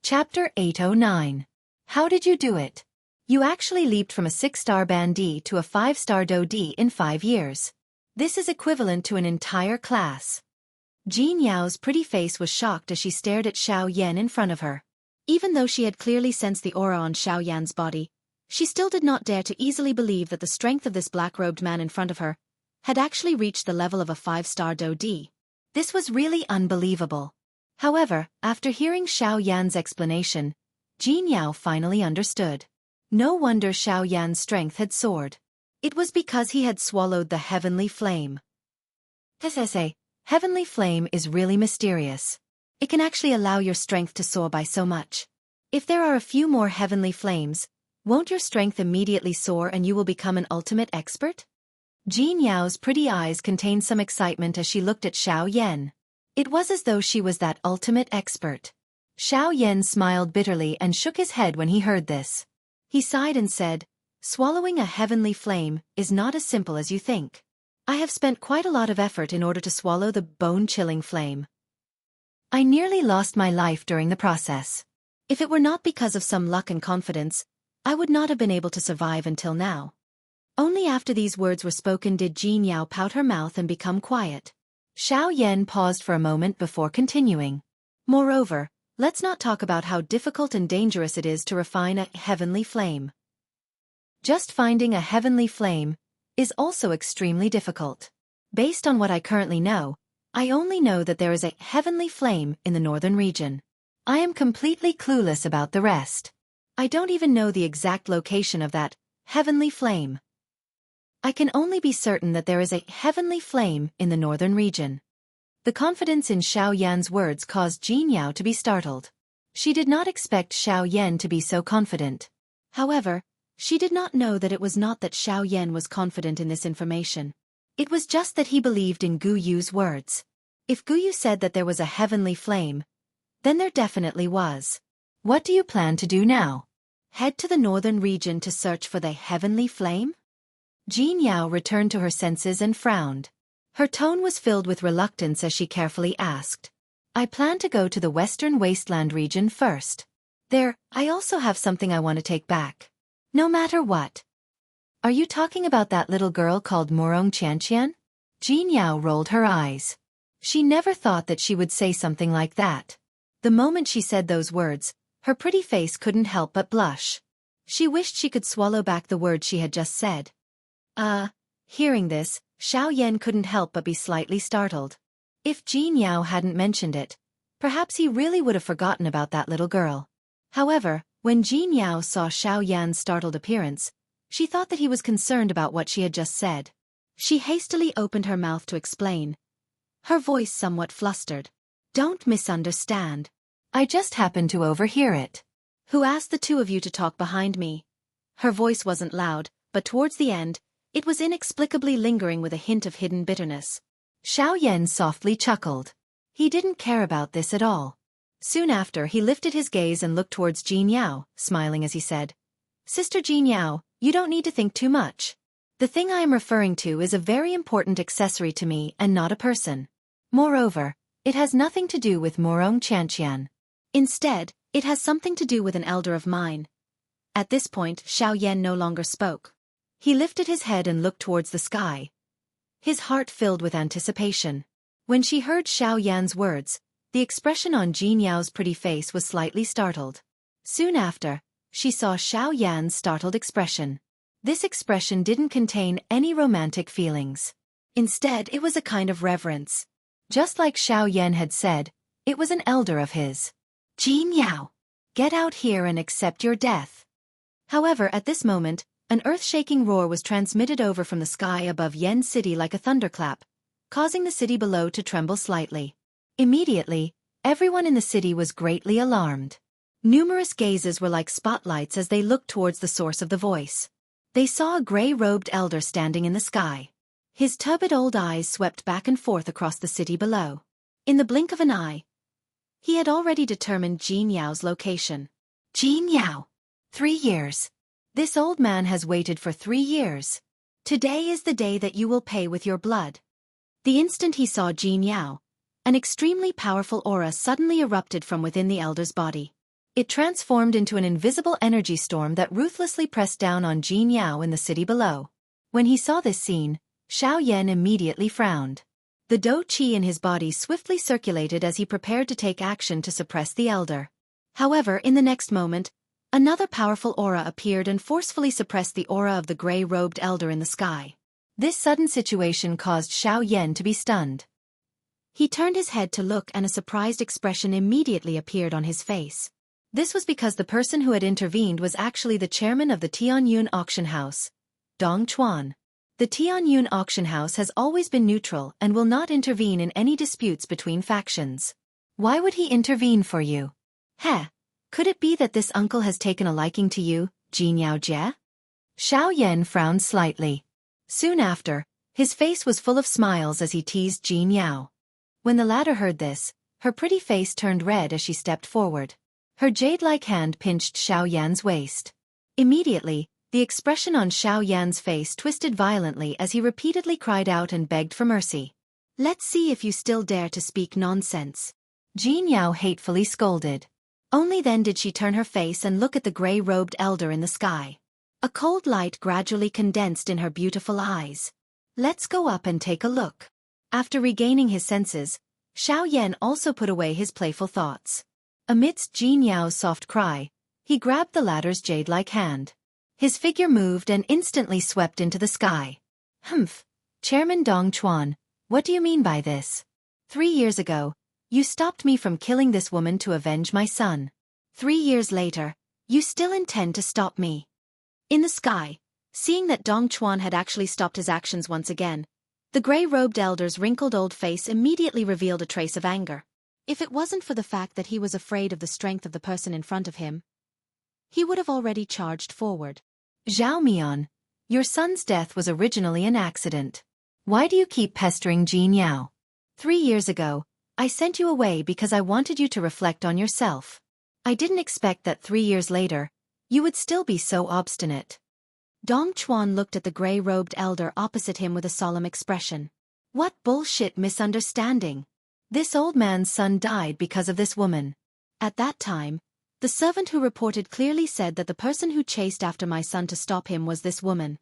Chapter 809. How did you do it? You actually leaped from a 6-star band D to a 5-star Do D in 5 years. This is equivalent to an entire class. Jianghu's pretty face was shocked as she stared at Xiaoyan in front of her. Even though she had clearly sensed the aura on Xiaoyan's body, she still did not dare to easily believe that the strength of this black-robed man in front of her had actually reached the level of a 5-star Do D. This was really unbelievable. However, after hearing Xiaoyan's explanation, Jianghu finally understood. No wonder Xiaoyan's strength had soared. It was because he had swallowed the heavenly flame. Heavenly flame is really mysterious. It can actually allow your strength to soar by so much. If there are a few more heavenly flames, won't your strength immediately soar and you will become an ultimate expert? Jianghu's pretty eyes contained some excitement as she looked at Xiaoyan. It was as though she was that ultimate expert. Xiaoyan smiled bitterly and shook his head when he heard this. He sighed and said, "Swallowing a heavenly flame is not as simple as you think. I have spent quite a lot of effort in order to swallow the bone-chilling flame. I nearly lost my life during the process. If it were not because of some luck and confidence, I would not have been able to survive until now." Only after these words were spoken did Jianghu pout her mouth and become quiet. Xiaoyan paused for a moment before continuing. "Moreover, let's not talk about how difficult and dangerous it is to refine a heavenly flame. Just finding a heavenly flame is also extremely difficult. Based on what I currently know, I only know that there is a heavenly flame in the northern region. I am completely clueless about the rest. I don't even know the exact location of that heavenly flame. I can only be certain that there is a heavenly flame in the northern region." The confidence in Xiaoyan's words caused Jianghu to be startled. She did not expect Xiaoyan to be so confident. However, she did not know that it was not that Xiaoyan was confident in this information. It was just that he believed in Guyu's words. If Guyu said that there was a heavenly flame, then there definitely was. "What do you plan to do now? Head to the northern region to search for the heavenly flame?" Jianghu returned to her senses and frowned. Her tone was filled with reluctance as she carefully asked, "I plan to go to the western wasteland region first. There, I also have something I want to take back. No matter what." "Are you talking about that little girl called Xianxia?" Jianghu rolled her eyes. She never thought that she would say something like that. The moment she said those words, her pretty face couldn't help but blush. She wished she could swallow back the words she had just said. Hearing this, Xiaoyan couldn't help but be slightly startled. If Jianghu hadn't mentioned it, perhaps he really would have forgotten about that little girl. However, when Jianghu saw Xiaoyan's startled appearance, she thought that he was concerned about what she had just said. She hastily opened her mouth to explain, her voice somewhat flustered. "Don't misunderstand. I just happened to overhear it. Who asked the two of you to talk behind me?" Her voice wasn't loud, but towards the end, it was inexplicably lingering with a hint of hidden bitterness. Xiaoyan softly chuckled. He didn't care about this at all. Soon after, he lifted his gaze and looked towards Jianghu, smiling as he said, "Sister Jianghu, you don't need to think too much. The thing I am referring to is a very important accessory to me and not a person. Moreover, it has nothing to do with Xianxia. Instead, it has something to do with an elder of mine." At this point, Xiaoyan no longer spoke. He lifted his head and looked towards the sky, his heart filled with anticipation. When she heard Xiaoyan's words, the expression on Jianghu's pretty face was slightly startled. Soon after, she saw Xiaoyan's startled expression. This expression didn't contain any romantic feelings. Instead, it was a kind of reverence. Just like Xiaoyan had said, it was an elder of his. "Jianghu, get out here and accept your death." However, at this moment, an earth-shaking roar was transmitted over from the sky above Yen City like a thunderclap, causing the city below to tremble slightly. Immediately, everyone in the city was greatly alarmed. Numerous gazes were like spotlights as they looked towards the source of the voice. They saw a gray-robed elder standing in the sky. His turbid old eyes swept back and forth across the city below. In the blink of an eye, he had already determined Jianghu's location. "Jianghu, 3 years. This old man has waited for 3 years. Today is the day that you will pay with your blood." The instant he saw Jianghu, an extremely powerful aura suddenly erupted from within the elder's body. It transformed into an invisible energy storm that ruthlessly pressed down on Jianghu in the city below. When he saw this scene, Xiaoyan immediately frowned. The dou qi in his body swiftly circulated as he prepared to take action to suppress the elder. However, in the next moment, another powerful aura appeared and forcefully suppressed the aura of the gray-robed elder in the sky. This sudden situation caused Xiaoyan to be stunned. He turned his head to look and a surprised expression immediately appeared on his face. This was because the person who had intervened was actually the chairman of the Tianyun auction house, Dong Chuan. The Tianyun auction house has always been neutral and will not intervene in any disputes between factions. Why would he intervene for you? Heh, could it be that this uncle has taken a liking to you, Jinyao Jie? Xiaoyan frowned slightly. Soon after, his face was full of smiles as he teased Jinyao. When the latter heard this, her pretty face turned red as she stepped forward. Her jade-like hand pinched Xiaoyan's waist. Immediately, the expression on Xiaoyan's face twisted violently as he repeatedly cried out and begged for mercy. "Let's see if you still dare to speak nonsense," Jinyao hatefully scolded. Only then did she turn her face and look at the gray-robed elder in the sky. A cold light gradually condensed in her beautiful eyes. "Let's go up and take a look." After regaining his senses, Xiaoyan also put away his playful thoughts. Amidst Jinyao's soft cry, he grabbed the latter's jade-like hand. His figure moved and instantly swept into the sky. "Humph, Chairman Dong Chuan, what do you mean by this? 3 years ago, you stopped me from killing this woman to avenge my son. 3 years later, you still intend to stop me." In the sky, seeing that Dong Chuan had actually stopped his actions once again, the gray-robed elder's wrinkled old face immediately revealed a trace of anger. If it wasn't for the fact that he was afraid of the strength of the person in front of him, he would have already charged forward. "Zhao Mian, your son's death was originally an accident. Why do you keep pestering Jinyao? 3 years ago, I sent you away because I wanted you to reflect on yourself. I didn't expect that 3 years later, you would still be so obstinate." Dong Chuan looked at the gray-robed elder opposite him with a solemn expression. What bullshit misunderstanding! This old man's son died because of this woman. At that time, the servant who reported clearly said that the person who chased after my son to stop him was this woman.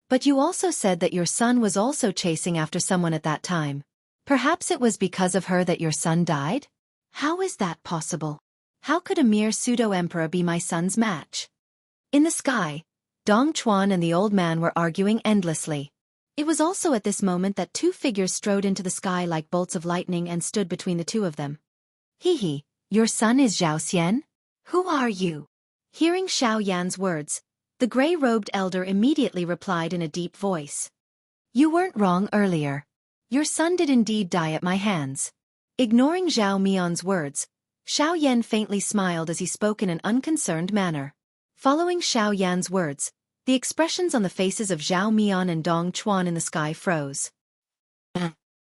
But you also said that your son was also chasing after someone at that time. Perhaps it was because of her that your son died? How is that possible? How could a mere pseudo-emperor be my son's match? In the sky, Dong Chuan and the old man were arguing endlessly. It was also at this moment that 2 figures strode into the sky like bolts of lightning and stood between the 2 of them. "He, your son is Zhao Xian? Who are you?" Hearing Xiaoyan's words, the gray-robed elder immediately replied in a deep voice. "You weren't wrong earlier. Your son did indeed die at my hands." Ignoring Zhao Mian's words, Xiaoyan faintly smiled as he spoke in an unconcerned manner. Following Xiaoyan's words, the expressions on the faces of Zhao Mian and Dong Chuan in the sky froze.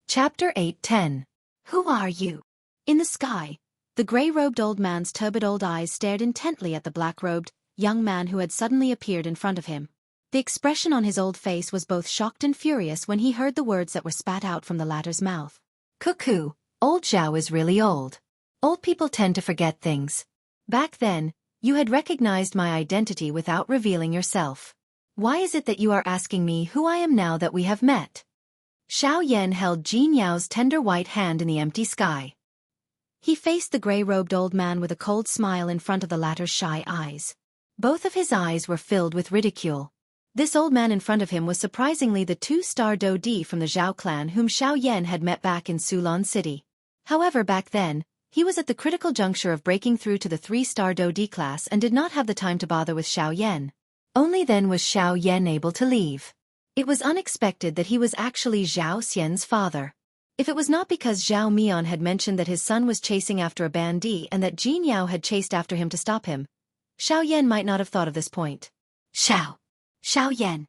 Chapter 8:10. Who are you? In the sky, the gray-robed old man's turbid old eyes stared intently at the black-robed, young man who had suddenly appeared in front of him. The expression on his old face was both shocked and furious when he heard the words that were spat out from the latter's mouth. "Cuckoo, old Zhao is really old. Old people tend to forget things. Back then, you had recognized my identity without revealing yourself. Why is it that you are asking me who I am now that we have met?" Xiaoyan held Jinyao's tender white hand in the empty sky. He faced the gray-robed old man with a cold smile in front of the latter's shy eyes. Both of his eyes were filled with ridicule. This old man in front of him was surprisingly the 2-star Dodi from the Zhao clan whom Xiaoyan had met back in Sulan City. However, back then, he was at the critical juncture of breaking through to the 3-star Dodi class and did not have the time to bother with Xiaoyan. Only then was Xiaoyan able to leave. It was unexpected that he was actually Zhao Xian's father. If it was not because Zhao Mian had mentioned that his son was chasing after a bandit and that Jinyao had chased after him to stop him, Xiaoyan might not have thought of this point. Xiaoyan.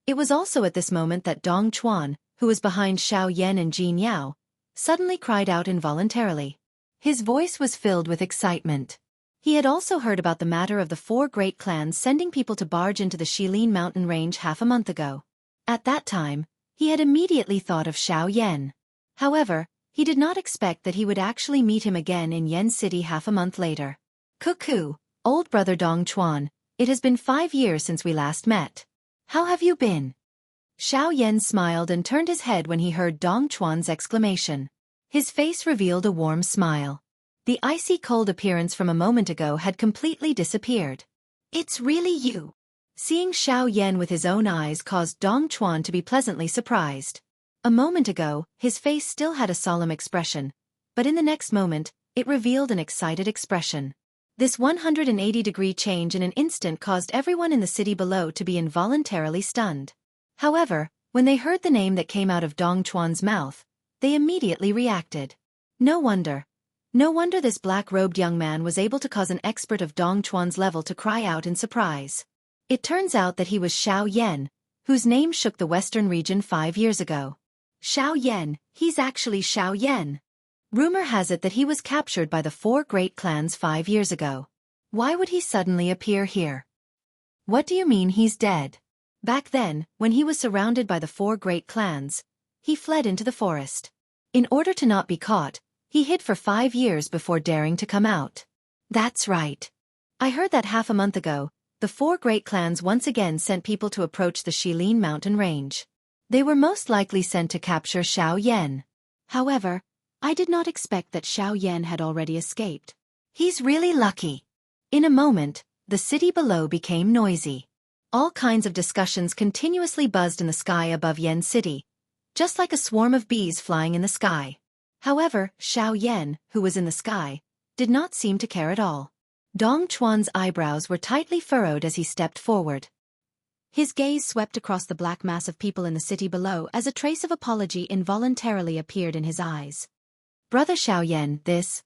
It was also at this moment that Dong Chuan, who was behind Xiaoyan and Jinyao, suddenly cried out involuntarily. His voice was filled with excitement. He had also heard about the matter of the 4 great clans sending people to barge into the Shilin mountain range half a month ago. At that time, he had immediately thought of Xiaoyan. However, he did not expect that he would actually meet him again in Yen City half a month later. Cuckoo, old brother Dong Chuan, it has been 5 years since we last met. How have you been? Xiao Yan smiled and turned his head when he heard Dong Chuan's exclamation. His face revealed a warm smile. The icy cold appearance from a moment ago had completely disappeared. It's really you. Seeing Xiao Yan with his own eyes caused Dong Chuan to be pleasantly surprised. A moment ago, his face still had a solemn expression, but in the next moment, it revealed an excited expression. This 180-degree change in an instant caused everyone in the city below to be involuntarily stunned. However, when they heard the name that came out of Dong Chuan's mouth, they immediately reacted. No wonder this black-robed young man was able to cause an expert of Dong Chuan's level to cry out in surprise. It turns out that he was Xiao Yan, whose name shook the western region 5 years ago. Xiao Yan, he's actually Xiao Yan. Rumor has it that he was captured by the 4 great clans 5 years ago. Why would he suddenly appear here? What do you mean he's dead? Back then, when he was surrounded by the 4 great clans, he fled into the forest. In order to not be caught, he hid for 5 years before daring to come out. That's right. I heard that half a month ago, the 4 great clans once again sent people to approach the Shilin mountain range. They were most likely sent to capture Xiao Yan. However, I did not expect that Xiao Yan had already escaped. He's really lucky. In a moment, the city below became noisy. All kinds of discussions continuously buzzed in the sky above Yan City, just like a swarm of bees flying in the sky. However, Xiao Yan, who was in the sky, did not seem to care at all. Dong Chuan's eyebrows were tightly furrowed as he stepped forward. His gaze swept across the black mass of people in the city below as a trace of apology involuntarily appeared in his eyes. Brother Xiao Yan, this?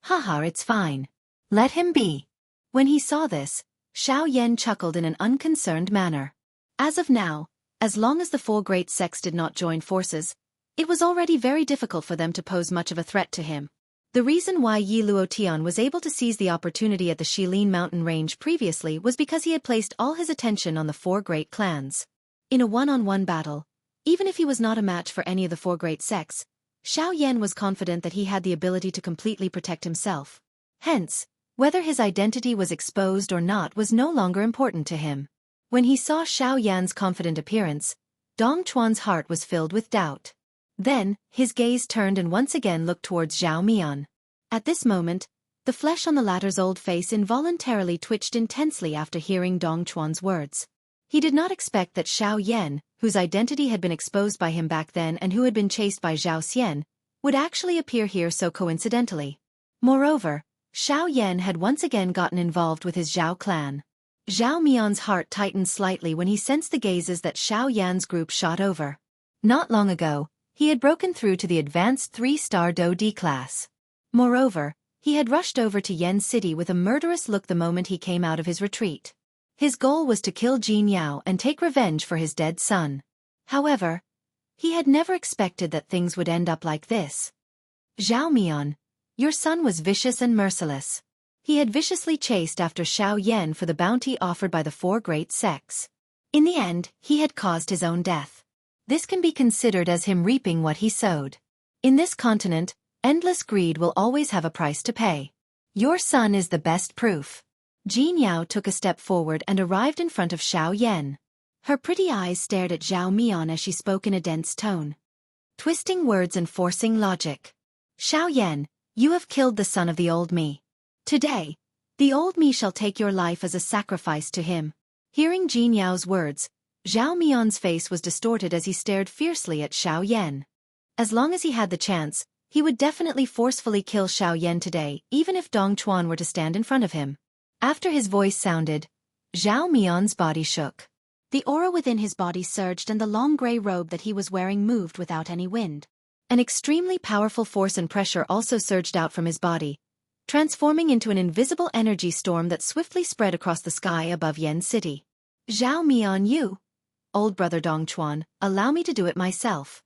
Haha, it's fine. Let him be. When he saw this, Xiao Yan chuckled in an unconcerned manner. As of now, as long as the 4 great sects did not join forces, it was already very difficult for them to pose much of a threat to him. The reason why Yi Luotian was able to seize the opportunity at the Shilin mountain range previously was because he had placed all his attention on the 4 great clans. In a one-on-one battle, even if he was not a match for any of the 4 great sects, Xiao Yan was confident that he had the ability to completely protect himself. Hence, whether his identity was exposed or not was no longer important to him. When he saw Xiao Yan's confident appearance, Dong Chuan's heart was filled with doubt. Then, his gaze turned and once again looked towards Zhao Mian. At this moment, the flesh on the latter's old face involuntarily twitched intensely after hearing Dong Chuan's words. He did not expect that Xiao Yan, whose identity had been exposed by him back then and who had been chased by Zhao Xian, would actually appear here so coincidentally. Moreover, Xiao Yan had once again gotten involved with his Zhao clan. Zhao Mian's heart tightened slightly when he sensed the gazes that Xiao Yan's group shot over. Not long ago, he had broken through to the advanced 3-star Do D class. Moreover, he had rushed over to Yan City with a murderous look the moment he came out of his retreat. His goal was to kill Jianghu and take revenge for his dead son. However, he had never expected that things would end up like this. Zhao Mian, your son was vicious and merciless. He had viciously chased after Xiao Yan for the bounty offered by the 4 great sects. In the end, he had caused his own death. This can be considered as him reaping what he sowed. In this continent, endless greed will always have a price to pay. Your son is the best proof. Jianghu took a step forward and arrived in front of Xiao Yan. Her pretty eyes stared at Zhao Mian as she spoke in a dense tone, twisting words and forcing logic. Xiao Yan, you have killed the son of the old me. Today, the old me shall take your life as a sacrifice to him. Hearing Jianghu's words, Zhao Mian's face was distorted as he stared fiercely at Xiao Yan. As long as he had the chance, he would definitely forcefully kill Xiao Yan today, even if Dong Chuan were to stand in front of him. After his voice sounded, Zhao Mian's body shook. The aura within his body surged and the long gray robe that he was wearing moved without any wind. An extremely powerful force and pressure also surged out from his body, transforming into an invisible energy storm that swiftly spread across the sky above Yan City. Zhao Mian, you, old brother Dong Chuan, allow me to do it myself.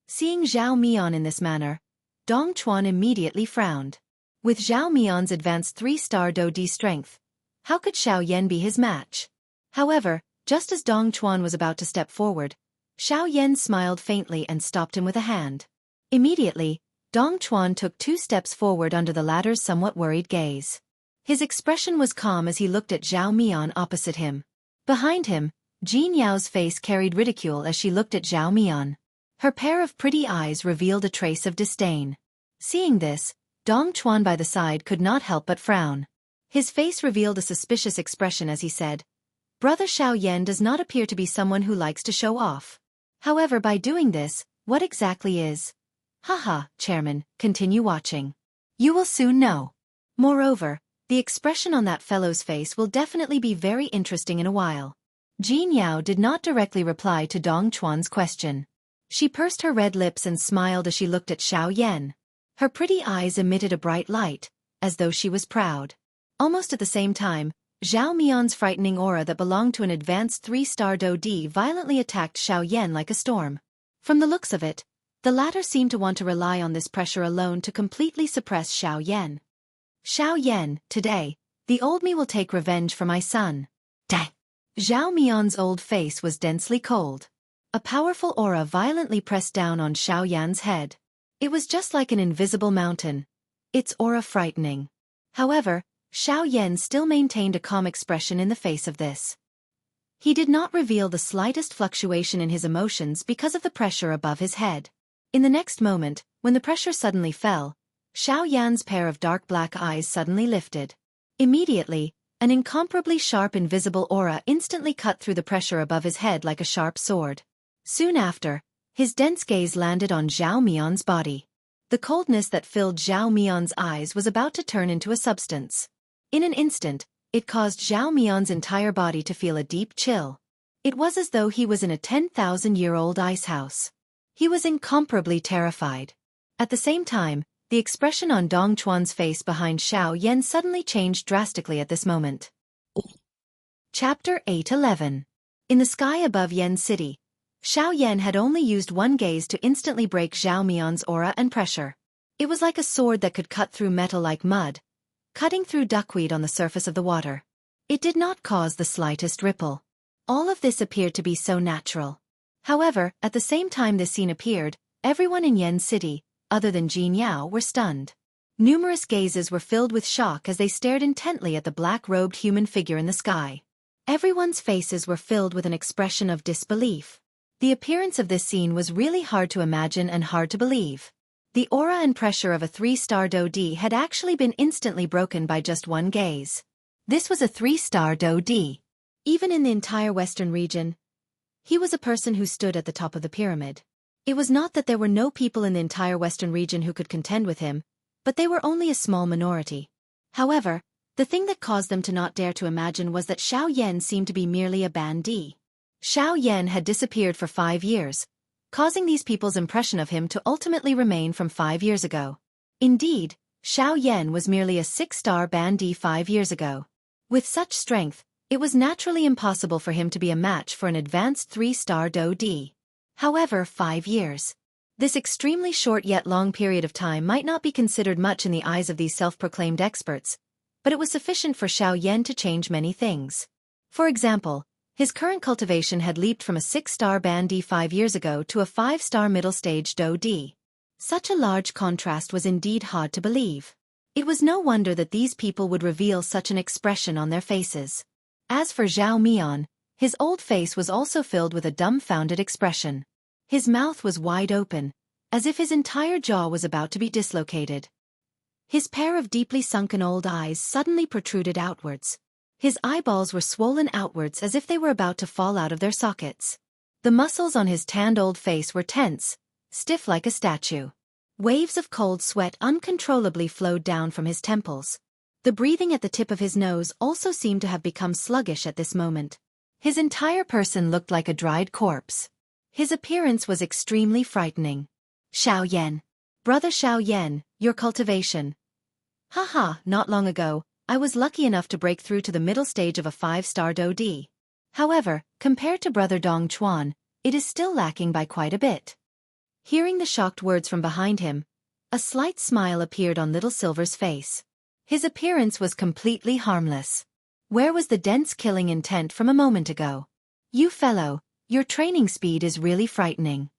Seeing Zhao Mian in this manner, Dong Chuan immediately frowned. With Zhao Mian's advanced 3-star Do D strength, how could Xiao Yan be his match? However, just as Dong Chuan was about to step forward, Xiao Yan smiled faintly and stopped him with a hand. Immediately, Dong Chuan took 2 steps forward under the latter's somewhat worried gaze. His expression was calm as he looked at Zhao Mian opposite him. Behind him, Jin Yao's face carried ridicule as she looked at Zhao Mian. Her pair of pretty eyes revealed a trace of disdain. Seeing this, Dong Chuan by the side could not help but frown. His face revealed a suspicious expression as he said, "Brother Xiao Yan does not appear to be someone who likes to show off. However, by doing this, what exactly is?" "Haha, Chairman, continue watching. You will soon know. Moreover, the expression on that fellow's face will definitely be very interesting in a while." Jin Yao did not directly reply to Dong Chuan's question. She pursed her red lips and smiled as she looked at Xiao Yan. Her pretty eyes emitted a bright light, as though she was proud. Almost at the same time, Zhao Mian's frightening aura that belonged to an advanced 3-star Do-D violently attacked Xiao Yan like a storm. From the looks of it, the latter seemed to want to rely on this pressure alone to completely suppress Xiao Yan. "Xiao Yan, today, the old me will take revenge for my son." Dang! Zhao Mian's old face was densely cold. A powerful aura violently pressed down on Xiao Yan's head. It was just like an invisible mountain, its aura frightening. However, Xiao Yan still maintained a calm expression in the face of this. He did not reveal the slightest fluctuation in his emotions because of the pressure above his head. In the next moment, when the pressure suddenly fell, Xiao Yan's pair of dark black eyes suddenly lifted. Immediately, an incomparably sharp invisible aura instantly cut through the pressure above his head like a sharp sword. Soon after, his dense gaze landed on Zhao Mian's body. The coldness that filled Zhao Mian's eyes was about to turn into a substance. In an instant, it caused Zhao Mian's entire body to feel a deep chill. It was as though he was in a 10,000-year-old ice house. He was incomparably terrified. At the same time, the expression on Dong Chuan's face behind Xiao Yan suddenly changed drastically at this moment. Chapter 8:11. In the sky above Yen City, Xiao Yan had only used one gaze to instantly break Zhao Mian's aura and pressure. It was like a sword that could cut through metal like mud, cutting through duckweed on the surface of the water. It did not cause the slightest ripple. All of this appeared to be so natural. However, at the same time this scene appeared, everyone in Yen City, other than Jin Yao, were stunned. Numerous gazes were filled with shock as they stared intently at the black-robed human figure in the sky. Everyone's faces were filled with an expression of disbelief. The appearance of this scene was really hard to imagine and hard to believe. The aura and pressure of a 3-star Do-D had actually been instantly broken by just one gaze. This was a 3-star Do-D. Even in the entire Western region, he was a person who stood at the top of the pyramid. It was not that there were no people in the entire Western region who could contend with him, but they were only a small minority. However, the thing that caused them to not dare to imagine was that Xiao Yan seemed to be merely a bandit. Xiao Yan had disappeared for 5 years, causing these people's impression of him to ultimately remain from 5 years ago. Indeed, Xiao Yan was merely a 6-star bandit 5 years ago. With such strength, it was naturally impossible for him to be a match for an advanced 3-star Do-D. However, 5 years. This extremely short yet long period of time might not be considered much in the eyes of these self-proclaimed experts, but it was sufficient for Xiao Yan to change many things. For example, his current cultivation had leaped from a 6-star bandit 5 years ago to a 5-star middle-stage Do-D. Such a large contrast was indeed hard to believe. It was no wonder that these people would reveal such an expression on their faces. As for Zhao Mian, his old face was also filled with a dumbfounded expression. His mouth was wide open, as if his entire jaw was about to be dislocated. His pair of deeply sunken old eyes suddenly protruded outwards. His eyeballs were swollen outwards as if they were about to fall out of their sockets. The muscles on his tanned old face were tense, stiff like a statue. Waves of cold sweat uncontrollably flowed down from his temples. The breathing at the tip of his nose also seemed to have become sluggish at this moment. His entire person looked like a dried corpse. His appearance was extremely frightening. Xiao Yan. Brother Xiao Yan, your cultivation. Haha, not long ago, I was lucky enough to break through to the middle stage of a 5-star Do-D. However, compared to Brother Dong Chuan, it is still lacking by quite a bit. Hearing the shocked words from behind him, a slight smile appeared on Little Silver's face. His appearance was completely harmless. Where was the dense killing intent from a moment ago? You fellow, your training speed is really frightening.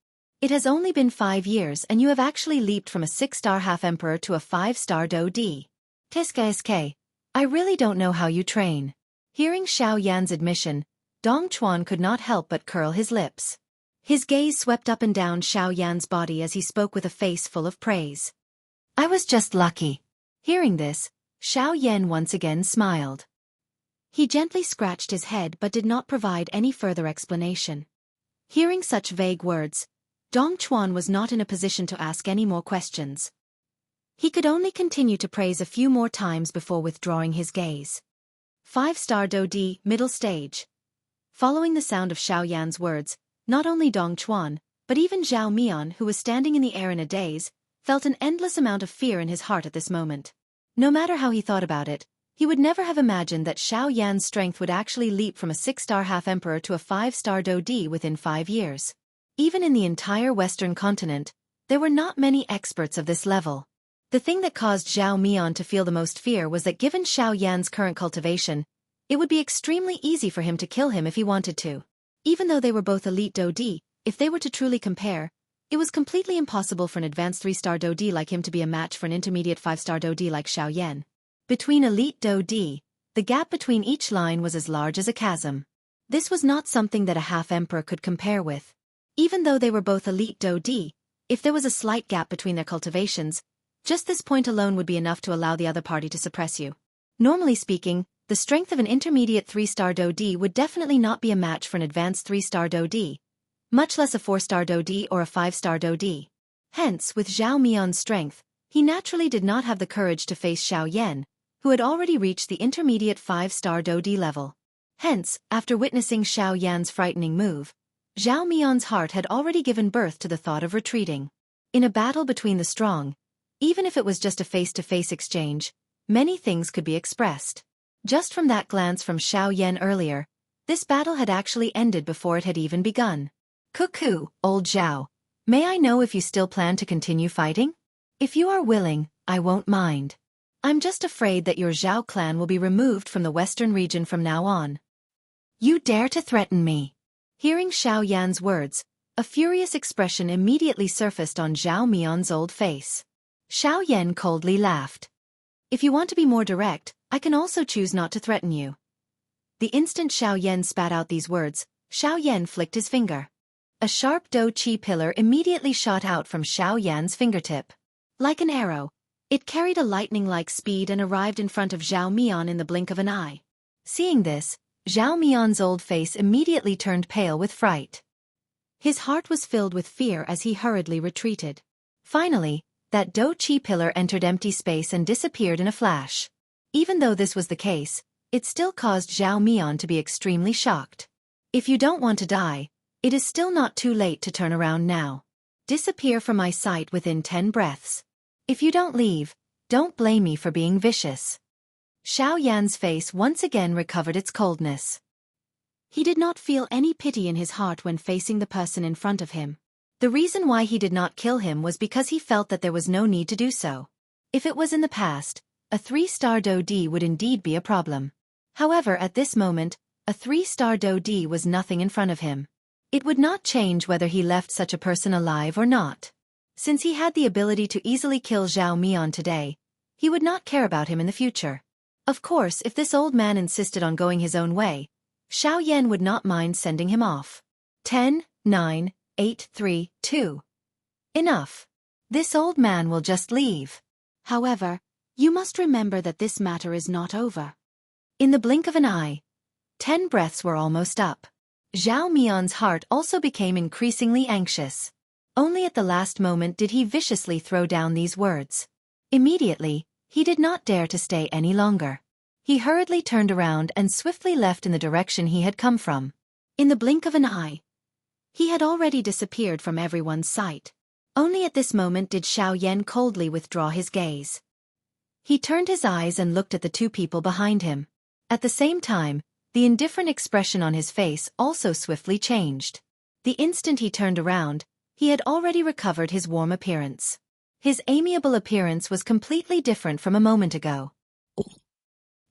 It has only been 5 years and you have actually leaped from a 6-star half-emperor to a 5-star Do-D. Tiska SK, I really don't know how you train. Hearing Xiao Yan's admission, Dong Chuan could not help but curl his lips. His gaze swept up and down Xiao Yan's body as he spoke with a face full of praise. I was just lucky. Hearing this, Xiao Yan once again smiled. He gently scratched his head but did not provide any further explanation. Hearing such vague words, Dong Chuan was not in a position to ask any more questions. He could only continue to praise a few more times before withdrawing his gaze. 5-star Do Di, middle stage. Following the sound of Xiao Yan's words, not only Dong Chuan, but even Zhao Mian, who was standing in the air in a daze, felt an endless amount of fear in his heart at this moment. No matter how he thought about it, he would never have imagined that Xiao Yan's strength would actually leap from a 6-star half-emperor to a 5-star Do Di within 5 years. Even in the entire Western continent, there were not many experts of this level. The thing that caused Zhao Mian to feel the most fear was that given Xiao Yan's current cultivation, it would be extremely easy for him to kill him if he wanted to. Even though they were both elite Do Di, if they were to truly compare, it was completely impossible for an advanced 3-star Do Di like him to be a match for an intermediate 5-star Do Di like Xiao Yan. Between elite Do Di, the gap between each line was as large as a chasm. This was not something that a half-emperor could compare with. Even though they were both elite Do Di, if there was a slight gap between their cultivations, just this point alone would be enough to allow the other party to suppress you. Normally speaking, the strength of an intermediate 3-star Do Di would definitely not be a match for an advanced 3-star Do Di, much less a 4-star Do Di or a 5-star Do Di. Hence, with Zhao Mian's strength, he naturally did not have the courage to face Xiao Yan, who had already reached the intermediate 5-star Do Di level. Hence, after witnessing Xiao Yan's frightening move, Zhao Mian's heart had already given birth to the thought of retreating. In a battle between the strong, even if it was just a face-to-face exchange, many things could be expressed. Just from that glance from Xiao Yan earlier, this battle had actually ended before it had even begun. Cuckoo, old Zhao. May I know if you still plan to continue fighting? If you are willing, I won't mind. I'm just afraid that your Zhao clan will be removed from the western region from now on. You dare to threaten me? Hearing Xiao Yan's words, a furious expression immediately surfaced on Zhao Mian's old face. Xiao Yan coldly laughed. If you want to be more direct, I can also choose not to threaten you. The instant Xiao Yan spat out these words, Xiao Yan flicked his finger. A sharp Do Chi pillar immediately shot out from Xiao Yan's fingertip. Like an arrow, it carried a lightning-like speed and arrived in front of Zhao Mian in the blink of an eye. Seeing this, Zhao Mian's old face immediately turned pale with fright. His heart was filled with fear as he hurriedly retreated. Finally, that Do Chi pillar entered empty space and disappeared in a flash. Even though this was the case, it still caused Zhao Mian to be extremely shocked. If you don't want to die, it is still not too late to turn around now. Disappear from my sight within 10 breaths. If you don't leave, don't blame me for being vicious. Xiao Yan's face once again recovered its coldness. He did not feel any pity in his heart when facing the person in front of him. The reason why he did not kill him was because he felt that there was no need to do so. If it was in the past, a 3-star Do Di would indeed be a problem. However, at this moment, a 3-star Do Di was nothing in front of him. It would not change whether he left such a person alive or not. Since he had the ability to easily kill Zhao Mian today, he would not care about him in the future. Of course, if this old man insisted on going his own way, Xiao Yan would not mind sending him off. 10, 9, 8, 3, 2. Enough. This old man will just leave. However, you must remember that this matter is not over. In the blink of an eye, 10 breaths were almost up. Zhao Mian's heart also became increasingly anxious. Only at the last moment did he viciously throw down these words. Immediately, he did not dare to stay any longer. He hurriedly turned around and swiftly left in the direction he had come from. In the blink of an eye, he had already disappeared from everyone's sight. Only at this moment did Xiao Yan coldly withdraw his gaze. He turned his eyes and looked at the two people behind him. At the same time, the indifferent expression on his face also swiftly changed. The instant he turned around, he had already recovered his warm appearance. His amiable appearance was completely different from a moment ago.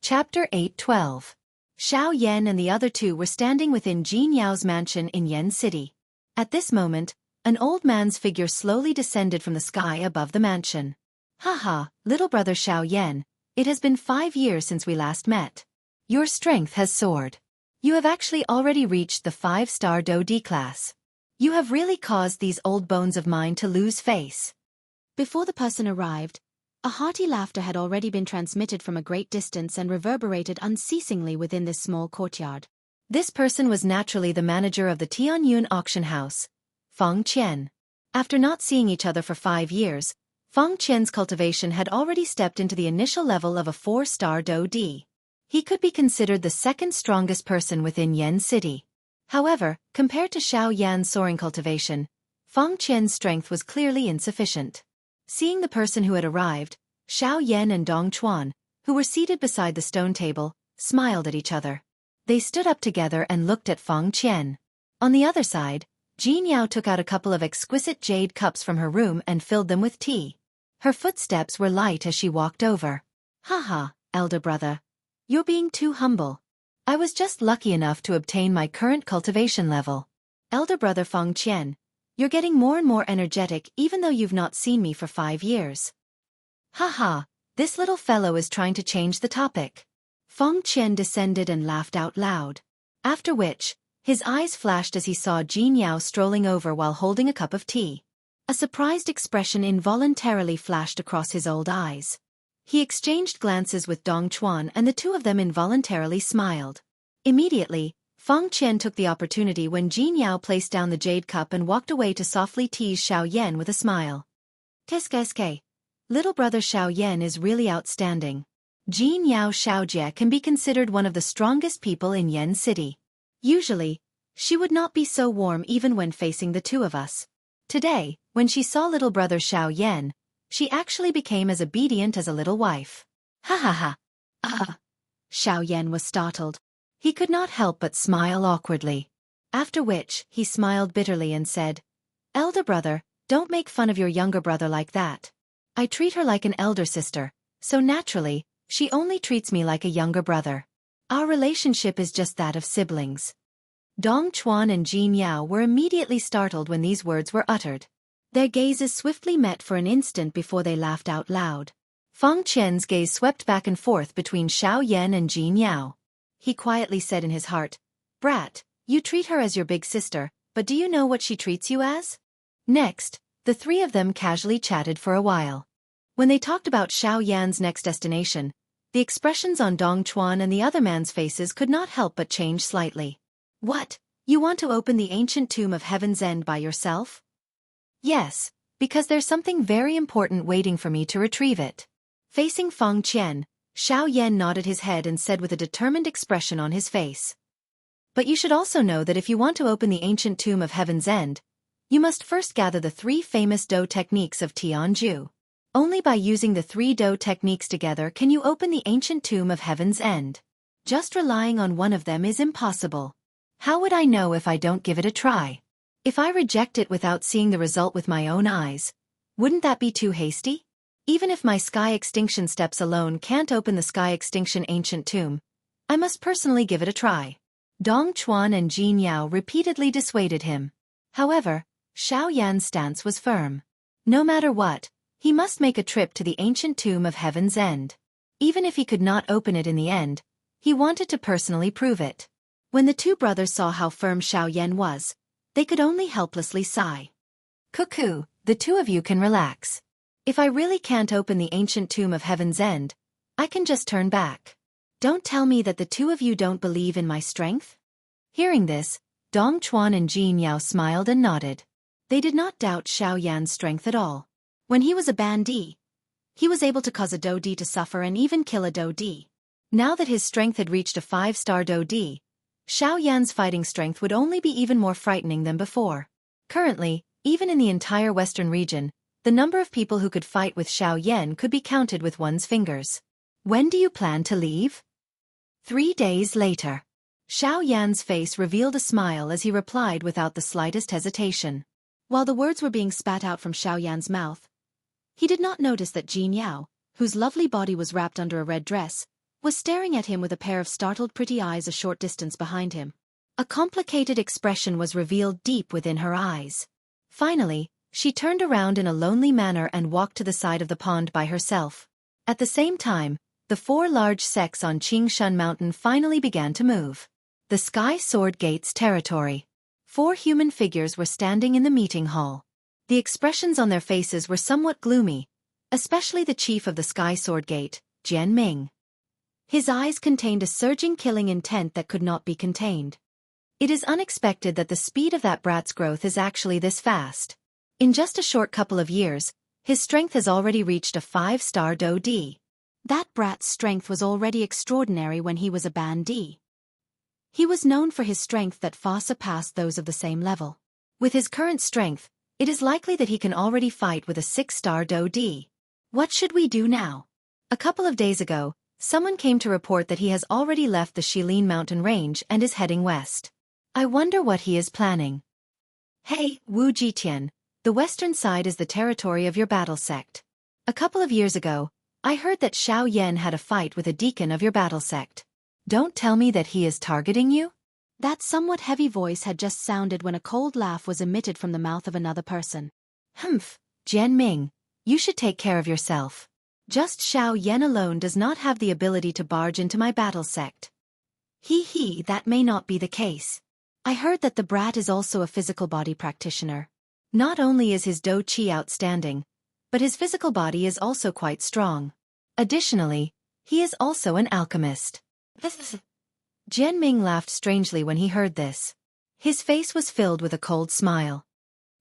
Chapter 8:12. Xiao Yan and the other two were standing within Jin Yao's mansion in Yen City. At this moment, an old man's figure slowly descended from the sky above the mansion. Haha, little brother Xiao Yan, It has been 5 years since we last met. Your strength has soared. You have actually already reached the 5-star Do-D class. You have really caused these old bones of mine to lose face." Before the person arrived, a hearty laughter had already been transmitted from a great distance and reverberated unceasingly within this small courtyard. This person was naturally the manager of the Tianyun auction house, Feng Qian. After not seeing each other for 5 years, Feng Qian's cultivation had already stepped into the initial level of a 4-star Do-D. He could be considered the second strongest person within Yan City. However, compared to Xiao Yan's soaring cultivation, Feng Qian's strength was clearly insufficient. Seeing the person who had arrived, Xiao Yan and Dong Chuan, who were seated beside the stone table, smiled at each other. They stood up together and looked at Feng Qian. On the other side, Jianghu took out a couple of exquisite jade cups from her room and filled them with tea. Her footsteps were light as she walked over. "Haha, elder brother. You're being too humble. I was just lucky enough to obtain my current cultivation level. Elder brother Feng Qian, you're getting more and more energetic even though you've not seen me for 5 years." "Haha, this little fellow is trying to change the topic." Feng Qian descended and laughed out loud. After which, his eyes flashed as he saw Jianghu strolling over while holding a cup of tea. A surprised expression involuntarily flashed across his old eyes. He exchanged glances with Dong Chuan and the two of them involuntarily smiled. Immediately, Feng Qian took the opportunity when Jianghu placed down the jade cup and walked away to softly tease Xiao Yan with a smile. "Teske, little brother Xiao Yan is really outstanding. Jianghu Xiaojie can be considered one of the strongest people in Yan City. Usually, she would not be so warm even when facing the two of us. Today, when she saw little brother Xiao Yan, she actually became as obedient as a little wife." "Ha ha ha." Xiao Yan was startled. He could not help but smile awkwardly. After which, he smiled bitterly and said, "Elder brother, don't make fun of your younger brother like that. I treat her like an elder sister, so naturally, she only treats me like a younger brother. Our relationship is just that of siblings." Dong Chuan and Jianghu were immediately startled when these words were uttered. Their gazes swiftly met for an instant before they laughed out loud. Feng Qian's gaze swept back and forth between Xiao Yan and Jianghu. He quietly said in his heart, "Brat, you treat her as your big sister, but do you know what she treats you as?" Next, the three of them casually chatted for a while. When they talked about Xiao Yan's next destination, the expressions on Dong Chuan and the other man's faces could not help but change slightly. "What, you want to open the ancient tomb of Heaven's End by yourself?" "Yes, because there's something very important waiting for me to retrieve it." Facing Feng Qian, Xiao Yan nodded his head and said with a determined expression on his face, "But you should also know that if you want to open the ancient tomb of Heaven's End, you must first gather the 3 famous Do techniques of Tianju. Only by using the 3 Do techniques together can you open the ancient tomb of Heaven's End. Just relying on one of them is impossible. How would I know if I don't give it a try? If I reject it without seeing the result with my own eyes, wouldn't that be too hasty? Even if my sky extinction steps alone can't open the sky extinction ancient tomb, I must personally give it a try." Dong Chuan and Jianghu repeatedly dissuaded him. However, Xiao Yan's stance was firm. No matter what, he must make a trip to the ancient tomb of Heaven's End. Even if he could not open it in the end, he wanted to personally prove it. When the two brothers saw how firm Xiao Yan was, they could only helplessly sigh. "Cuckoo, the two of you can relax. If I really can't open the ancient tomb of Heaven's End, I can just turn back. Don't tell me that the two of you don't believe in my strength?" Hearing this, Dong Chuan and Jianghu smiled and nodded. They did not doubt Xiao Yan's strength at all. When he was a bandit, he was able to cause a Do-D to suffer and even kill a Do-D. Now that his strength had reached a 5-star Do-D, Xiao Yan's fighting strength would only be even more frightening than before. Currently, even in the entire western region, the number of people who could fight with Xiao Yan could be counted with one's fingers. "When do you plan to leave?" 3 days later. Xiao Yan's face revealed a smile as he replied without the slightest hesitation. While the words were being spat out from Xiao Yan's mouth, he did not notice that Jianghu, whose lovely body was wrapped under a red dress, was staring at him with a pair of startled pretty eyes a short distance behind him. A complicated expression was revealed deep within her eyes. Finally, she turned around in a lonely manner and walked to the side of the pond by herself. At the same time, the 4 large sects on Qingshan Mountain finally began to move. The Sky Sword Gate's territory. 4 human figures were standing in the meeting hall. The expressions on their faces were somewhat gloomy, especially the chief of the Sky Sword Gate, Jian Ming. His eyes contained a surging killing intent that could not be contained. It is unexpected that the speed of that brat's growth is actually this fast. In just a short couple of years, his strength has already reached a 5-star Do D. That brat's strength was already extraordinary when he was a Ban D. He was known for his strength that far surpassed those of the same level. With his current strength, it is likely that he can already fight with a 6-star Do D. What should we do now? A couple of days ago, someone came to report that he has already left the Shilin mountain range and is heading west. I wonder what he is planning. Hey, Wu Jitian, the western side is the territory of your battle sect. A couple of years ago, I heard that Xiao Yan had a fight with a deacon of your battle sect. Don't tell me that he is targeting you? That somewhat heavy voice had just sounded when a cold laugh was emitted from the mouth of another person. Humph, Jian Ming, you should take care of yourself. Just Xiao Yan alone does not have the ability to barge into my battle sect. That may not be the case. I heard that the brat is also a physical body practitioner. Not only is his Do Qi outstanding, but his physical body is also quite strong. Additionally, he is also an alchemist. Jian Ming laughed strangely when he heard this. His face was filled with a cold smile.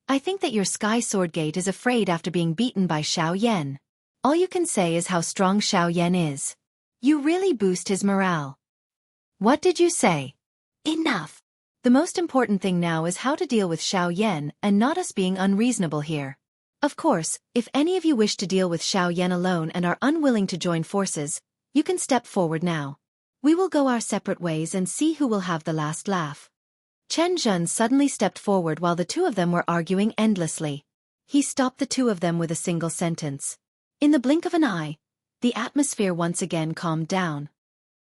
I think that your Sky Sword Gate is afraid after being beaten by Xiao Yan. All you can say is how strong Xiao Yan is. You really boost his morale. What did you say? Enough. The most important thing now is how to deal with Xiao Yan and not us being unreasonable here. Of course, if any of you wish to deal with Xiao Yan alone and are unwilling to join forces, you can step forward now. We will go our separate ways and see who will have the last laugh. Chen Zhen suddenly stepped forward while the two of them were arguing endlessly. He stopped the two of them with a single sentence. In the blink of an eye, the atmosphere once again calmed down.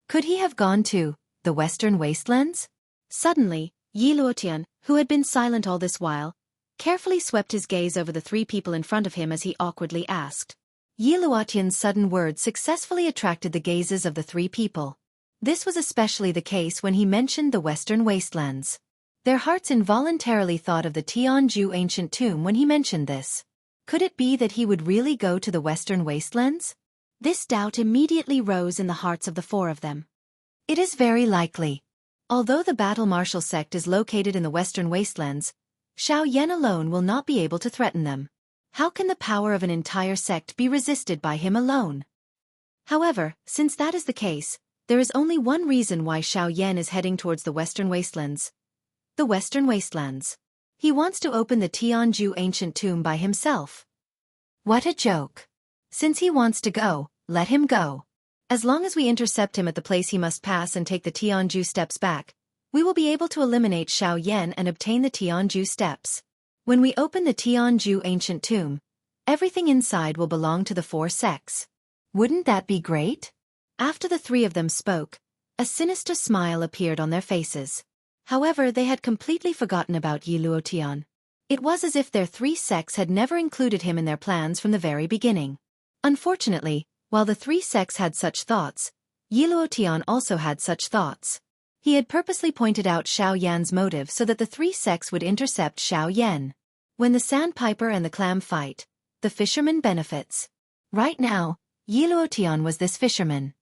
Could he have gone to the Western Wastelands? Suddenly, Yi Luotian, who had been silent all this while, carefully swept his gaze over the 3 people in front of him as he awkwardly asked. Yi Luotian's sudden words successfully attracted the gazes of the 3 people. This was especially the case when he mentioned the Western Wastelands. Their hearts involuntarily thought of the Tianzhu ancient tomb when he mentioned this. Could it be that he would really go to the Western Wastelands? This doubt immediately rose in the hearts of the 4 of them. It is very likely. Although the Battle Martial sect is located in the Western Wastelands, Xiao Yan alone will not be able to threaten them. How can the power of an entire sect be resisted by him alone? However, since that is the case, there is only one reason why Xiao Yan is heading towards the Western Wastelands. The Western Wastelands. He wants to open the Tianzhu ancient tomb by himself. What a joke. Since he wants to go, let him go. As long as we intercept him at the place he must pass and take the Tianzhu steps back, we will be able to eliminate Xiao Yan and obtain the Tianzhu steps. When we open the Tianzhu ancient tomb, everything inside will belong to the 4 sects. Wouldn't that be great? After the 3 of them spoke, a sinister smile appeared on their faces. However, they had completely forgotten about Yi Luotian. It was as if their 3 sects had never included him in their plans from the very beginning. Unfortunately, while the 3 sects had such thoughts, Yi Luotian also had such thoughts. He had purposely pointed out Xiao Yan's motive so that the 3 sects would intercept Xiao Yan. When the sandpiper and the clam fight, the fisherman benefits. Right now, Yi Luotian was this fisherman.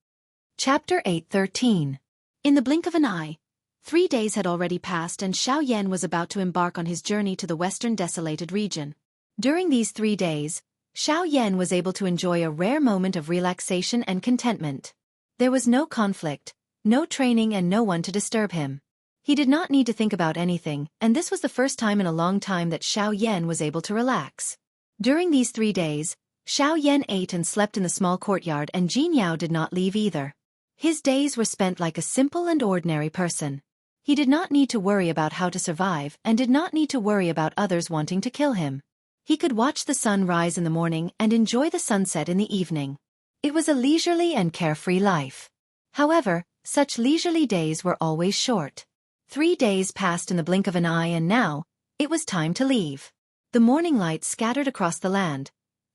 Chapter 8:13. In the blink of an eye, 3 days had already passed and Xiao Yan was about to embark on his journey to the western desolated region. During these 3 days, Xiao Yan was able to enjoy a rare moment of relaxation and contentment. There was no conflict, no training and no one to disturb him. He did not need to think about anything, and this was the first time in a long time that Xiao Yan was able to relax. During these 3 days, Xiao Yan ate and slept in the small courtyard and Jin Yao did not leave either. His days were spent like a simple and ordinary person. He did not need to worry about how to survive and did not need to worry about others wanting to kill him. He could watch the sun rise in the morning and enjoy the sunset in the evening. It was a leisurely and carefree life. However, such leisurely days were always short. 3 days passed in the blink of an eye and now, it was time to leave. The morning light scattered across the land,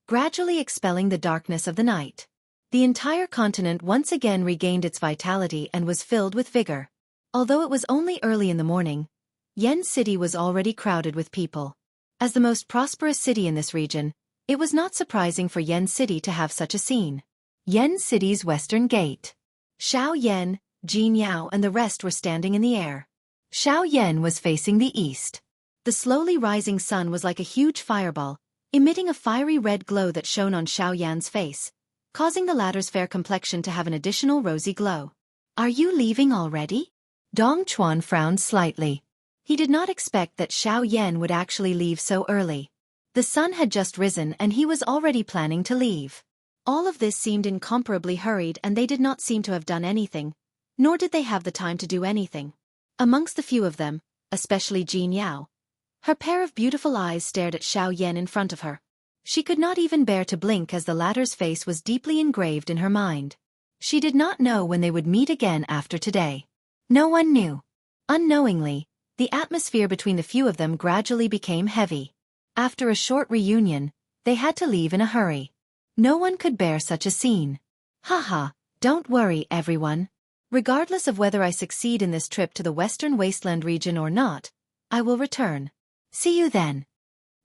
gradually expelling the darkness of the night. The entire continent once again regained its vitality and was filled with vigor. Although it was only early in the morning, Yen City was already crowded with people. As the most prosperous city in this region, it was not surprising for Yen City to have such a scene. Yen City's western gate. Xiao Yan, Jianghu and the rest were standing in the air. Xiao Yan was facing the east. The slowly rising sun was like a huge fireball, emitting a fiery red glow that shone on Xiao Yan's face, causing the latter's fair complexion to have an additional rosy glow. "Are you leaving already?" Dong Chuan frowned slightly. He did not expect that Xiao Yan would actually leave so early. The sun had just risen and he was already planning to leave. All of this seemed incomparably hurried and they did not seem to have done anything, nor did they have the time to do anything. Amongst the few of them, especially Jianghu, her pair of beautiful eyes stared at Xiao Yan in front of her. She could not even bear to blink as the latter's face was deeply engraved in her mind. She did not know when they would meet again after today. No one knew. Unknowingly, the atmosphere between the few of them gradually became heavy. After a short reunion, they had to leave in a hurry. No one could bear such a scene. "Haha, don't worry everyone. Regardless of whether I succeed in this trip to the Western Wasteland region or not, I will return. See you then."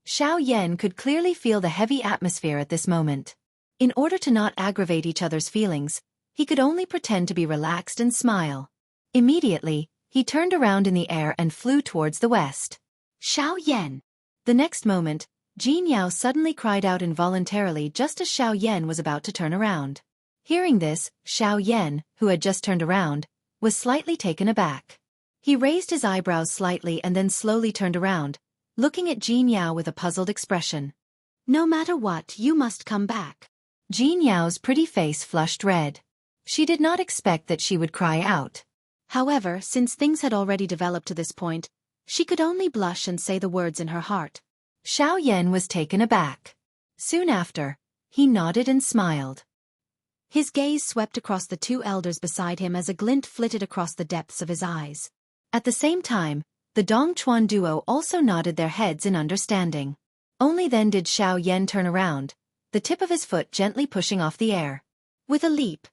Xiao Yan could clearly feel the heavy atmosphere at this moment. In order to not aggravate each other's feelings, he could only pretend to be relaxed and smile. Immediately, he turned around in the air and flew towards the west. "Xiao Yan!" The next moment, Jianghu suddenly cried out involuntarily just as Xiao Yan was about to turn around. Hearing this, Xiao Yan, who had just turned around, was slightly taken aback. He raised his eyebrows slightly and then slowly turned around, looking at Jianghu with a puzzled expression. "No matter what, you must come back." Jianghu's pretty face flushed red. She did not expect that she would cry out. However, since things had already developed to this point, she could only blush and say the words in her heart. Xiao Yan was taken aback. Soon after, he nodded and smiled. His gaze swept across the two elders beside him as a glint flitted across the depths of his eyes. At the same time, the Dong Chuan duo also nodded their heads in understanding. Only then did Xiao Yan turn around, the tip of his foot gently pushing off the air. With a leap,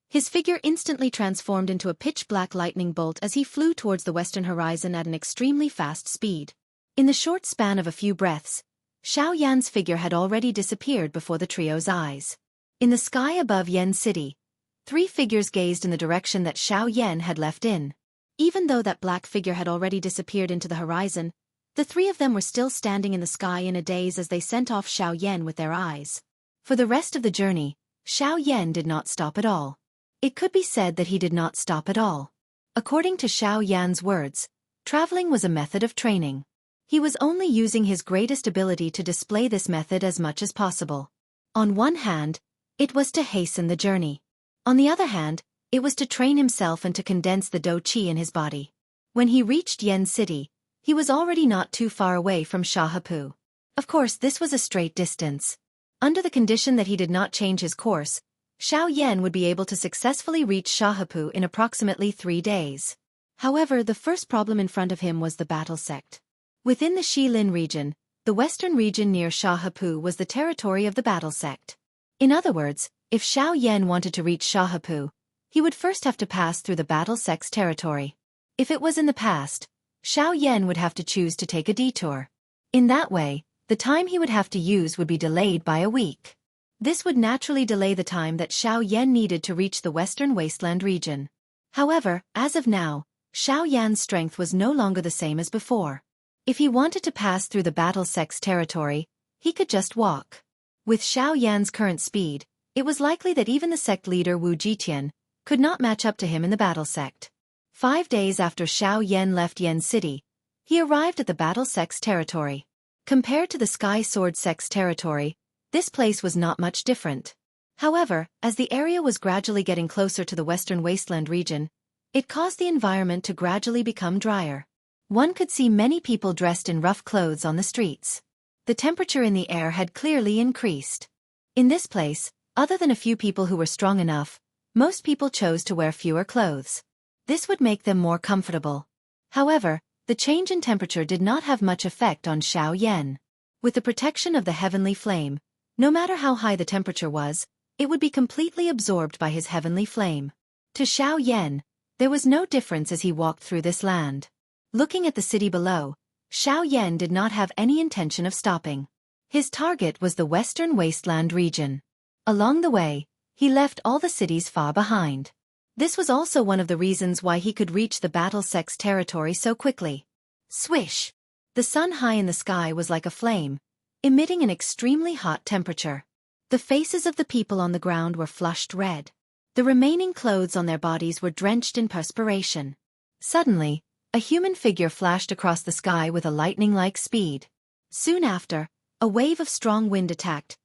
his figure instantly transformed into a pitch-black lightning bolt as he flew towards the western horizon at an extremely fast speed. In the short span of a few breaths, Xiao Yan's figure had already disappeared before the trio's eyes. In the sky above Yen City, three figures gazed in the direction that Xiao Yan had left in. Even though that black figure had already disappeared into the horizon, the three of them were still standing in the sky in a daze as they sent off Xiao Yan with their eyes. For the rest of the journey, Xiao Yan did not stop at all. It could be said that he did not stop at all. According to Xiao Yan's words, traveling was a method of training. He was only using his greatest ability to display this method as much as possible. On one hand, it was to hasten the journey. On the other hand, it was to train himself and to condense the dou qi in his body. When he reached Yen City, he was already not too far away from Shahapu. Of course, this was a straight distance. Under the condition that he did not change his course, Xiao Yan would be able to successfully reach Shahapu in approximately 3 days. However, the first problem in front of him was the battle sect. Within the Shilin region, the western region near Shahapu was the territory of the battle sect. In other words, if Xiao Yan wanted to reach Shahapu, he would first have to pass through the battle sect's territory. If it was in the past, Xiao Yan would have to choose to take a detour. In that way, the time he would have to use would be delayed by a week. This would naturally delay the time that Xiao Yan needed to reach the western wasteland region. However, as of now, Xiao Yan's strength was no longer the same as before. If he wanted to pass through the battle sect's territory, he could just walk. With Xiao Yan's current speed, it was likely that even the sect leader Wu Jitian could not match up to him in the battle sect. 5 days after Xiao Yan left Yen City, he arrived at the battle sect's territory. Compared to the Sky Sword sect's territory, this place was not much different. However, as the area was gradually getting closer to the western wasteland region, it caused the environment to gradually become drier. One could see many people dressed in rough clothes on the streets. The temperature in the air had clearly increased. In this place, other than a few people who were strong enough, most people chose to wear fewer clothes. This would make them more comfortable. However, the change in temperature did not have much effect on Xiao Yan. With the protection of the heavenly flame, no matter how high the temperature was, it would be completely absorbed by his heavenly flame. To Xiao Yan, there was no difference as he walked through this land. Looking at the city below, Xiao Yan did not have any intention of stopping. His target was the western wasteland region. Along the way, he left all the cities far behind. This was also one of the reasons why he could reach the battle sect's territory so quickly. Swish! The sun high in the sky was like a flame, emitting an extremely hot temperature. The faces of the people on the ground were flushed red. The remaining clothes on their bodies were drenched in perspiration. Suddenly, a human figure flashed across the sky with a lightning-like speed. Soon after, a wave of strong wind attacked,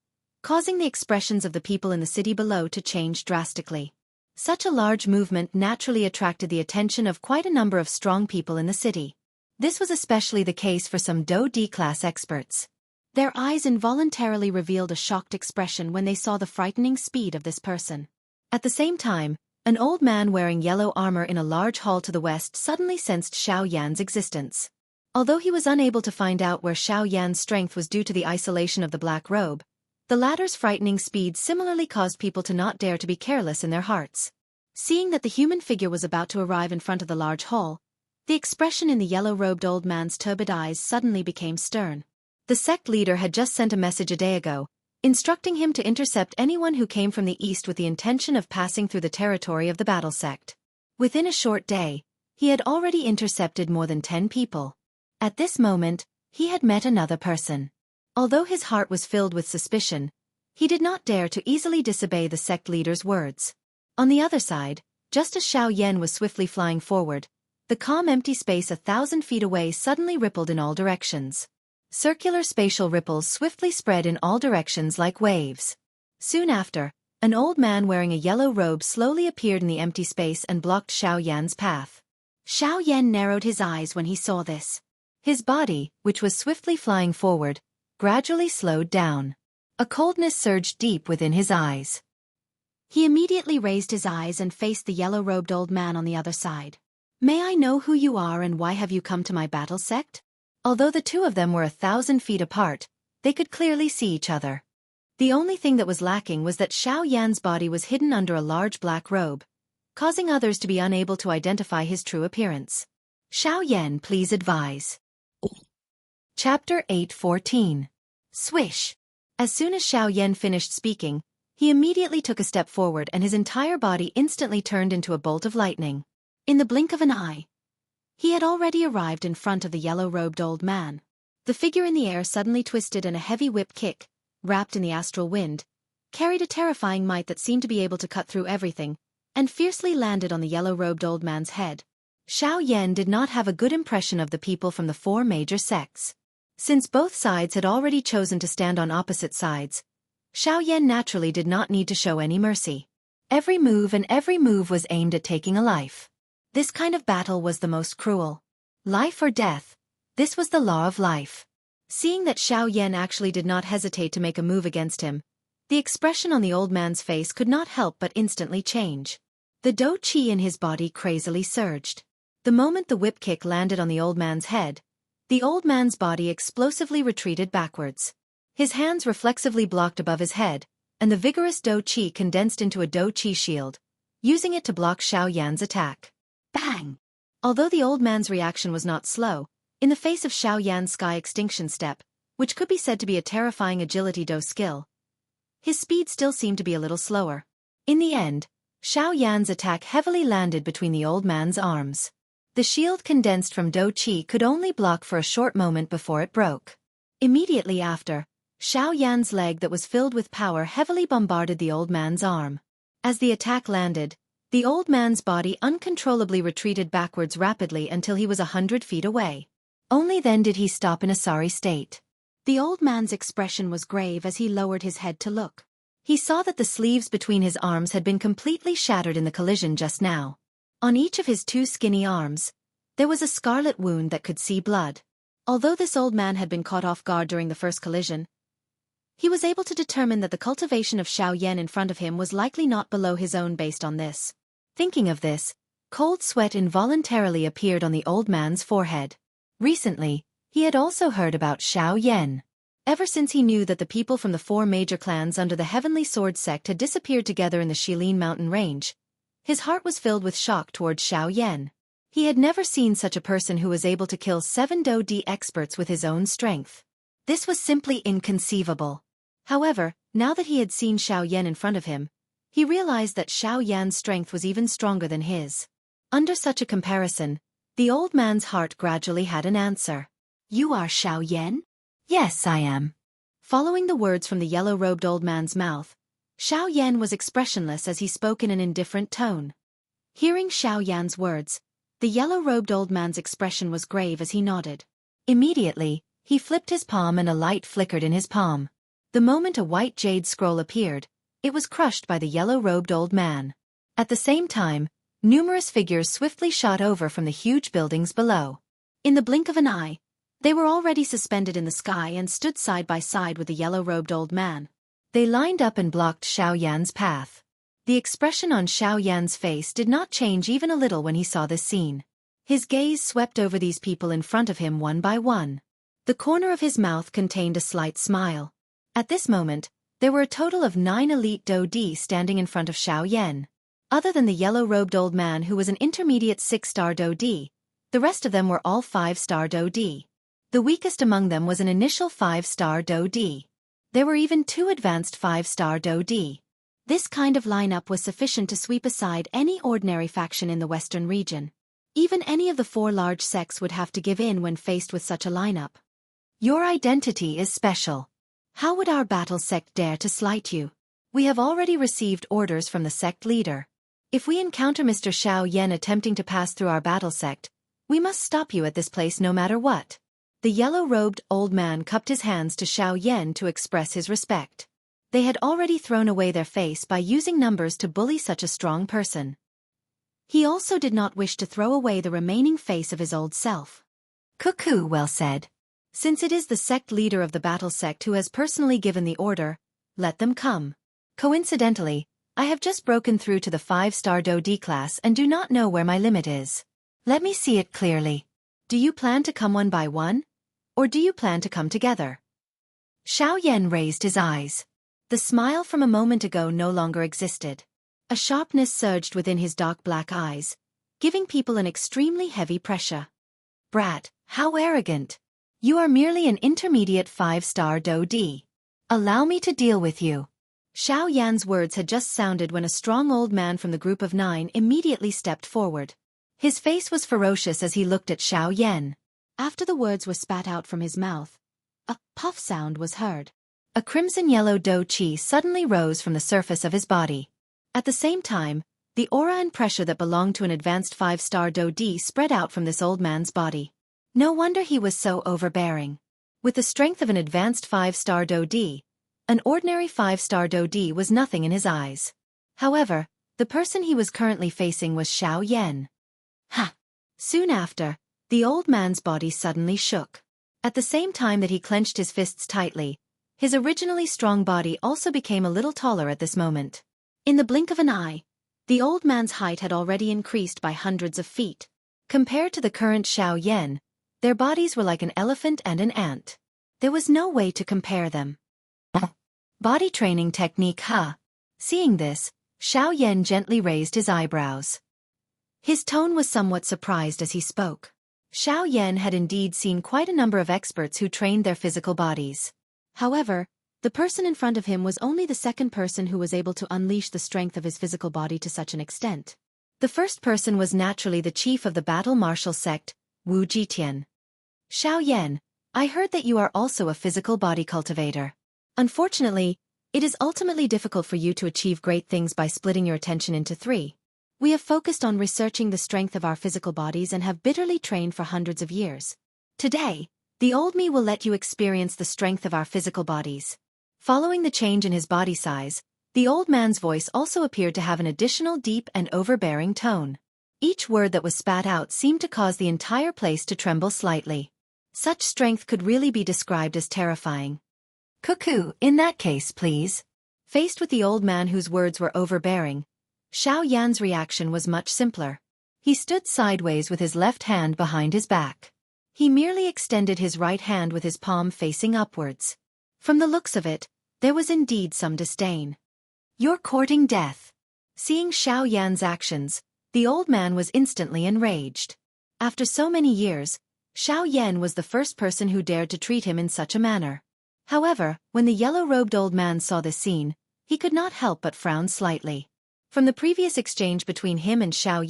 causing the expressions of the people in the city below to change drastically. Such a large movement naturally attracted the attention of quite a number of strong people in the city. This was especially the case for some Do D-class experts. Their eyes involuntarily revealed a shocked expression when they saw the frightening speed of this person. At the same time, an old man wearing yellow armor in a large hall to the west suddenly sensed Xiao Yan's existence. Although he was unable to find out where Xiao Yan's strength was due to the isolation of the black robe, the latter's frightening speed similarly caused people to not dare to be careless in their hearts. Seeing that the human figure was about to arrive in front of the large hall, the expression in the yellow-robed old man's turbid eyes suddenly became stern. The sect leader had just sent a message a day ago, instructing him to intercept anyone who came from the east with the intention of passing through the territory of the battle sect. Within a short day, he had already intercepted more than 10 people. At this moment, he had met another person. Although his heart was filled with suspicion, he did not dare to easily disobey the sect leader's words. On the other side, just as Xiao Yan was swiftly flying forward, the calm empty space 1,000 feet away suddenly rippled in all directions. Circular spatial ripples swiftly spread in all directions like waves. Soon after, an old man wearing a yellow robe slowly appeared in the empty space and blocked Xiao Yan's path. Xiao Yan narrowed his eyes when he saw this. His body, which was swiftly flying forward, gradually slowed down. A coldness surged deep within his eyes. He immediately raised his eyes and faced the yellow-robed old man on the other side. "May I know who you are and why have you come to my battle sect?" Although the two of them were 1,000 feet apart, they could clearly see each other. The only thing that was lacking was that Xiao Yan's body was hidden under a large black robe, causing others to be unable to identify his true appearance. "Xiao Yan, please advise." Chapter 8:14. Swish! As soon as Xiao Yan finished speaking, he immediately took a step forward and his entire body instantly turned into a bolt of lightning. In the blink of an eye, he had already arrived in front of the yellow-robed old man. The figure in the air suddenly twisted and a heavy whip kick, wrapped in the astral wind, carried a terrifying might that seemed to be able to cut through everything, and fiercely landed on the yellow-robed old man's head. Xiao Yan did not have a good impression of the people from the 4 major sects. Since both sides had already chosen to stand on opposite sides, Xiao Yan naturally did not need to show any mercy. Every move was aimed at taking a life. This kind of battle was the most cruel. Life or death, this was the law of life. Seeing that Xiao Yan actually did not hesitate to make a move against him, the expression on the old man's face could not help but instantly change. The do qi in his body crazily surged. The moment the whip kick landed on the old man's head, the old man's body explosively retreated backwards. His hands reflexively blocked above his head, and the vigorous do qi condensed into a do qi shield, using it to block Xiao Yan's attack. Bang! Although the old man's reaction was not slow, in the face of Xiao Yan's sky extinction step, which could be said to be a terrifying agility do skill, his speed still seemed to be a little slower. In the end, Xiao Yan's attack heavily landed between the old man's arms. The shield condensed from do qi could only block for a short moment before it broke. Immediately after, Xiao Yan's leg that was filled with power heavily bombarded the old man's arm. As the attack landed, the old man's body uncontrollably retreated backwards rapidly until he was 100 feet away. Only then did he stop in a sorry state. The old man's expression was grave as he lowered his head to look. He saw that the sleeves between his arms had been completely shattered in the collision just now. On each of his 2 skinny arms, there was a scarlet wound that could see blood. Although this old man had been caught off guard during the first collision, he was able to determine that the cultivation of Xiao Yan in front of him was likely not below his own based on this. Thinking of this, cold sweat involuntarily appeared on the old man's forehead. Recently, he had also heard about Xiao Yan. Ever since he knew that the people from the 4 major clans under the Heavenly Sword sect had disappeared together in the Shilin mountain range, his heart was filled with shock towards Xiaoyan. He had never seen such a person who was able to kill 7 Do-D experts with his own strength. This was simply inconceivable. However, now that he had seen Xiaoyan in front of him, he realized that Xiaoyan's strength was even stronger than his. Under such a comparison, the old man's heart gradually had an answer. "You are Xiaoyan?" "Yes, I am." Following the words from the yellow-robed old man's mouth, Xiaoyan was expressionless as he spoke in an indifferent tone. Hearing Xiaoyan's words, the yellow-robed old man's expression was grave as he nodded. Immediately, he flipped his palm and a light flickered in his palm. The moment a white jade scroll appeared, it was crushed by the yellow-robed old man. At the same time, numerous figures swiftly shot over from the huge buildings below. In the blink of an eye, they were already suspended in the sky and stood side by side with the yellow-robed old man. They lined up and blocked Xiaoyan's path. The expression on Xiaoyan's face did not change even a little when he saw this scene. His gaze swept over these people in front of him one by one. The corner of his mouth contained a slight smile. At this moment, there were a total of 9 elite Do-D standing in front of Xiaoyan. Other than the yellow-robed old man who was an intermediate 6-star Do-D, the rest of them were all 5-star Do-D. The weakest among them was an initial 5-star Do-D. There were even 2 advanced 5-star Do-D. This kind of lineup was sufficient to sweep aside any ordinary faction in the western region. Even any of the 4 large sects would have to give in when faced with such a lineup. Your identity is special. How would our battle sect dare to slight you? We have already received orders from the sect leader. If we encounter Mr. Xiaoyan attempting to pass through our battle sect, we must stop you at this place no matter what. The yellow-robed old man cupped his hands to Xiaoyan to express his respect. They had already thrown away their face by using numbers to bully such a strong person. He also did not wish to throw away the remaining face of his old self. "Cuckoo, well said. Since it is the sect leader of the battle sect who has personally given the order, let them come. Coincidentally, I have just broken through to the 5-star Do-D class and do not know where my limit is. Let me see it clearly. Do you plan to come one by one? Or do you plan to come together?" Xiaoyan raised his eyes. The smile from a moment ago no longer existed. A sharpness surged within his dark black eyes, giving people an extremely heavy pressure. "Brat, how arrogant! You are merely an intermediate 5-star Do-D. Allow me to deal with you." Xiaoyan's words had just sounded when a strong old man from the group of 9 immediately stepped forward. His face was ferocious as he looked at Xiaoyan. After the words were spat out from his mouth, a puff sound was heard. A crimson-yellow Do-Chi suddenly rose from the surface of his body. At the same time, the aura and pressure that belonged to an advanced 5-star Do-D spread out from this old man's body. No wonder he was so overbearing. With the strength of an advanced 5-star Do-D, an ordinary 5-star Do-D was nothing in his eyes. However, the person he was currently facing was Xiaoyan. Ha! Soon after, the old man's body suddenly shook. At the same time that he clenched his fists tightly, his originally strong body also became a little taller at this moment. In the blink of an eye, the old man's height had already increased by hundreds of feet. Compared to the current Xiaoyan, their bodies were like an elephant and an ant. There was no way to compare them. Body training technique, huh? Seeing this, Xiaoyan gently raised his eyebrows. His tone was somewhat surprised as he spoke. Xiaoyan had indeed seen quite a number of experts who trained their physical bodies. However, the person in front of him was only the second person who was able to unleash the strength of his physical body to such an extent. The first person was naturally the chief of the battle martial sect, Wu Jitian. "Xiaoyan, I heard that you are also a physical body cultivator. Unfortunately, it is ultimately difficult for you to achieve great things by splitting your attention into 3. We have focused on researching the strength of our physical bodies and have bitterly trained for hundreds of years. Today, the old me will let you experience the strength of our physical bodies." Following the change in his body size, the old man's voice also appeared to have an additional deep and overbearing tone. Each word that was spat out seemed to cause the entire place to tremble slightly. Such strength could really be described as terrifying. "Cuckoo, in that case, please." Faced with the old man whose words were overbearing, Xiaoyan's reaction was much simpler. He stood sideways with his left hand behind his back. He merely extended his right hand with his palm facing upwards. From the looks of it, there was indeed some disdain. "You're courting death." Seeing Xiao Yan's actions, the old man was instantly enraged. After so many years, Xiao Yan was the first person who dared to treat him in such a manner. However, when the yellow-robed old man saw this scene, he could not help but frown slightly. From the previous exchange between him and Xiao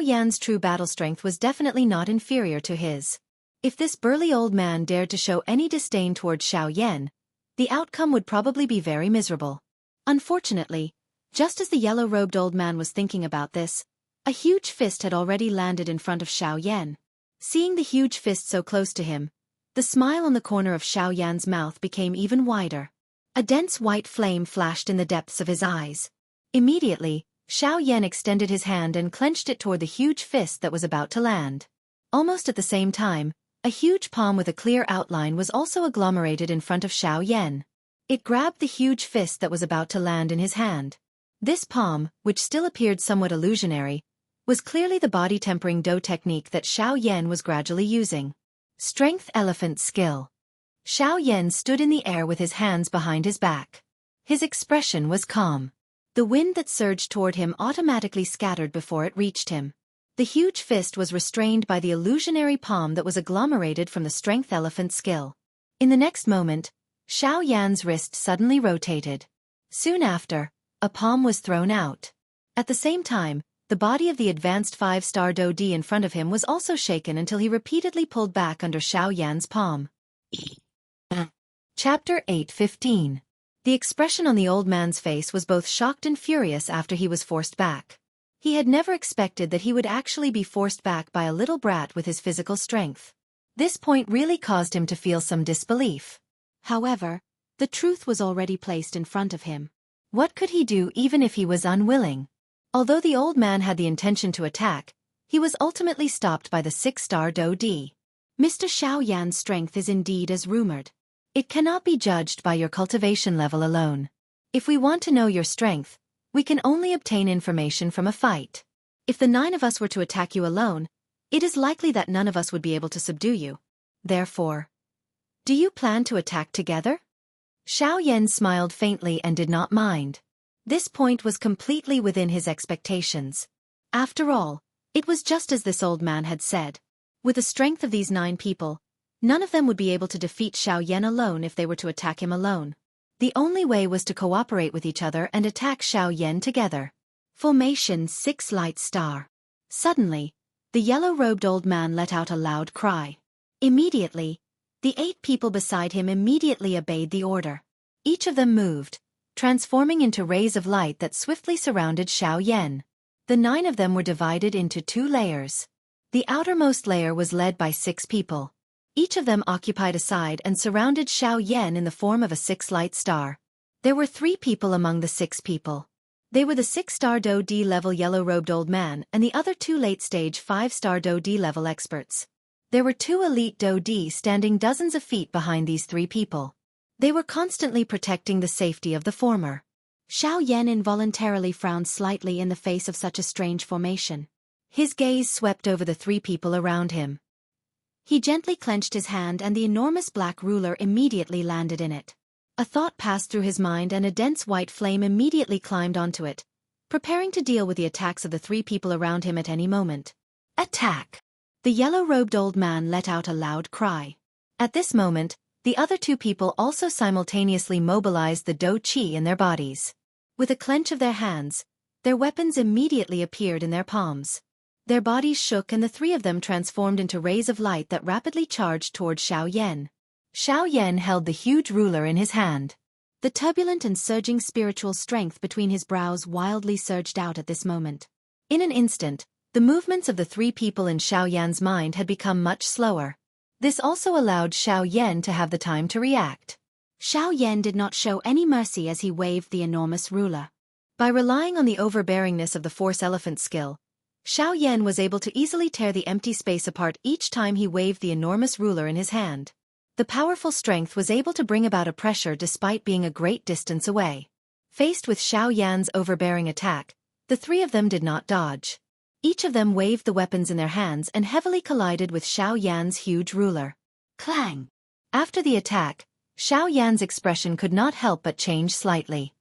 Yan's true battle strength was definitely not inferior to his. If this burly old man dared to show any disdain toward Xiao Yan, the outcome would probably be very miserable. Unfortunately, just as the yellow-robed old man was thinking about this, a huge fist had already landed in front of Xiao Yan. Seeing the huge fist so close to him, the smile on the corner of Xiao Yan's mouth became even wider. A dense white flame flashed in the depths of his eyes. Immediately, Xiao Yan extended his hand and clenched it toward the huge fist that was about to land. Almost at the same time, a huge palm with a clear outline was also agglomerated in front of Xiao Yan. It grabbed the huge fist that was about to land in his hand. This palm, which still appeared somewhat illusionary, was clearly the body-tempering Do technique that Xiao Yan was gradually using. Strength Elephant Skill. Xiao Yan stood in the air with his hands behind his back. His expression was calm. The wind that surged toward him automatically scattered before it reached him. The huge fist was restrained by the illusionary palm that was agglomerated from the Strength Elephant Skill. In the next moment, Xiao Yan's wrist suddenly rotated. Soon after, a palm was thrown out. At the same time, the body of the advanced 5-star Do D in front of him was also shaken until he repeatedly pulled back under Xiao Yan's palm. Chapter 8:15. The expression on the old man's face was both shocked and furious after he was forced back. He had never expected that he would actually be forced back by a little brat with his physical strength. This point really caused him to feel some disbelief. However, the truth was already placed in front of him. What could he do even if he was unwilling? Although the old man had the intention to attack, he was ultimately stopped by the 6-star Do D. Mr. Xiao Yan's strength is indeed as rumored. It cannot be judged by your cultivation level alone. If we want to know your strength, we can only obtain information from a fight. If the 9 of us were to attack you alone, it is likely that none of us would be able to subdue you. Therefore, do you plan to attack together? Xiao Yan smiled faintly and did not mind. This point was completely within his expectations. After all, it was just as this old man had said. With the strength of these 9 people, none of them would be able to defeat Xiao Yan alone if they were to attack him alone. The only way was to cooperate with each other and attack Xiao Yan together. Formation 6 Light Star. Suddenly, the yellow-robed old man let out a loud cry. Immediately, the 8 people beside him immediately obeyed the order. Each of them moved, transforming into rays of light that swiftly surrounded Xiao Yan. The 9 of them were divided into 2 layers. The outermost layer was led by 6 people. Each of them occupied a side and surrounded Xiao Yan in the form of a 6 light star. There were 3 people among the 6 people. They were the 6-star Do D level yellow-robed old man and the other 2 late-stage 5-star Do D level experts. There were 2 elite Do D standing dozens of feet behind these 3 people. They were constantly protecting the safety of the former. Xiao Yan involuntarily frowned slightly in the face of such a strange formation. His gaze swept over the 3 people around him. He gently clenched his hand and the enormous black ruler immediately landed in it. A thought passed through his mind and a dense white flame immediately climbed onto it, preparing to deal with the attacks of the 3 people around him at any moment. Attack! The yellow-robed old man let out a loud cry. At this moment, the other 2 people also simultaneously mobilized the Do Qi in their bodies. With a clench of their hands, their weapons immediately appeared in their palms. Their bodies shook and the 3 of them transformed into rays of light that rapidly charged toward Xiao Yan. Xiao Yan held the huge ruler in his hand. The turbulent and surging spiritual strength between his brows wildly surged out at this moment. In an instant, the movements of the 3 people in Xiao Yan's mind had become much slower. This also allowed Xiao Yan to have the time to react. Xiao Yan did not show any mercy as he waved the enormous ruler. By relying on the overbearingness of the Force Elephant skill, Xiao Yan was able to easily tear the empty space apart each time he waved the enormous ruler in his hand. The powerful strength was able to bring about a pressure despite being a great distance away. Faced with Xiao Yan's overbearing attack, the 3 of them did not dodge. Each of them waved the weapons in their hands and heavily collided with Xiao Yan's huge ruler. Clang! After the attack, Xiao Yan's expression could not help but change slightly.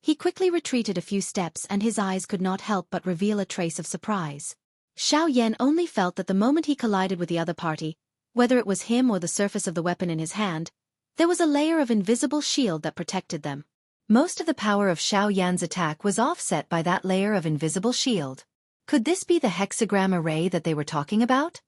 He quickly retreated a few steps and his eyes could not help but reveal a trace of surprise. Xiao Yan only felt that the moment he collided with the other party, whether it was him or the surface of the weapon in his hand, there was a layer of invisible shield that protected them. Most of the power of Xiao Yan's attack was offset by that layer of invisible shield. Could this be the hexagram array that they were talking about?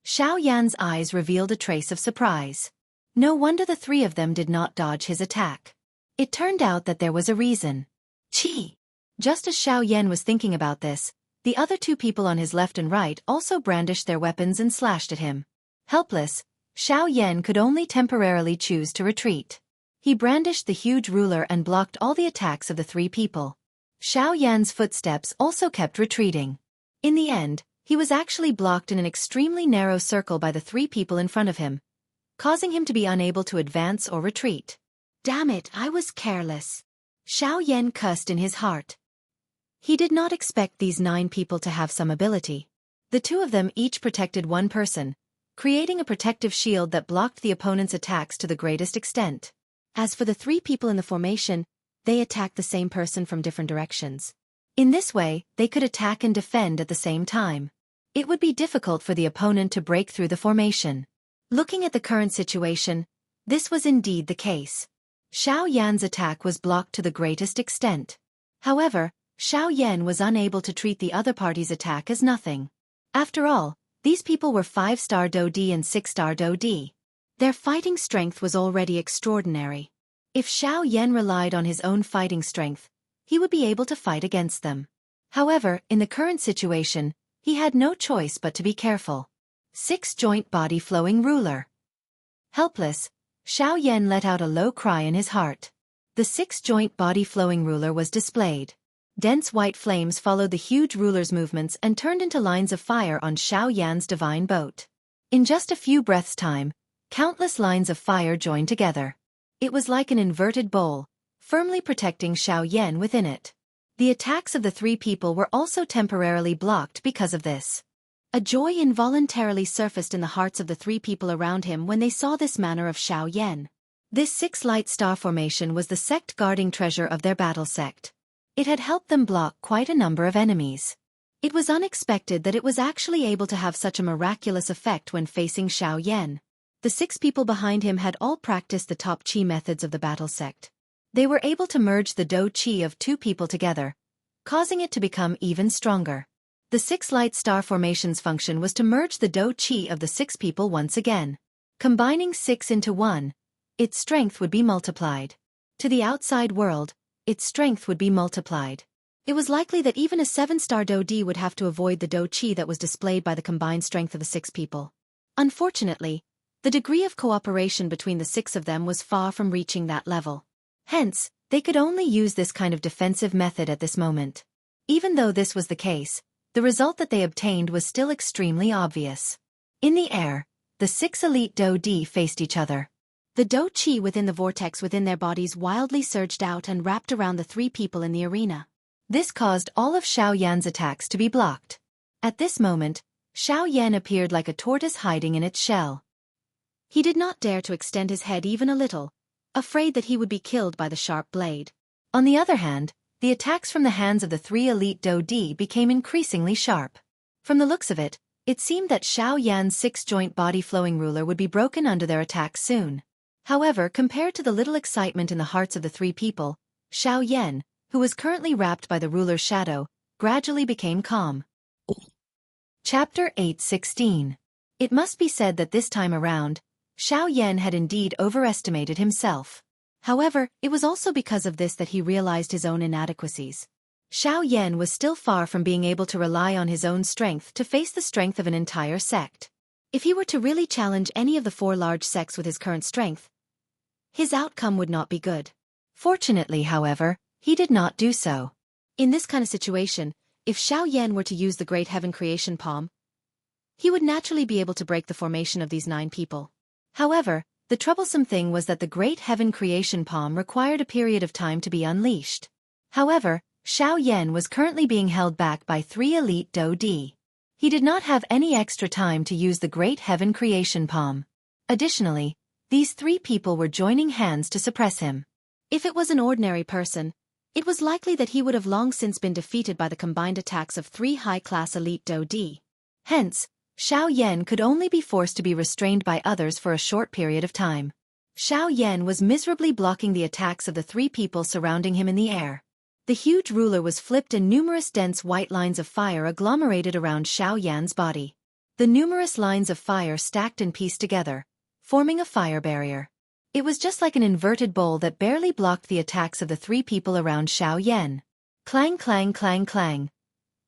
Xiao Yan's eyes revealed a trace of surprise. No wonder the three of them did not dodge his attack. It turned out that there was a reason. Chi! Just as Xiao Yan was thinking about this, the other two people on his left and right also brandished their weapons and slashed at him. Helpless, Xiao Yan could only temporarily choose to retreat. He brandished the huge ruler and blocked all the attacks of the three people. Xiao Yan's footsteps also kept retreating. In the end, he was actually blocked in an extremely narrow circle by the three people in front of him, causing him to be unable to advance or retreat. Damn it, I was careless. Xiao Yan cussed in his heart. He did not expect these 9 people to have some ability. The two of them each protected one person, creating a protective shield that blocked the opponent's attacks to the greatest extent. As for the 3 people in the formation, they attacked the same person from different directions. In this way, they could attack and defend at the same time. It would be difficult for the opponent to break through the formation. Looking at the current situation, this was indeed the case. Xiao Yan's attack was blocked to the greatest extent. However, Xiao Yan was unable to treat the other party's attack as nothing. After all, these people were 5-star Do-Di and 6-star Do-Di. Their fighting strength was already extraordinary. If Xiao Yan relied on his own fighting strength, he would be able to fight against them. However, in the current situation, he had no choice but to be careful. 6-joint body flowing ruler. Helpless, Xiao Yan let out a low cry in his heart. The 6-joint body flowing ruler was displayed. Dense white flames followed the huge ruler's movements and turned into lines of fire on Xiao Yan's divine boat. In just a few breaths' time, countless lines of fire joined together. It was like an inverted bowl, firmly protecting Xiao Yan within it. The attacks of the 3 people were also temporarily blocked because of this. A joy involuntarily surfaced in the hearts of the 3 people around him when they saw this manner of Xiao Yan. This 6-light star formation was the sect guarding treasure of their battle sect. It had helped them block quite a number of enemies. It was unexpected that it was actually able to have such a miraculous effect when facing Xiao Yan. The 6 people behind him had all practiced the top chi methods of the battle sect. They were able to merge the do chi of 2 people together, causing it to become even stronger. The 6-light star formation's function was to merge the do chi of the 6 people once again. Combining 6 into 1, its strength would be multiplied. To the outside world, its strength would be multiplied. It was likely that even a 7-star Do-Di would have to avoid the do chi that was displayed by the combined strength of the 6 people. Unfortunately, the degree of cooperation between the 6 of them was far from reaching that level. Hence, they could only use this kind of defensive method at this moment. Even though this was the case, the result that they obtained was still extremely obvious. In the air, the 6 elite Do-Di faced each other. The do-chi within the vortex within their bodies wildly surged out and wrapped around the 3 people in the arena. This caused all of Xiao Yan's attacks to be blocked. At this moment, Xiao Yan appeared like a tortoise hiding in its shell. He did not dare to extend his head even a little, afraid that he would be killed by the sharp blade. On the other hand, the attacks from the hands of the 3 elite Do-Di became increasingly sharp. From the looks of it, it seemed that Xiao Yan's 6-joint body flowing ruler would be broken under their attacks soon. However, compared to the little excitement in the hearts of the 3 people, Xiao Yan, who was currently wrapped by the ruler's shadow, gradually became calm. Chapter 8:16. It must be said that this time around, Xiao Yan had indeed overestimated himself. However, it was also because of this that he realized his own inadequacies. Xiao Yan was still far from being able to rely on his own strength to face the strength of an entire sect. If he were to really challenge any of the 4 large sects with his current strength, his outcome would not be good. Fortunately, however, he did not do so. In this kind of situation, if Xiao Yan were to use the Great Heaven Creation Palm, he would naturally be able to break the formation of these 9 people. However, the troublesome thing was that the Great Heaven Creation Palm required a period of time to be unleashed. However, Xiao Yan was currently being held back by 3 elite Do-Di. He did not have any extra time to use the Great Heaven Creation Palm. Additionally, These three people were joining hands to suppress him. If it was an ordinary person, it was likely that he would have long since been defeated by the combined attacks of three high-class elite Do-di. Hence, Xiao Yan could only be forced to be restrained by others for a short period of time. Xiao Yan was miserably blocking the attacks of the three people surrounding him in the air. The huge ruler was flipped and numerous dense white lines of fire agglomerated around Xiao Yan's body. The numerous lines of fire stacked and pieced together, forming a fire barrier. It was just like an inverted bowl that barely blocked the attacks of the three people around Xiao Yan. Clang clang clang clang.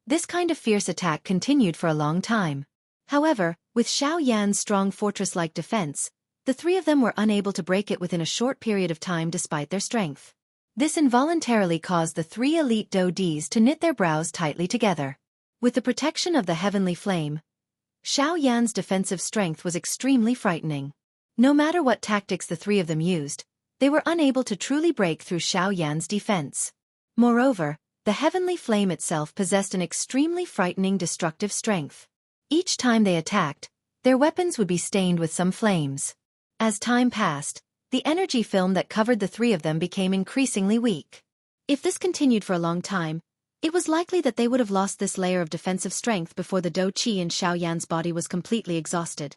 This kind of fierce attack continued for a long time. However, with Xiao Yan's strong fortress-like defense, the three of them were unable to break it within a short period of time despite their strength. This involuntarily caused the three elite Do-dis to knit their brows tightly together. With the protection of the heavenly flame, Xiao Yan's defensive strength was extremely frightening. No matter what tactics the three of them used, they were unable to truly break through Xiao Yan's defense. Moreover, the heavenly flame itself possessed an extremely frightening destructive strength. Each time they attacked, their weapons would be stained with some flames. As time passed, the energy film that covered the three of them became increasingly weak. If this continued for a long time, it was likely that they would have lost this layer of defensive strength before the Do-chi in Xiao Yan's body was completely exhausted.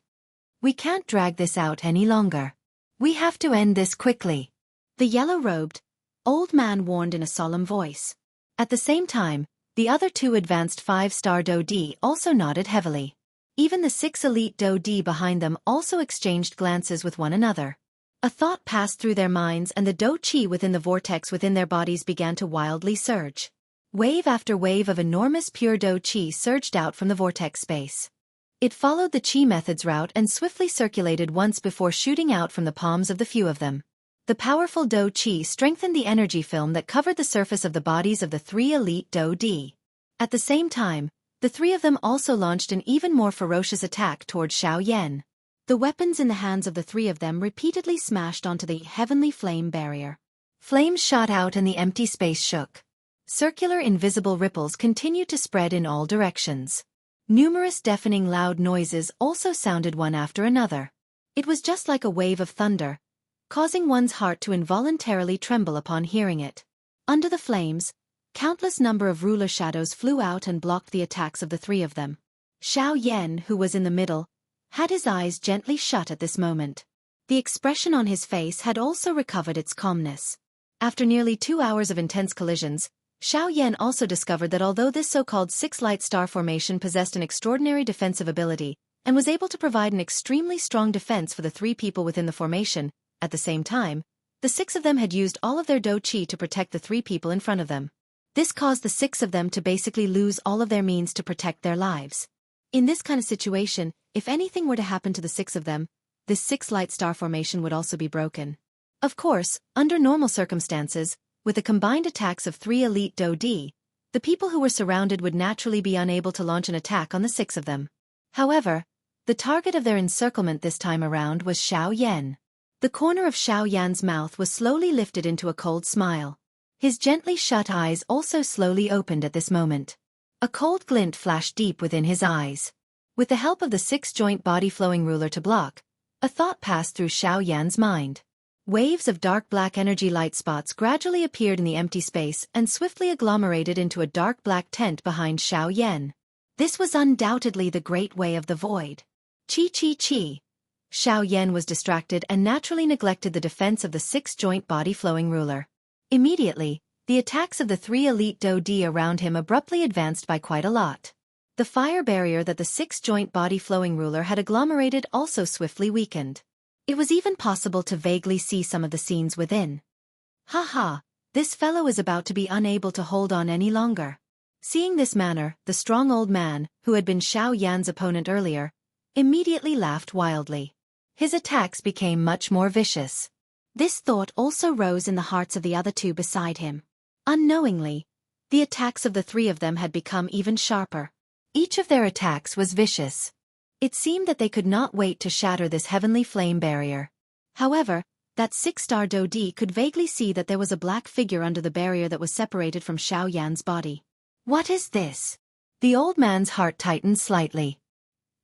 We can't drag this out any longer. We have to end this quickly. The yellow-robed, old man warned in a solemn voice. At the same time, the other two advanced five-star Do-di also nodded heavily. Even the 6 elite Do-di behind them also exchanged glances with one another. A thought passed through their minds and the Do-chi within the vortex within their bodies began to wildly surge. Wave after wave of enormous pure Do-chi surged out from the vortex space. It followed the Chi method's route and swiftly circulated once before shooting out from the palms of the few of them. The powerful Do-chi strengthened the energy film that covered the surface of the bodies of the three elite Do-di. At the same time, the three of them also launched an even more ferocious attack toward Xiao Yan. The weapons in the hands of the three of them repeatedly smashed onto the heavenly flame barrier. Flames shot out and the empty space shook. Circular invisible ripples continued to spread in all directions. Numerous deafening loud noises also sounded one after another. It was just like a wave of thunder, causing one's heart to involuntarily tremble upon hearing it. Under the flames, countless number of ruler shadows flew out and blocked the attacks of the three of them. Xiao Yan, who was in the middle, had his eyes gently shut at this moment. The expression on his face had also recovered its calmness. After nearly 2 hours of intense collisions, Xiao Yan also discovered that although this so-called 6-light star formation possessed an extraordinary defensive ability, and was able to provide an extremely strong defense for the three people within the formation, at the same time, the 6 of them had used all of their Do-chi to protect the 3 people in front of them. This caused the 6 of them to basically lose all of their means to protect their lives. In this kind of situation, if anything were to happen to the 6 of them, this 6-light star formation would also be broken. Of course, under normal circumstances, with the combined attacks of 3 elite Do-di, the people who were surrounded would naturally be unable to launch an attack on the 6 of them. However, the target of their encirclement this time around was Xiao Yan. The corner of Xiao Yan's mouth was slowly lifted into a cold smile. His gently shut eyes also slowly opened at this moment. A cold glint flashed deep within his eyes. With the help of the 6-joint body-flowing ruler to block, a thought passed through Xiao Yan's mind. Waves of dark black energy light spots gradually appeared in the empty space and swiftly agglomerated into a dark black tent behind Xiao Yan. This was undoubtedly the Great Way of the Void. Chi chi chi. Xiao Yan was distracted and naturally neglected the defense of the 6-joint body-flowing ruler. Immediately, the attacks of the 3 elite Do-di around him abruptly advanced by quite a lot. The fire barrier that the 6-joint body-flowing ruler had agglomerated also swiftly weakened. It was even possible to vaguely see some of the scenes within. Ha ha, this fellow is about to be unable to hold on any longer. Seeing this manner, the strong old man, who had been Xiao Yan's opponent earlier, immediately laughed wildly. His attacks became much more vicious. This thought also rose in the hearts of the other 2 beside him. Unknowingly, the attacks of the 3 of them had become even sharper. Each of their attacks was vicious. It seemed that they could not wait to shatter this heavenly flame barrier. However, that 6-star Do-di could vaguely see that there was a black figure under the barrier that was separated from Xiao Yan's body. What is this? The old man's heart tightened slightly.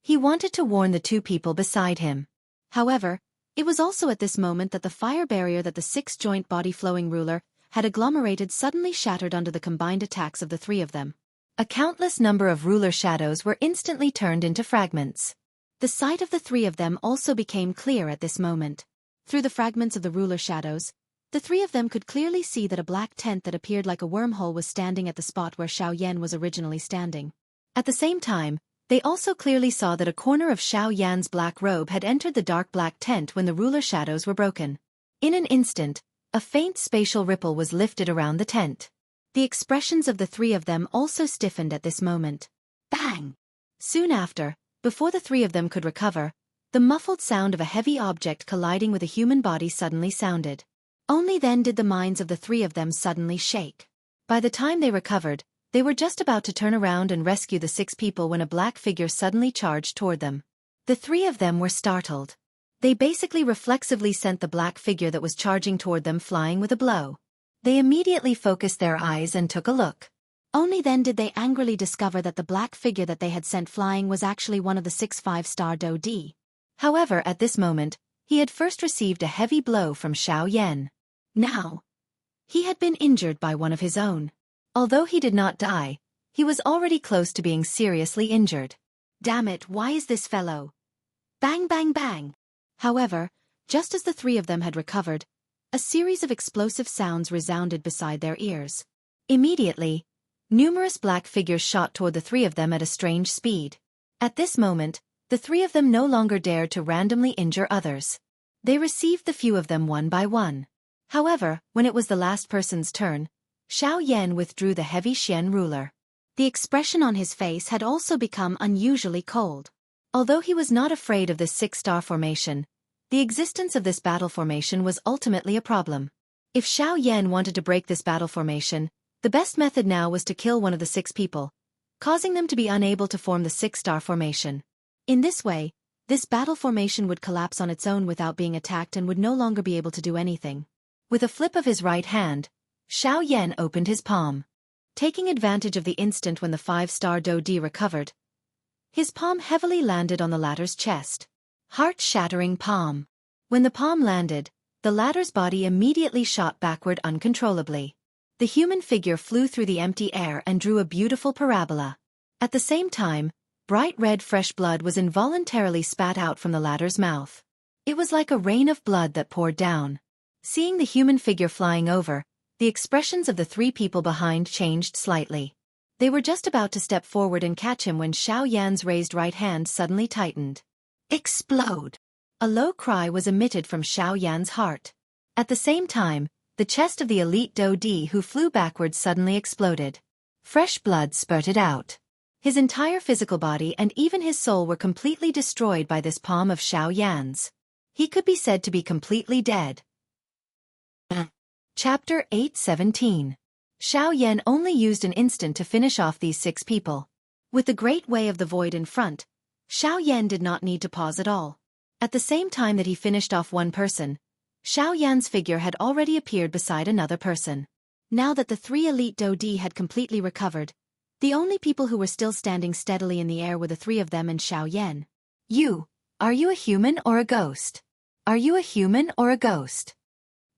He wanted to warn the 2 people beside him. However, It was also at this moment that the fire barrier that the six-joint body-flowing ruler had agglomerated suddenly shattered under the combined attacks of the three of them. A countless number of ruler shadows were instantly turned into fragments. The sight of the three of them also became clear at this moment. Through the fragments of the ruler shadows, the three of them could clearly see that a black tent that appeared like a wormhole was standing at the spot where Xiaoyan was originally standing. At the same time, they also clearly saw that a corner of Xiaoyan's black robe had entered the dark black tent when the ruler shadows were broken. In an instant, a faint spatial ripple was lifted around the tent. The expressions of the three of them also stiffened at this moment. Bang! Soon after, before the three of them could recover, the muffled sound of a heavy object colliding with a human body suddenly sounded. Only then did the minds of the three of them suddenly shake. By the time they recovered, they were just about to turn around and rescue the six people when a black figure suddenly charged toward them. The three of them were startled. They basically reflexively sent the black figure that was charging toward them flying with a blow. They immediately focused their eyes and took a look. Only then did they angrily discover that the black figure that they had sent flying was actually one of the 6 5-star Do-di. However, at this moment, he had first received a heavy blow from Xiaoyan. Now, he had been injured by one of his own. Although he did not die, he was already close to being seriously injured. Damn it, why is this fellow? Bang bang bang! However, just as the three of them had recovered, a series of explosive sounds resounded beside their ears. Immediately, numerous black figures shot toward the three of them at a strange speed. At this moment, the three of them no longer dared to randomly injure others. They received the few of them one by one. However, when it was the last person's turn, Xiaoyan withdrew the heavy Xian ruler. The expression on his face had also become unusually cold. Although he was not afraid of this 6-star formation, the existence of this battle formation was ultimately a problem. If Xiaoyan wanted to break this battle formation, the best method now was to kill one of the 6 people, causing them to be unable to form the 6-star formation. In this way, this battle formation would collapse on its own without being attacked and would no longer be able to do anything. With a flip of his right hand, Xiaoyan opened his palm. Taking advantage of the instant when the 5-star Do-di recovered, his palm heavily landed on the latter's chest. Heart-shattering palm. When the palm landed, the latter's body immediately shot backward uncontrollably. The human figure flew through the empty air and drew a beautiful parabola. At the same time, bright red fresh blood was involuntarily spat out from the latter's mouth. It was like a rain of blood that poured down. Seeing the human figure flying over, the expressions of the 3 people behind changed slightly. They were just about to step forward and catch him when Xiaoyan's raised right hand suddenly tightened. Explode! A low cry was emitted from Xiaoyan's heart. At the same time, the chest of the elite Do-di who flew backwards suddenly exploded. Fresh blood spurted out. His entire physical body and even his soul were completely destroyed by this palm of Xiaoyan's. He could be said to be completely dead. Chapter 8:17. Xiaoyan only used an instant to finish off these 6 people. With the great way of the void in front, Xiaoyan did not need to pause at all. At the same time that he finished off one person, Xiaoyan's figure had already appeared beside another person. Now that the 3 elite Do-di had completely recovered, the only people who were still standing steadily in the air were the 3 of them and Xiaoyan. Are you a human or a ghost? Are you a human or a ghost?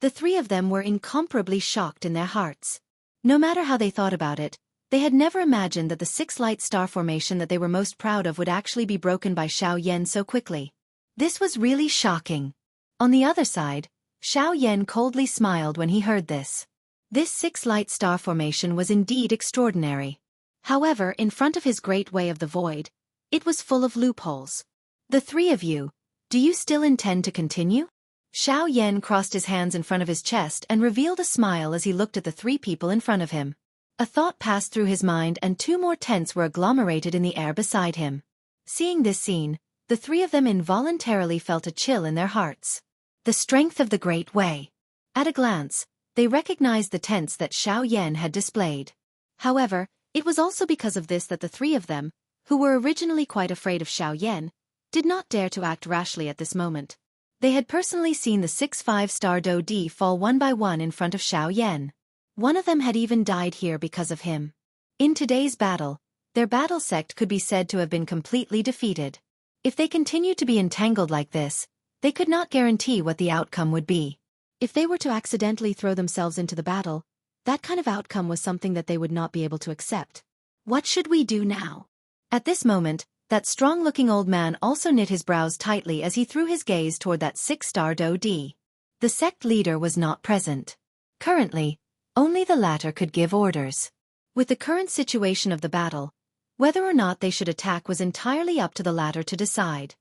The 3 of them were incomparably shocked in their hearts. No matter how they thought about it, they had never imagined that the 6 light star formation that they were most proud of would actually be broken by Xiaoyan so quickly. This was really shocking. On the other side, Xiaoyan coldly smiled when he heard this. This 6 light star formation was indeed extraordinary. However, in front of his great way of the void, it was full of loopholes. The 3 of you, do you still intend to continue? Xiaoyan crossed his hands in front of his chest and revealed a smile as he looked at the 3 people in front of him. A thought passed through his mind and 2 more tents were agglomerated in the air beside him. Seeing this scene, the 3 of them involuntarily felt a chill in their hearts. The strength of the Great Way. At a glance, they recognized the tents that Xiaoyan had displayed. However, it was also because of this that the 3 of them, who were originally quite afraid of Xiaoyan, did not dare to act rashly at this moment. They had personally seen the 6 5-star Do-di fall one by one in front of Xiaoyan. One of them had even died here because of him. In today's battle, their battle sect could be said to have been completely defeated. If they continued to be entangled like this, They could not guarantee what the outcome would be. If they were to accidentally throw themselves into the battle, that kind of outcome was something that they would not be able to accept. What should we do now? At this moment, that strong-looking old man also knit his brows tightly as he threw his gaze toward that 6-star Do-D. The sect leader was not present. Currently, only the latter could give orders. With the current situation of the battle, whether or not they should attack was entirely up to the latter to decide.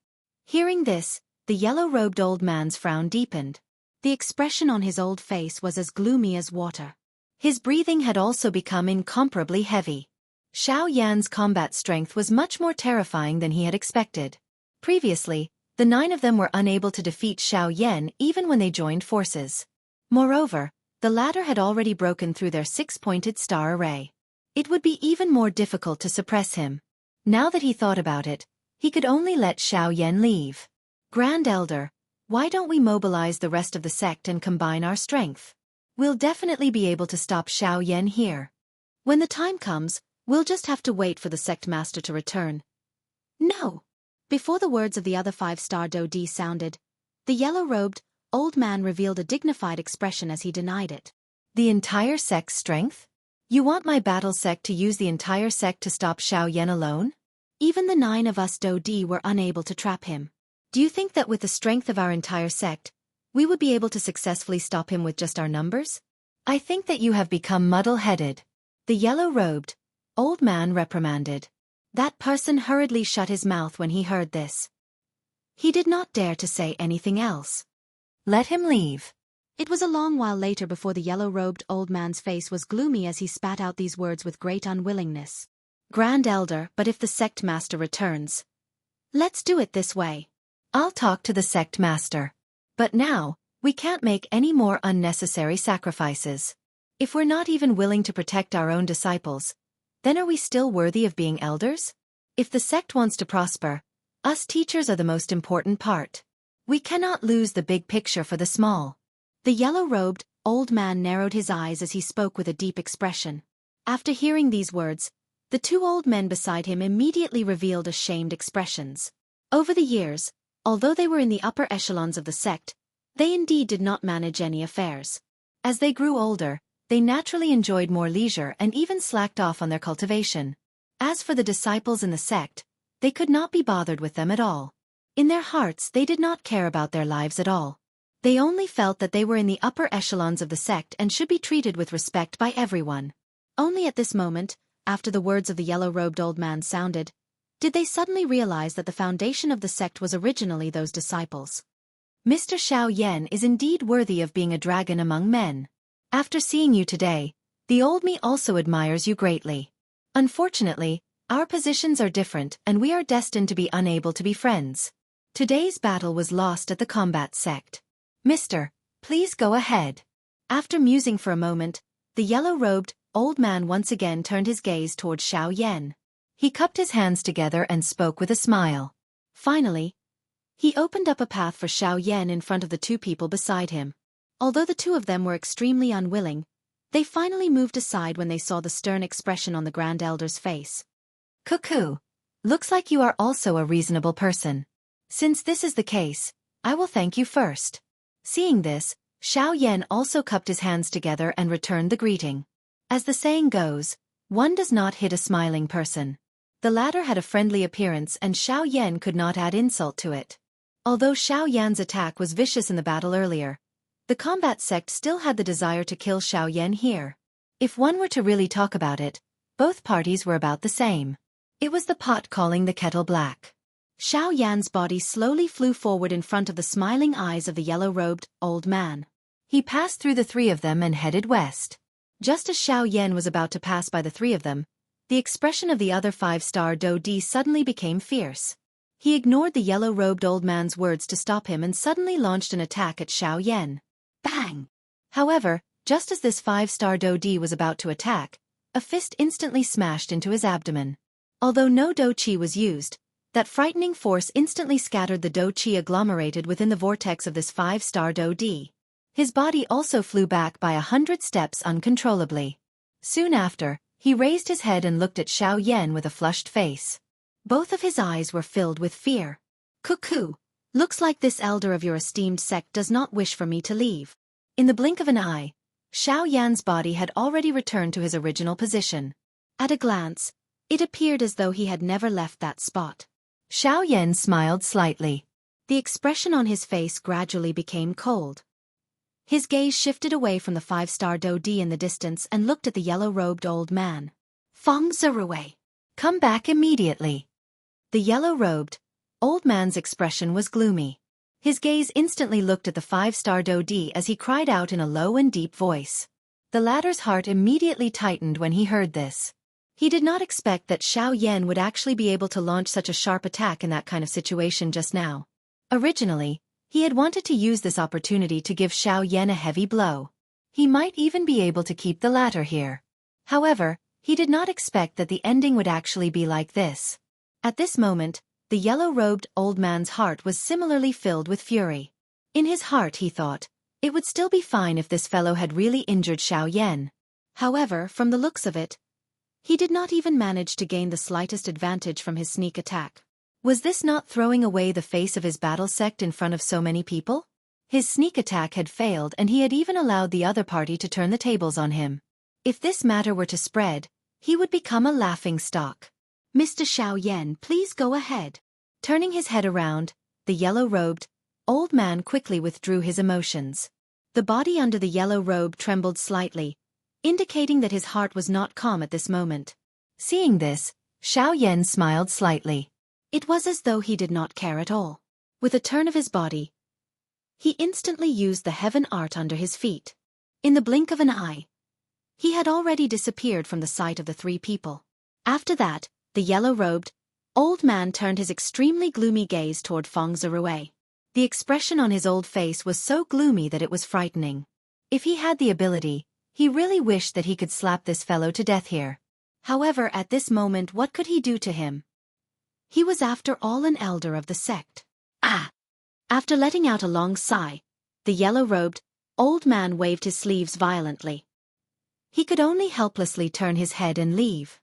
Hearing this, the yellow-robed old man's frown deepened. The expression on his old face was as gloomy as water. His breathing had also become incomparably heavy. Xiao Yan's combat strength was much more terrifying than he had expected. Previously, the 9 of them were unable to defeat Xiao Yan even when they joined forces. Moreover, the latter had already broken through their 6-pointed star array. It would be even more difficult to suppress him. Now that he thought about it, he could only let Xiao Yan leave. Grand Elder, why don't we mobilize the rest of the sect and combine our strength? We'll definitely be able to stop Xiao Yan here. When the time comes, we'll just have to wait for the sect master to return. No. Before the words of the other 5-star Do-D sounded, the yellow-robed, old man revealed a dignified expression as he denied it. The entire sect's strength? You want my battle sect to use the entire sect to stop Xiao Yan alone? Even the 9 of us Do-D were unable to trap him. Do you think that with the strength of our entire sect, we would be able to successfully stop him with just our numbers? I think that you have become muddle-headed. The yellow-robed, old man reprimanded. That person hurriedly shut his mouth when he heard this. He did not dare to say anything else. Let him leave. It was a long while later before the yellow-robed old man's face was gloomy as he spat out these words with great unwillingness. Grand Elder, but if the sect master returns, let's do it this way. I'll talk to the sect master. But now, we can't make any more unnecessary sacrifices. If we're not even willing to protect our own disciples, then are we still worthy of being elders? If the sect wants to prosper, us teachers are the most important part. We cannot lose the big picture for the small. The yellow-robed, old man narrowed his eyes as he spoke with a deep expression. After hearing these words, the 2 old men beside him immediately revealed ashamed expressions. Over the years, although they were in the upper echelons of the sect, they indeed did not manage any affairs. As they grew older, they naturally enjoyed more leisure and even slacked off on their cultivation. As for the disciples in the sect, they could not be bothered with them at all. In their hearts they did not care about their lives at all. They only felt that they were in the upper echelons of the sect and should be treated with respect by everyone. Only at this moment, after the words of the yellow-robed old man sounded, did they suddenly realize that the foundation of the sect was originally those disciples. Mr. Xiao Yan is indeed worthy of being a dragon among men. After seeing you today, the old me also admires you greatly. Unfortunately, our positions are different and we are destined to be unable to be friends. Today's battle was lost at the combat sect. Mister, please go ahead. After musing for a moment, the yellow-robed, old man once again turned his gaze toward Xiao Yan. He cupped his hands together and spoke with a smile. Finally, he opened up a path for Xiao Yan in front of the 2 people beside him. Although the 2 of them were extremely unwilling, they finally moved aside when they saw the stern expression on the Grand Elder's face. Cuckoo, looks like you are also a reasonable person. Since this is the case, I will thank you first. Seeing this, Xiao Yan also cupped his hands together and returned the greeting. As the saying goes, one does not hit a smiling person. The latter had a friendly appearance and Xiao Yan could not add insult to it. Although Xiao Yan's attack was vicious in the battle earlier, the combat sect still had the desire to kill Xiao Yan here. If one were to really talk about it, both parties were about the same. It was the pot calling the kettle black. Xiao Yan's body slowly flew forward in front of the smiling eyes of the yellow-robed, old man. He passed through the 3 of them and headed west. Just as Xiao Yan was about to pass by the 3 of them, the expression of the other 5-star Do-D suddenly became fierce. He ignored the yellow-robed old man's words to stop him and suddenly launched an attack at Xiao Yan. Bang! However, just as this 5-star Do-D was about to attack, a fist instantly smashed into his abdomen. Although no Do-Chi was used, that frightening force instantly scattered the Do-Chi agglomerated within the vortex of this 5-star Do-D. His body also flew back by 100 steps uncontrollably. Soon after, he raised his head and looked at Xiao Yan with a flushed face. Both of his eyes were filled with fear. Cuckoo! Looks like this elder of your esteemed sect does not wish for me to leave. In the blink of an eye, Xiao Yan's body had already returned to his original position. At a glance, it appeared as though he had never left that spot. Xiao Yan smiled slightly. The expression on his face gradually became cold. His gaze shifted away from the five-star Dodi in the distance and looked at the yellow-robed old man. Feng Zirui, come back immediately. The yellow-robed old man's expression was gloomy. His gaze instantly looked at the five-star Dodi as he cried out in a low and deep voice. The latter's heart immediately tightened when he heard this. He did not expect that Xiao Yan would actually be able to launch such a sharp attack in that kind of situation just now. Originally, he had wanted to use this opportunity to give Xiao Yan a heavy blow. He might even be able to keep the latter here. However, he did not expect that the ending would actually be like this. At this moment, the yellow-robed old man's heart was similarly filled with fury. In his heart he thought, it would still be fine if this fellow had really injured Xiao Yan. However, from the looks of it, he did not even manage to gain the slightest advantage from his sneak attack. Was this not throwing away the face of his battle sect in front of so many people? His sneak attack had failed and he had even allowed the other party to turn the tables on him. If this matter were to spread, he would become a laughingstock. Mr. Xiao Yan, please go ahead. Turning his head around, the yellow-robed old man quickly withdrew his emotions. The body under the yellow robe trembled slightly, indicating that his heart was not calm at this moment. Seeing this, Xiao Yan smiled slightly. It was as though he did not care at all. With a turn of his body, he instantly used the heaven art under his feet. In the blink of an eye, he had already disappeared from the sight of the three people. After that, the yellow-robed old man turned his extremely gloomy gaze toward Feng Zirui. The expression on his old face was so gloomy that it was frightening. If he had the ability, he really wished that he could slap this fellow to death here. However, at this moment, what could he do to him? He was after all an elder of the sect. Ah! After letting out a long sigh, the yellow-robed old man waved his sleeves violently. He could only helplessly turn his head and leave.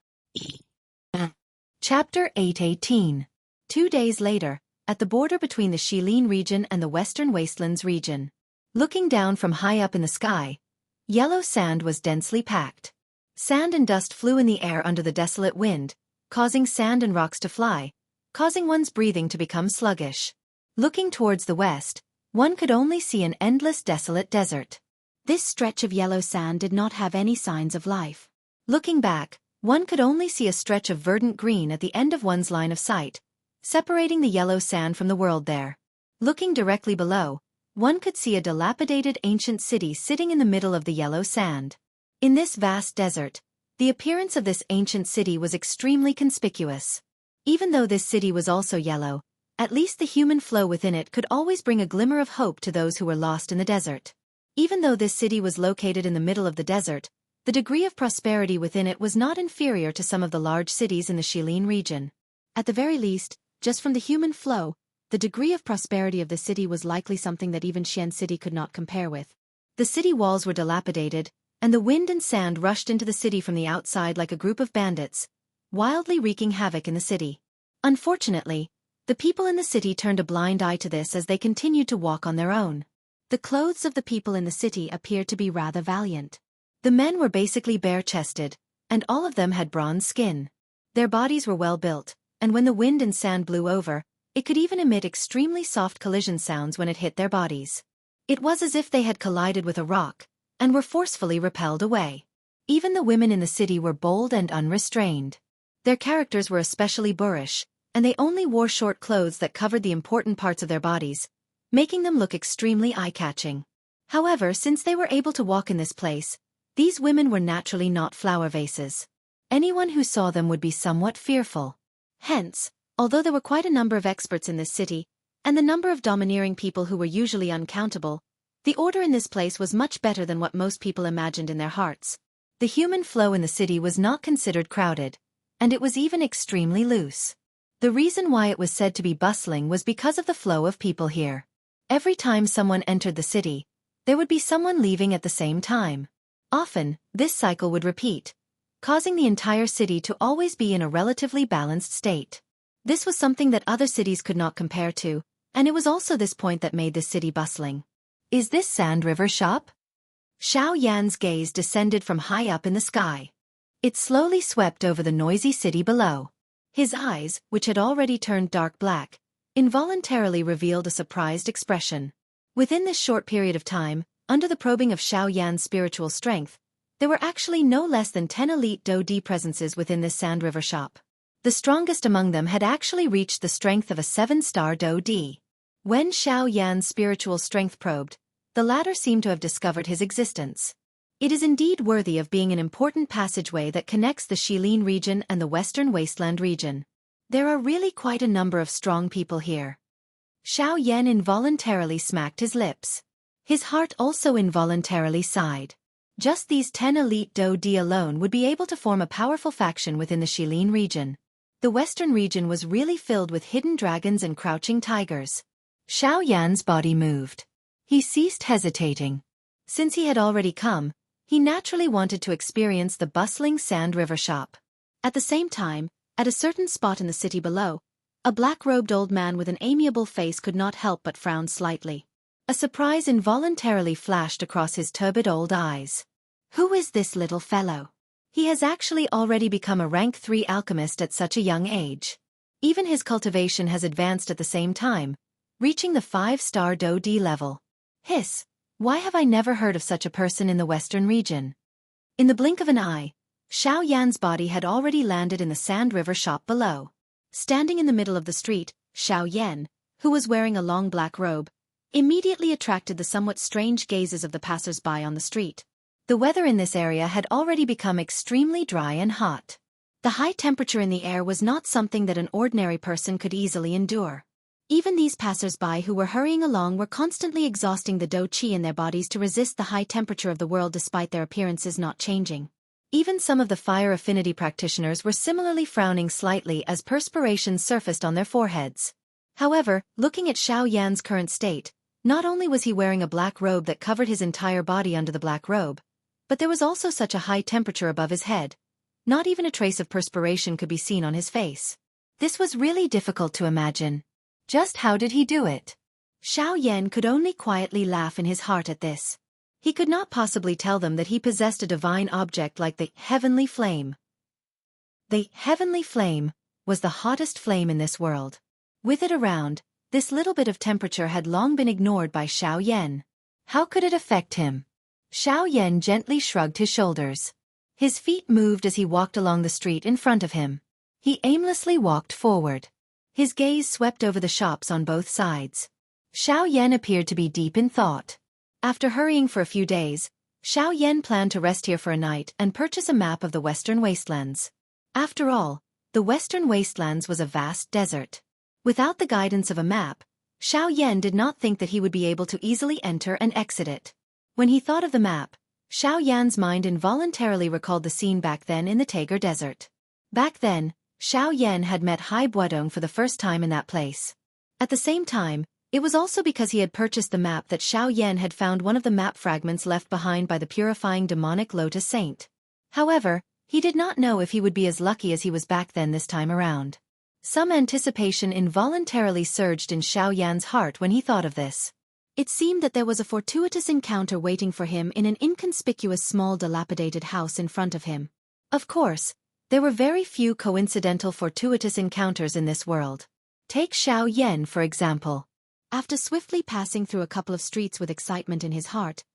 Chapter 818. 2 days later, at the border between the Shilin region and the Western Wastelands region. Looking down from high up in the sky, yellow sand was densely packed. Sand and dust flew in the air under the desolate wind, causing sand and rocks to fly, causing one's breathing to become sluggish. Looking towards the west, one could only see an endless desolate desert. This stretch of yellow sand did not have any signs of life. Looking back, one could only see a stretch of verdant green at the end of one's line of sight, separating the yellow sand from the world there. Looking directly below, one could see a dilapidated ancient city sitting in the middle of the yellow sand. In this vast desert, the appearance of this ancient city was extremely conspicuous. Even though this city was also yellow, at least the human flow within it could always bring a glimmer of hope to those who were lost in the desert. Even though this city was located in the middle of the desert, the degree of prosperity within it was not inferior to some of the large cities in the Shilin region. At the very least, just from the human flow, the degree of prosperity of the city was likely something that even Xian City could not compare with. The city walls were dilapidated, and the wind and sand rushed into the city from the outside like a group of bandits, wildly wreaking havoc in the city. Unfortunately, the people in the city turned a blind eye to this as they continued to walk on their own. The clothes of the people in the city appeared to be rather valiant. The men were basically bare-chested, and all of them had bronze skin. Their bodies were well built, and when the wind and sand blew over, it could even emit extremely soft collision sounds when it hit their bodies. It was as if they had collided with a rock, and were forcefully repelled away. Even the women in the city were bold and unrestrained. Their characters were especially boorish, and they only wore short clothes that covered the important parts of their bodies, making them look extremely eye-catching. However, since they were able to walk in this place, these women were naturally not flower vases. Anyone who saw them would be somewhat fearful. Hence, although there were quite a number of experts in this city, and the number of domineering people who were usually uncountable, the order in this place was much better than what most people imagined in their hearts. The human flow in the city was not considered crowded, and it was even extremely loose. The reason why it was said to be bustling was because of the flow of people here. Every time someone entered the city, there would be someone leaving at the same time. Often, this cycle would repeat, causing the entire city to always be in a relatively balanced state. This was something that other cities could not compare to, And it was also this point that made the city bustling. Is this Sand River shop? Xiao Yan's gaze descended from high up in the sky. It slowly swept over the noisy city below. His eyes, which had already turned dark black, involuntarily revealed a surprised expression. Within this short period of time, under the probing of Xiao Yan's spiritual strength, there were actually no less than 10 elite Do-Di presences within this Sand River shop. The strongest among them had actually reached the strength of a 7-star Do-Di. When Xiao Yan's spiritual strength probed, the latter seemed to have discovered his existence. It is indeed worthy of being an important passageway that connects the Shilin region and the Western Wasteland region. There are really quite a number of strong people here. Xiao Yan involuntarily smacked his lips. His heart also involuntarily sighed. Just these 10 elite Do-Di alone would be able to form a powerful faction within the Shilin region. The Western region was really filled with hidden dragons and crouching tigers. Xiao Yan's body moved. He ceased hesitating. Since he had already come, he naturally wanted to experience the bustling Sand River shop. At the same time, at a certain spot in the city below, a black-robed old man with an amiable face could not help but frown slightly. A surprise involuntarily flashed across his turbid old eyes. Who is this little fellow? He has actually already become a rank 3 alchemist at such a young age. Even his cultivation has advanced at the same time, reaching the 5-star Do-Di level. Hiss, why have I never heard of such a person in the Western region? In the blink of an eye, Xiao Yan's body had already landed in the Sand River shop below. Standing in the middle of the street, Xiao Yan, who was wearing a long black robe, immediately attracted the somewhat strange gazes of the passers-by on the street. The weather in this area had already become extremely dry and hot. The high temperature in the air was not something that an ordinary person could easily endure. Even these passers-by who were hurrying along were constantly exhausting the Do-Chi in their bodies to resist the high temperature of the world despite their appearances not changing. Even some of the fire affinity practitioners were similarly frowning slightly as perspiration surfaced on their foreheads. However, looking at Xiao Yan's current state, not only was he wearing a black robe that covered his entire body under the black robe, but there was also such a high temperature above his head. Not even a trace of perspiration could be seen on his face. This was really difficult to imagine. Just how did he do it? Xiao Yan could only quietly laugh in his heart at this. He could not possibly tell them that he possessed a divine object like the heavenly flame. The heavenly flame was the hottest flame in this world. With it around, this little bit of temperature had long been ignored by Xiao Yan. How could it affect him? Xiao Yan gently shrugged his shoulders. His feet moved as he walked along the street in front of him. He aimlessly walked forward. His gaze swept over the shops on both sides. Xiao Yan appeared to be deep in thought. After hurrying for a few days, Xiao Yan planned to rest here for a night and purchase a map of the Western Wastelands. After all, the Western Wastelands was a vast desert. Without the guidance of a map, Xiao Yan did not think that he would be able to easily enter and exit it. When he thought of the map, Xiao Yan's mind involuntarily recalled the scene back then in the Tager Desert. Back then, Xiao Yan had met Hai Buodong for the first time in that place. At the same time, it was also because he had purchased the map that Xiao Yan had found one of the map fragments left behind by the purifying demonic Lotus Saint. However, he did not know if he would be as lucky as he was back then this time around. Some anticipation involuntarily surged in Xiao Yan's heart when he thought of this. It seemed that there was a fortuitous encounter waiting for him in an inconspicuous small dilapidated house in front of him. Of course, there were very few coincidental fortuitous encounters in this world. Take Xiao Yan for example. After swiftly passing through a couple of streets with excitement in his heart,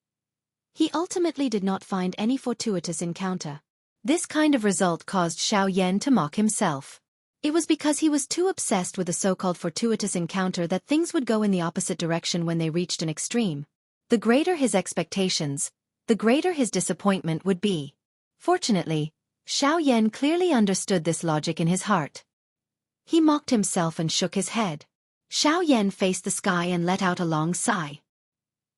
he ultimately did not find any fortuitous encounter. This kind of result caused Xiao Yan to mock himself. It was because he was too obsessed with the so-called fortuitous encounter that things would go in the opposite direction when they reached an extreme. The greater his expectations, the greater his disappointment would be. Fortunately, Xiao Yan clearly understood this logic in his heart. He mocked himself and shook his head. Xiao Yan faced the sky and let out a long sigh.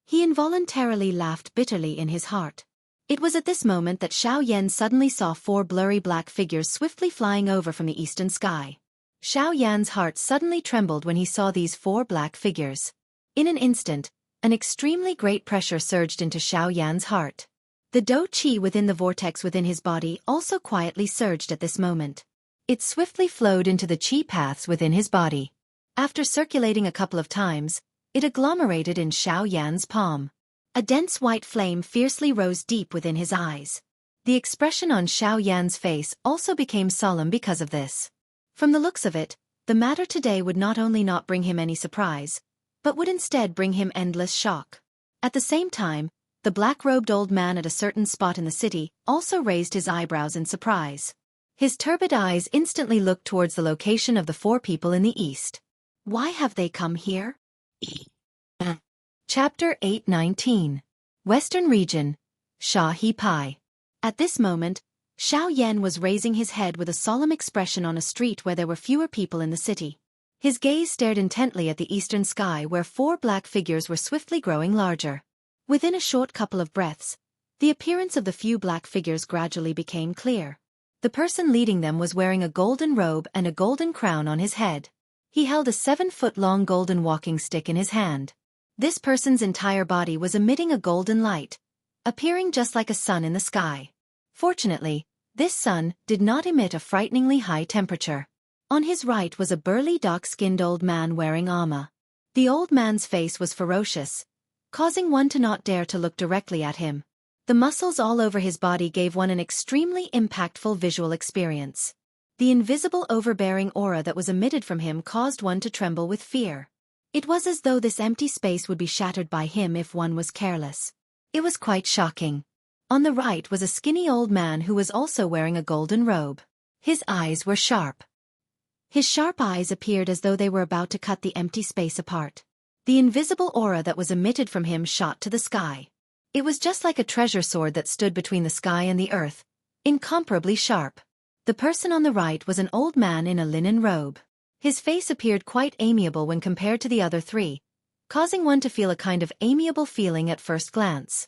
He involuntarily laughed bitterly in his heart. It was at this moment that Xiao Yan suddenly saw 4 blurry black figures swiftly flying over from the eastern sky. Xiao Yan's heart suddenly trembled when he saw these 4 black figures. In an instant, an extremely great pressure surged into Xiao Yan's heart. The Do-Chi within the vortex within his body also quietly surged at this moment. It swiftly flowed into the Chi paths within his body. After circulating a couple of times, it agglomerated in Xiao Yan's palm. A dense white flame fiercely rose deep within his eyes. The expression on Xiao Yan's face also became solemn because of this. From the looks of it, the matter today would not only not bring him any surprise, but would instead bring him endless shock. At the same time, the black-robed old man at a certain spot in the city also raised his eyebrows in surprise. His turbid eyes instantly looked towards the location of the four people in the east. Why have they come here? Chapter 819. Western Region, Sha He Pai. At this moment, Xiao Yan was raising his head with a solemn expression on a street where there were fewer people in the city. His gaze stared intently at the eastern sky where four black figures were swiftly growing larger. Within a short couple of breaths, the appearance of the few black figures gradually became clear. The person leading them was wearing a golden robe and a golden crown on his head. He held a 7-foot-long golden walking stick in his hand. This person's entire body was emitting a golden light, appearing just like a sun in the sky. Fortunately, this sun did not emit a frighteningly high temperature. On his right was a burly dark-skinned old man wearing armor. The old man's face was ferocious, causing one to not dare to look directly at him. The muscles all over his body gave one an extremely impactful visual experience. The invisible overbearing aura that was emitted from him caused one to tremble with fear. It was as though this empty space would be shattered by him if one was careless. It was quite shocking. On the right was a skinny old man who was also wearing a golden robe. His eyes were sharp. His sharp eyes appeared as though they were about to cut the empty space apart. The invisible aura that was emitted from him shot to the sky. It was just like a treasure sword that stood between the sky and the earth, incomparably sharp. The person on the right was an old man in a linen robe. His face appeared quite amiable when compared to the other three, causing one to feel a kind of amiable feeling at first glance.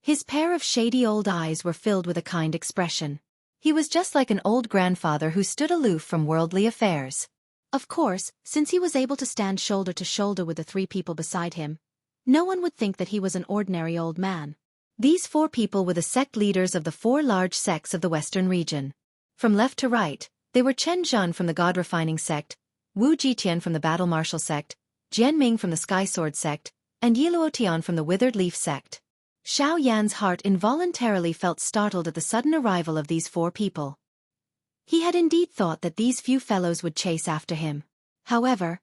His pair of shady old eyes were filled with a kind expression. He was just like an old grandfather who stood aloof from worldly affairs. Of course, since he was able to stand shoulder to shoulder with the three people beside him, no one would think that he was an ordinary old man. These four people were the sect leaders of the four large sects of the Western region. From left to right, they were Chen Zhan from the God-refining sect, Wu Jitian from the Battle Martial sect, Jian Ming from the Sky Sword sect, and Yiluotian from the Withered Leaf sect. Xiao Yan's heart involuntarily felt startled at the sudden arrival of these four people. He had indeed thought that these few fellows would chase after him. However,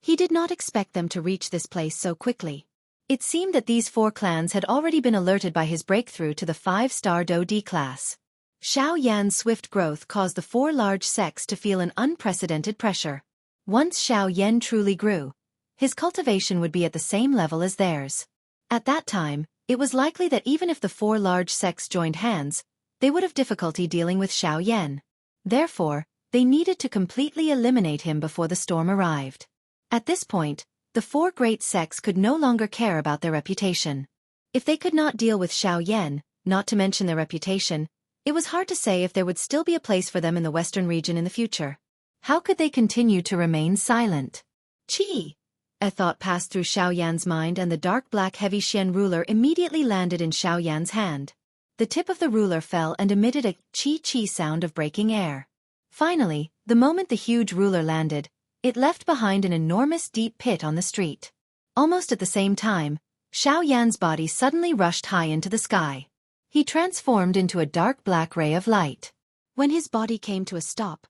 he did not expect them to reach this place so quickly. It seemed that these four clans had already been alerted by his breakthrough to the 5-star Do D class. Xiao Yan's swift growth caused the four large sects to feel an unprecedented pressure. Once Xiao Yan truly grew, his cultivation would be at the same level as theirs. At that time, it was likely that even if the four large sects joined hands, they would have difficulty dealing with Xiao Yan. Therefore, they needed to completely eliminate him before the storm arrived. At this point, the four great sects could no longer care about their reputation. If they could not deal with Xiao Yan, not to mention their reputation, it was hard to say if there would still be a place for them in the Western region in the future. How could they continue to remain silent? Qi! A thought passed through Xiao Yan's mind and the dark black heavy Xian ruler immediately landed in Xiao Yan's hand. The tip of the ruler fell and emitted a chi-chi sound of breaking air. Finally, the moment the huge ruler landed, it left behind an enormous deep pit on the street. Almost at the same time, Xiao Yan's body suddenly rushed high into the sky. He transformed into a dark black ray of light. When his body came to a stop,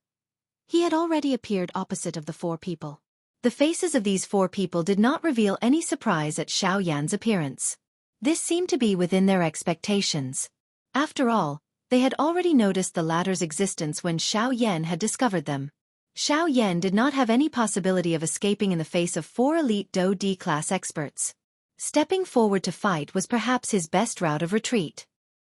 he had already appeared opposite of the four people. The faces of these four people did not reveal any surprise at Xiao Yan's appearance. This seemed to be within their expectations. After all, they had already noticed the latter's existence when Xiao Yan had discovered them. Xiao Yan did not have any possibility of escaping in the face of four elite Do D-class experts. Stepping forward to fight was perhaps his best route of retreat.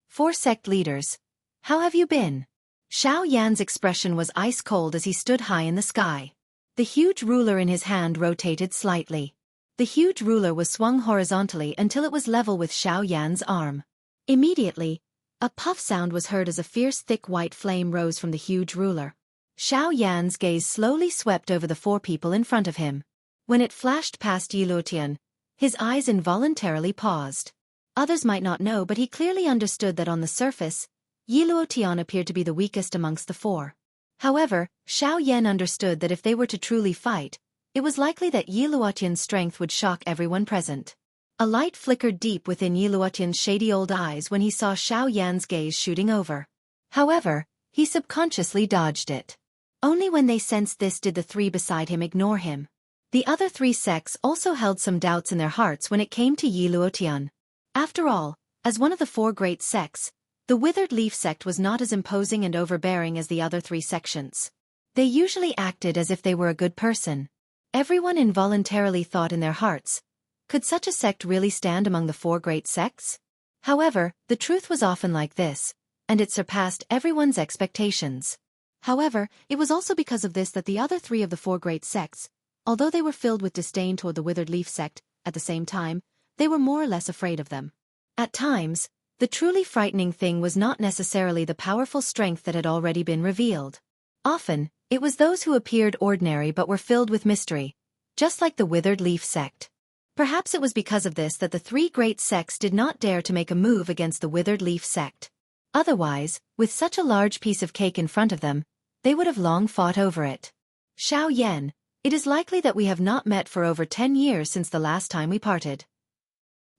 Four sect leaders. How have you been? Xiao Yan's expression was ice-cold as he stood high in the sky. The huge ruler in his hand rotated slightly. The huge ruler was swung horizontally until it was level with Xiao Yan's arm. Immediately, a puff sound was heard as a fierce thick white flame rose from the huge ruler. Xiao Yan's gaze slowly swept over the four people in front of him. When it flashed past Yiluotian, his eyes involuntarily paused. Others might not know, but he clearly understood that on the surface, Yiluotian appeared to be the weakest amongst the four. However, Xiao Yan understood that if they were to truly fight, it was likely that Yi Luotian's strength would shock everyone present. A light flickered deep within Yi Luotian's shady old eyes when he saw Xiao Yan's gaze shooting over. However, he subconsciously dodged it. Only when they sensed this did the three beside him ignore him. The other three sects also held some doubts in their hearts when it came to Yi Luotian. After all, as one of the four great sects, the Withered Leaf sect was not as imposing and overbearing as the other three sections. They usually acted as if they were a good person. Everyone involuntarily thought in their hearts, could such a sect really stand among the four great sects? However, the truth was often like this, and it surpassed everyone's expectations. However, it was also because of this that the other three of the four great sects, although they were filled with disdain toward the Withered Leaf sect, at the same time, they were more or less afraid of them. At times, the truly frightening thing was not necessarily the powerful strength that had already been revealed. Often, it was those who appeared ordinary but were filled with mystery, just like the Withered Leaf sect. Perhaps it was because of this that the three great sects did not dare to make a move against the Withered Leaf sect. Otherwise, with such a large piece of cake in front of them, they would have long fought over it. Xiao Yan, it is likely that we have not met for over 10 years since the last time we parted.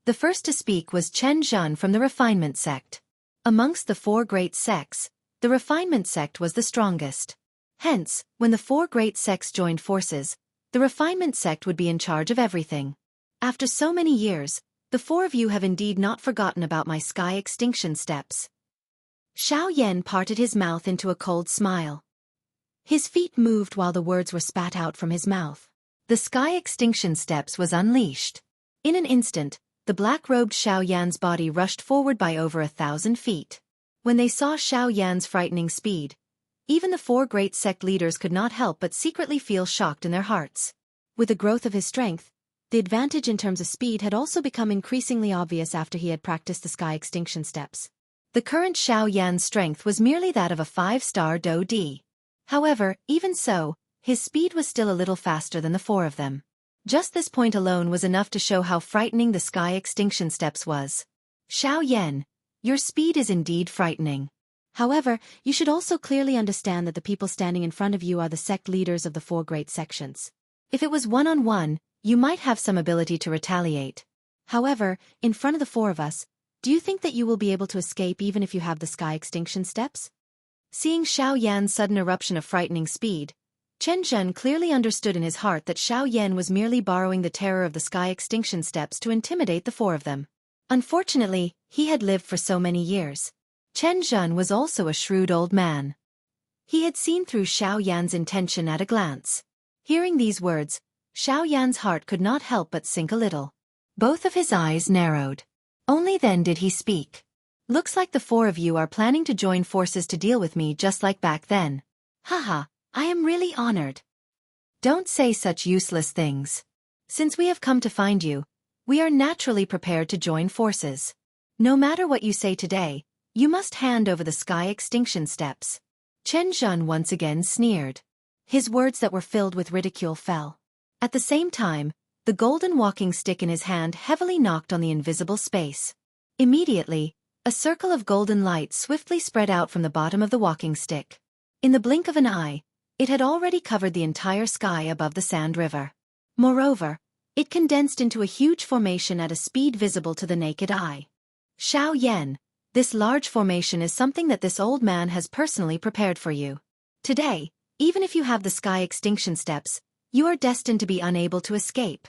The first to speak was Chen Zhen from the Refinement sect. Amongst the four great sects, the Refinement sect was the strongest. Hence, when the four great sects joined forces, the Refinement sect would be in charge of everything. After so many years, the four of you have indeed not forgotten about my sky extinction steps. Xiao Yan parted his mouth into a cold smile. His feet moved while the words were spat out from his mouth. The sky extinction steps was unleashed. In an instant, the black-robed Xiao Yan's body rushed forward by over 1,000 feet. When they saw Xiao Yan's frightening speed, even the four great sect leaders could not help but secretly feel shocked in their hearts. With the growth of his strength, the advantage in terms of speed had also become increasingly obvious after he had practiced the sky extinction steps. The current Xiao Yan's strength was merely that of a 5-star Do D. However, even so, his speed was still a little faster than the four of them. Just this point alone was enough to show how frightening the sky extinction steps was. Xiao Yan, your speed is indeed frightening. However, you should also clearly understand that the people standing in front of you are the sect leaders of the four great sections. If it was one-on-one, you might have some ability to retaliate. However, in front of the four of us, do you think that you will be able to escape even if you have the sky extinction steps? Seeing Xiao Yan's sudden eruption of frightening speed, Chen Zhen clearly understood in his heart that Xiao Yan was merely borrowing the terror of the sky extinction steps to intimidate the four of them. Unfortunately, he had lived for so many years. Chen Zhen was also a shrewd old man. He had seen through Xiao Yan's intention at a glance. Hearing these words, Xiao Yan's heart could not help but sink a little. Both of his eyes narrowed. Only then did he speak. Looks like the four of you are planning to join forces to deal with me just like back then. Haha, I am really honored. Don't say such useless things. Since we have come to find you, we are naturally prepared to join forces. No matter what you say today, you must hand over the sky extinction steps. Chen Zhen once again sneered. His words that were filled with ridicule fell. At the same time, the golden walking stick in his hand heavily knocked on the invisible space. Immediately, a circle of golden light swiftly spread out from the bottom of the walking stick. In the blink of an eye, it had already covered the entire sky above the Sand River. Moreover, it condensed into a huge formation at a speed visible to the naked eye. Xiao Yan, this large formation is something that this old man has personally prepared for you. Today, even if you have the sky extinction steps, you are destined to be unable to escape.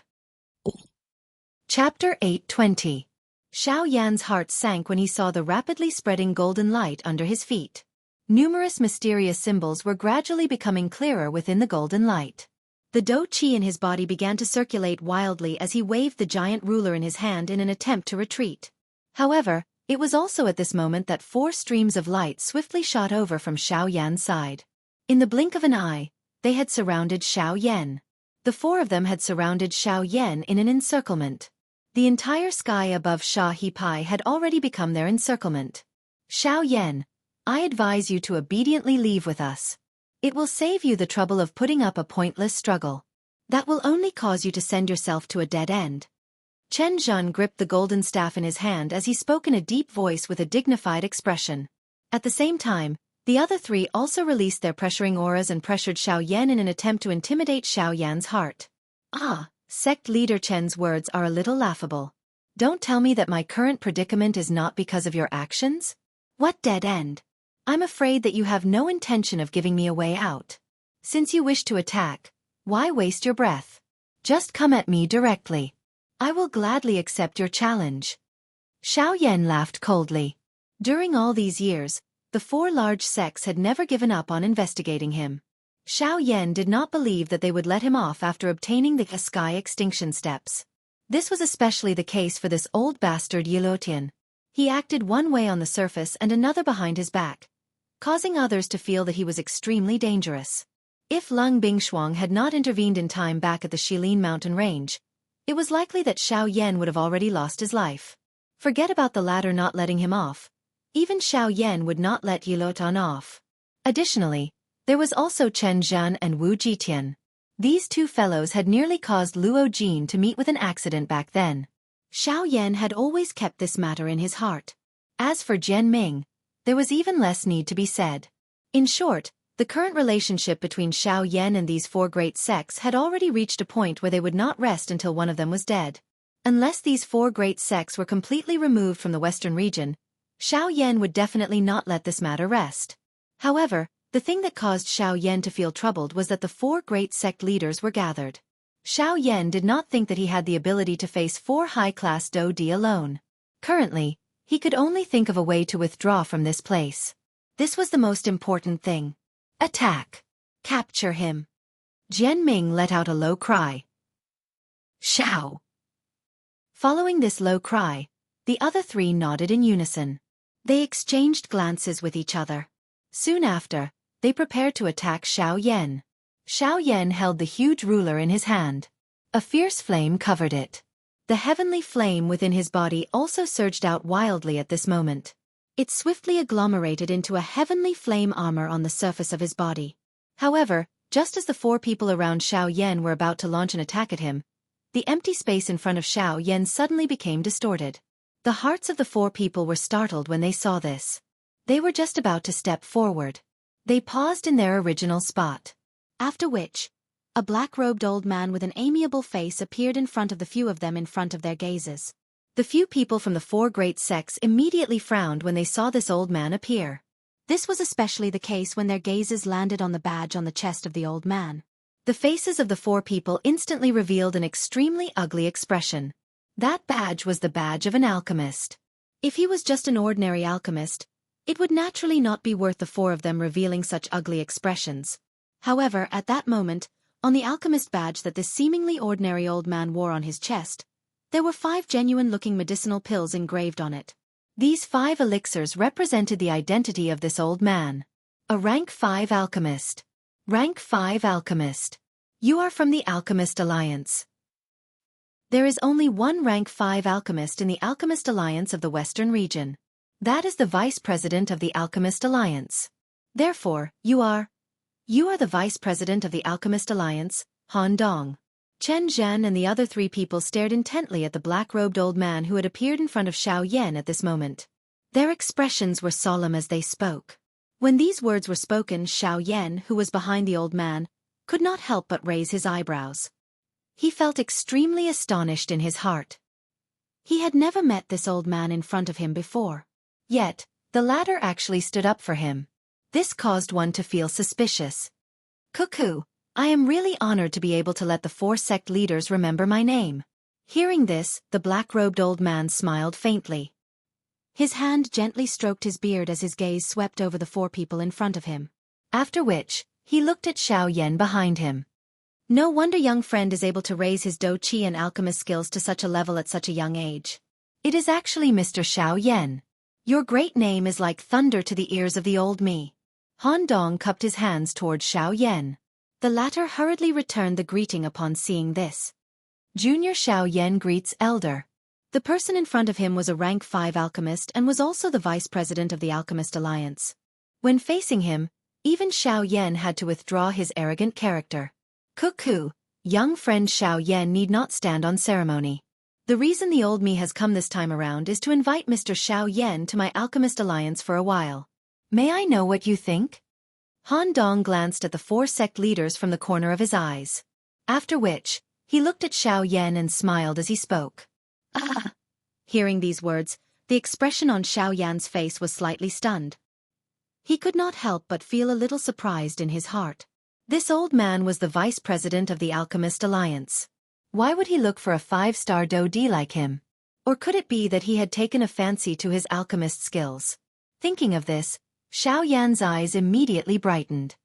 Chapter 820. Xiao Yan's heart sank when he saw the rapidly spreading golden light under his feet. Numerous mysterious symbols were gradually becoming clearer within the golden light. The Do Qi in his body began to circulate wildly as he waved the giant ruler in his hand in an attempt to retreat. However, it was also at this moment that 4 streams of light swiftly shot over from Xiao Yan's side. In the blink of an eye, they had surrounded Xiao Yan. The 4 of them had surrounded Xiao Yan in an encirclement. The entire sky above Sha He Pai had already become their encirclement. Xiao Yan, I advise you to obediently leave with us. It will save you the trouble of putting up a pointless struggle. That will only cause you to send yourself to a dead end. Chen Zhen gripped the golden staff in his hand as he spoke in a deep voice with a dignified expression. At the same time, the other 3 also released their pressuring auras and pressured Xiao Yan in an attempt to intimidate Xiao Yan's heart. Ah, sect leader Chen's words are a little laughable. Don't tell me that my current predicament is not because of your actions? What dead end? I'm afraid that you have no intention of giving me a way out. Since you wish to attack, why waste your breath? Just come at me directly. I will gladly accept your challenge. Xiao Yan laughed coldly. During all these years, the four large sects had never given up on investigating him. Xiao Yan did not believe that they would let him off after obtaining the sky extinction steps. This was especially the case for this old bastard Yilotian. He acted one way on the surface and another behind his back, causing others to feel that he was extremely dangerous. If Lung Bingshuang had not intervened in time back at the Shilin mountain range, it was likely that Xiao Yan would have already lost his life. Forget about the latter not letting him off. Even Xiao Yan would not let Yilotan off. Additionally, there was also Chen Zhan and Wu Jitian. These two fellows had nearly caused Luo Jin to meet with an accident back then. Xiao Yan had always kept this matter in his heart. As for Jian Ming, there was even less need to be said. In short, the current relationship between Xiao Yan and these four great sects had already reached a point where they would not rest until one of them was dead. Unless these four great sects were completely removed from the western region, Xiao Yan would definitely not let this matter rest. However, the thing that caused Xiao Yan to feel troubled was that the four great sect leaders were gathered. Xiao Yan did not think that he had the ability to face four high-class Dou Di alone. Currently, he could only think of a way to withdraw from this place. This was the most important thing. Attack! Capture him! Jian Ming let out a low cry. Xiao! Following this low cry, the other three nodded in unison. They exchanged glances with each other. Soon after, they prepared to attack Xiao Yan. Xiao Yan held the huge ruler in his hand. A fierce flame covered it. The heavenly flame within his body also surged out wildly at this moment. It swiftly agglomerated into a heavenly flame armor on the surface of his body. However, just as the four people around Xiao Yan were about to launch an attack at him, the empty space in front of Xiao Yan suddenly became distorted. The hearts of the four people were startled when they saw this. They were just about to step forward. They paused in their original spot. After which, a black-robed old man with an amiable face appeared in front of the few of them in front of their gazes. The few people from the four great sects immediately frowned when they saw this old man appear. This was especially the case when their gazes landed on the badge on the chest of the old man. The faces of the four people instantly revealed an extremely ugly expression. That badge was the badge of an alchemist. If he was just an ordinary alchemist, it would naturally not be worth the four of them revealing such ugly expressions. However, at that moment, on the alchemist badge that this seemingly ordinary old man wore on his chest, there were 5 genuine-looking medicinal pills engraved on it. These 5 elixirs represented the identity of this old man. A rank 5 alchemist. Rank 5 alchemist. You are from the Alchemist Alliance. There is only one rank 5 alchemist in the Alchemist Alliance of the Western region. That is the Vice President of the Alchemist Alliance. Therefore, you are the Vice President of the Alchemist Alliance, Han Dong. Chen Zhan and the other 3 people stared intently at the black-robed old man who had appeared in front of Xiao Yan at this moment. Their expressions were solemn as they spoke. When these words were spoken, Xiao Yan, who was behind the old man, could not help but raise his eyebrows. He felt extremely astonished in his heart. He had never met this old man in front of him before. Yet, the latter actually stood up for him. This caused one to feel suspicious. Cuckoo, I am really honored to be able to let the 4 sect leaders remember my name. Hearing this, the black-robed old man smiled faintly. His hand gently stroked his beard as his gaze swept over the 4 people in front of him. After which, he looked at Xiao Yan behind him. No wonder young friend is able to raise his Dou Qi and alchemist skills to such a level at such a young age. It is actually Mr. Xiao Yan. Your great name is like thunder to the ears of the old me. Han Dong cupped his hands towards Xiao Yan. The latter hurriedly returned the greeting upon seeing this. Junior Xiao Yan greets elder. The person in front of him was a rank 5 alchemist and was also the vice president of the Alchemist Alliance. When facing him, even Xiao Yan had to withdraw his arrogant character. Cuckoo, young friend Xiao Yan need not stand on ceremony. The reason the old me has come this time around is to invite Mr. Xiao Yan to my Alchemist Alliance for a while. May I know what you think? Han Dong glanced at the 4 sect leaders from the corner of his eyes. After which, He looked at Xiaoyan and smiled as he spoke. Ah! Hearing these words, the expression on Xiaoyan's face was slightly stunned. He could not help but feel a little surprised in his heart. This old man was the vice president of the Alchemist Alliance. Why would he look for a 5-star Dodi like him? Or could it be that he had taken a fancy to his alchemist skills? Thinking of this, Xiaoyan's eyes immediately brightened.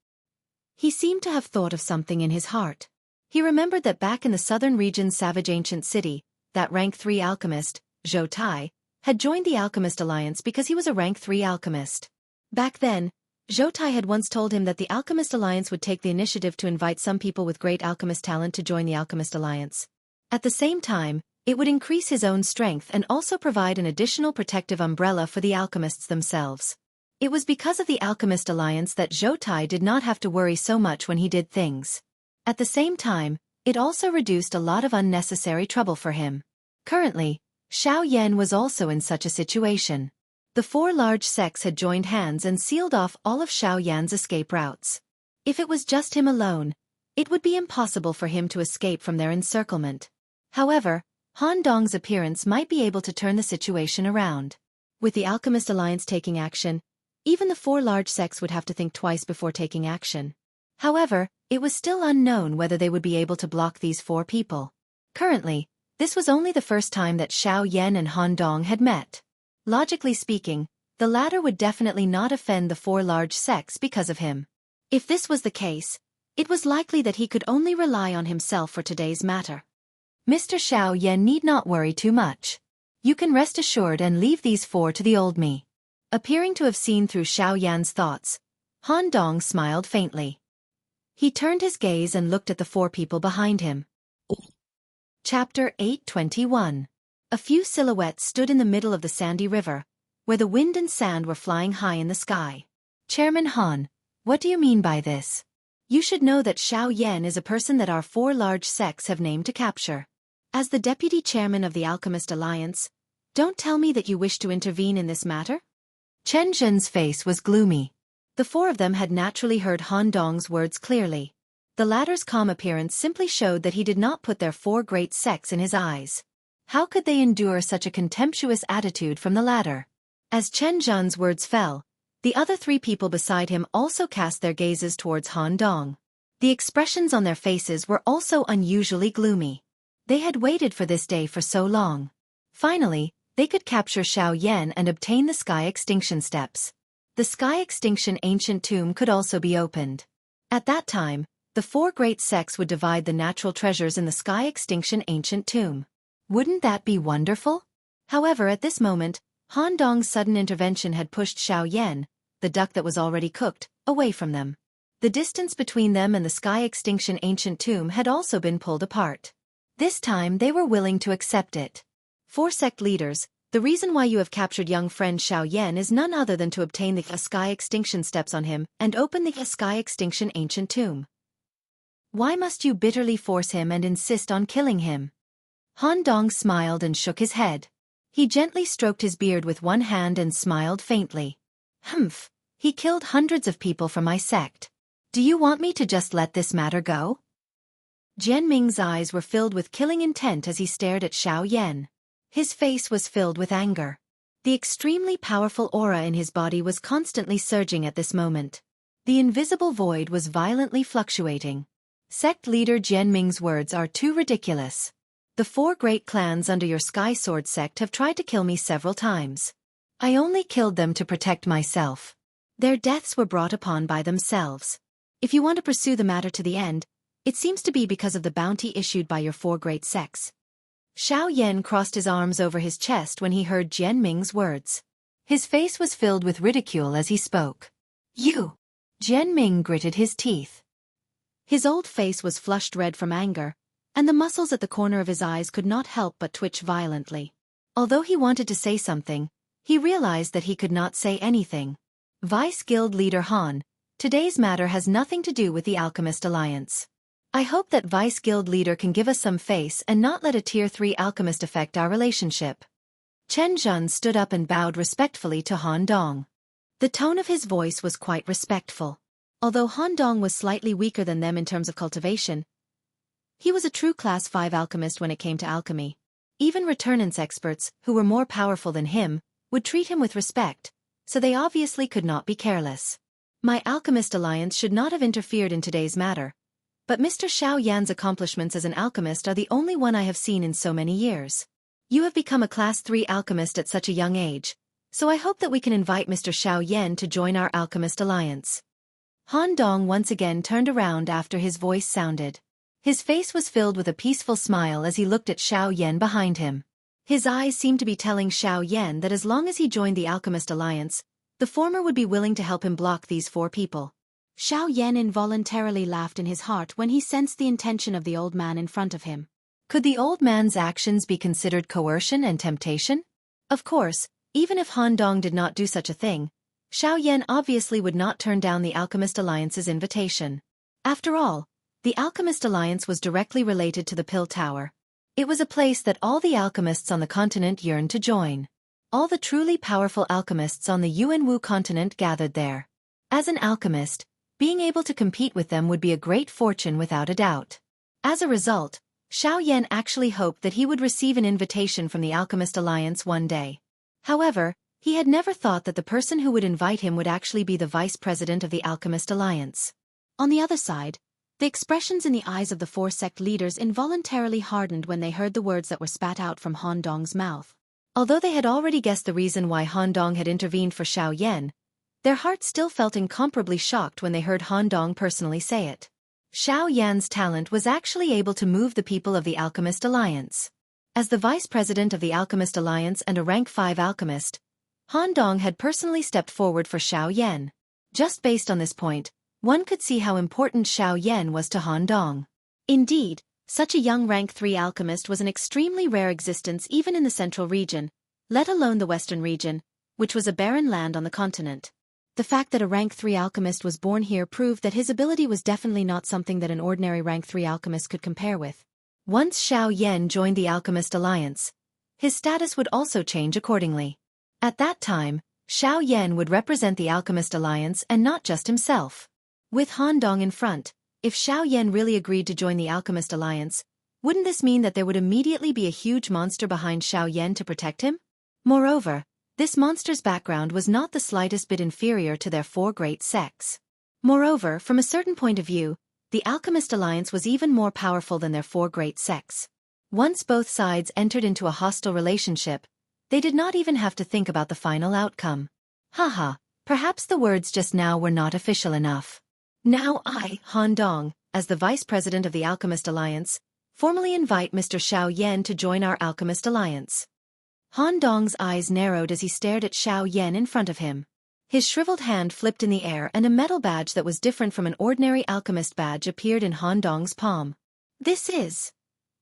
He seemed to have thought of something in his heart. He remembered that back in the southern region's savage ancient city, that rank 3 alchemist, Zhou Tai, had joined the Alchemist Alliance because he was a rank 3 alchemist. Back then, Zhou Tai had once told him that the Alchemist Alliance would take the initiative to invite some people with great alchemist talent to join the Alchemist Alliance. At the same time, it would increase his own strength and also provide an additional protective umbrella for the alchemists themselves. It was because of the Alchemist Alliance that Zhou Tai did not have to worry so much when he did things. At the same time, it also reduced a lot of unnecessary trouble for him. Currently, Xiaoyan was also in such a situation. The 4 large sects had joined hands and sealed off all of Xiaoyan's escape routes. If it was just him alone, it would be impossible for him to escape from their encirclement. However, Han Dong's appearance might be able to turn the situation around. With the Alchemist Alliance taking action, even the 4 large sects would have to think twice before taking action. However, it was still unknown whether they would be able to block these 4 people. Currently, this was only the first time that Xiaoyan and Han Dong had met. Logically speaking, the latter would definitely not offend the 4 large sects because of him. If this was the case, it was likely that he could only rely on himself for today's matter. Mr. Xiaoyan need not worry too much. You can rest assured and leave these 4 to the old me. Appearing to have seen through Xiaoyan's thoughts, Han Dong smiled faintly. He turned his gaze and looked at the 4 people behind him. Chapter 821. A few silhouettes stood in the middle of the sandy river, where the wind and sand were flying high in the sky. Chairman Han, what do you mean by this? You should know that Xiaoyan is a person that our 4 large sects have named to capture. As the deputy chairman of the Alchemist Alliance, don't tell me that you wish to intervene in this matter? Chen Zhen's face was gloomy. The 4 of them had naturally heard Han Dong's words clearly. The latter's calm appearance simply showed that he did not put their 4 great sects in his eyes. How could they endure such a contemptuous attitude from the latter? As Chen Zhen's words fell, the other 3 people beside him also cast their gazes towards Han Dong. The expressions on their faces were also unusually gloomy. They had waited for this day for so long. Finally, they could capture Xiaoyan and obtain the Sky Extinction Steps. The Sky Extinction Ancient Tomb could also be opened. At that time, the 4 great sects would divide the natural treasures in the Sky Extinction Ancient Tomb. Wouldn't that be wonderful? However, at this moment, Han Dong's sudden intervention had pushed Xiaoyan, the duck that was already cooked, away from them. The distance between them and the Sky Extinction Ancient Tomb had also been pulled apart. This time they were willing to accept it. 4 sect leaders, the reason why you have captured young friend Xiaoyan is none other than to obtain the Sky Extinction Steps on him and open the Sky Extinction Ancient Tomb. Why must you bitterly force him and insist on killing him? Han Dong smiled and shook his head. He gently stroked his beard with one hand and smiled faintly. Humph, he killed hundreds of people from my sect. Do you want me to just let this matter go? Jianming's eyes were filled with killing intent as he stared at Xiaoyan. His face was filled with anger. The extremely powerful aura in his body was constantly surging at this moment. The invisible void was violently fluctuating. Sect leader Jianming's words are too ridiculous. The 4 great clans under your Sky Sword sect have tried to kill me several times. I only killed them to protect myself. Their deaths were brought upon by themselves. If you want to pursue the matter to the end, it seems to be because of the bounty issued by your 4 great sects. Xiaoyan crossed his arms over his chest when he heard Jianming's words. His face was filled with ridicule as he spoke. You! Jianming gritted his teeth. His old face was flushed red from anger, and the muscles at the corner of his eyes could not help but twitch violently. Although he wanted to say something, he realized that he could not say anything. Vice Guild Leader Han, today's matter has nothing to do with the Alchemist Alliance. I hope that Vice Guild Leader can give us some face and not let a Tier 3 alchemist affect our relationship. Chen Zhen stood up and bowed respectfully to Han Dong. The tone of his voice was quite respectful. Although Han Dong was slightly weaker than them in terms of cultivation, He was a true Class 5 alchemist when it came to alchemy. Even returnance experts, who were more powerful than him, would treat him with respect, so they obviously could not be careless. My alchemist alliance should not have interfered in today's matter, but Mr. Xiao Yan's accomplishments as an alchemist are the only one I have seen in so many years. You have become a Class 3 alchemist at such a young age, so I hope that we can invite Mr. Xiao Yan to join our alchemist alliance. Han Dong once again turned around after his voice sounded. His face was filled with a peaceful smile as he looked at Xiao Yan behind him. His eyes seemed to be telling Xiao Yan that as long as he joined the alchemist alliance, the former would be willing to help him block these 4 people. Xiao Yan involuntarily laughed in his heart when he sensed the intention of the old man in front of him. Could the old man's actions be considered coercion and temptation? Of course, even if Han Dong did not do such a thing, Xiao Yan obviously would not turn down the Alchemist Alliance's invitation. After all, the Alchemist Alliance was directly related to the Pill Tower. It was a place that all the alchemists on the continent yearned to join. All the truly powerful alchemists on the Yuanwu continent gathered there. As an alchemist, being able to compete with them would be a great fortune without a doubt. As a result, Xiao Yan actually hoped that he would receive an invitation from the Alchemist Alliance one day. However, he had never thought that the person who would invite him would actually be the vice president of the Alchemist Alliance. On the other side, the expressions in the eyes of the 4 sect leaders involuntarily hardened when they heard the words that were spat out from Han Dong's mouth. Although they had already guessed the reason why Han Dong had intervened for Xiao Yan, their hearts still felt incomparably shocked when they heard Han Dong personally say it. Xiao Yan's talent was actually able to move the people of the Alchemist Alliance. As the vice president of the Alchemist Alliance and a rank 5 alchemist, Han Dong had personally stepped forward for Xiao Yan. Just based on this point, one could see how important Xiao Yan was to Han Dong. Indeed, such a young rank 3 alchemist was an extremely rare existence even in the central region, let alone the western region, which was a barren land on the continent. The fact that a rank 3 alchemist was born here proved that his ability was definitely not something that an ordinary rank 3 alchemist could compare with. Once Xiao Yan joined the Alchemist Alliance, his status would also change accordingly. At that time, Xiao Yan would represent the Alchemist Alliance and not just himself. With Han Dong in front, if Xiao Yan really agreed to join the Alchemist Alliance, wouldn't this mean that there would immediately be a huge monster behind Xiao Yan to protect him? Moreover, this monster's background was not the slightest bit inferior to their 4 great sects. Moreover, from a certain point of view, the Alchemist Alliance was even more powerful than their 4 great sects. Once both sides entered into a hostile relationship, they did not even have to think about the final outcome. Haha, perhaps the words just now were not official enough. Now I, Han Dong, as the vice president of the Alchemist Alliance, formally invite Mr. Xiao Yan to join our Alchemist Alliance. Han Dong's eyes narrowed as he stared at Xiao Yan in front of him. His shriveled hand flipped in the air and a metal badge that was different from an ordinary alchemist badge appeared in Han Dong's palm. This is...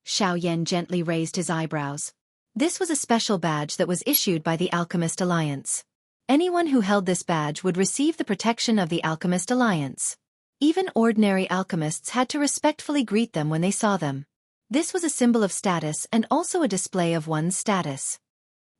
Xiao Yan gently raised his eyebrows. This was a special badge that was issued by the Alchemist Alliance. Anyone who held this badge would receive the protection of the Alchemist Alliance. Even ordinary alchemists had to respectfully greet them when they saw them. This was a symbol of status and also a display of one's status.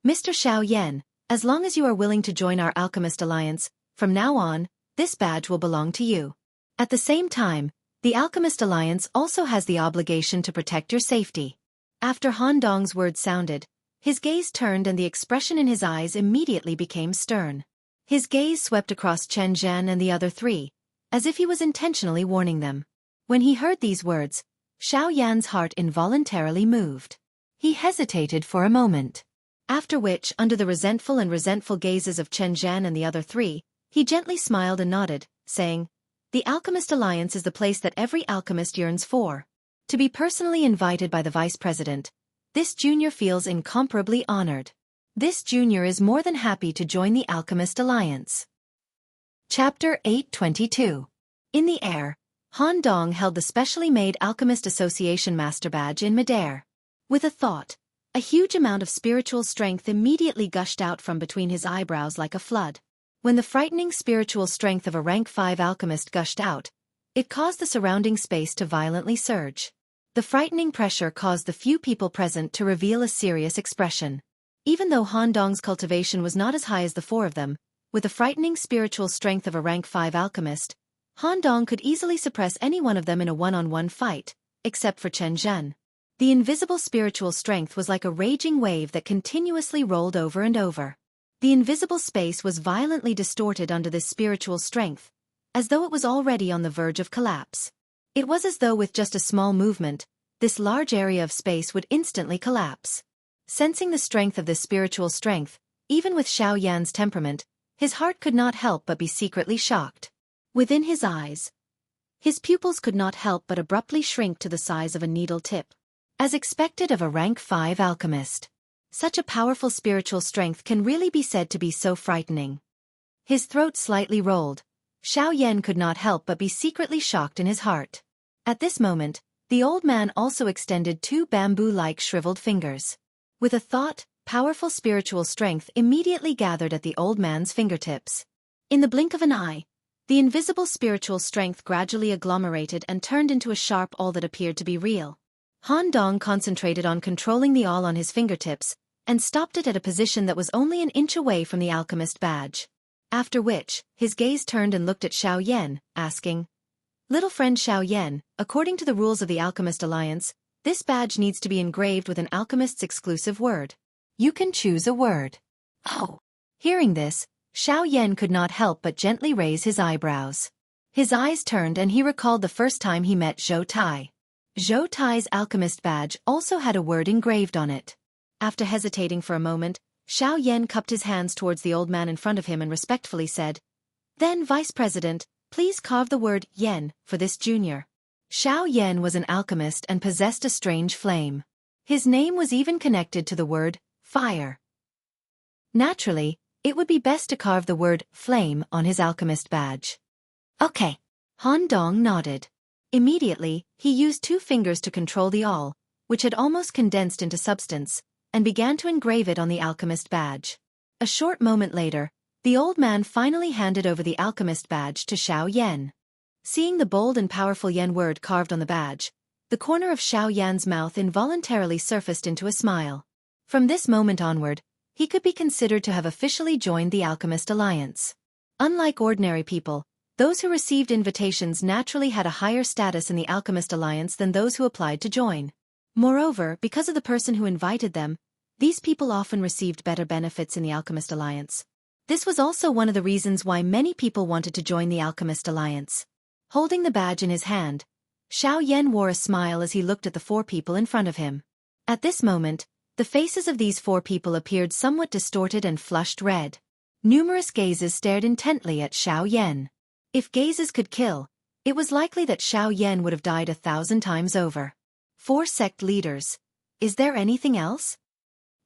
Mr. Xiao Yan, as long as you are willing to join our Alchemist Alliance, from now on, this badge will belong to you. At the same time, the Alchemist Alliance also has the obligation to protect your safety. After Han Dong's words sounded, his gaze turned and the expression in his eyes immediately became stern. His gaze swept across Chen Zhan and the other 3, as if he was intentionally warning them. When he heard these words, Xiao Yan's heart involuntarily moved. He hesitated for a moment. After which, under the resentful gazes of Chen Zhan and the other 3, he gently smiled and nodded, saying, "The Alchemist Alliance is the place that every alchemist yearns for. To be personally invited by the vice president, this junior feels incomparably honored. This junior is more than happy to join the Alchemist Alliance." Chapter 822. In the air, Han Dong held the specially made Alchemist Association Master Badge in midair. With a thought, a huge amount of spiritual strength immediately gushed out from between his eyebrows like a flood. When the frightening spiritual strength of a rank 5 alchemist gushed out, it caused the surrounding space to violently surge. The frightening pressure caused the few people present to reveal a serious expression. Even though Han Dong's cultivation was not as high as the 4 of them, with the frightening spiritual strength of a rank 5 alchemist, Han Dong could easily suppress any one of them in a one-on-one fight, except for Chen Zhen. The invisible spiritual strength was like a raging wave that continuously rolled over and over. The invisible space was violently distorted under this spiritual strength, as though it was already on the verge of collapse. It was as though with just a small movement, this large area of space would instantly collapse. Sensing the strength of this spiritual strength, even with Xiao Yan's temperament, his heart could not help but be secretly shocked. Within his eyes, his pupils could not help but abruptly shrink to the size of a needle tip. As expected of a rank 5 alchemist, such a powerful spiritual strength can really be said to be so frightening. His throat slightly rolled. Xiao Yan could not help but be secretly shocked in his heart. At this moment, the old man also extended 2 bamboo-like shriveled fingers. With a thought, powerful spiritual strength immediately gathered at the old man's fingertips. In the blink of an eye, the invisible spiritual strength gradually agglomerated and turned into a sharp awl that appeared to be real. Han Dong concentrated on controlling the awl on his fingertips, and stopped it at a position that was only an inch away from the alchemist badge. After which, his gaze turned and looked at Xiao Yan, asking, "Little friend Xiao Yan, according to the rules of the Alchemist Alliance, this badge needs to be engraved with an alchemist's exclusive word. You can choose a word." Oh! Hearing this, Xiao Yan could not help but gently raise his eyebrows. His eyes turned and he recalled the first time he met Zhou Tai. Zhou Tai's alchemist badge also had a word engraved on it. After hesitating for a moment, Xiao Yan cupped his hands towards the old man in front of him and respectfully said, "Then, Vice President, please carve the word Yan for this junior." Xiao Yan was an alchemist and possessed a strange flame. His name was even connected to the word fire. Naturally, it would be best to carve the word flame on his alchemist badge. Okay. Han Dong nodded. Immediately, he used 2 fingers to control the awl, which had almost condensed into substance, and began to engrave it on the alchemist badge. A short moment later, the old man finally handed over the alchemist badge to Xiao Yan. Seeing the bold and powerful Yan word carved on the badge, the corner of Xiao Yan's mouth involuntarily surfaced into a smile. From this moment onward, he could be considered to have officially joined the Alchemist Alliance. Unlike ordinary people, those who received invitations naturally had a higher status in the Alchemist Alliance than those who applied to join. Moreover, because of the person who invited them, these people often received better benefits in the Alchemist Alliance. This was also one of the reasons why many people wanted to join the Alchemist Alliance. Holding the badge in his hand, Xiao Yan wore a smile as he looked at the 4 people in front of him. At this moment, the faces of these 4 people appeared somewhat distorted and flushed red. Numerous gazes stared intently at Xiao Yan. If gazes could kill, it was likely that Xiao Yan would have died 1,000 times over. 4 sect leaders. Is there anything else?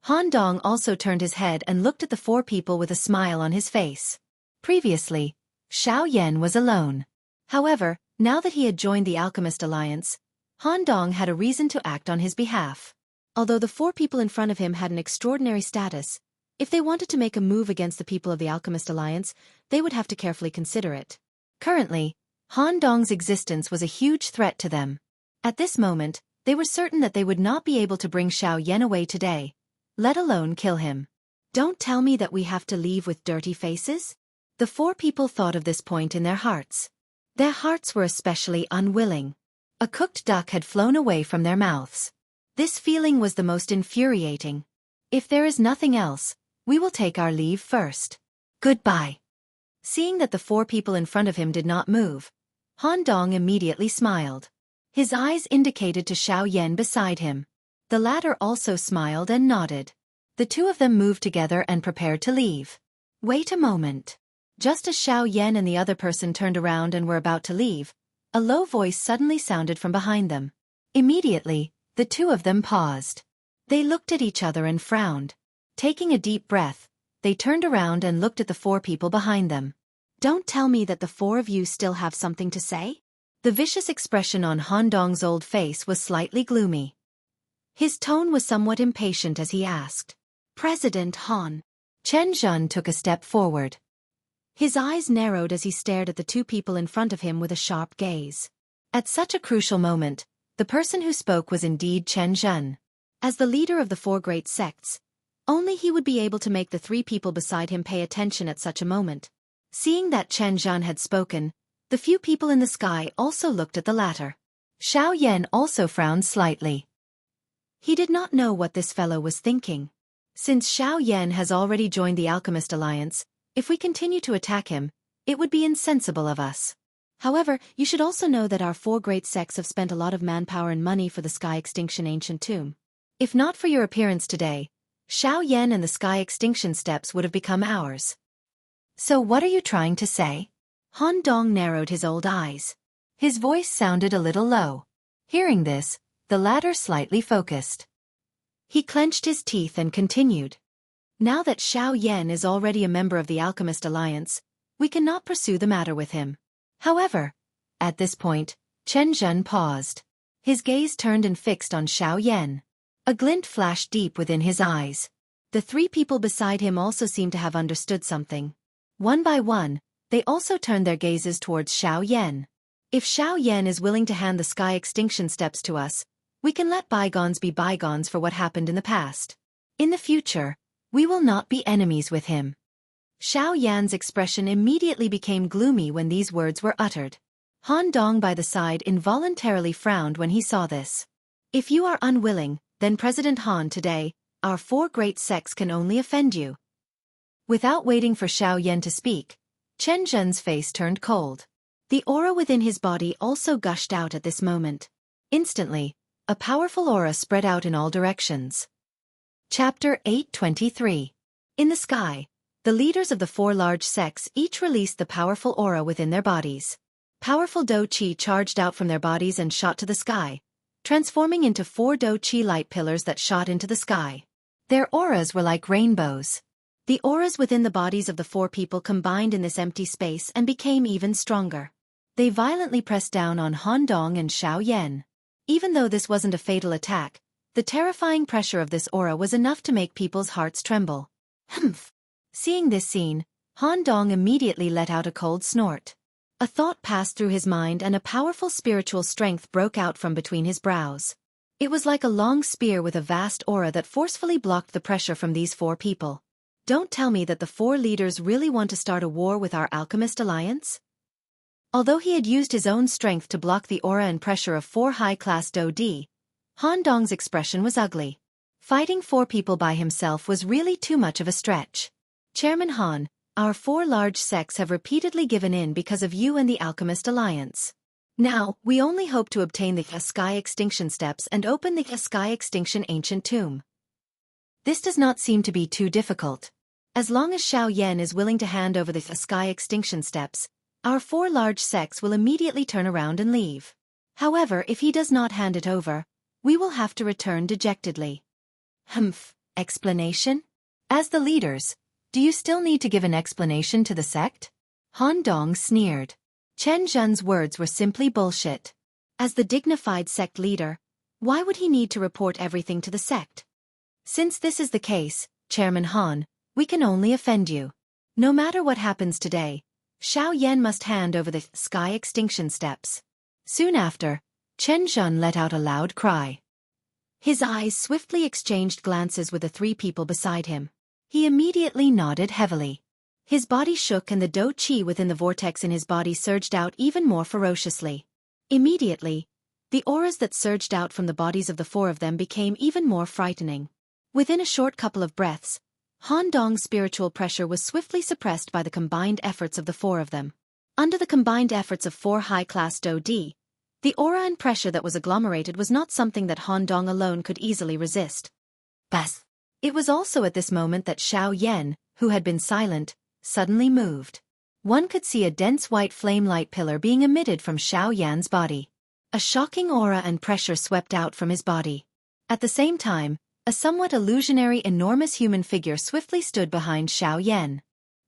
Han Dong also turned his head and looked at the 4 people with a smile on his face. Previously, Xiao Yan was alone. However, now that he had joined the Alchemist Alliance, Han Dong had a reason to act on his behalf. Although the 4 people in front of him had an extraordinary status, if they wanted to make a move against the people of the Alchemist Alliance, they would have to carefully consider it. Currently, Han Dong's existence was a huge threat to them. At this moment, they were certain that they would not be able to bring Xiao Yan away today, let alone kill him. Don't tell me that we have to leave with dirty faces? The 4 people thought of this point in their hearts. Their hearts were especially unwilling. A cooked duck had flown away from their mouths. This feeling was the most infuriating. If there is nothing else, we will take our leave first. Goodbye. Seeing that the 4 people in front of him did not move, Han Dong immediately smiled. His eyes indicated to Xiao Yan beside him. The latter also smiled and nodded. The 2 of them moved together and prepared to leave. Wait a moment. Just as Xiao Yan and the other person turned around and were about to leave, a low voice suddenly sounded from behind them. Immediately, the 2 of them paused. They looked at each other and frowned. Taking a deep breath, they turned around and looked at the 4 people behind them. Don't tell me that the 4 of you still have something to say? The vicious expression on Han Dong's old face was slightly gloomy. His tone was somewhat impatient as he asked, "President Han." Chen Zhen took a step forward. His eyes narrowed as he stared at the 2 people in front of him with a sharp gaze. At such a crucial moment, the person who spoke was indeed Chen Zhen. As the leader of the 4 great sects, only he would be able to make the 3 people beside him pay attention at such a moment. Seeing that Chen Zhen had spoken, the few people in the sky also looked at the latter. Xiao also frowned slightly. He did not know what this fellow was thinking. Since Xiao has already joined the Alchemist Alliance, if we continue to attack him, it would be insensible of us. However, you should also know that our 4 great sects have spent a lot of manpower and money for the Sky Extinction Ancient Tomb. If not for your appearance today, Xiao and the Sky Extinction Steps would have become ours. So what are you trying to say? Han Dong narrowed his old eyes. His voice sounded a little low. Hearing this, the latter slightly focused. He clenched his teeth and continued. Now that Xiao is already a member of the Alchemist Alliance, we cannot pursue the matter with him. However, at this point, Chen Zhen paused. His gaze turned and fixed on Xiao. A glint flashed deep within his eyes. The 3 people beside him also seemed to have understood something. One by one, they also turned their gazes towards Xiao. If Xiao is willing to hand the Sky Extinction Steps to us, we can let bygones be bygones for what happened in the past. In the future, we will not be enemies with him. Xiao expression immediately became gloomy when these words were uttered. Han Dong by the side involuntarily frowned when he saw this. If you are unwilling, then President Han today, our 4 great sects can only offend you. Without waiting for Xiao to speak, Chen Zhen's face turned cold. The aura within his body also gushed out at this moment. Instantly, a powerful aura spread out in all directions. Chapter 823. In the sky, the leaders of the 4 large sects each released the powerful aura within their bodies. Powerful Do Qi charged out from their bodies and shot to the sky, transforming into 4 Do Qi light pillars that shot into the sky. Their auras were like rainbows. The auras within the bodies of the 4 people combined in this empty space and became even stronger. They violently pressed down on Han Dong and Xiao. Even though this wasn't a fatal attack, the terrifying pressure of this aura was enough to make people's hearts tremble. Humph! Seeing this scene, Han Dong immediately let out a cold snort. A thought passed through his mind and a powerful spiritual strength broke out from between his brows. It was like a long spear with a vast aura that forcefully blocked the pressure from these 4 people. Don't tell me that the 4 leaders really want to start a war with our Alchemist Alliance? Although he had used his own strength to block the aura and pressure of 4 high-class Do Di, Han Dong's expression was ugly. Fighting 4 people by himself was really too much of a stretch. Chairman Han, our 4 large sects have repeatedly given in because of you and the Alchemist Alliance. Now, we only hope to obtain the Sky Extinction Steps and open the Sky Extinction Ancient Tomb. This does not seem to be too difficult. As long as Xiao is willing to hand over the Sky Extinction Steps, our 4 large sects will immediately turn around and leave. However, if he does not hand it over, we will have to return dejectedly. Humph, explanation? As the leaders, do you still need to give an explanation to the sect? Han Dong sneered. Chen Zhen's words were simply bullshit. As the dignified sect leader, why would he need to report everything to the sect? Since this is the case, Chairman Han, we can only offend you. No matter what happens today, Xiao must hand over the Sky Extinction Steps. Soon after, Chen Zhen let out a loud cry. His eyes swiftly exchanged glances with the 3 people beside him. He immediately nodded heavily. His body shook and the Do Qi within the vortex in his body surged out even more ferociously. Immediately, the auras that surged out from the bodies of the 4 of them became even more frightening. Within a short couple of breaths, Han Dong's spiritual pressure was swiftly suppressed by the combined efforts of the 4 of them. Under the combined efforts of 4 high-class Do Di, the aura and pressure that was agglomerated was not something that Han Dong alone could easily resist. Bas! It was also at this moment that Xiao, who had been silent, suddenly moved. One could see a dense white flame light pillar being emitted from Xiao's body. A shocking aura and pressure swept out from his body. At the same time, a somewhat illusionary enormous human figure swiftly stood behind Xiao.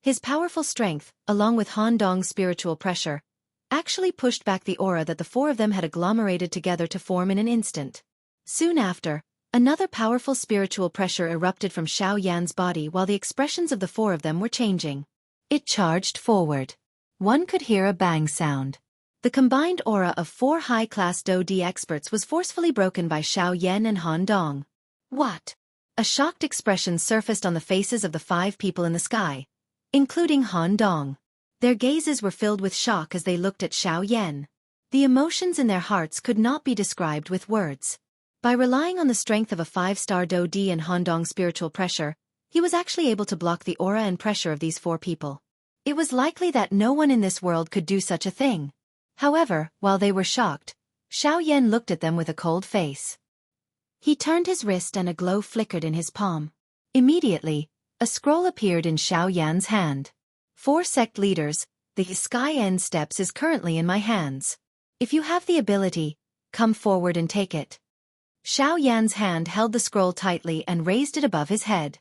His powerful strength, along with Han Dong's spiritual pressure, actually pushed back the aura that the 4 of them had agglomerated together to form in an instant. Soon after, another powerful spiritual pressure erupted from Xiao's body while the expressions of the 4 of them were changing. It charged forward. One could hear a bang sound. The combined aura of 4 high-class Do Di experts was forcefully broken by Xiao and Han Dong. What? A shocked expression surfaced on the faces of the 5 people in the sky, including Han Dong. Their gazes were filled with shock as they looked at Xiao. The emotions in their hearts could not be described with words. By relying on the strength of a 5-star Do Di and Handong's spiritual pressure, he was actually able to block the aura and pressure of these 4 people. It was likely that no one in this world could do such a thing. However, while they were shocked, Xiaoyan looked at them with a cold face. He turned his wrist and a glow flickered in his palm. Immediately, a scroll appeared in Xiaoyan's hand. 4 sect leaders, the Sky End Steps is currently in my hands. If you have the ability, come forward and take it. Xiaoyan's hand held the scroll tightly and raised it above his head.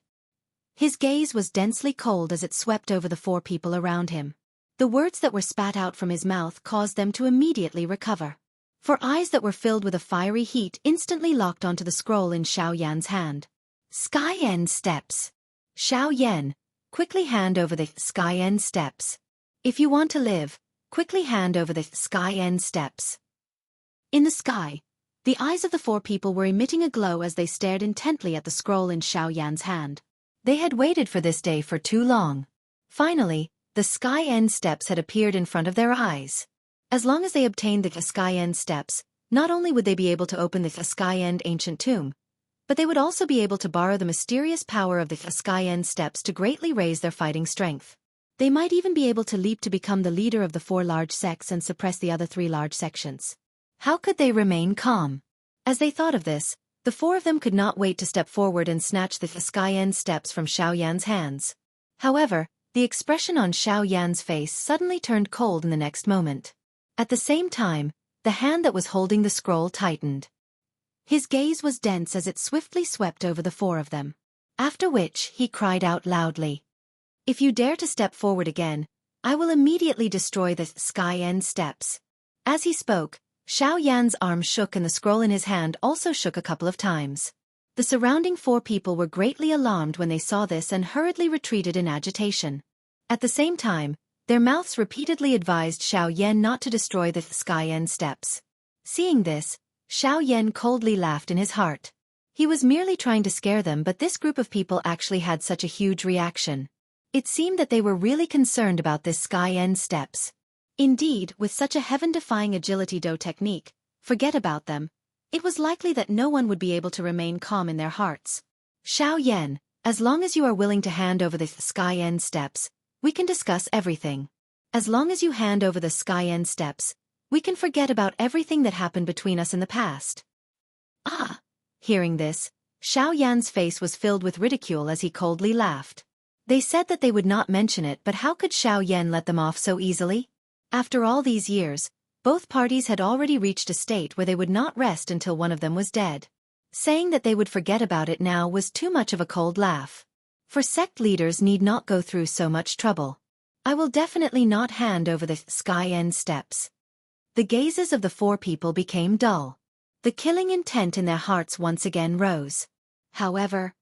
His gaze was densely cold as it swept over the 4 people around him. The words that were spat out from his mouth caused them to immediately recover. For eyes that were filled with a fiery heat instantly locked onto the scroll in Xiaoyan's hand. Sky End Steps. Xiaoyan, quickly hand over the Sky End Steps. If you want to live, quickly hand over the Sky End Steps. In the sky, the eyes of the 4 people were emitting a glow as they stared intently at the scroll in Xiaoyan's hand. They had waited for this day for too long. Finally, the Sky End Steps had appeared in front of their eyes. As long as they obtained the Sky End Steps, not only would they be able to open the Sky End Ancient Tomb, but they would also be able to borrow the mysterious power of the Sky End Steps to greatly raise their fighting strength. They might even be able to leap to become the leader of the 4 large sects and suppress the other 3 large sections. How could they remain calm? As they thought of this, the 4 of them could not wait to step forward and snatch the Sky End Steps from Xiaoyan's hands. However, the expression on Xiaoyan's face suddenly turned cold in the next moment. At the same time, the hand that was holding the scroll tightened. His gaze was dense as it swiftly swept over the 4 of them. After which, he cried out loudly. If you dare to step forward again, I will immediately destroy the Sky End Steps. As he spoke, Xiaoyan's arm shook and the scroll in his hand also shook a couple of times. The surrounding 4 people were greatly alarmed when they saw this and hurriedly retreated in agitation. At the same time, their mouths repeatedly advised Xiaoyan not to destroy the Sky End Steps. Seeing this, Xiaoyan coldly laughed in his heart. He was merely trying to scare them, but this group of people actually had such a huge reaction. It seemed that they were really concerned about this Sky End Steps. Indeed, with such a heaven-defying agility Do technique, forget about them. It was likely that no one would be able to remain calm in their hearts. Xiaoyan, as long as you are willing to hand over the Sky End Steps, we can discuss everything. As long as you hand over the Sky End Steps, we can forget about everything that happened between us in the past. Ah! Hearing this, Xiaoyan's face was filled with ridicule as he coldly laughed. They said that they would not mention it, but how could Xiaoyan let them off so easily? After all these years, both parties had already reached a state where they would not rest until one of them was dead. Saying that they would forget about it now was too much of a cold laugh. For sect leaders need not go through so much trouble. I will definitely not hand over the Sky End Steps. The gazes of the 4 people became dull. The killing intent in their hearts once again rose. However,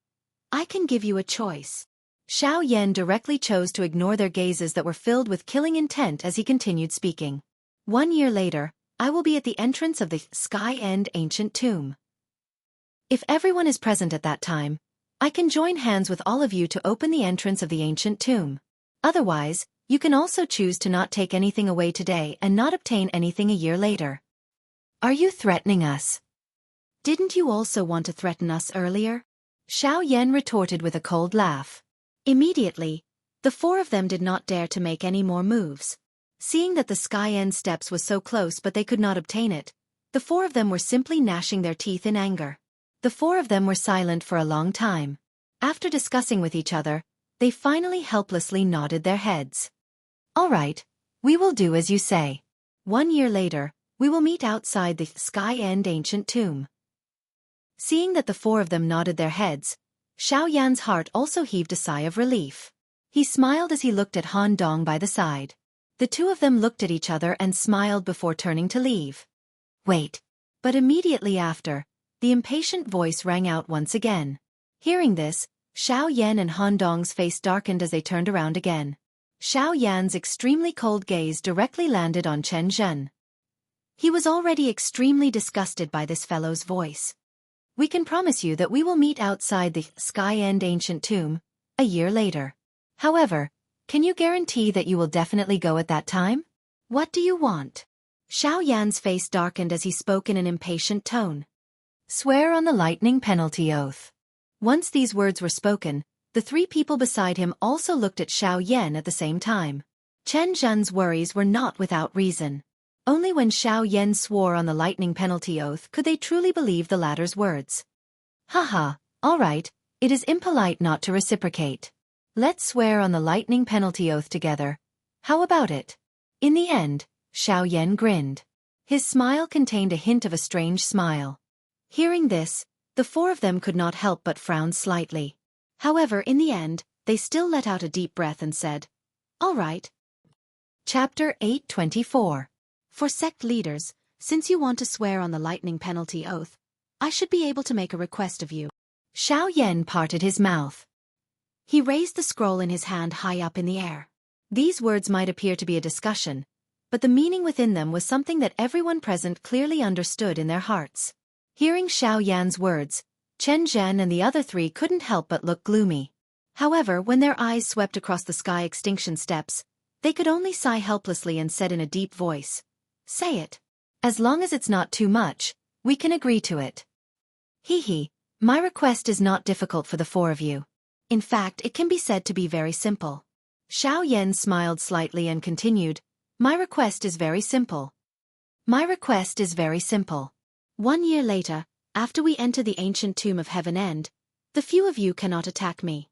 I can give you a choice. Xiaoyan directly chose to ignore their gazes that were filled with killing intent as he continued speaking. 1 year later, I will be at the entrance of the Sky End Ancient Tomb. If everyone is present at that time, I can join hands with all of you to open the entrance of the ancient tomb. Otherwise, you can also choose to not take anything away today and not obtain anything a year later. Are you threatening us? Didn't you also want to threaten us earlier? Xiaoyan retorted with a cold laugh. Immediately, the 4 of them did not dare to make any more moves. Seeing that the Sky End Steps was so close but they could not obtain it, the 4 of them were simply gnashing their teeth in anger. The 4 of them were silent for a long time. After discussing with each other, they finally helplessly nodded their heads. All right, we will do as you say. 1 year later, we will meet outside the Sky End Ancient Tomb. Seeing that the 4 of them nodded their heads, Xiaoyan's heart also heaved a sigh of relief. He smiled as he looked at Han Dong by the side. The 2 of them looked at each other and smiled before turning to leave. Wait. But immediately after, the impatient voice rang out once again. Hearing this, Xiaoyan and Han Dong's face darkened as they turned around again. Xiaoyan's extremely cold gaze directly landed on Chen Zhen. He was already extremely disgusted by this fellow's voice. We can promise you that we will meet outside the Sky End Ancient Tomb a year later. However, can you guarantee that you will definitely go at that time? What do you want? Xiao Yan's face darkened as he spoke in an impatient tone. Swear on the lightning penalty oath. Once these words were spoken, the three people beside him also looked at Xiao Yan at the same time. Chen Zhen's worries were not without reason. Only when Xiao Yan swore on the lightning penalty oath could they truly believe the latter's words. Haha, all right, it is impolite not to reciprocate. Let's swear on the lightning penalty oath together. How about it? In the end, Xiao Yan grinned. His smile contained a hint of a strange smile. Hearing this, the four of them could not help but frown slightly. However, in the end, they still let out a deep breath and said, "All right." Chapter 824. For sect leaders, since you want to swear on the lightning penalty oath, I should be able to make a request of you. Xiao Yan parted his mouth. He raised the scroll in his hand high up in the air. These words might appear to be a discussion, but the meaning within them was something that everyone present clearly understood in their hearts. Hearing Xiao Yan's words, Chen Zhen and the other three couldn't help but look gloomy. However, when their eyes swept across the sky extinction steps, they could only sigh helplessly and said in a deep voice, "Say it. As long as it's not too much, we can agree to it." Hee, my request is not difficult for the four of you. In fact, it can be said to be very simple. Xiao Yan smiled slightly and continued, "My request is very simple. My request is very simple. 1 year later, after we enter the ancient tomb of Heaven End, the few of you cannot attack me."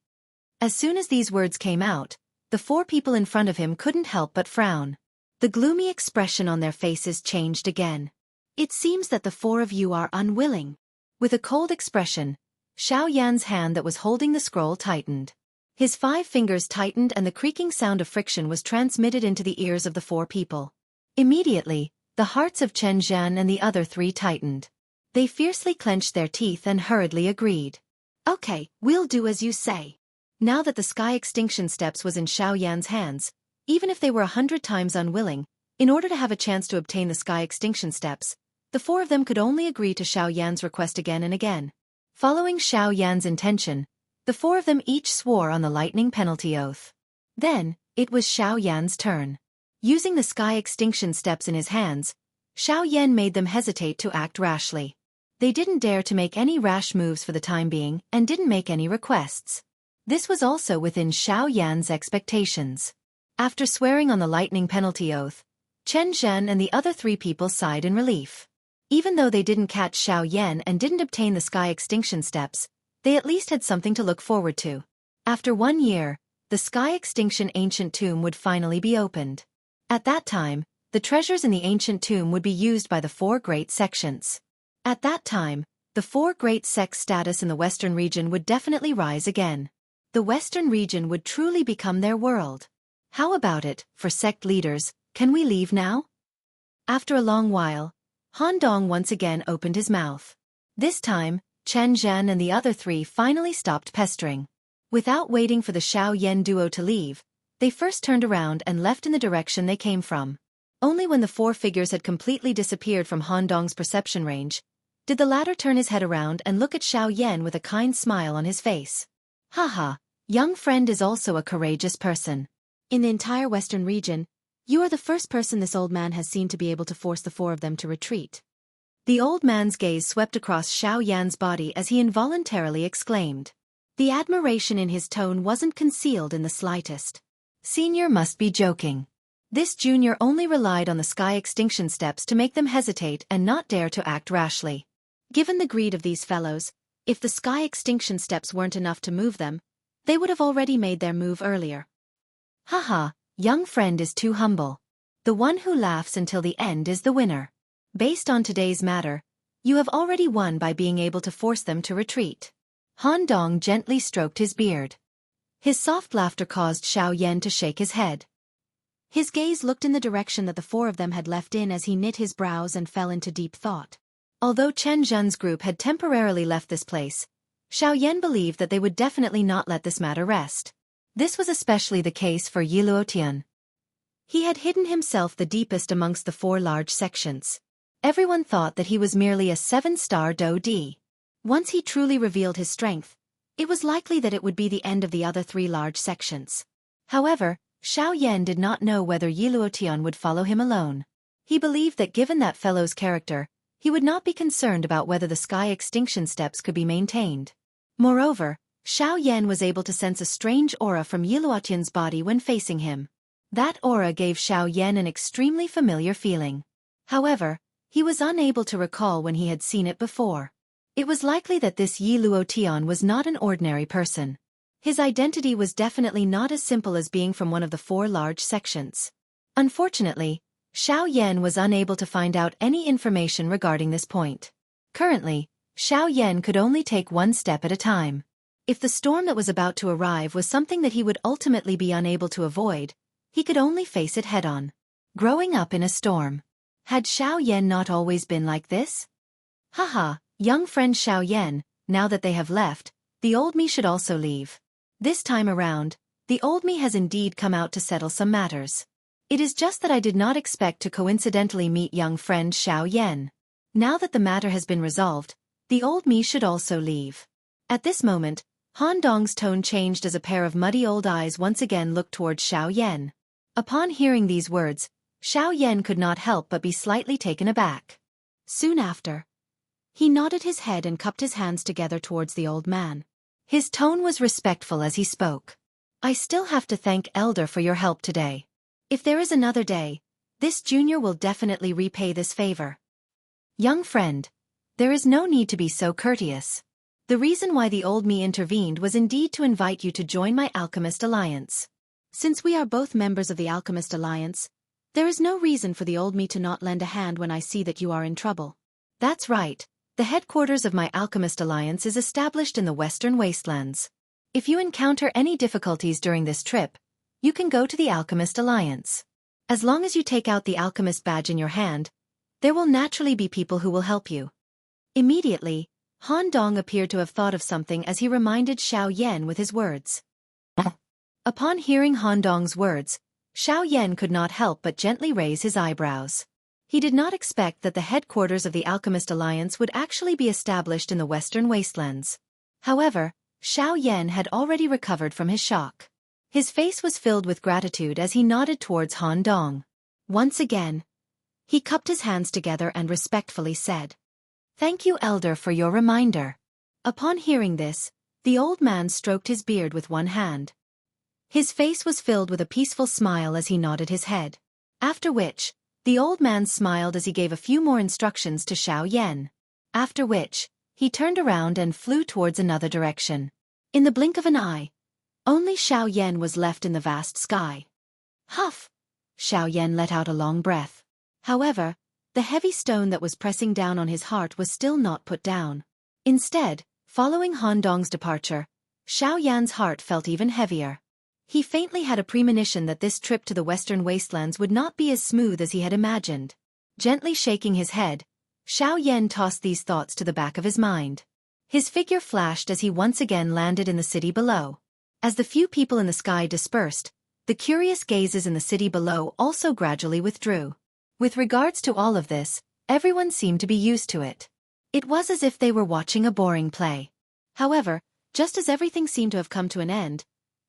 As soon as these words came out, the four people in front of him couldn't help but frown. The gloomy expression on their faces changed again. It seems that the four of you are unwilling. With a cold expression, Xiao Yan's hand that was holding the scroll tightened. His 5 fingers tightened and the creaking sound of friction was transmitted into the ears of the four people. Immediately, the hearts of Chen Zhen and the other 3 tightened. They fiercely clenched their teeth and hurriedly agreed. "Okay, we'll do as you say." Now that the sky extinction steps was in Xiao Yan's hands, even if they were 100 times unwilling, in order to have a chance to obtain the sky extinction steps, the four of them could only agree to Xiao Yan's request again and again. Following Xiao Yan's intention, the four of them each swore on the lightning penalty oath. Then, it was Xiao Yan's turn. Using the sky extinction steps in his hands, Xiao Yan made them hesitate to act rashly. They didn't dare to make any rash moves for the time being and didn't make any requests. This was also within Xiao Yan's expectations. After swearing on the lightning penalty oath, Chen Zhen and the other 3 people sighed in relief. Even though they didn't catch Xiao Yan and didn't obtain the sky extinction steps, they at least had something to look forward to. After 1 year, the sky extinction ancient tomb would finally be opened. At that time, the treasures in the ancient tomb would be used by the 4 great sections. At that time, the 4 great sects' status in the Western region would definitely rise again. The Western region would truly become their world. How about it, for sect leaders, can we leave now? After a long while, Han Dong once again opened his mouth. This time, Chen Zhen and the other 3 finally stopped pestering. Without waiting for the Xiao Yan duo to leave, they first turned around and left in the direction they came from. Only when the 4 figures had completely disappeared from Han Dong's perception range, did the latter turn his head around and look at Xiao Yan with a kind smile on his face. "Haha, young friend is also a courageous person. In the entire Western region, you are the first person this old man has seen to be able to force the 4 of them to retreat." The old man's gaze swept across Xiao Yan's body as he involuntarily exclaimed. The admiration in his tone wasn't concealed in the slightest. Senior must be joking. This junior only relied on the sky extinction steps to make them hesitate and not dare to act rashly. Given the greed of these fellows, if the sky extinction steps weren't enough to move them, they would have already made their move earlier. Haha, young friend is too humble. The one who laughs until the end is the winner. Based on today's matter, you have already won by being able to force them to retreat. Han Dong gently stroked his beard. His soft laughter caused Xiao Yan to shake his head. His gaze looked in the direction that the 4 of them had left in as he knit his brows and fell into deep thought. Although Chen Zhen's group had temporarily left this place, Xiao Yan believed that they would definitely not let this matter rest. This was especially the case for Yiluotian. He had hidden himself the deepest amongst the 4 large sections. Everyone thought that he was merely a 7-star Do Di. Once he truly revealed his strength, it was likely that it would be the end of the other 3 large sections. However, Xiao Yan did not know whether Yiluotian would follow him alone. He believed that given that fellow's character, he would not be concerned about whether the sky extinction steps could be maintained. Moreover, Xiao Yan was able to sense a strange aura from Yi Luotian's body when facing him. That aura gave Xiao Yan an extremely familiar feeling. However, he was unable to recall when he had seen it before. It was likely that this Yi Luotian was not an ordinary person. His identity was definitely not as simple as being from one of the 4 large sections. Unfortunately, Xiao Yan was unable to find out any information regarding this point. Currently, Xiao Yan could only take one step at a time. If the storm that was about to arrive was something that he would ultimately be unable to avoid, he could only face it head-on. Growing up in a storm. Had Xiao Yan not always been like this? Haha, young friend Xiao Yan, now that they have left, the old me should also leave. This time around, the old me has indeed come out to settle some matters. It is just that I did not expect to coincidentally meet young friend Xiao Yan. Now that the matter has been resolved, the old me should also leave. At this moment, Han Dong's tone changed as a pair of muddy old eyes once again looked towards Xiao Yan. Upon hearing these words, Xiao Yan could not help but be slightly taken aback. Soon after, he nodded his head and cupped his hands together towards the old man. His tone was respectful as he spoke. I still have to thank Elder for your help today. If there is another day, this junior will definitely repay this favor. Young friend, there is no need to be so courteous. The reason why the old me intervened was indeed to invite you to join my Alchemist Alliance. Since we are both members of the Alchemist Alliance, there is no reason for the old me to not lend a hand when I see that you are in trouble. That's right, the headquarters of my Alchemist Alliance is established in the Western Wastelands. If you encounter any difficulties during this trip, you can go to the Alchemist Alliance. As long as you take out the Alchemist badge in your hand, there will naturally be people who will help you. Immediately, Han Dong appeared to have thought of something as he reminded Xiao Yan with his words. Upon hearing Han Dong's words, Xiao Yan could not help but gently raise his eyebrows. He did not expect that the headquarters of the Alchemist Alliance would actually be established in the Western Wastelands. However, Xiao Yan had already recovered from his shock. His face was filled with gratitude as he nodded towards Han Dong. Once again, he cupped his hands together and respectfully said, "Thank you, Elder, for your reminder." Upon hearing this, the old man stroked his beard with one hand. His face was filled with a peaceful smile as he nodded his head. After which, the old man smiled as he gave a few more instructions to Xiao Yan. After which, he turned around and flew towards another direction. In the blink of an eye, only Xiao Yan was left in the vast sky. Huff! Xiao Yan let out a long breath. However, the heavy stone that was pressing down on his heart was still not put down. Instead, following Han Dong's departure, Xiao Yan's heart felt even heavier. He faintly had a premonition that this trip to the Western Wastelands would not be as smooth as he had imagined. Gently shaking his head, Xiao Yan tossed these thoughts to the back of his mind. His figure flashed as he once again landed in the city below. As the few people in the sky dispersed, the curious gazes in the city below also gradually withdrew. With regards to all of this, everyone seemed to be used to it. It was as if they were watching a boring play. However, just as everything seemed to have come to an end,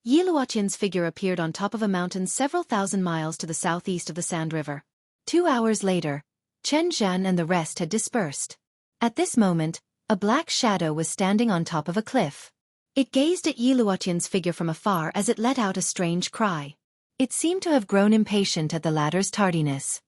Yi Luotian's figure appeared on top of a mountain several thousand miles to the southeast of the Sand River. 2 hours later, Chen Zhan and the rest had dispersed. At this moment, a black shadow was standing on top of a cliff. It gazed at Yi Luotian's figure from afar as it let out a strange cry. It seemed to have grown impatient at the latter's tardiness.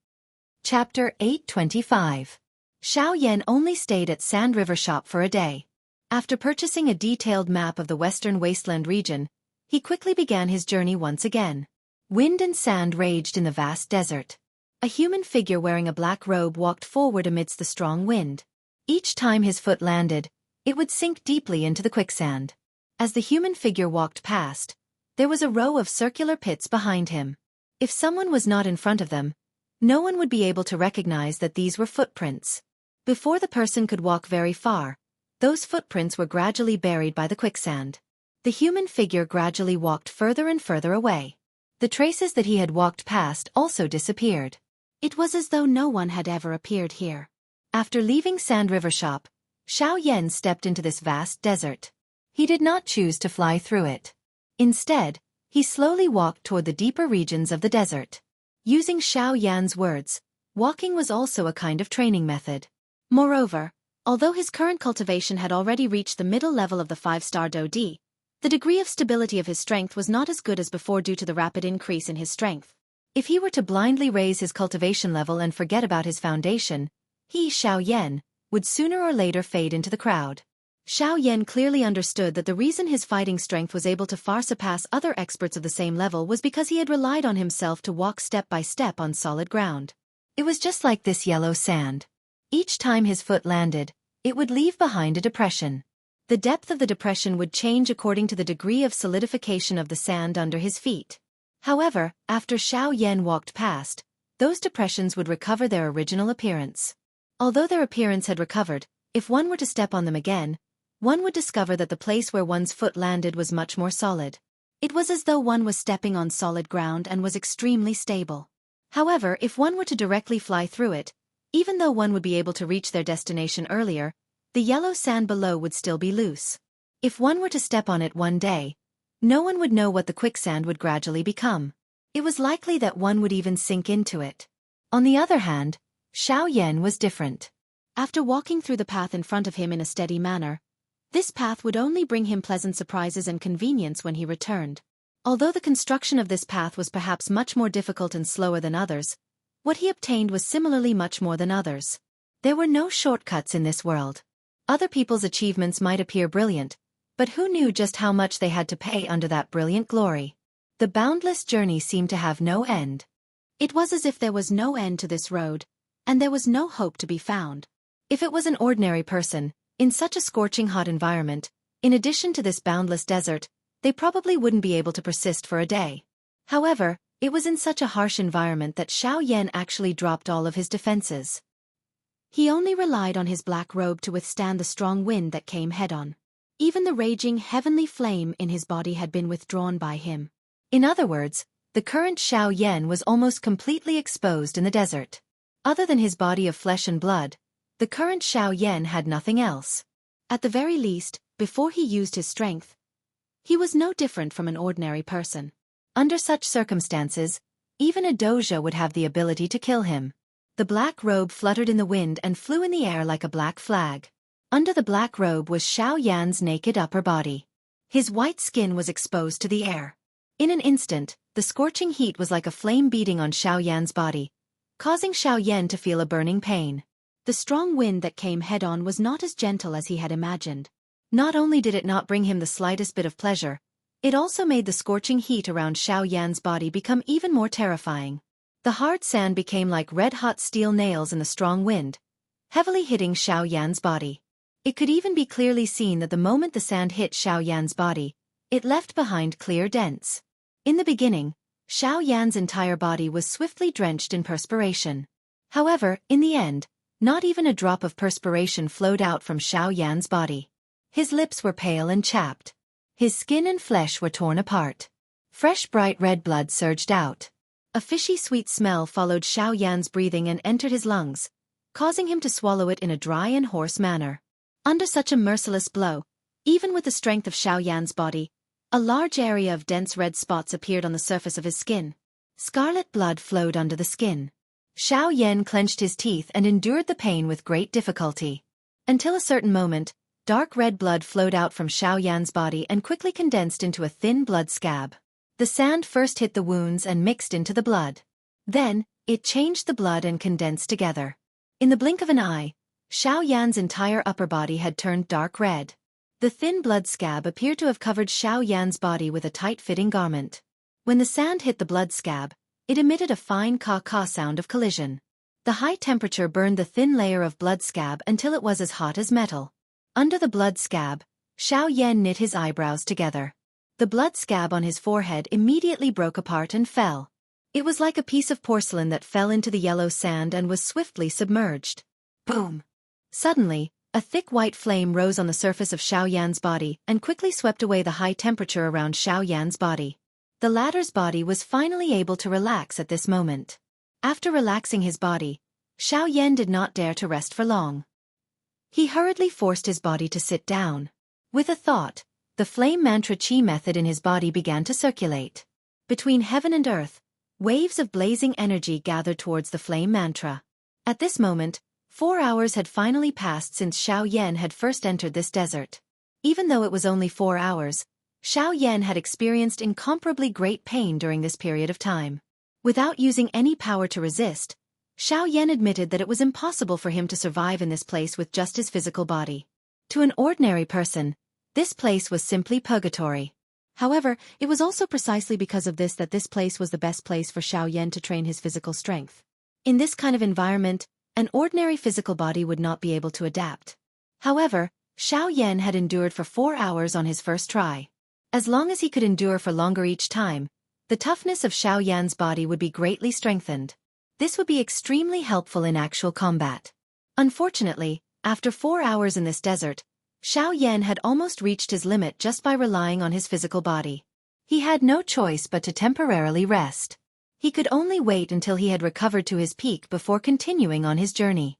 Chapter 825. Xiao Yan only stayed at Sand River Shop for a day. After purchasing a detailed map of the Western Wasteland region, he quickly began his journey once again. Wind and sand raged in the vast desert. A human figure wearing a black robe walked forward amidst the strong wind. Each time his foot landed, it would sink deeply into the quicksand. As the human figure walked past, there was a row of circular pits behind him. If someone was not in front of them, no one would be able to recognize that these were footprints. Before the person could walk very far, those footprints were gradually buried by the quicksand. The human figure gradually walked further and further away. The traces that he had walked past also disappeared. It was as though no one had ever appeared here. After leaving Sand River Shop, Xiao Yan stepped into this vast desert. He did not choose to fly through it. Instead, he slowly walked toward the deeper regions of the desert. Using Xiao Yan's words, Walking was also a kind of training method. Moreover, although his current cultivation had already reached the middle level of the 5-star Do-di, the degree of stability of his strength was not as good as before due to the rapid increase in his strength. If he were to blindly raise his cultivation level and forget about his foundation, he, Xiao Yan, would sooner or later fade into the crowd. Xiao Yan clearly understood that the reason his fighting strength was able to far surpass other experts of the same level was because he had relied on himself to walk step by step on solid ground. It was just like this yellow sand. Each time his foot landed, it would leave behind a depression. The depth of the depression would change according to the degree of solidification of the sand under his feet. However, after Xiao Yan walked past, those depressions would recover their original appearance. Although their appearance had recovered, if one were to step on them again, one would discover that the place where one's foot landed was much more solid. It was as though one was stepping on solid ground and was extremely stable. However, if one were to directly fly through it, even though one would be able to reach their destination earlier, the yellow sand below would still be loose. If one were to step on it one day, no one would know what the quicksand would gradually become. It was likely that one would even sink into it. On the other hand, Xiao Yan was different. After walking through the path in front of him in a steady manner, this path would only bring him pleasant surprises and convenience when he returned. Although the construction of this path was perhaps much more difficult and slower than others, what he obtained was similarly much more than others. There were no shortcuts in this world. Other people's achievements might appear brilliant, but who knew just how much they had to pay under that brilliant glory? The boundless journey seemed to have no end. It was as if there was no end to this road, and there was no hope to be found. If it was an ordinary person, in such a scorching hot environment, in addition to this boundless desert, they probably wouldn't be able to persist for a day. However, it was in such a harsh environment that Xiao Yan actually dropped all of his defenses. He only relied on his black robe to withstand the strong wind that came head-on. Even the raging heavenly flame in his body had been withdrawn by him. In other words, the current Xiao Yan was almost completely exposed in the desert. Other than his body of flesh and blood, the current Xiao Yan had nothing else. At the very least, before he used his strength, he was no different from an ordinary person. Under such circumstances, even a doja would have the ability to kill him. The black robe fluttered in the wind and flew in the air like a black flag. Under the black robe was Xiao Yan's naked upper body. His white skin was exposed to the air. In an instant, the scorching heat was like a flame beating on Xiao Yan's body, causing Xiao Yan to feel a burning pain. The strong wind that came head-on was not as gentle as he had imagined. Not only did it not bring him the slightest bit of pleasure, it also made the scorching heat around Xiao Yan's body become even more terrifying. The hard sand became like red-hot steel nails in the strong wind, heavily hitting Xiao Yan's body. It could even be clearly seen that the moment the sand hit Xiao Yan's body, it left behind clear dents. In the beginning, Xiao Yan's entire body was swiftly drenched in perspiration. However, in the end, not even a drop of perspiration flowed out from Xiao Yan's body. His lips were pale and chapped. His skin and flesh were torn apart. Fresh bright red blood surged out. A fishy sweet smell followed Xiao Yan's breathing and entered his lungs, causing him to swallow it in a dry and hoarse manner. Under such a merciless blow, even with the strength of Xiao Yan's body, a large area of dense red spots appeared on the surface of his skin. Scarlet blood flowed under the skin. Xiao Yan clenched his teeth and endured the pain with great difficulty. Until a certain moment, dark red blood flowed out from Xiao Yan's body and quickly condensed into a thin blood scab. The sand first hit the wounds and mixed into the blood. Then, it changed the blood and condensed together. In the blink of an eye, Xiao Yan's entire upper body had turned dark red. The thin blood scab appeared to have covered Xiao Yan's body with a tight-fitting garment. When the sand hit the blood scab, it emitted a fine caw-caw sound of collision. The high temperature burned the thin layer of blood scab until it was as hot as metal. Under the blood scab, Xiao Yan knit his eyebrows together. The blood scab on his forehead immediately broke apart and fell. It was like a piece of porcelain that fell into the yellow sand and was swiftly submerged. Boom! Suddenly, a thick white flame rose on the surface of Xiao Yan's body and quickly swept away the high temperature around Xiao Yan's body. The latter's body was finally able to relax at this moment. After relaxing his body, Xiao Yan did not dare to rest for long. He hurriedly forced his body to sit down. With a thought, the flame mantra chi method in his body began to circulate. Between heaven and earth, waves of blazing energy gathered towards the flame mantra. At this moment, 4 hours had finally passed since Xiao Yan had first entered this desert. Even though it was only 4 hours, Xiao Yan had experienced incomparably great pain during this period of time. Without using any power to resist, Xiao Yan admitted that it was impossible for him to survive in this place with just his physical body. To an ordinary person, this place was simply purgatory. However, it was also precisely because of this that this place was the best place for Xiao Yan to train his physical strength. In this kind of environment, an ordinary physical body would not be able to adapt. However, Xiao Yan had endured for 4 hours on his first try. As long as he could endure for longer each time, the toughness of Xiao Yan's body would be greatly strengthened. This would be extremely helpful in actual combat. Unfortunately, after 4 hours in this desert, Xiao Yan had almost reached his limit just by relying on his physical body. He had no choice but to temporarily rest. He could only wait until he had recovered to his peak before continuing on his journey.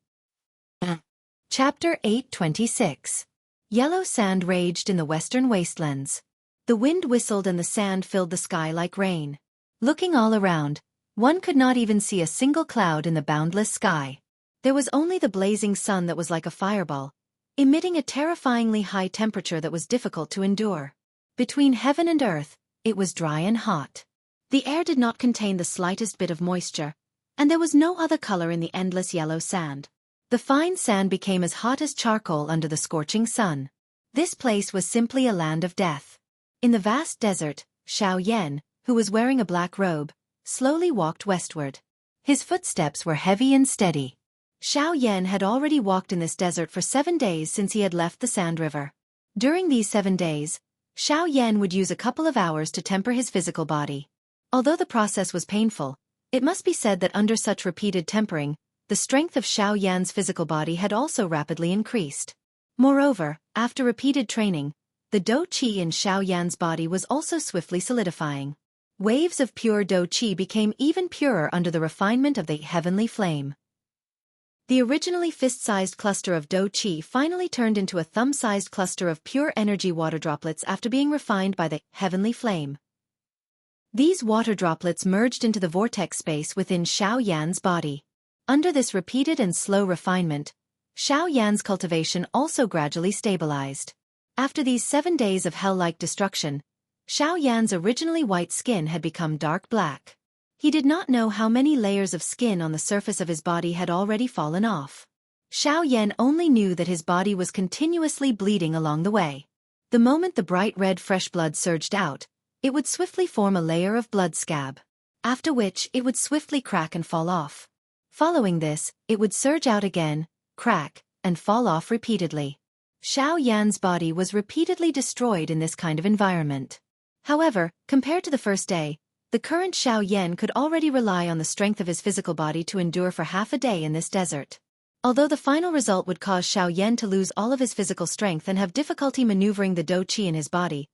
Chapter 826. Yellow sand raged in the western wastelands. The wind whistled and the sand filled the sky like rain. Looking all around, one could not even see a single cloud in the boundless sky. There was only the blazing sun that was like a fireball, emitting a terrifyingly high temperature that was difficult to endure. Between heaven and earth, it was dry and hot. The air did not contain the slightest bit of moisture, and there was no other color in the endless yellow sand. The fine sand became as hot as charcoal under the scorching sun. This place was simply a land of death. In the vast desert, Xiao Yan, who was wearing a black robe, slowly walked westward. His footsteps were heavy and steady. Xiao Yan had already walked in this desert for 7 days since he had left the Sand River. During these 7 days, Xiao Yan would use a couple of hours to temper his physical body. Although the process was painful, it must be said that under such repeated tempering, the strength of Xiao Yan's physical body had also rapidly increased. Moreover, after repeated training, the dou qi in Xiao Yan's body was also swiftly solidifying. Waves of pure dou qi became even purer under the refinement of the heavenly flame. The originally fist-sized cluster of dou qi finally turned into a thumb-sized cluster of pure energy water droplets after being refined by the heavenly flame. These water droplets merged into the vortex space within Xiao Yan's body. Under this repeated and slow refinement, Xiao Yan's cultivation also gradually stabilized. After these 7 days of hell-like destruction, Xiao Yan's originally white skin had become dark black. He did not know how many layers of skin on the surface of his body had already fallen off. Xiao Yan only knew that his body was continuously bleeding along the way. The moment the bright red fresh blood surged out, it would swiftly form a layer of blood scab, after which it would swiftly crack and fall off. Following this, it would surge out again, crack, and fall off repeatedly. Xiao Yan's body was repeatedly destroyed in this kind of environment. However, compared to the first day, the current Xiao Yan could already rely on the strength of his physical body to endure for half a day in this desert. Although the final result would cause Xiao Yan to lose all of his physical strength and have difficulty maneuvering the dou qi in his body,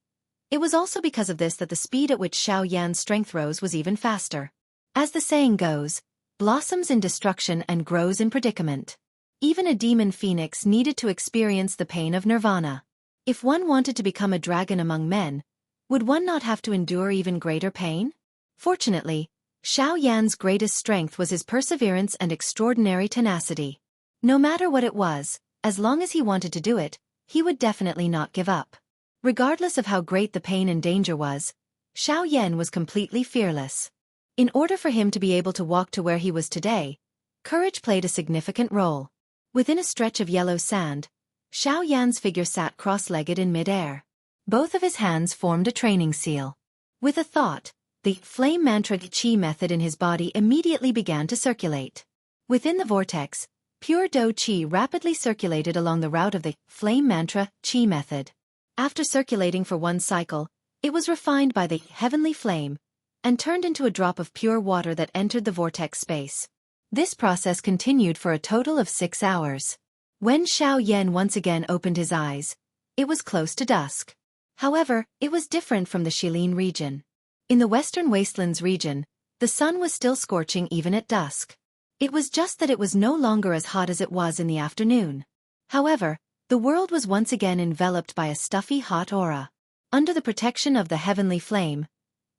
it was also because of this that the speed at which Xiao Yan's strength rose was even faster. As the saying goes, blossoms in destruction and grows in predicament. Even a demon phoenix needed to experience the pain of nirvana. If one wanted to become a dragon among men, would one not have to endure even greater pain? Fortunately, Xiao Yan's greatest strength was his perseverance and extraordinary tenacity. No matter what it was, as long as he wanted to do it, he would definitely not give up. Regardless of how great the pain and danger was, Xiao Yan was completely fearless. In order for him to be able to walk to where he was today, courage played a significant role. Within a stretch of yellow sand, Xiao Yan's figure sat cross-legged in mid-air. Both of his hands formed a training seal. With a thought, the flame mantra qi method in his body immediately began to circulate. Within the vortex, pure dou qi rapidly circulated along the route of the flame mantra qi method. After circulating for one cycle, it was refined by the heavenly flame and turned into a drop of pure water that entered the vortex space. This process continued for a total of 6 hours. When Xiao Yan once again opened his eyes, it was close to dusk. However, it was different from the Shilin region. In the western wastelands region, the sun was still scorching even at dusk. It was just that it was no longer as hot as it was in the afternoon. However, the world was once again enveloped by a stuffy hot aura. Under the protection of the heavenly flame,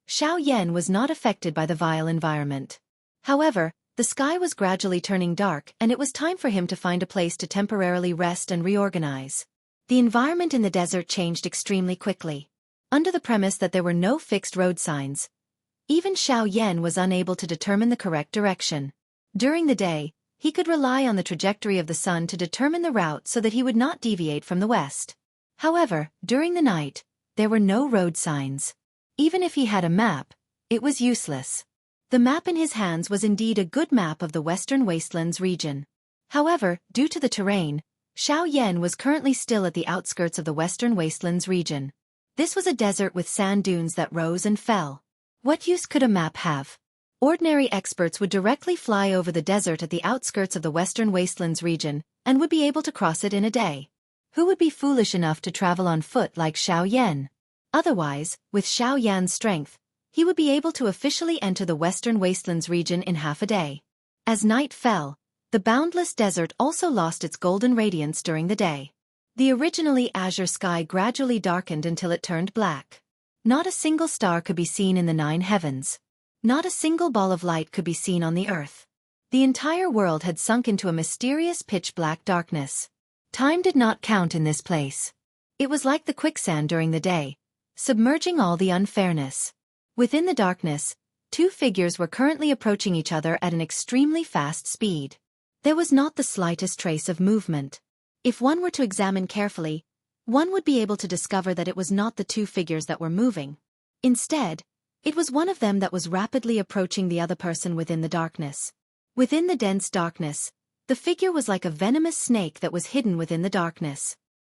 Xiao Yan was not affected by the vile environment. However, The sky was gradually turning dark and it was time for him to find a place to temporarily rest and reorganize. The environment in the desert changed extremely quickly. Under the premise that there were no fixed road signs, even Xiao Yan was unable to determine the correct direction. During the day, he could rely on the trajectory of the sun to determine the route so that he would not deviate from the west. However, during the night, there were no road signs. Even if he had a map, it was useless. The map in his hands was indeed a good map of the Western Wastelands region. However, due to the terrain, Xiao Yan was currently still at the outskirts of the Western Wastelands region. This was a desert with sand dunes that rose and fell. What use could a map have? Ordinary experts would directly fly over the desert at the outskirts of the Western Wastelands region and would be able to cross it in a day. Who would be foolish enough to travel on foot like Xiao Yan? Otherwise, with Xiao Yan's strength, he would be able to officially enter the Western Wastelands region in half a day. As night fell, the boundless desert also lost its golden radiance during the day. The originally azure sky gradually darkened until it turned black. Not a single star could be seen in the 9 heavens. Not a single ball of light could be seen on the earth. The entire world had sunk into a mysterious pitch-black darkness. Time did not count in this place. It was like the quicksand during the day, submerging all the unfairness. Within the darkness, 2 figures were currently approaching each other at an extremely fast speed. There was not the slightest trace of movement. If one were to examine carefully, one would be able to discover that it was not the 2 figures that were moving. Instead, it was one of them that was rapidly approaching the other person within the darkness. Within the dense darkness, the figure was like a venomous snake that was hidden within the darkness.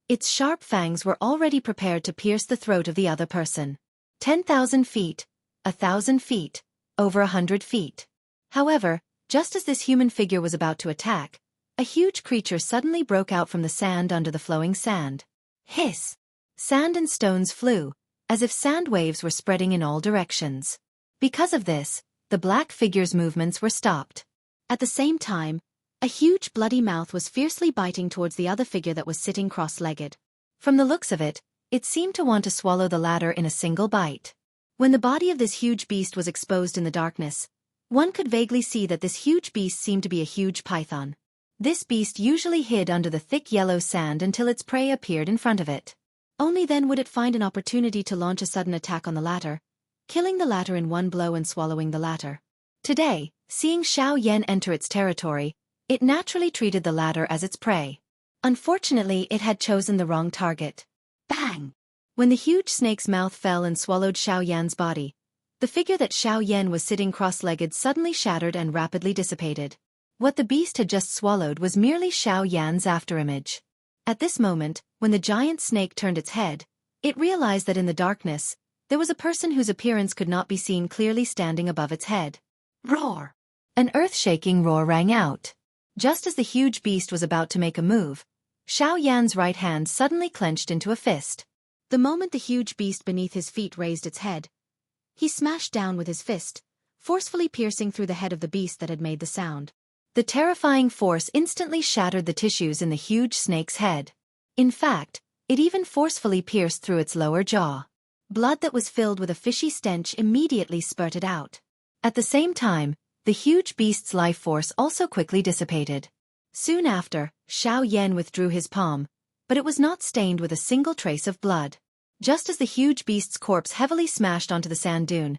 Its sharp fangs were already prepared to pierce the throat of the other person. 10,000 feet, 1,000 feet, over 100 feet. However, just as this human figure was about to attack, a huge creature suddenly broke out from the sand under the flowing sand. Hiss! Sand and stones flew, as if sand waves were spreading in all directions. Because of this, the black figure's movements were stopped. At the same time, a huge bloody mouth was fiercely biting towards the other figure that was sitting cross-legged. From the looks of it, it seemed to want to swallow the latter in a single bite. When the body of this huge beast was exposed in the darkness, one could vaguely see that this huge beast seemed to be a huge python. This beast usually hid under the thick yellow sand until its prey appeared in front of it. Only then would it find an opportunity to launch a sudden attack on the latter, killing the latter in one blow and swallowing the latter. Today, seeing Xiao Yan enter its territory, it naturally treated the latter as its prey. Unfortunately, it had chosen the wrong target. Bang! When the huge snake's mouth fell and swallowed Xiao Yan's body, the figure that Xiao Yan was sitting cross-legged suddenly shattered and rapidly dissipated. What the beast had just swallowed was merely Xiao Yan's afterimage. At this moment, when the giant snake turned its head, it realized that in the darkness, there was a person whose appearance could not be seen clearly standing above its head. Roar! An earth-shaking roar rang out. Just as the huge beast was about to make a move, Xiao Yan's right hand suddenly clenched into a fist. The moment the huge beast beneath his feet raised its head, he smashed down with his fist, forcefully piercing through the head of the beast that had made the sound. The terrifying force instantly shattered the tissues in the huge snake's head. In fact, it even forcefully pierced through its lower jaw. Blood that was filled with a fishy stench immediately spurted out. At the same time, the huge beast's life force also quickly dissipated. Soon after, Xiao Yan withdrew his palm, but it was not stained with a single trace of blood. Just as the huge beast's corpse heavily smashed onto the sand dune,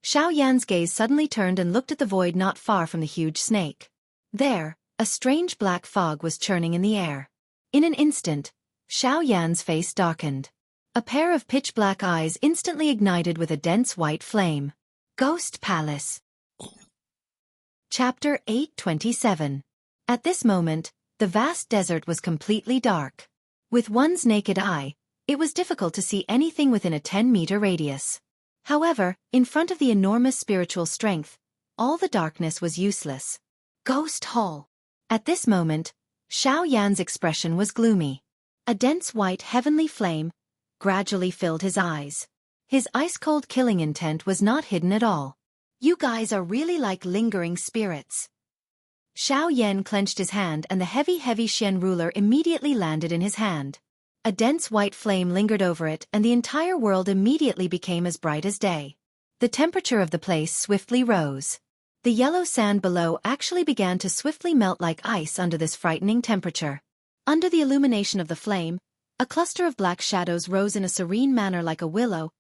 Xiao Yan's gaze suddenly turned and looked at the void not far from the huge snake. There, a strange black fog was churning in the air. In an instant, Xiao Yan's face darkened. A pair of pitch-black eyes instantly ignited with a dense white flame. Ghost Palace. Chapter 827. At this moment, the vast desert was completely dark. With one's naked eye, it was difficult to see anything within a 10-meter radius. However, in front of the enormous spiritual strength, all the darkness was useless. Ghost Hall. At this moment, Xiao Yan's expression was gloomy. A dense white heavenly flame gradually filled his eyes. His ice-cold killing intent was not hidden at all. You guys are really like lingering spirits. Xiao Yan clenched his hand and the heavy Xian ruler immediately landed in his hand. A dense white flame lingered over it and the entire world immediately became as bright as day. The temperature of the place swiftly rose. The yellow sand below actually began to swiftly melt like ice under this frightening temperature. Under the illumination of the flame, a cluster of black shadows rose in a serene manner like a willow,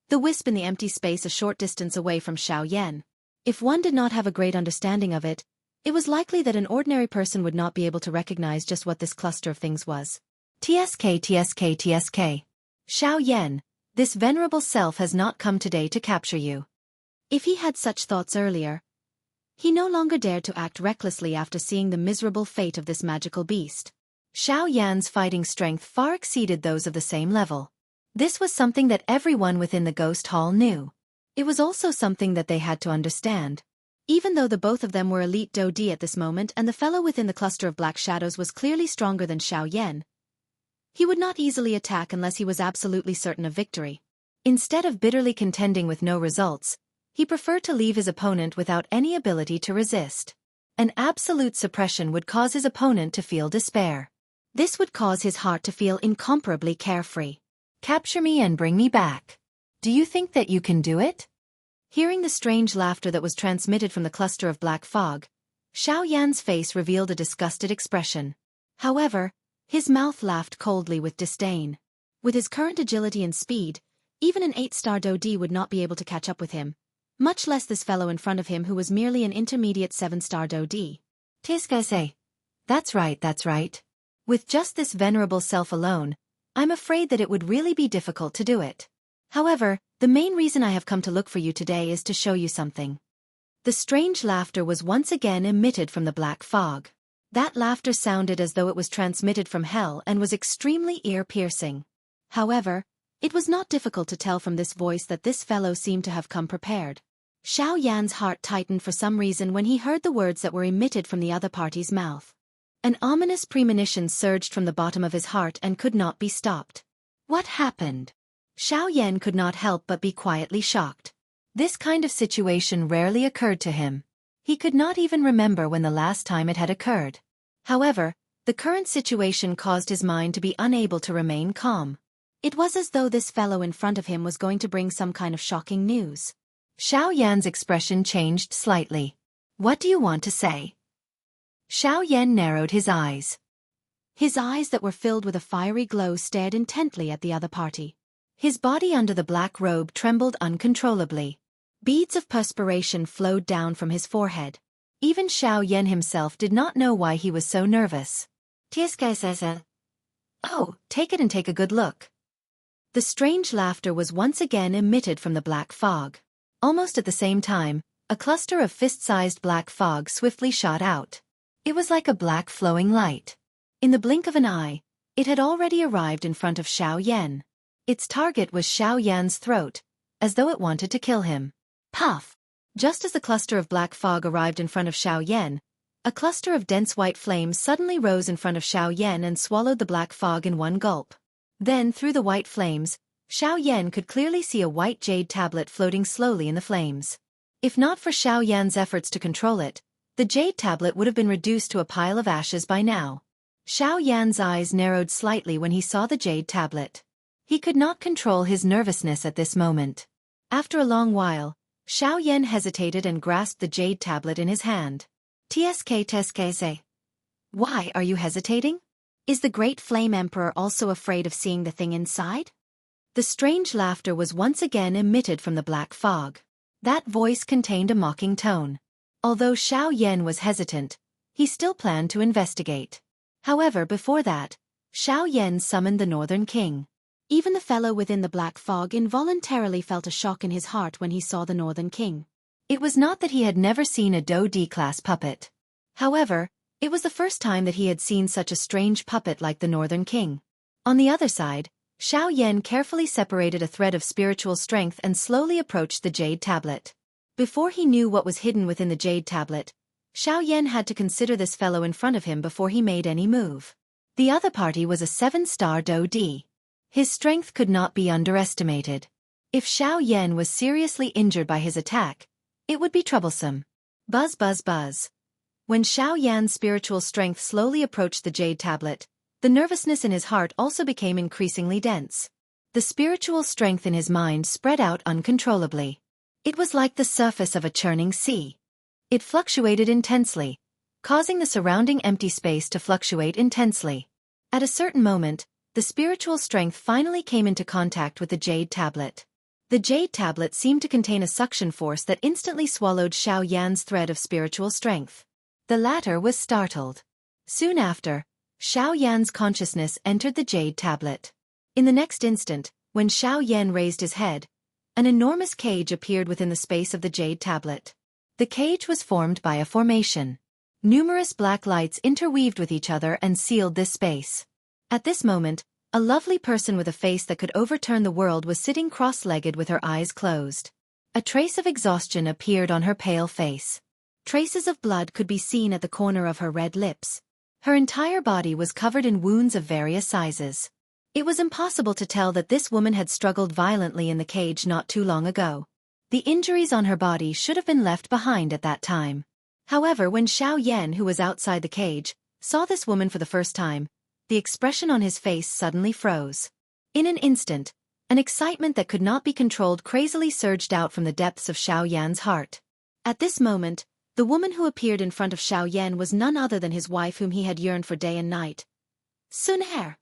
the wisp in the empty space a short distance away from Xiaoyan. If one did not have a great understanding of it, it was likely that an ordinary person would not be able to recognize just what this cluster of things was. TSK. Xiaoyan, this venerable self has not come today to capture you. If he had such thoughts earlier, he no longer dared to act recklessly after seeing the miserable fate of this magical beast. Xiaoyan's fighting strength far exceeded those of the same level. This was something that everyone within the ghost hall knew. It was also something that they had to understand. Even though the both of them were elite Dodi at this moment and the fellow within the cluster of black shadows was clearly stronger than Xiaoyan, he would not easily attack unless he was absolutely certain of victory. Instead of bitterly contending with no results, he preferred to leave his opponent without any ability to resist. An absolute suppression would cause his opponent to feel despair. This would cause his heart to feel incomparably carefree. Capture me and bring me back. Do you think that you can do it? Hearing the strange laughter that was transmitted from the cluster of black fog, Xiaoyan's face revealed a disgusted expression. However, his mouth laughed coldly with disdain. With his current agility and speed, even an 8-star Dodi would not be able to catch up with him, much less this fellow in front of him who was merely an intermediate 7-star Dodi. Tiskase. That's right. With just this venerable self alone, I'm afraid that it would really be difficult to do it. However, the main reason I have come to look for you today is to show you something. The strange laughter was once again emitted from the black fog. That laughter sounded as though it was transmitted from hell and was extremely ear-piercing. However, it was not difficult to tell from this voice that this fellow seemed to have come prepared. Xiaoyan's heart tightened for some reason when he heard the words that were emitted from the other party's mouth. An ominous premonition surged from the bottom of his heart and could not be stopped. What happened? Xiaoyan could not help but be quietly shocked. This kind of situation rarely occurred to him. He could not even remember when the last time it had occurred. However, the current situation caused his mind to be unable to remain calm. It was as though this fellow in front of him was going to bring some kind of shocking news. Xiaoyan's expression changed slightly. What do you want to say? Xiaoyan narrowed his eyes. His eyes that were filled with a fiery glow stared intently at the other party. His body under the black robe trembled uncontrollably. Beads of perspiration flowed down from his forehead. Even Xiaoyan himself did not know why he was so nervous. Oh, take it and take a good look. The strange laughter was once again emitted from the black fog. Almost at the same time, a cluster of fist-sized black fog swiftly shot out. It was like a black flowing light. In the blink of an eye, it had already arrived in front of Xiaoyan. Its target was Xiaoyan's throat, as though it wanted to kill him. Puff! Just as the cluster of black fog arrived in front of Xiaoyan, a cluster of dense white flames suddenly rose in front of Xiaoyan and swallowed the black fog in one gulp. Then, through the white flames, Xiaoyan could clearly see a white jade tablet floating slowly in the flames. If not for Xiaoyan's efforts to control it, the jade tablet would have been reduced to a pile of ashes by now. Xiaoyan's eyes narrowed slightly when he saw the jade tablet. He could not control his nervousness at this moment. After a long while, Xiaoyan hesitated and grasped the jade tablet in his hand. Tsk. Why are you hesitating? Is the Great Flame Emperor also afraid of seeing the thing inside? The strange laughter was once again emitted from the black fog. That voice contained a mocking tone. Although Xiaoyan was hesitant, he still planned to investigate. However, before that, Xiaoyan summoned the Northern King. Even the fellow within the black fog involuntarily felt a shock in his heart when he saw the Northern King. It was not that he had never seen a Do-D-class puppet. However, it was the first time that he had seen such a strange puppet like the Northern King. On the other side, Xiaoyan carefully separated a thread of spiritual strength and slowly approached the jade tablet. Before he knew what was hidden within the jade tablet, Xiaoyan had to consider this fellow in front of him before he made any move. The other party was a 7-star Do-D. His strength could not be underestimated. If Xiaoyan was seriously injured by his attack, it would be troublesome. Buzz buzz buzz. When Xiaoyan's spiritual strength slowly approached the jade tablet, the nervousness in his heart also became increasingly dense. The spiritual strength in his mind spread out uncontrollably. It was like the surface of a churning sea. It fluctuated intensely, causing the surrounding empty space to fluctuate intensely. At a certain moment, the spiritual strength finally came into contact with the jade tablet. The jade tablet seemed to contain a suction force that instantly swallowed Xiaoyan's thread of spiritual strength. The latter was startled. Soon after, Xiaoyan's consciousness entered the jade tablet. In the next instant, when Xiaoyan raised his head, an enormous cage appeared within the space of the jade tablet. The cage was formed by a formation. Numerous black lights interweaved with each other and sealed this space. At this moment, a lovely person with a face that could overturn the world was sitting cross-legged with her eyes closed. A trace of exhaustion appeared on her pale face. Traces of blood could be seen at the corner of her red lips. Her entire body was covered in wounds of various sizes. It was impossible to tell that this woman had struggled violently in the cage not too long ago. The injuries on her body should have been left behind at that time. However, when Xiaoyan, who was outside the cage, saw this woman for the first time, the expression on his face suddenly froze. In an instant, an excitement that could not be controlled crazily surged out from the depths of Xiaoyan's heart. At this moment, the woman who appeared in front of Xiaoyan was none other than his wife whom he had yearned for day and night. Sun'er.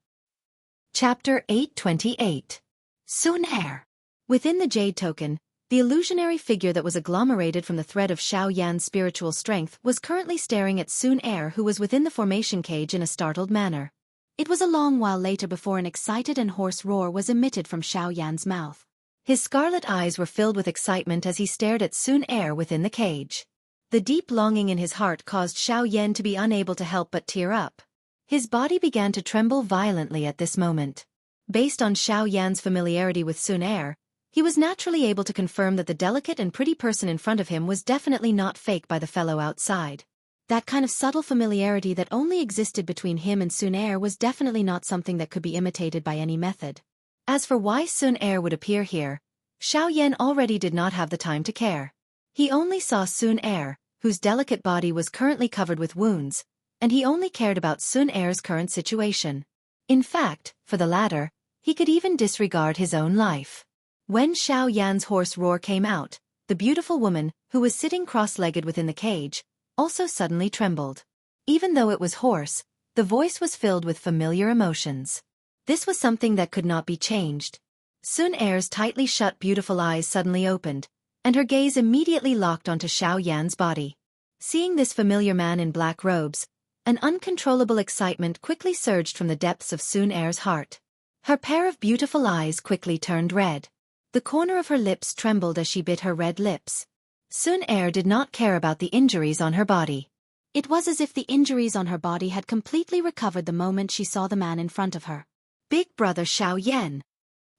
Chapter 828. Sun'er. Within the jade token, the illusionary figure that was agglomerated from the thread of Xiaoyan's spiritual strength was currently staring at Sun'er, who was within the formation cage, in a startled manner. It was a long while later before an excited and hoarse roar was emitted from Xiaoyan's mouth. His scarlet eyes were filled with excitement as he stared at Sun'er within the cage. The deep longing in his heart caused Xiaoyan to be unable to help but tear up. His body began to tremble violently at this moment. Based on Xiaoyan's familiarity with Sun'er, he was naturally able to confirm that the delicate and pretty person in front of him was definitely not fake by the fellow outside. That kind of subtle familiarity that only existed between him and Sun'er was definitely not something that could be imitated by any method. As for why Sun'er would appear here, Xiaoyan already did not have the time to care. He only saw Sun'er, whose delicate body was currently covered with wounds, and he only cared about Sun'er's current situation. In fact, for the latter, he could even disregard his own life. When Xiaoyan's hoarse roar came out, the beautiful woman, who was sitting cross-legged within the cage, also suddenly trembled. Even though it was hoarse, the voice was filled with familiar emotions. This was something that could not be changed. Sun'er's tightly shut beautiful eyes suddenly opened, and her gaze immediately locked onto Xiaoyan's body. Seeing this familiar man in black robes, an uncontrollable excitement quickly surged from the depths of Sun'er's heart. Her pair of beautiful eyes quickly turned red. The corner of her lips trembled as she bit her red lips. Sun'er did not care about the injuries on her body. It was as if the injuries on her body had completely recovered the moment she saw the man in front of her. Big brother Xiaoyan.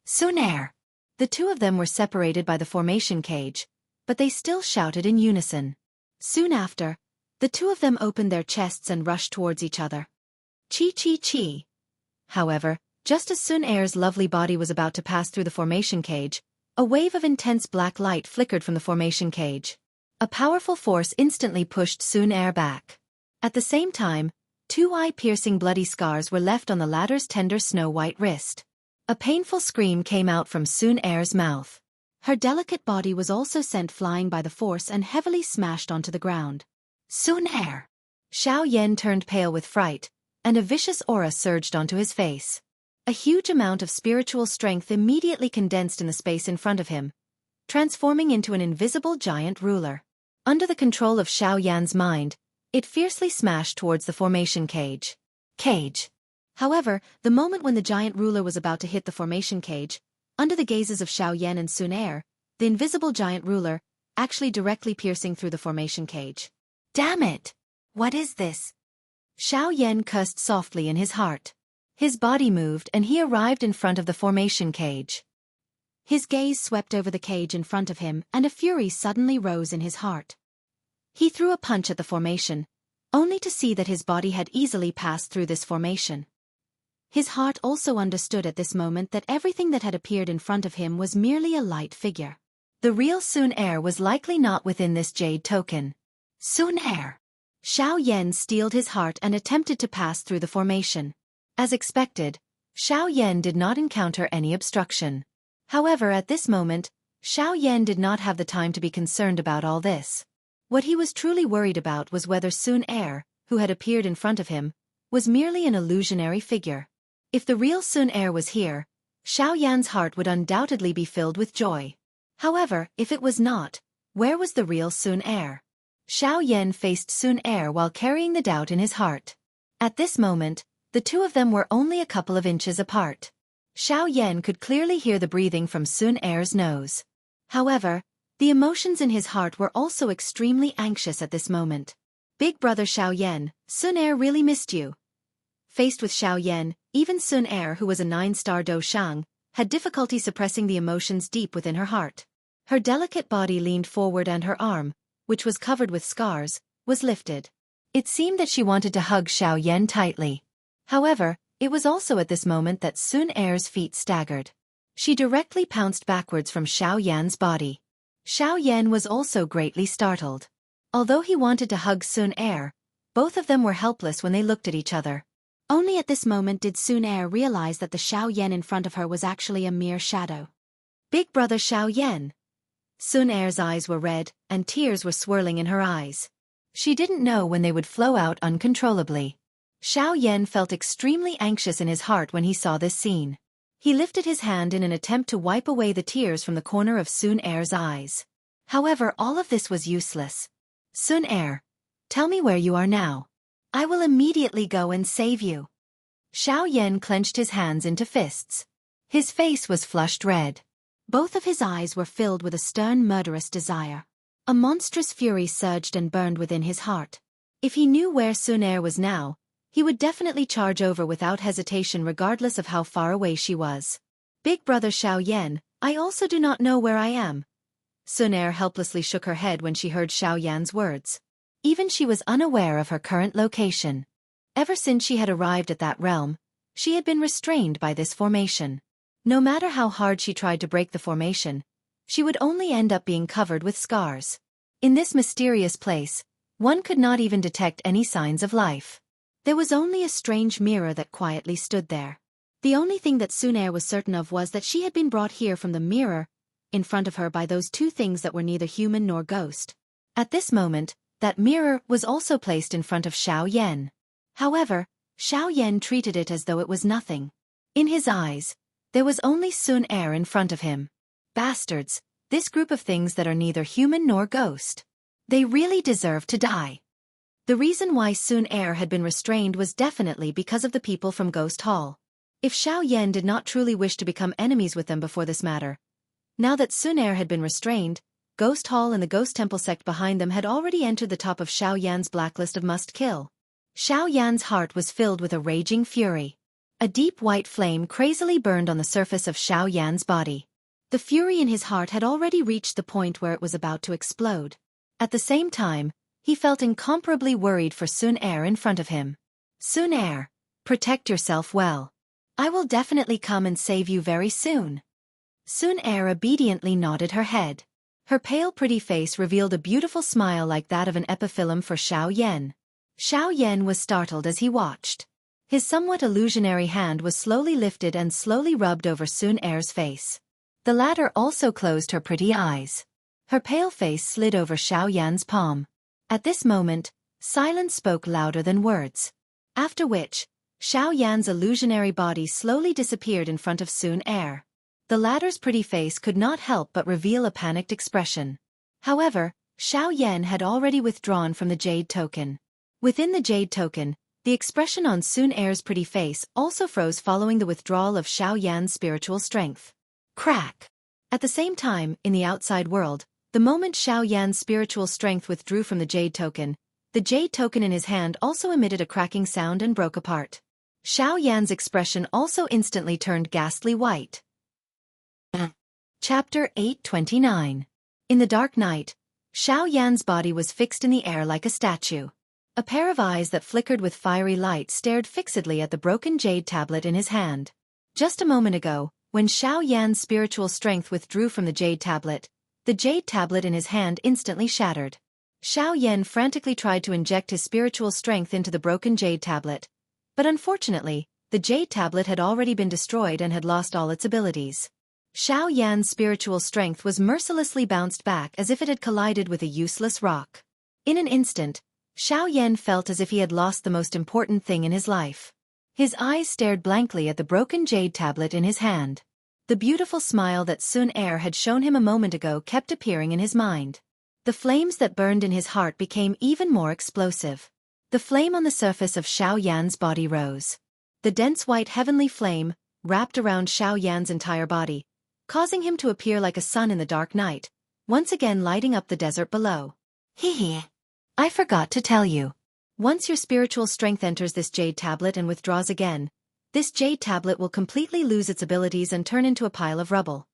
Sun'er. The two of them were separated by the formation cage, but they still shouted in unison. Soon after, the two of them opened their chests and rushed towards each other. Chi chi chi. However, just as Sun'er's lovely body was about to pass through the formation cage, a wave of intense black light flickered from the formation cage. A powerful force instantly pushed Sun'er back. At the same time, two eye-piercing bloody scars were left on the latter's tender snow-white wrist. A painful scream came out from Sun'er's mouth. Her delicate body was also sent flying by the force and heavily smashed onto the ground. Sun'er! Xiaoyan turned pale with fright, and a vicious aura surged onto his face. A huge amount of spiritual strength immediately condensed in the space in front of him, transforming into an invisible giant ruler. Under the control of Xiaoyan's mind, it fiercely smashed towards the formation cage. However, the moment when the giant ruler was about to hit the formation cage, under the gazes of Xiaoyan and Sun'er, the invisible giant ruler, actually directly piercing through the formation cage. Damn it! What is this? Xiaoyan cursed softly in his heart. His body moved and he arrived in front of the formation cage. His gaze swept over the cage in front of him and a fury suddenly rose in his heart. He threw a punch at the formation, only to see that his body had easily passed through this formation. His heart also understood at this moment that everything that had appeared in front of him was merely a light figure. The real Sun'er was likely not within this jade token. Sun'er! Xiaoyan steeled his heart and attempted to pass through the formation. As expected, Xiaoyan did not encounter any obstruction. However, at this moment, Xiaoyan did not have the time to be concerned about all this. What he was truly worried about was whether Sun Er, who had appeared in front of him, was merely an illusionary figure. If the real Sun Er was here, Xiao Yan's heart would undoubtedly be filled with joy. However, if it was not, where was the real Sun Er? Xiao Yan faced Sun Er while carrying the doubt in his heart. At this moment, the two of them were only a couple of inches apart. Xiao Yan could clearly hear the breathing from Sun Er's nose. However, the emotions in his heart were also extremely anxious at this moment. Big brother Xiao Yan, Sun Er really missed you. Faced with Xiao Yan, even Sun Er, who was a 9-star Do Shang, had difficulty suppressing the emotions deep within her heart. Her delicate body leaned forward and her arm, which was covered with scars, was lifted. It seemed that she wanted to hug Xiao Yan tightly. However, it was also at this moment that Sun Er's feet staggered. She directly pounced backwards from Xiao Yan's body. Xiao Yan was also greatly startled. Although he wanted to hug Sun Er, both of them were helpless when they looked at each other. Only at this moment did Sun Er realize that the Xiao Yan in front of her was actually a mere shadow. Big brother Xiao Yan. Sun Er's eyes were red, and tears were swirling in her eyes. She didn't know when they would flow out uncontrollably. Xiao Yan felt extremely anxious in his heart when he saw this scene. He lifted his hand in an attempt to wipe away the tears from the corner of Sun Er's eyes. However, all of this was useless. Sun Er, tell me where you are now. I will immediately go and save you. Xiao Yan clenched his hands into fists. His face was flushed red. Both of his eyes were filled with a stern murderous desire. A monstrous fury surged and burned within his heart. If he knew where Sun Er was now, he would definitely charge over without hesitation regardless of how far away she was. Big brother Xiao Yan, I also do not know where I am. Sun Er helplessly shook her head when she heard Xiao Yan's words. Even she was unaware of her current location. Ever since she had arrived at that realm, she had been restrained by this formation. No matter how hard she tried to break the formation, she would only end up being covered with scars. In this mysterious place, one could not even detect any signs of life. There was only a strange mirror that quietly stood there. The only thing that Sun Er was certain of was that she had been brought here from the mirror in front of her by those two things that were neither human nor ghost. At this moment, that mirror was also placed in front of Xiao Yan. However, Xiao Yan treated it as though it was nothing. In his eyes, there was only Sun Er in front of him. Bastards, this group of things that are neither human nor ghost. They really deserve to die. The reason why Sun Er had been restrained was definitely because of the people from Ghost Hall. If Xiao Yan did not truly wish to become enemies with them before this matter, now that Sun Er had been restrained, Ghost Hall and the Ghost Temple sect behind them had already entered the top of Xiao Yan's blacklist of must-kill. Xiao Yan's heart was filled with a raging fury. A deep white flame crazily burned on the surface of Xiao Yan's body. The fury in his heart had already reached the point where it was about to explode. At the same time, he felt incomparably worried for Sun Er in front of him. Sun Er, protect yourself well. I will definitely come and save you very soon. Sun Er obediently nodded her head. Her pale pretty face revealed a beautiful smile like that of an epiphyllum for Xiao Yan. Xiao Yan was startled as he watched. His somewhat illusionary hand was slowly lifted and slowly rubbed over Sun Er's face. The latter also closed her pretty eyes. Her pale face slid over Xiao Yan's palm. At this moment, silence spoke louder than words. After which, Xiao Yan's illusionary body slowly disappeared in front of Sun Er. The latter's pretty face could not help but reveal a panicked expression. However, Xiao Yan had already withdrawn from the Jade Token. Within the Jade Token, the expression on Sun Er's pretty face also froze following the withdrawal of Xiao Yan's spiritual strength. Crack! At the same time, in the outside world, the moment Xiao Yan's spiritual strength withdrew from the Jade Token in his hand also emitted a cracking sound and broke apart. Xiao Yan's expression also instantly turned ghastly white. Chapter 829. In the dark night, Xiao Yan's body was fixed in the air like a statue. A pair of eyes that flickered with fiery light stared fixedly at the broken jade tablet in his hand. Just a moment ago, when Xiao Yan's spiritual strength withdrew from the jade tablet in his hand instantly shattered. Xiao Yan frantically tried to inject his spiritual strength into the broken jade tablet, but unfortunately, the jade tablet had already been destroyed and had lost all its abilities. Xiao Yan's spiritual strength was mercilessly bounced back as if it had collided with a useless rock. In an instant, Xiao Yan felt as if he had lost the most important thing in his life. His eyes stared blankly at the broken jade tablet in his hand. The beautiful smile that Sun Er had shown him a moment ago kept appearing in his mind. The flames that burned in his heart became even more explosive. The flame on the surface of Xiao Yan's body rose. The dense white heavenly flame wrapped around Xiao Yan's entire body, causing him to appear like a sun in the dark night, once again lighting up the desert below. Hee. I forgot to tell you. Once your spiritual strength enters this jade tablet and withdraws again, this jade tablet will completely lose its abilities and turn into a pile of rubble.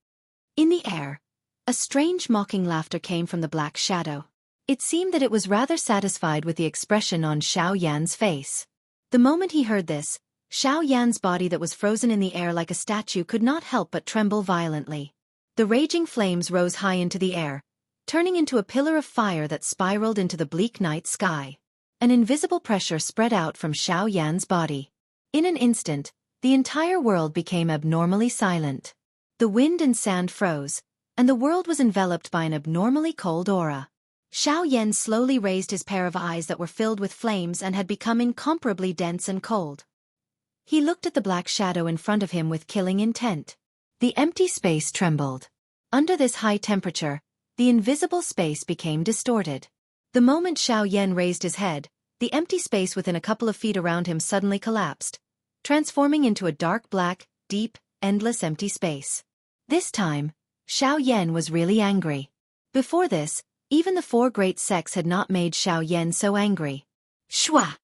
In the air, a strange mocking laughter came from the black shadow. It seemed that it was rather satisfied with the expression on Xiao Yan's face. The moment he heard this, Xiao Yan's body that was frozen in the air like a statue could not help but tremble violently. The raging flames rose high into the air, turning into a pillar of fire that spiraled into the bleak night sky. An invisible pressure spread out from Xiao Yan's body. In an instant, the entire world became abnormally silent. The wind and sand froze, and the world was enveloped by an abnormally cold aura. Xiao Yan slowly raised his pair of eyes that were filled with flames and had become incomparably dense and cold. He looked at the black shadow in front of him with killing intent. The empty space trembled. Under this high temperature, the invisible space became distorted. The moment Xiao Yan raised his head, the empty space within a couple of feet around him suddenly collapsed, transforming into a dark black, deep, endless empty space. This time, Xiao Yan was really angry. Before this, even the four great sects had not made Xiao Yan so angry. Shua!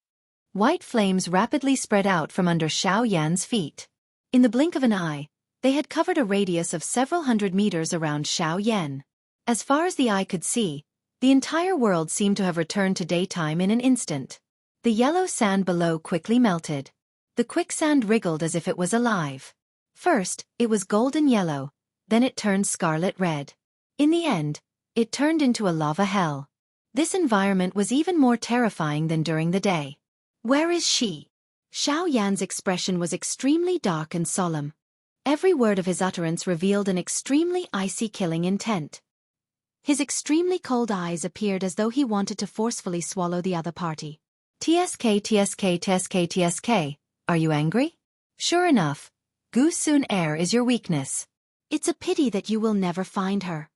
White flames rapidly spread out from under Xiao Yan's feet. In the blink of an eye, they had covered a radius of several hundred meters around Xiao Yan. As far as the eye could see, the entire world seemed to have returned to daytime in an instant. The yellow sand below quickly melted. The quicksand wriggled as if it was alive. First, it was golden yellow, then it turned scarlet red. In the end, it turned into a lava hell. This environment was even more terrifying than during the day. Where is she? Xiao Yan's expression was extremely dark and solemn. Every word of his utterance revealed an extremely icy killing intent. His extremely cold eyes appeared as though he wanted to forcefully swallow the other party. TSK, are you angry? Sure enough, Gu Sun Er is your weakness. It's a pity that you will never find her.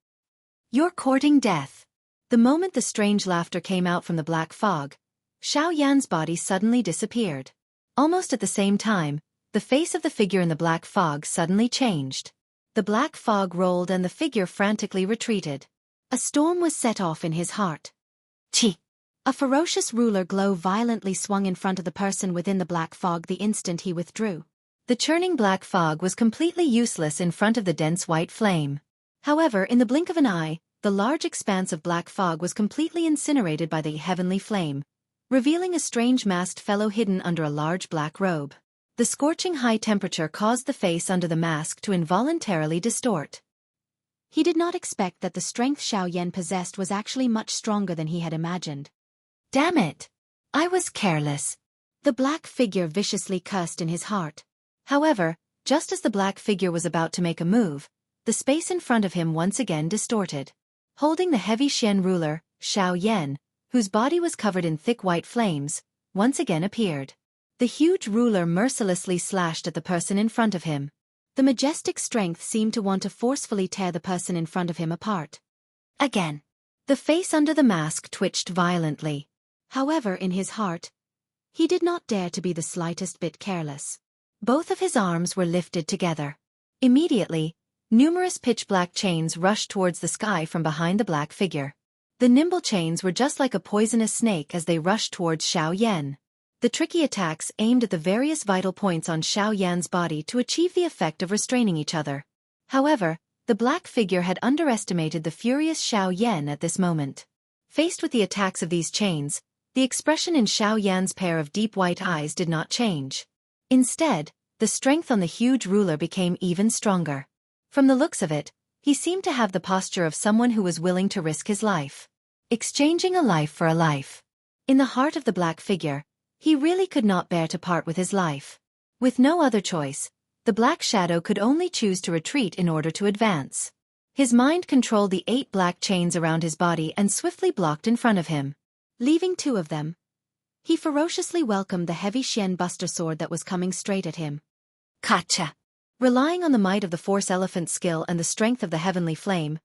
You're courting death. The moment the strange laughter came out from the black fog, Xiao Yan's body suddenly disappeared. Almost at the same time, the face of the figure in the black fog suddenly changed. The black fog rolled and the figure frantically retreated. A storm was set off in his heart. Chi! A ferocious ruler glow violently swung in front of the person within the black fog the instant he withdrew. The churning black fog was completely useless in front of the dense white flame. However, in the blink of an eye, the large expanse of black fog was completely incinerated by the heavenly flame, revealing a strange masked fellow hidden under a large black robe. The scorching high temperature caused the face under the mask to involuntarily distort. He did not expect that the strength Xiao Yan possessed was actually much stronger than he had imagined. Damn it! I was careless. The black figure viciously cursed in his heart. However, just as the black figure was about to make a move, the space in front of him once again distorted. Holding the heavy Xian ruler, Xiao Yan, whose body was covered in thick white flames, once again appeared. The huge ruler mercilessly slashed at the person in front of him. The majestic strength seemed to want to forcefully tear the person in front of him apart. Again. The face under the mask twitched violently. However, in his heart, he did not dare to be the slightest bit careless. Both of his arms were lifted together. Immediately, numerous pitch-black chains rushed towards the sky from behind the black figure. The nimble chains were just like a poisonous snake as they rushed towards Xiao Yan. The tricky attacks aimed at the various vital points on Xiao Yan's body to achieve the effect of restraining each other. However, the black figure had underestimated the furious Xiao Yan at this moment. Faced with the attacks of these chains, the expression in Xiao Yan's pair of deep white eyes did not change. Instead, the strength on the huge ruler became even stronger. From the looks of it, he seemed to have the posture of someone who was willing to risk his life. Exchanging a life for a life. In the heart of the black figure, he really could not bear to part with his life. With no other choice, the black shadow could only choose to retreat in order to advance. His mind controlled the 8 black chains around his body and swiftly blocked in front of him. Leaving two of them, he ferociously welcomed the heavy Xian Buster sword that was coming straight at him. Gotcha! Relying on the might of the Force Elephant's skill and the strength of the Heavenly Flame,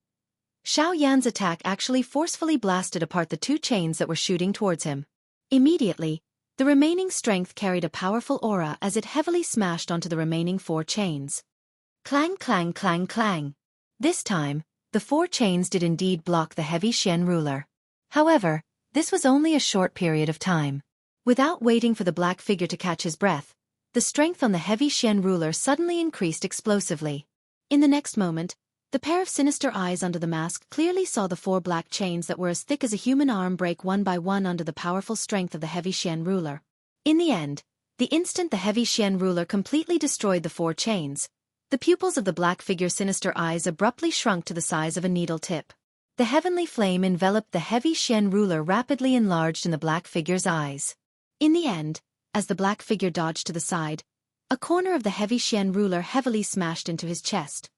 Xiao Yan's attack actually forcefully blasted apart the two chains that were shooting towards him. Immediately, the remaining strength carried a powerful aura as it heavily smashed onto the remaining four chains. Clang clang clang clang. This time, the four chains did indeed block the heavy Xian ruler. However, this was only a short period of time. Without waiting for the black figure to catch his breath, the strength on the heavy Xian ruler suddenly increased explosively. In the next moment, the pair of sinister eyes under the mask clearly saw the four black chains that were as thick as a human arm break one by one under the powerful strength of the heavy Xian ruler. In the end, the instant the heavy Xian ruler completely destroyed the four chains, the pupils of the black figure's sinister eyes abruptly shrunk to the size of a needle tip. The heavenly flame enveloped the heavy Xian ruler rapidly enlarged in the black figure's eyes. In the end, as the black figure dodged to the side, a corner of the heavy Xian ruler heavily smashed into his chest.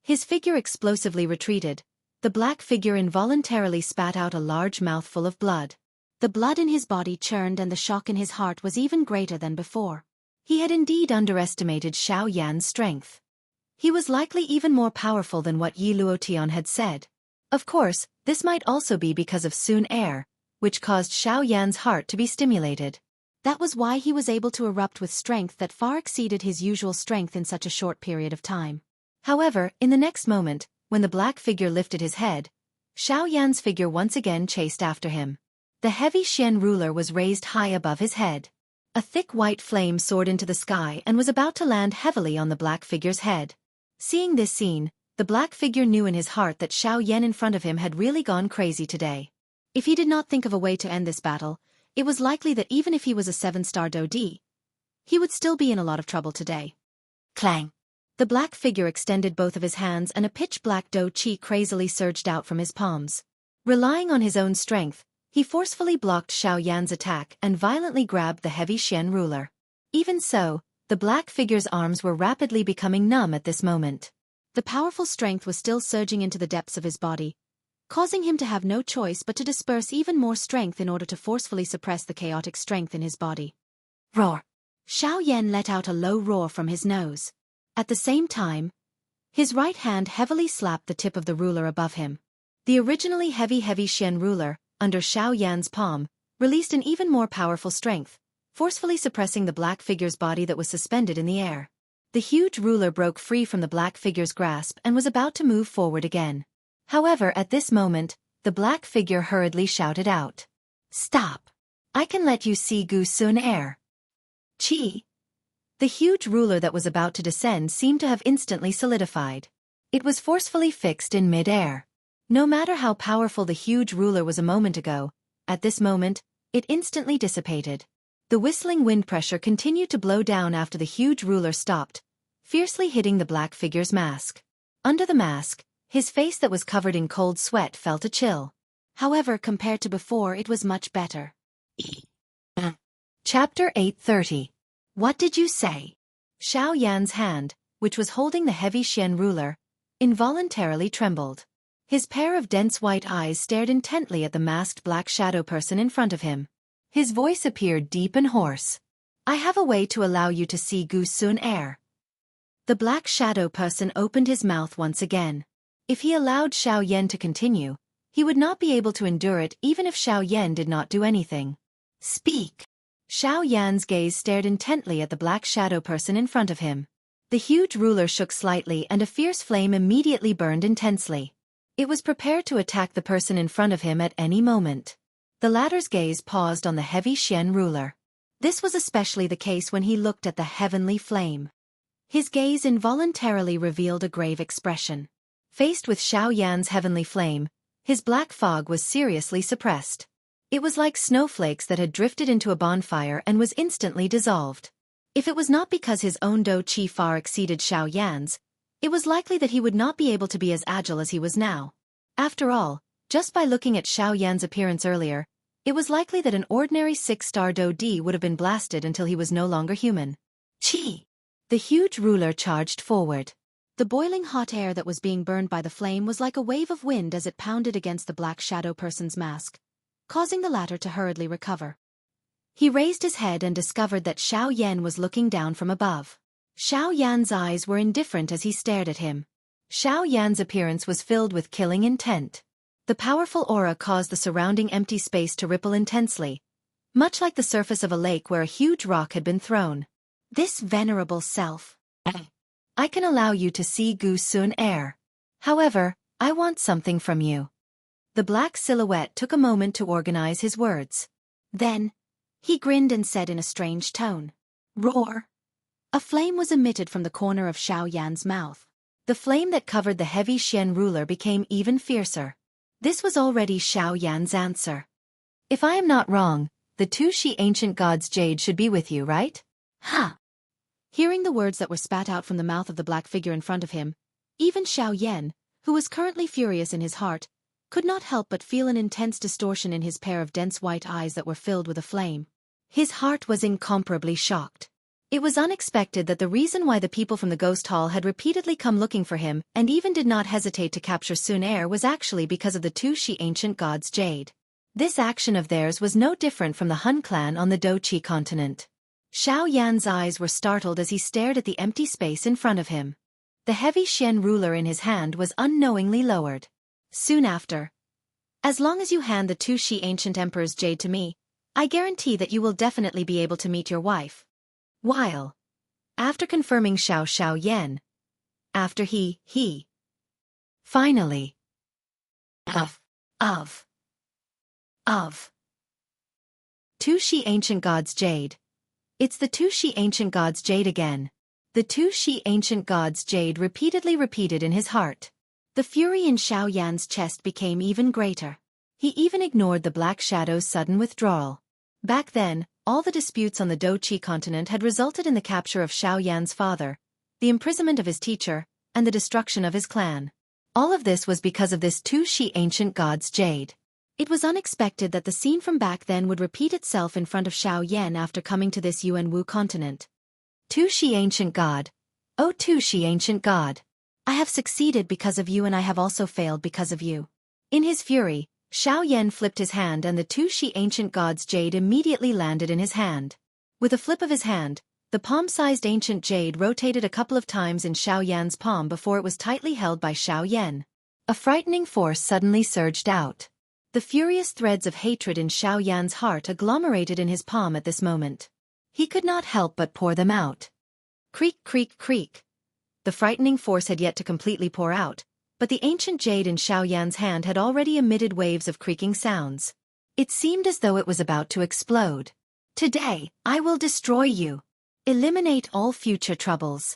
His figure explosively retreated. The black figure involuntarily spat out a large mouthful of blood. The blood in his body churned and the shock in his heart was even greater than before. He had indeed underestimated Xiao Yan's strength. He was likely even more powerful than what Yi Luotian had said. Of course, this might also be because of Sun Air, which caused Xiao Yan's heart to be stimulated. That was why he was able to erupt with strength that far exceeded his usual strength in such a short period of time. However, in the next moment, when the black figure lifted his head, Xiao Yan's figure once again chased after him. The heavy Xian ruler was raised high above his head. A thick white flame soared into the sky and was about to land heavily on the black figure's head. Seeing this scene, the black figure knew in his heart that Xiao Yan in front of him had really gone crazy today. If he did not think of a way to end this battle, it was likely that even if he was a 7-star Dodi, he would still be in a lot of trouble today. Clang! The black figure extended both of his hands and a pitch-black dough chi crazily surged out from his palms. Relying on his own strength, he forcefully blocked Xiao Yan's attack and violently grabbed the heavy Xian ruler. Even so, the black figure's arms were rapidly becoming numb at this moment. The powerful strength was still surging into the depths of his body, causing him to have no choice but to disperse even more strength in order to forcefully suppress the chaotic strength in his body. Roar! Xiao Yan let out a low roar from his nose. At the same time, his right hand heavily slapped the tip of the ruler above him. The originally heavy Xian ruler, under Xiao Yan's palm, released an even more powerful strength, forcefully suppressing the black figure's body that was suspended in the air. The huge ruler broke free from the black figure's grasp and was about to move forward again. However, at this moment, the black figure hurriedly shouted out, "Stop! I can let you see Gu Sun Air." Chi! The huge ruler that was about to descend seemed to have instantly solidified. It was forcefully fixed in mid-air. No matter how powerful the huge ruler was a moment ago, at this moment, it instantly dissipated. The whistling wind pressure continued to blow down after the huge ruler stopped, fiercely hitting the black figure's mask. Under the mask, his face that was covered in cold sweat felt a chill. However, compared to before, it was much better. Chapter 830. What did you say? Xiao Yan's hand, which was holding the heavy Xian ruler, involuntarily trembled. His pair of dense white eyes stared intently at the masked black shadow person in front of him. His voice appeared deep and hoarse. "I have a way to allow you to see Gu Sun Air." The black shadow person opened his mouth once again. If he allowed Xiao Yan to continue, he would not be able to endure it even if Xiao Yan did not do anything. "Speak." Xiao Yan's gaze stared intently at the black shadow person in front of him. The huge ruler shook slightly and a fierce flame immediately burned intensely. It was prepared to attack the person in front of him at any moment. The latter's gaze paused on the heavy Xian ruler. This was especially the case when he looked at the heavenly flame. His gaze involuntarily revealed a grave expression. Faced with Xiao Yan's heavenly flame, his black fog was seriously suppressed. It was like snowflakes that had drifted into a bonfire and was instantly dissolved. If it was not because his own dou qi far exceeded Xiao Yan's, it was likely that he would not be able to be as agile as he was now. After all, just by looking at Xiao Yan's appearance earlier, it was likely that an ordinary 6-star Dodi would have been blasted until he was no longer human. Chi! The huge ruler charged forward. The boiling hot air that was being burned by the flame was like a wave of wind as it pounded against the black shadow person's mask, causing the latter to hurriedly recover. He raised his head and discovered that Xiao Yan was looking down from above. Xiao Yan's eyes were indifferent as he stared at him. Xiao Yan's appearance was filled with killing intent. The powerful aura caused the surrounding empty space to ripple intensely, much like the surface of a lake where a huge rock had been thrown. This venerable self. I can allow you to see Gu Sun Air. However, I want something from you. The black silhouette took a moment to organize his words. Then, he grinned and said in a strange tone, "Roar." A flame was emitted from the corner of Xiao Yan's mouth. The flame that covered the heavy Xian ruler became even fiercer. This was already Xiao Yan's answer. If I am not wrong, the two Shi ancient gods' jade should be with you, right? Ha! Hearing the words that were spat out from the mouth of the black figure in front of him, even Xiao Yan, who was currently furious in his heart, could not help but feel an intense distortion in his pair of dense white eyes that were filled with a flame. His heart was incomparably shocked. It was unexpected that the reason why the people from the ghost hall had repeatedly come looking for him and even did not hesitate to capture Sun Air was actually because of the two Shi ancient gods' jade. This action of theirs was no different from the Han clan on the Doqi continent. Xiao Yan's eyes were startled as he stared at the empty space in front of him. The heavy Xian ruler in his hand was unknowingly lowered. Soon after, as long as you hand the two Shi ancient emperor's jade to me, I guarantee that you will definitely be able to meet your wife. While, after confirming Xiao Yan, after finally, two Shi ancient gods' jade. It's the two Shi ancient gods' jade again. The two Shi ancient gods' jade repeatedly repeated in his heart. The fury in Xiao Yan's chest became even greater. He even ignored the Black Shadow's sudden withdrawal. Back then, all the disputes on the Doqi continent had resulted in the capture of Xiao Yan's father, the imprisonment of his teacher, and the destruction of his clan. All of this was because of this two Shi ancient gods' jade. It was unexpected that the scene from back then would repeat itself in front of Xiao Yan after coming to this Yuanwu continent. Two Shi ancient god. Oh, two Shi ancient god. I have succeeded because of you and I have also failed because of you. In his fury, Xiao Yan flipped his hand and the two Shi ancient gods' jade immediately landed in his hand. With a flip of his hand, the palm-sized ancient jade rotated a couple of times in Xiao Yan's palm before it was tightly held by Xiao Yan. A frightening force suddenly surged out. The furious threads of hatred in Xiao Yan's heart agglomerated in his palm at this moment. He could not help but pour them out. Creak, creak, creak. The frightening force had yet to completely pour out, but the ancient jade in Xiao Yan's hand had already emitted waves of creaking sounds. It seemed as though it was about to explode. Today, I will destroy you. Eliminate all future troubles.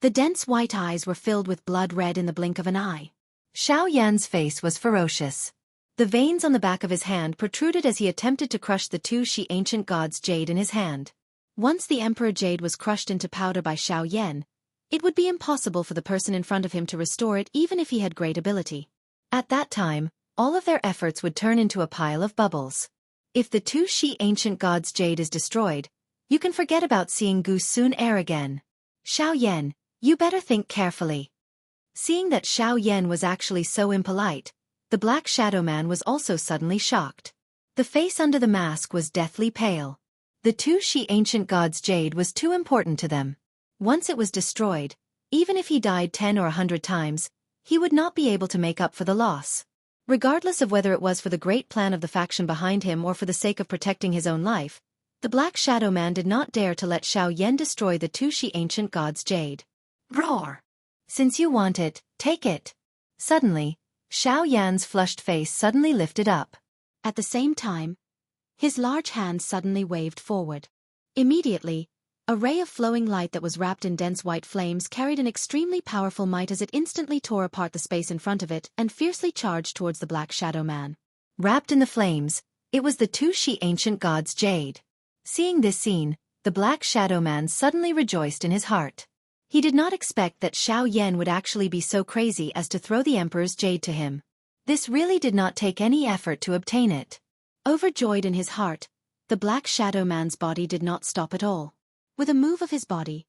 The dense white eyes were filled with blood red in the blink of an eye. Xiao Yan's face was ferocious. The veins on the back of his hand protruded as he attempted to crush the two Shi ancient gods' jade in his hand. Once the Emperor Jade was crushed into powder by Xiao Yan, it would be impossible for the person in front of him to restore it even if he had great ability. At that time, all of their efforts would turn into a pile of bubbles. If the two Shi ancient gods' jade is destroyed, you can forget about seeing Gu Sun Air again. Xiao Yan, you better think carefully. Seeing that Xiao Yan was actually so impolite, the Black Shadow Man was also suddenly shocked. The face under the mask was deathly pale. The two Shi ancient gods' jade was too important to them. Once it was destroyed, even if he died 10 or 100 times, he would not be able to make up for the loss. Regardless of whether it was for the great plan of the faction behind him or for the sake of protecting his own life, the Black Shadow Man did not dare to let Xiao Yan destroy the two Shi ancient gods' jade. Roar! Since you want it, take it. Suddenly, Xiao Yan's flushed face suddenly lifted up. At the same time, his large hand suddenly waved forward. Immediately, a ray of flowing light that was wrapped in dense white flames carried an extremely powerful might as it instantly tore apart the space in front of it and fiercely charged towards the Black Shadow Man. Wrapped in the flames, it was the two Shi ancient gods' jade. Seeing this scene, the Black Shadow Man suddenly rejoiced in his heart. He did not expect that Xiao Yan would actually be so crazy as to throw the Emperor's jade to him. This really did not take any effort to obtain it. Overjoyed in his heart, the Black Shadow Man's body did not stop at all. With a move of his body,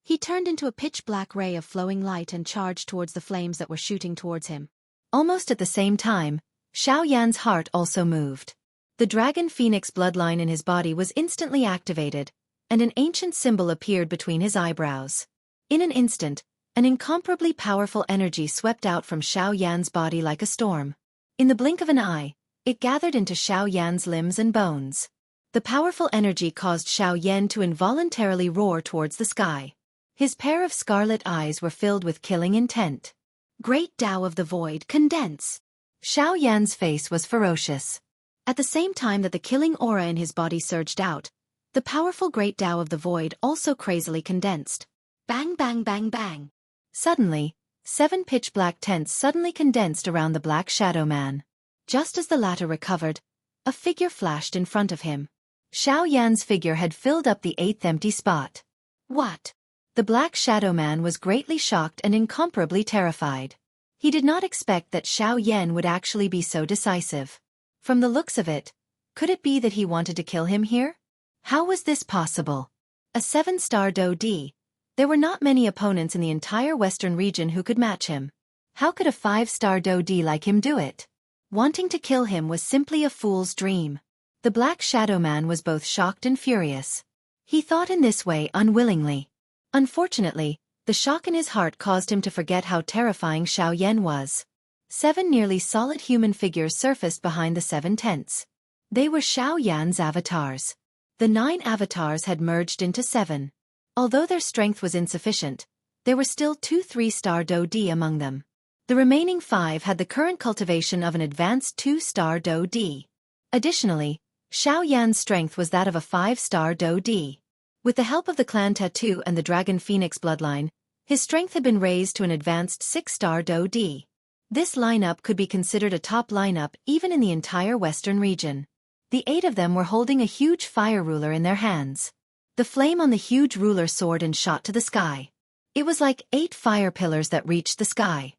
he turned into a pitch-black ray of flowing light and charged towards the flames that were shooting towards him. Almost at the same time, Xiao Yan's heart also moved. The dragon phoenix bloodline in his body was instantly activated, and an ancient symbol appeared between his eyebrows. In an instant, an incomparably powerful energy swept out from Xiao Yan's body like a storm. In the blink of an eye, it gathered into Xiao Yan's limbs and bones. The powerful energy caused Xiao Yan to involuntarily roar towards the sky. His pair of scarlet eyes were filled with killing intent. Great Tao of the Void, condense! Xiao Yan's face was ferocious. At the same time that the killing aura in his body surged out, the powerful Great Tao of the Void also crazily condensed. Bang bang bang bang! Suddenly, 7 pitch-black tents suddenly condensed around the Black Shadow Man. Just as the latter recovered, a figure flashed in front of him. Xiao Yan's figure had filled up the 8th empty spot. What? The Black Shadow Man was greatly shocked and incomparably terrified. He did not expect that Xiao Yan would actually be so decisive. From the looks of it, could it be that he wanted to kill him here? How was this possible? A 7-star Do D. There were not many opponents in the entire western region who could match him. How could a 5-star Do D like him do it? Wanting to kill him was simply a fool's dream. The Black Shadow Man was both shocked and furious. He thought in this way unwillingly. Unfortunately, the shock in his heart caused him to forget how terrifying Xiao Yan was. 7 nearly solid human figures surfaced behind the 7 tents. They were Xiao Yan's avatars. The 9 avatars had merged into 7. Although their strength was insufficient, there were still 2 3-star Do D among them. The remaining 5 had the current cultivation of an advanced 2-star Do D. Additionally, Xiao Yan's strength was that of a 5-star Do D. With the help of the clan tattoo and the dragon phoenix bloodline, his strength had been raised to an advanced 6-star Do D. This lineup could be considered a top lineup even in the entire western region. The 8 of them were holding a huge fire ruler in their hands. The flame on the huge ruler soared and shot to the sky. It was like 8 fire pillars that reached the sky.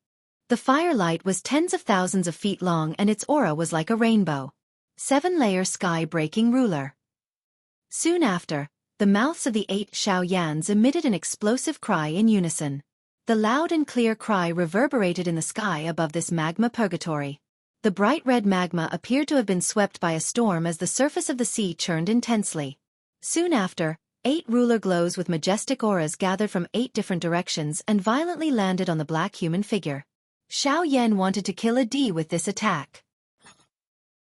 The firelight was tens of thousands of feet long and its aura was like a rainbow. 7-layer sky-breaking ruler. Soon after, the mouths of the 8 Xiao Yans emitted an explosive cry in unison. The loud and clear cry reverberated in the sky above this magma purgatory. The bright red magma appeared to have been swept by a storm as the surface of the sea churned intensely. Soon after, 8 ruler glows with majestic auras gathered from 8 different directions and violently landed on the black human figure. Xiao Yan wanted to kill a D with this attack.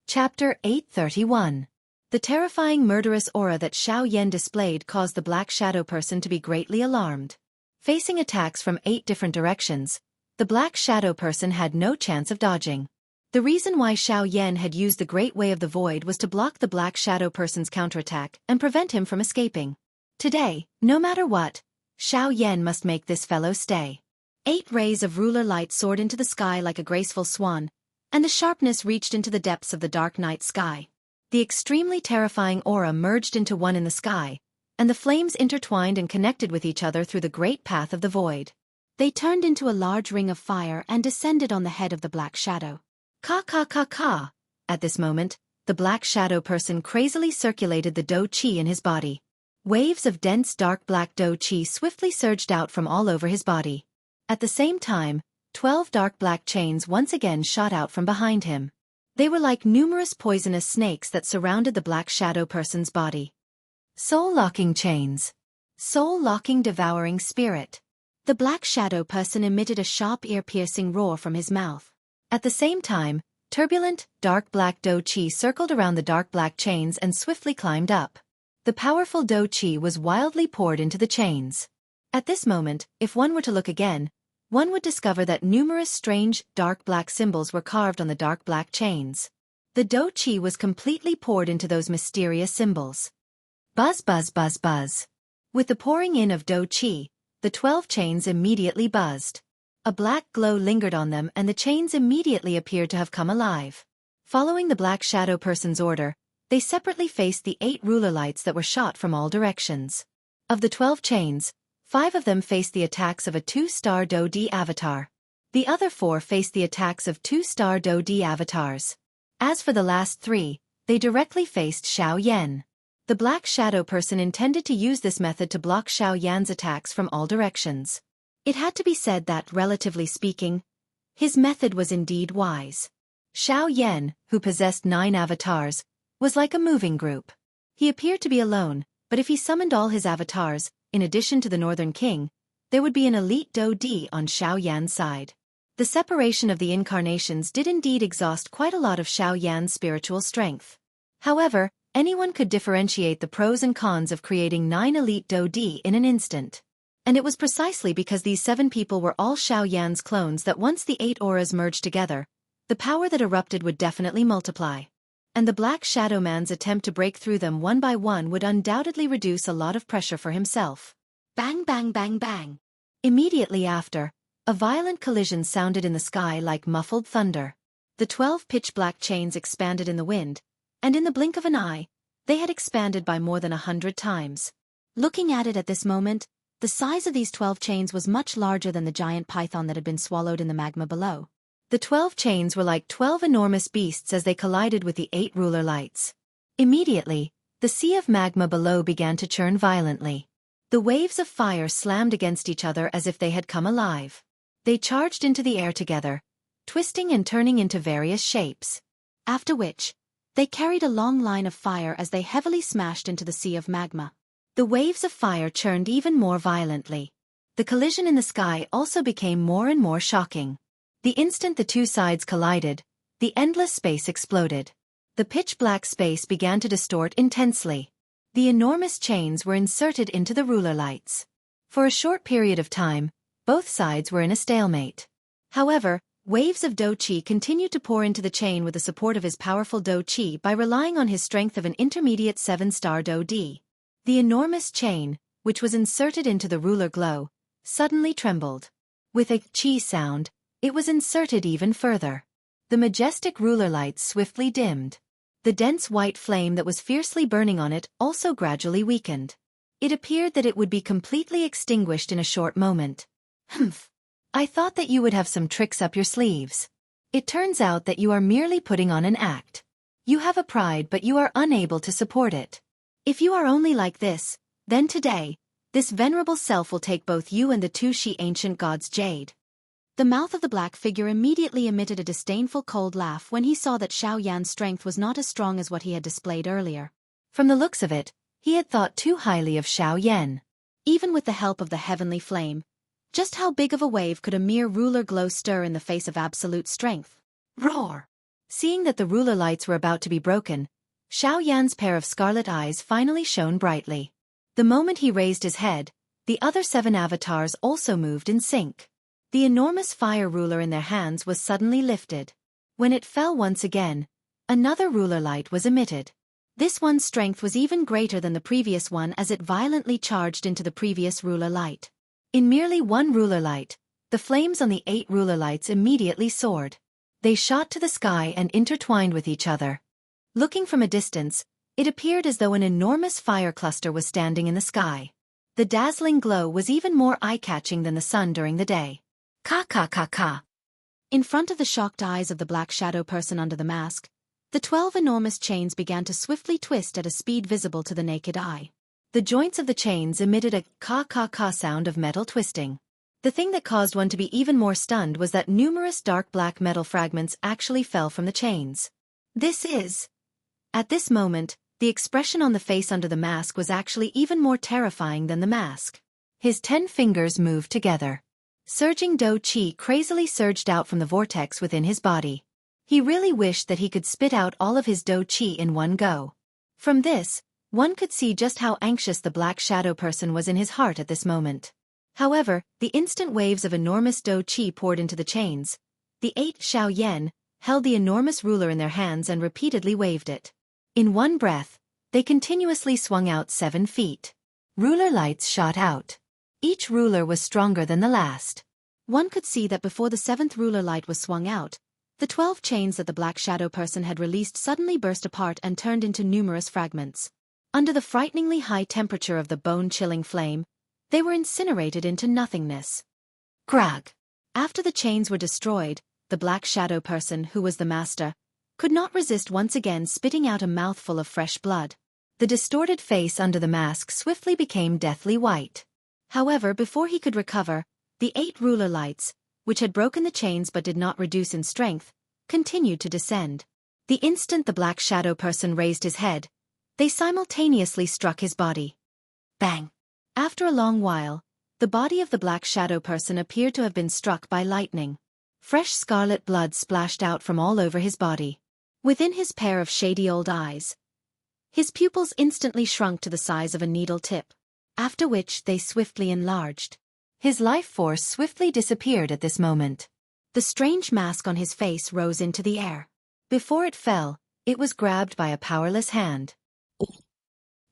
Chapter 831. The terrifying murderous aura that Xiao Yan displayed caused the Black Shadow person to be greatly alarmed. Facing attacks from 8 different directions, the Black Shadow person had no chance of dodging. The reason why Xiao Yan had used the Great Way of the Void was to block the Black Shadow person's counterattack and prevent him from escaping. Today, no matter what, Xiao Yan must make this fellow stay. 8 rays of ruler light soared into the sky like a graceful swan, and the sharpness reached into the depths of the dark night sky. The extremely terrifying aura merged into one in the sky, and the flames intertwined and connected with each other through the great path of the void. They turned into a large ring of fire and descended on the head of the Black Shadow. Ka ka ka ka! At this moment, the Black Shadow person crazily circulated the Do Chi in his body. Waves of dense dark black Do Chi swiftly surged out from all over his body. At the same time, 12 dark black chains once again shot out from behind him. They were like numerous poisonous snakes that surrounded the Black Shadow person's body. Soul-locking chains. Soul-locking devouring spirit. The Black Shadow person emitted a sharp ear-piercing roar from his mouth. At the same time, turbulent, dark black Do Chi circled around the dark black chains and swiftly climbed up. The powerful Do Chi was wildly poured into the chains. At this moment, if one were to look again, one would discover that numerous strange, dark black symbols were carved on the dark black chains. The Do Chi was completely poured into those mysterious symbols. Buzz buzz buzz buzz. With the pouring in of Do Chi, the 12 chains immediately buzzed. A black glow lingered on them and the chains immediately appeared to have come alive. Following the Black Shadow person's order, they separately faced the 8 ruler lights that were shot from all directions. Of the 12 chains, 5 of them faced the attacks of a 2-star Do D avatar. The other 4 faced the attacks of 2-star Do D avatars. As for the last 3, they directly faced Xiao Yan. The Black Shadow person intended to use this method to block Xiao Yan's attacks from all directions. It had to be said that, relatively speaking, his method was indeed wise. Xiao Yan, who possessed 9 avatars, was like a moving group. He appeared to be alone, but if he summoned all his avatars, in addition to the Northern King, there would be an elite Do-Di on Xiaoyan's side. The separation of the incarnations did indeed exhaust quite a lot of Xiaoyan's spiritual strength. However, anyone could differentiate the pros and cons of creating 9 elite Do-Di in an instant. And it was precisely because these 7 people were all Xiaoyan's clones that once the 8 auras merged together, the power that erupted would definitely multiply. And the Black Shadow Man's attempt to break through them one by one would undoubtedly reduce a lot of pressure for himself. Bang bang bang bang. Immediately after, a violent collision sounded in the sky like muffled thunder. The 12 pitch-black chains expanded in the wind, and in the blink of an eye, they had expanded by more than 100 times. Looking at it at this moment, the size of these 12 chains was much larger than the giant python that had been swallowed in the magma below. The 12 chains were like 12 enormous beasts as they collided with the 8 ruler lights. Immediately, the sea of magma below began to churn violently. The waves of fire slammed against each other as if they had come alive. They charged into the air together, twisting and turning into various shapes. After which, they carried a long line of fire as they heavily smashed into the sea of magma. The waves of fire churned even more violently. The collision in the sky also became more and more shocking. The instant the two sides collided, the endless space exploded. The pitch-black space began to distort intensely. The enormous chains were inserted into the ruler lights. For a short period of time, both sides were in a stalemate. However, waves of Do-Chi continued to pour into the chain with the support of his powerful Do-Chi by relying on his strength of an intermediate 7-star Do-Di. The enormous chain, which was inserted into the ruler glow, suddenly trembled. With a chi sound, it was inserted even further. The majestic ruler lights swiftly dimmed. The dense white flame that was fiercely burning on it also gradually weakened. It appeared that it would be completely extinguished in a short moment. Humph. I thought that you would have some tricks up your sleeves. It turns out that you are merely putting on an act. You have a pride but you are unable to support it. If you are only like this, then today, this venerable self will take both you and the 2 she ancient gods' jade. The mouth of the black figure immediately emitted a disdainful cold laugh when he saw that Xiaoyan's strength was not as strong as what he had displayed earlier. From the looks of it, he had thought too highly of Xiaoyan. Even with the help of the heavenly flame, just how big of a wave could a mere ruler glow stir in the face of absolute strength? Roar! Seeing that the ruler lights were about to be broken, Xiaoyan's pair of scarlet eyes finally shone brightly. The moment he raised his head, the other 7 avatars also moved in sync. The enormous fire ruler in their hands was suddenly lifted. When it fell once again, another ruler light was emitted. This one's strength was even greater than the previous one as it violently charged into the previous ruler light. In merely one ruler light, the flames on the 8 ruler lights immediately soared. They shot to the sky and intertwined with each other. Looking from a distance, it appeared as though an enormous fire cluster was standing in the sky. The dazzling glow was even more eye-catching than the sun during the day. Ka ka ka ka. In front of the shocked eyes of the black shadow person under the mask, the 12 enormous chains began to swiftly twist at a speed visible to the naked eye. The joints of the chains emitted a ka ka ka sound of metal twisting. The thing that caused one to be even more stunned was that numerous dark black metal fragments actually fell from the chains. At this moment, the expression on the face under the mask was actually even more terrifying than the mask. His 10 fingers moved together. Surging Do-Chi crazily surged out from the vortex within his body. He really wished that he could spit out all of his Do-Chi in one go. From this, one could see just how anxious the black shadow person was in his heart at this moment. However, the instant waves of enormous Do-Chi poured into the chains. The 8 Xiaoyan held the enormous ruler in their hands and repeatedly waved it. In one breath, they continuously swung out 7 feet. Ruler lights shot out. Each ruler was stronger than the last. One could see that before the 7th ruler light was swung out, the 12 chains that the black shadow person had released suddenly burst apart and turned into numerous fragments. Under the frighteningly high temperature of the bone-chilling flame, they were incinerated into nothingness. Grag! After the chains were destroyed, the black shadow person, who was the master, could not resist once again spitting out a mouthful of fresh blood. The distorted face under the mask swiftly became deathly white. However, before he could recover, the 8 ruler lights, which had broken the chains but did not reduce in strength, continued to descend. The instant the black shadow person raised his head, they simultaneously struck his body. Bang! After a long while, the body of the black shadow person appeared to have been struck by lightning. Fresh scarlet blood splashed out from all over his body. Within his pair of shady old eyes, his pupils instantly shrunk to the size of a needle tip, after which they swiftly enlarged. His life force swiftly disappeared at this moment. The strange mask on his face rose into the air. Before it fell, it was grabbed by a powerless hand.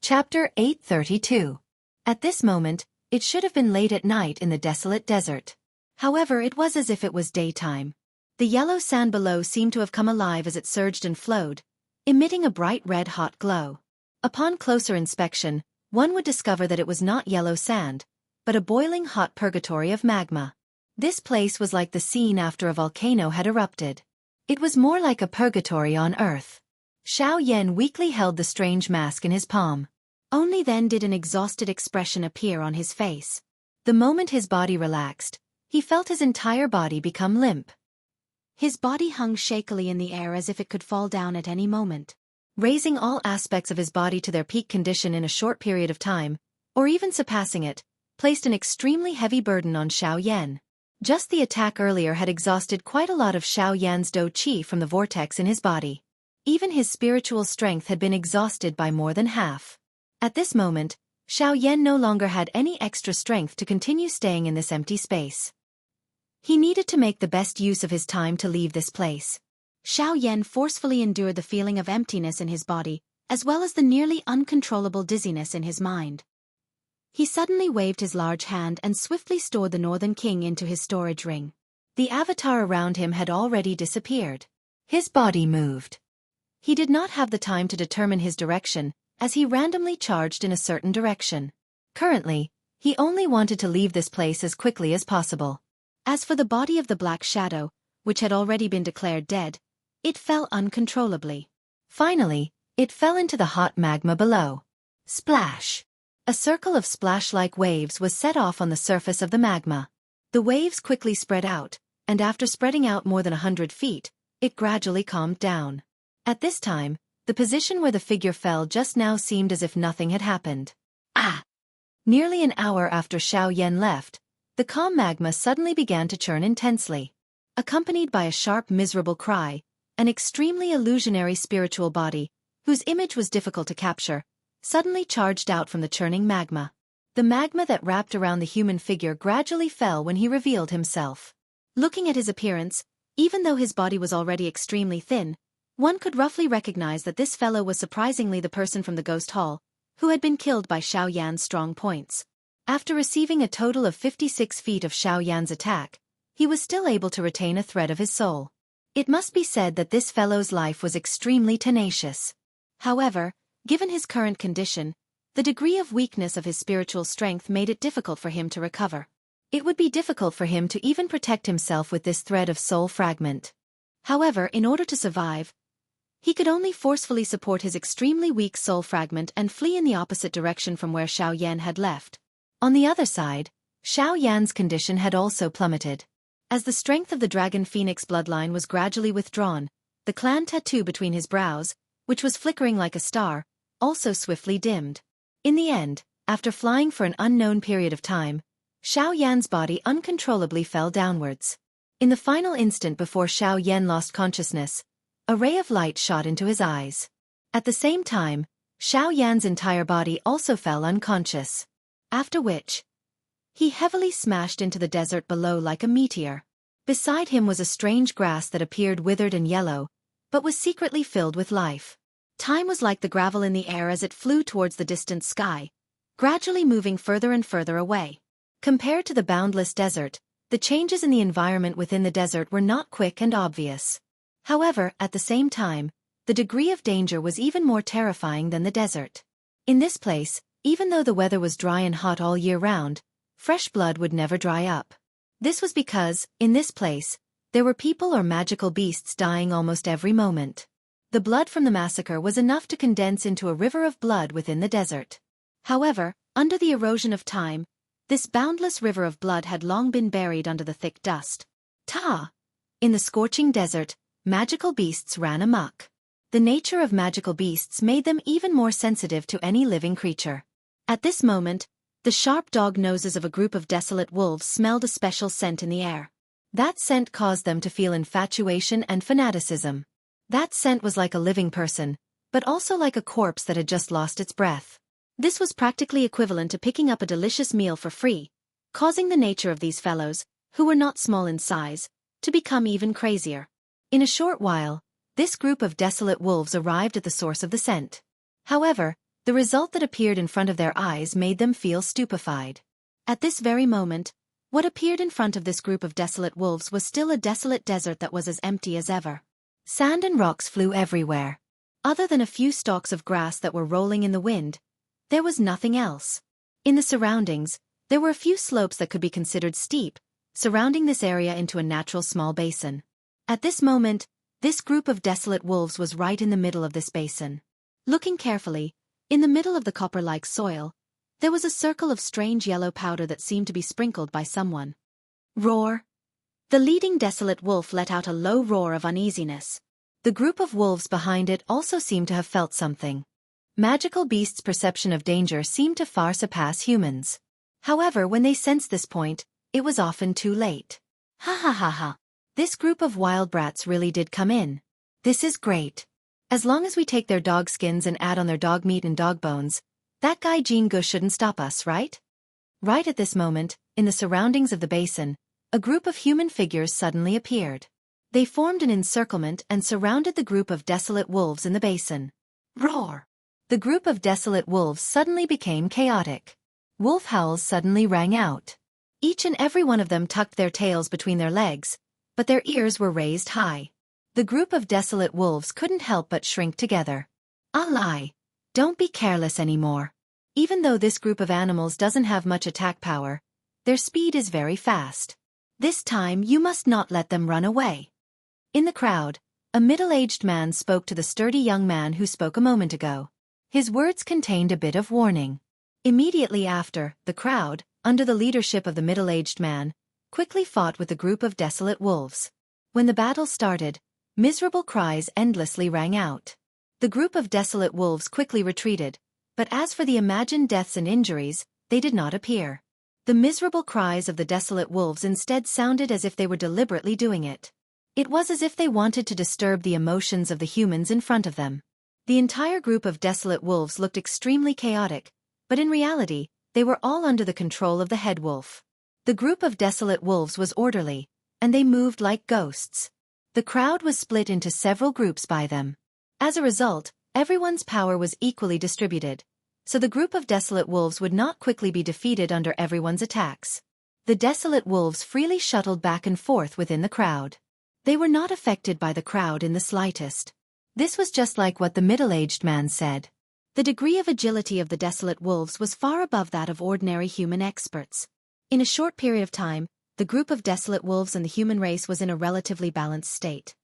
Chapter 832. At this moment, it should have been late at night in the desolate desert. However, it was as if it was daytime. The yellow sand below seemed to have come alive as it surged and flowed, emitting a bright red-hot glow. Upon closer inspection, one would discover that it was not yellow sand, but a boiling hot purgatory of magma. This place was like the scene after a volcano had erupted. It was more like a purgatory on Earth. Xianxia weakly held the strange mask in his palm. Only then did an exhausted expression appear on his face. The moment his body relaxed, he felt his entire body become limp. His body hung shakily in the air as if it could fall down at any moment. Raising all aspects of his body to their peak condition in a short period of time, or even surpassing it, placed an extremely heavy burden on Xianxia. Just the attack earlier had exhausted quite a lot of Xianxia's do qi from the vortex in his body. Even his spiritual strength had been exhausted by more than half. At this moment, Xianxia no longer had any extra strength to continue staying in this empty space. He needed to make the best use of his time to leave this place. Xianxia forcefully endured the feeling of emptiness in his body, as well as the nearly uncontrollable dizziness in his mind. He suddenly waved his large hand and swiftly stored the Northern King into his storage ring. The avatar around him had already disappeared. His body moved. He did not have the time to determine his direction, as he randomly charged in a certain direction. Currently, he only wanted to leave this place as quickly as possible. As for the body of the Black Shadow, which had already been declared dead, it fell uncontrollably. Finally, it fell into the hot magma below. Splash! A circle of splash-like waves was set off on the surface of the magma. The waves quickly spread out, and after spreading out more than 100 feet, it gradually calmed down. At this time, the position where the figure fell just now seemed as if nothing had happened. Ah! Nearly an hour after Xianxia left, the calm magma suddenly began to churn intensely. Accompanied by a sharp miserable cry, an extremely illusionary spiritual body, whose image was difficult to capture, suddenly charged out from the churning magma. The magma that wrapped around the human figure gradually fell when he revealed himself. Looking at his appearance, even though his body was already extremely thin, one could roughly recognize that this fellow was surprisingly the person from the Ghost Hall, who had been killed by Xiaoyan's strong points. After receiving a total of 56 feet of Xiaoyan's attack, he was still able to retain a thread of his soul. It must be said that this fellow's life was extremely tenacious. However, given his current condition, the degree of weakness of his spiritual strength made it difficult for him to recover. It would be difficult for him to even protect himself with this thread of soul fragment. However, in order to survive, he could only forcefully support his extremely weak soul fragment and flee in the opposite direction from where Xiaoyan had left. On the other side, Xiaoyan's condition had also plummeted. As the strength of the Dragon Phoenix bloodline was gradually withdrawn, the clan tattoo between his brows, which was flickering like a star, also swiftly dimmed. In the end, after flying for an unknown period of time, Xiaoyan's body uncontrollably fell downwards. In the final instant before Xiaoyan lost consciousness, a ray of light shot into his eyes. At the same time, Xiaoyan's entire body also fell unconscious. After which, he heavily smashed into the desert below like a meteor. Beside him was a strange grass that appeared withered and yellow, but was secretly filled with life. Time was like the gravel in the air as it flew towards the distant sky, gradually moving further and further away. Compared to the boundless desert, the changes in the environment within the desert were not quick and obvious. However, at the same time, the degree of danger was even more terrifying than the desert. In this place, even though the weather was dry and hot all year round, fresh blood would never dry up. This was because, in this place, there were people or magical beasts dying almost every moment. The blood from the massacre was enough to condense into a river of blood within the desert. However, under the erosion of time, this boundless river of blood had long been buried under the thick dust. In the scorching desert, magical beasts ran amok. The nature of magical beasts made them even more sensitive to any living creature. At this moment, the sharp dog noses of a group of desolate wolves smelled a special scent in the air. That scent caused them to feel infatuation and fanaticism. That scent was like a living person, but also like a corpse that had just lost its breath. This was practically equivalent to picking up a delicious meal for free, causing the nature of these fellows, who were not small in size, to become even crazier. In a short while, this group of desolate wolves arrived at the source of the scent. However, the result that appeared in front of their eyes made them feel stupefied. At this very moment, what appeared in front of this group of desolate wolves was still a desolate desert that was as empty as ever. Sand and rocks flew everywhere. Other than a few stalks of grass that were rolling in the wind, there was nothing else. In the surroundings, there were a few slopes that could be considered steep, surrounding this area into a natural small basin. At this moment, this group of desolate wolves was right in the middle of this basin. Looking carefully, in the middle of the copper-like soil, there was a circle of strange yellow powder that seemed to be sprinkled by someone. Roar! The leading desolate wolf let out a low roar of uneasiness. The group of wolves behind it also seemed to have felt something. Magical beasts' perception of danger seemed to far surpass humans. However, when they sensed this point, it was often too late. Ha ha ha ha! This group of wild brats really did come in. This is great. As long as we take their dog skins and add on their dog meat and dog bones, that guy Jianghu shouldn't stop us, right? Right at this moment, in the surroundings of the basin, a group of human figures suddenly appeared. They formed an encirclement and surrounded the group of desolate wolves in the basin. Roar! The group of desolate wolves suddenly became chaotic. Wolf howls suddenly rang out. Each and every one of them tucked their tails between their legs, but their ears were raised high. The group of desolate wolves couldn't help but shrink together. Ah lie! Don't be careless anymore. Even though this group of animals doesn't have much attack power, their speed is very fast. This time you must not let them run away. In the crowd, a middle-aged man spoke to the sturdy young man who spoke a moment ago. His words contained a bit of warning. Immediately after, the crowd, under the leadership of the middle-aged man, quickly fought with the group of desolate wolves. When the battle started, miserable cries endlessly rang out. The group of desolate wolves quickly retreated, but as for the imagined deaths and injuries, they did not appear. The miserable cries of the desolate wolves instead sounded as if they were deliberately doing it. It was as if they wanted to disturb the emotions of the humans in front of them. The entire group of desolate wolves looked extremely chaotic, but in reality, they were all under the control of the head wolf. The group of desolate wolves was orderly, and they moved like ghosts. The crowd was split into several groups by them. As a result, everyone's power was equally distributed, so the group of desolate wolves would not quickly be defeated under everyone's attacks. The desolate wolves freely shuttled back and forth within the crowd. They were not affected by the crowd in the slightest. This was just like what the middle-aged man said. The degree of agility of the desolate wolves was far above that of ordinary human experts. In a short period of time, the group of desolate wolves and the human race was in a relatively balanced state.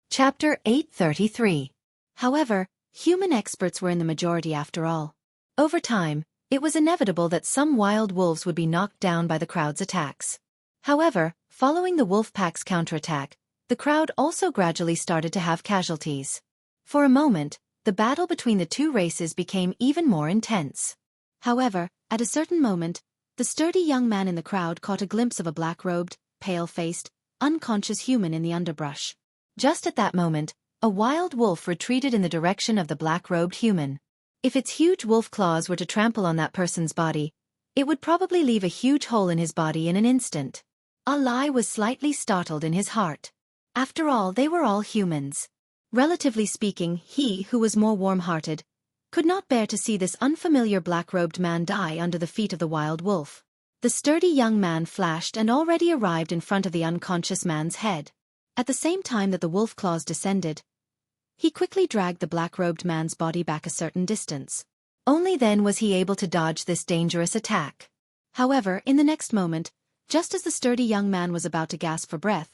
Chapter 833. However, human experts were in the majority after all. Over time, it was inevitable that some wild wolves would be knocked down by the crowd's attacks. However, following the wolf pack's counterattack, the crowd also gradually started to have casualties. For a moment, the battle between the two races became even more intense. However, at a certain moment, the sturdy young man in the crowd caught a glimpse of a black-robed, pale-faced, unconscious human in the underbrush. Just at that moment, a wild wolf retreated in the direction of the black-robed human. If its huge wolf claws were to trample on that person's body, it would probably leave a huge hole in his body in an instant. Ali was slightly startled in his heart. After all, they were all humans. Relatively speaking, he, who was more warm-hearted, could not bear to see this unfamiliar black-robed man die under the feet of the wild wolf. The sturdy young man flashed and already arrived in front of the unconscious man's head. At the same time that the wolf claws descended, he quickly dragged the black-robed man's body back a certain distance. Only then was he able to dodge this dangerous attack. However, in the next moment, just as the sturdy young man was about to gasp for breath,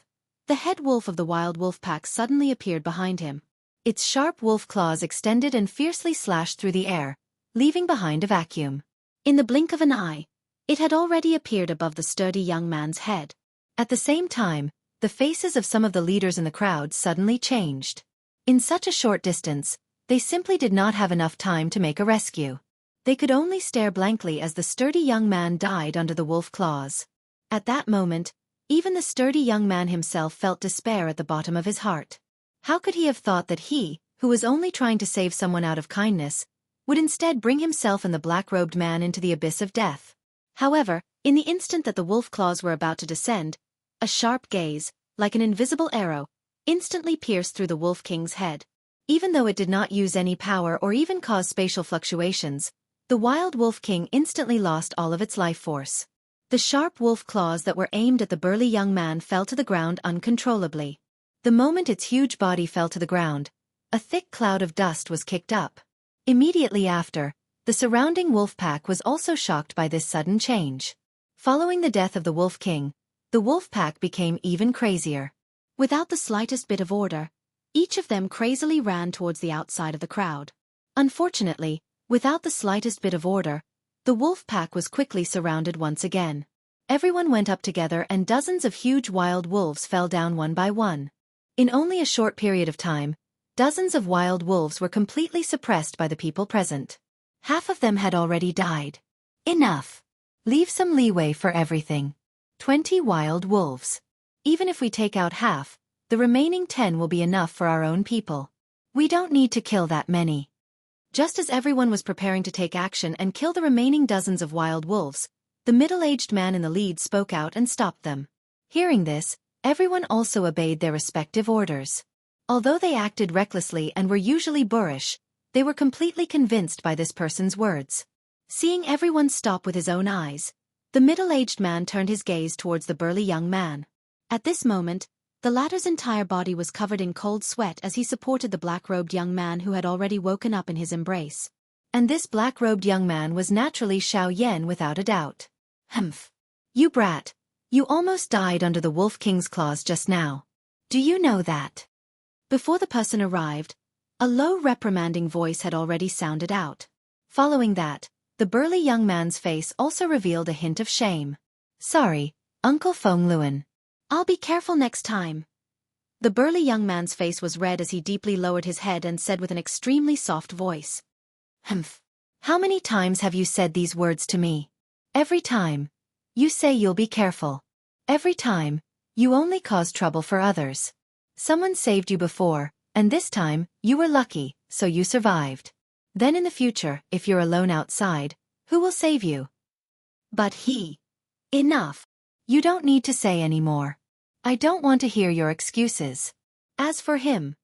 the head wolf of the wild wolf pack suddenly appeared behind him. Its sharp wolf claws extended and fiercely slashed through the air, leaving behind a vacuum. In the blink of an eye, it had already appeared above the sturdy young man's head. At the same time, the faces of some of the leaders in the crowd suddenly changed. In such a short distance, they simply did not have enough time to make a rescue. They could only stare blankly as the sturdy young man died under the wolf claws. At that moment, even the sturdy young man himself felt despair at the bottom of his heart. How could he have thought that he, who was only trying to save someone out of kindness, would instead bring himself and the black-robed man into the abyss of death? However, in the instant that the wolf claws were about to descend, a sharp gaze, like an invisible arrow, instantly pierced through the Wolf King's head. Even though it did not use any power or even cause spatial fluctuations, the Wild Wolf King instantly lost all of its life force. The sharp wolf claws that were aimed at the burly young man fell to the ground uncontrollably. The moment its huge body fell to the ground, a thick cloud of dust was kicked up. Immediately after, the surrounding wolf pack was also shocked by this sudden change. Following the death of the Wolf King, the wolf pack became even crazier. Without the slightest bit of order, each of them crazily ran towards the outside of the crowd. Unfortunately, without the slightest bit of order, the wolf pack was quickly surrounded once again. Everyone went up together and dozens of huge wild wolves fell down one by one. In only a short period of time, dozens of wild wolves were completely suppressed by the people present. Half of them had already died. Enough. Leave some leeway for everything. 20 wild wolves. Even if we take out half, the remaining 10 will be enough for our own people. We don't need to kill that many. Just as everyone was preparing to take action and kill the remaining dozens of wild wolves, the middle-aged man in the lead spoke out and stopped them. Hearing this, everyone also obeyed their respective orders. Although they acted recklessly and were usually boorish, they were completely convinced by this person's words. Seeing everyone stop with his own eyes, the middle-aged man turned his gaze towards the burly young man. At this moment, the latter's entire body was covered in cold sweat as he supported the black-robed young man who had already woken up in his embrace. And this black-robed young man was naturally Xianxia without a doubt. Humph. You brat. You almost died under the Wolf King's claws just now. Do you know that? Before the person arrived, a low reprimanding voice had already sounded out. Following that, the burly young man's face also revealed a hint of shame. Sorry, Uncle Feng Luan. I'll be careful next time. The burly young man's face was red as he deeply lowered his head and said with an extremely soft voice. Humph. How many times have you said these words to me? Every time. You say you'll be careful. Every time. You only cause trouble for others. Someone saved you before, and this time, you were lucky, so you survived. Then in the future, if you're alone outside, who will save you? But he. Enough. You don't need to say any more. I don't want to hear your excuses. As for him.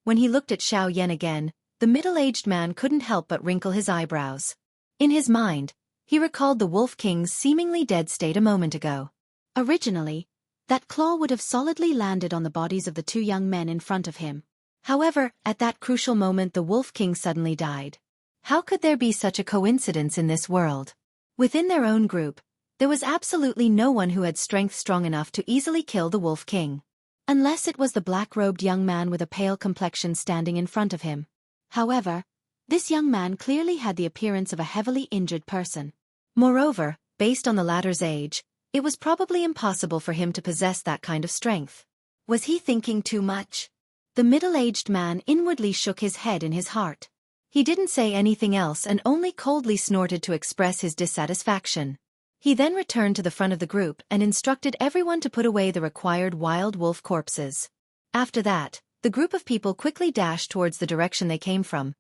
When he looked at Xianxia again, the middle-aged man couldn't help but wrinkle his eyebrows. In his mind, he recalled the Wolf King's seemingly dead state a moment ago. Originally, that claw would have solidly landed on the bodies of the two young men in front of him. However, at that crucial moment the Wolf King suddenly died. How could there be such a coincidence in this world? Within their own group, there was absolutely no one who had strength strong enough to easily kill the Wolf King. Unless it was the black-robed young man with a pale complexion standing in front of him. However, this young man clearly had the appearance of a heavily injured person. Moreover, based on the latter's age, it was probably impossible for him to possess that kind of strength. Was he thinking too much? The middle-aged man inwardly shook his head in his heart. He didn't say anything else and only coldly snorted to express his dissatisfaction. He then returned to the front of the group and instructed everyone to put away the required wild wolf corpses. After that, the group of people quickly dashed towards the direction they came from,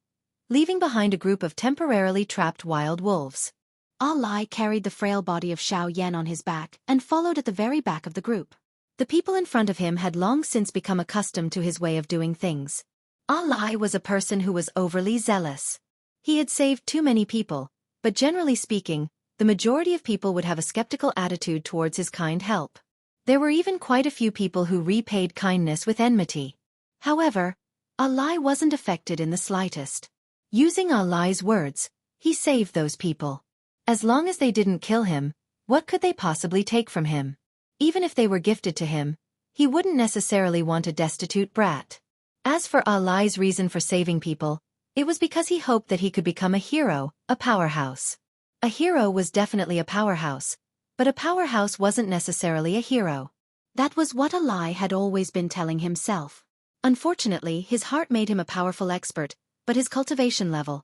leaving behind a group of temporarily trapped wild wolves. Lai carried the frail body of Xianxia on his back and followed at the very back of the group. The people in front of him had long since become accustomed to his way of doing things. Lai was a person who was overly zealous. He had saved too many people, but generally speaking, the majority of people would have a skeptical attitude towards his kind help. There were even quite a few people who repaid kindness with enmity. However, Lai wasn't affected in the slightest. Using Lai's words, he saved those people. As long as they didn't kill him, what could they possibly take from him? Even if they were gifted to him, he wouldn't necessarily want a destitute brat. As for Lai's reason for saving people, it was because he hoped that he could become a hero, a powerhouse. A hero was definitely a powerhouse, but a powerhouse wasn't necessarily a hero. That was what Lai had always been telling himself. Unfortunately, his heart made him a powerful expert, but his cultivation level.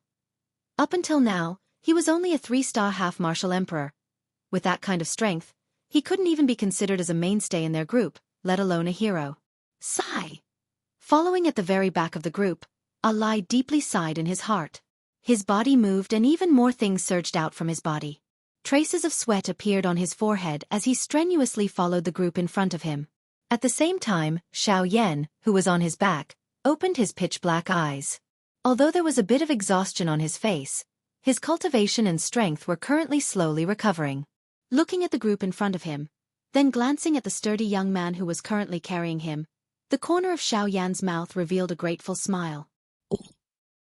Up until now, he was only a 3-star half-martial emperor. With that kind of strength, he couldn't even be considered as a mainstay in their group, let alone a hero. Sigh. Following at the very back of the group, Ali deeply sighed in his heart. His body moved and even more things surged out from his body. Traces of sweat appeared on his forehead as he strenuously followed the group in front of him. At the same time, Xiaoyan, who was on his back, opened his pitch-black eyes. Although there was a bit of exhaustion on his face, his cultivation and strength were currently slowly recovering. Looking at the group in front of him, then glancing at the sturdy young man who was currently carrying him, the corner of Xiaoyan's mouth revealed a grateful smile.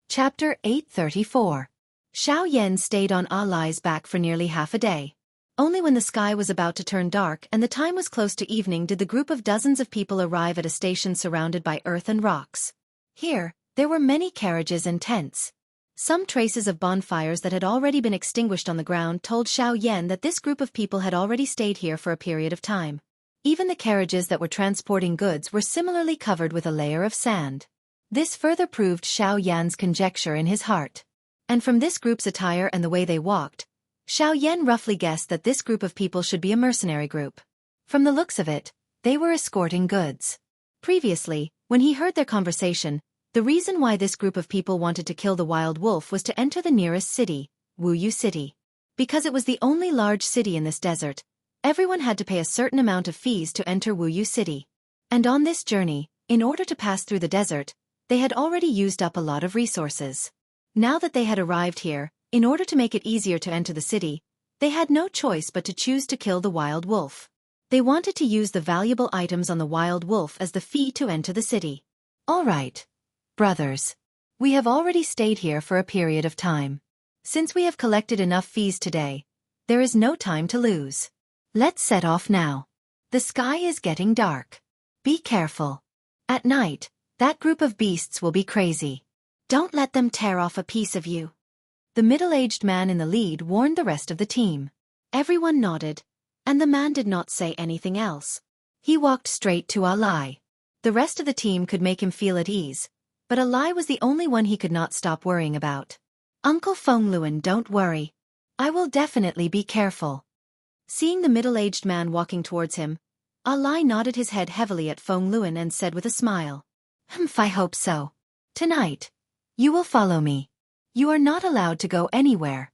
Chapter 834. Xiaoyan stayed on Ali's back for nearly half a day. Only when the sky was about to turn dark and the time was close to evening did the group of dozens of people arrive at a station surrounded by earth and rocks. Here, there were many carriages and tents. Some traces of bonfires that had already been extinguished on the ground told Xiaoyan that this group of people had already stayed here for a period of time. Even the carriages that were transporting goods were similarly covered with a layer of sand. This further proved Xiaoyan's conjecture in his heart. And from this group's attire and the way they walked, Xiaoyan roughly guessed that this group of people should be a mercenary group. From the looks of it, they were escorting goods. Previously, when he heard their conversation, the reason why this group of people wanted to kill the wild wolf was to enter the nearest city, Wuyu City. Because it was the only large city in this desert, everyone had to pay a certain amount of fees to enter Wuyu City. And on this journey, in order to pass through the desert, they had already used up a lot of resources. Now that they had arrived here, in order to make it easier to enter the city, they had no choice but to choose to kill the wild wolf. They wanted to use the valuable items on the wild wolf as the fee to enter the city. All right, brothers. We have already stayed here for a period of time. Since we have collected enough fees today, there is no time to lose. Let's set off now. The sky is getting dark. Be careful. At night, that group of beasts will be crazy. Don't let them tear off a piece of you. The middle-aged man in the lead warned the rest of the team. Everyone nodded, and the man did not say anything else. He walked straight to Ali. The rest of the team could make him feel at ease, but Ali was the only one he could not stop worrying about. Uncle Fengluan, don't worry. I will definitely be careful. Seeing the middle-aged man walking towards him, Ali nodded his head heavily at Fengluan and said with a smile, I hope so. Tonight, you will follow me. You are not allowed to go anywhere.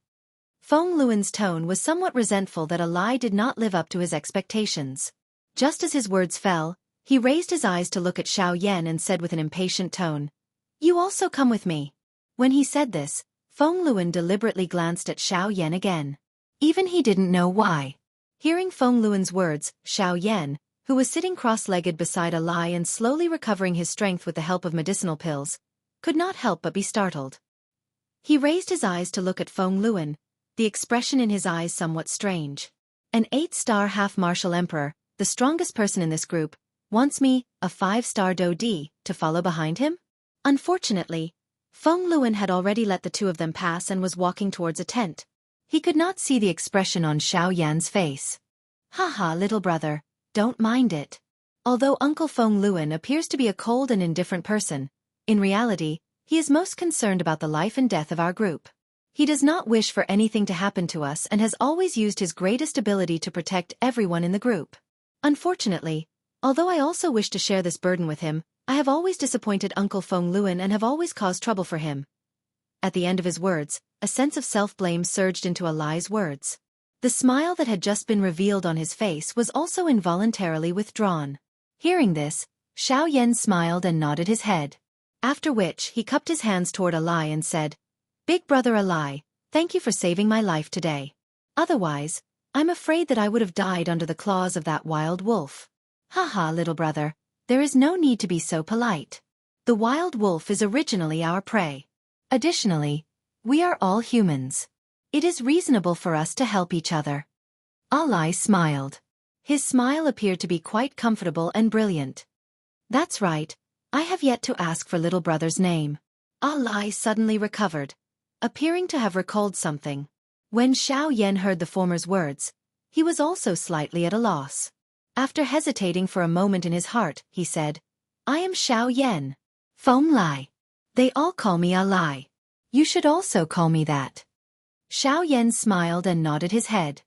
Fengluan's tone was somewhat resentful that Ali did not live up to his expectations. Just as his words fell, he raised his eyes to look at Xiaoyan and said with an impatient tone, You also come with me. When he said this, Fengluan deliberately glanced at Xiaoyan again. Even he didn't know why. Hearing Fengluan's words, Xiaoyan, who was sitting cross-legged beside Ali and slowly recovering his strength with the help of medicinal pills, could not help but be startled. He raised his eyes to look at Fengluan, the expression in his eyes somewhat strange. An 8-star half-martial emperor, the strongest person in this group, wants me, a 5-star Dodi, to follow behind him? Unfortunately, Fengluan had already let the two of them pass and was walking towards a tent. He could not see the expression on Xiaoyan's face. Haha, little brother, don't mind it. Although Uncle Fengluan appears to be a cold and indifferent person, in reality, he is most concerned about the life and death of our group. He does not wish for anything to happen to us and has always used his greatest ability to protect everyone in the group. Unfortunately, although I also wish to share this burden with him, I have always disappointed Uncle Fengluan and have always caused trouble for him. At the end of his words, a sense of self-blame surged into Ali's words. The smile that had just been revealed on his face was also involuntarily withdrawn. Hearing this, Xiaoyan smiled and nodded his head. After which he cupped his hands toward Ali and said, Big brother Ali, thank you for saving my life today. Otherwise, I'm afraid that I would have died under the claws of that wild wolf. Haha, little brother, there is no need to be so polite. The wild wolf is originally our prey. Additionally, we are all humans. It is reasonable for us to help each other. Ali smiled. His smile appeared to be quite comfortable and brilliant. That's right. I have yet to ask for little brother's name. Ali suddenly recovered, appearing to have recalled something. When Xiaoyan heard the former's words, he was also slightly at a loss. After hesitating for a moment in his heart, he said, I am Xiao Yan. Feng Lai. They all call me A Lai. You should also call me that. Xiao Yan smiled and nodded his head.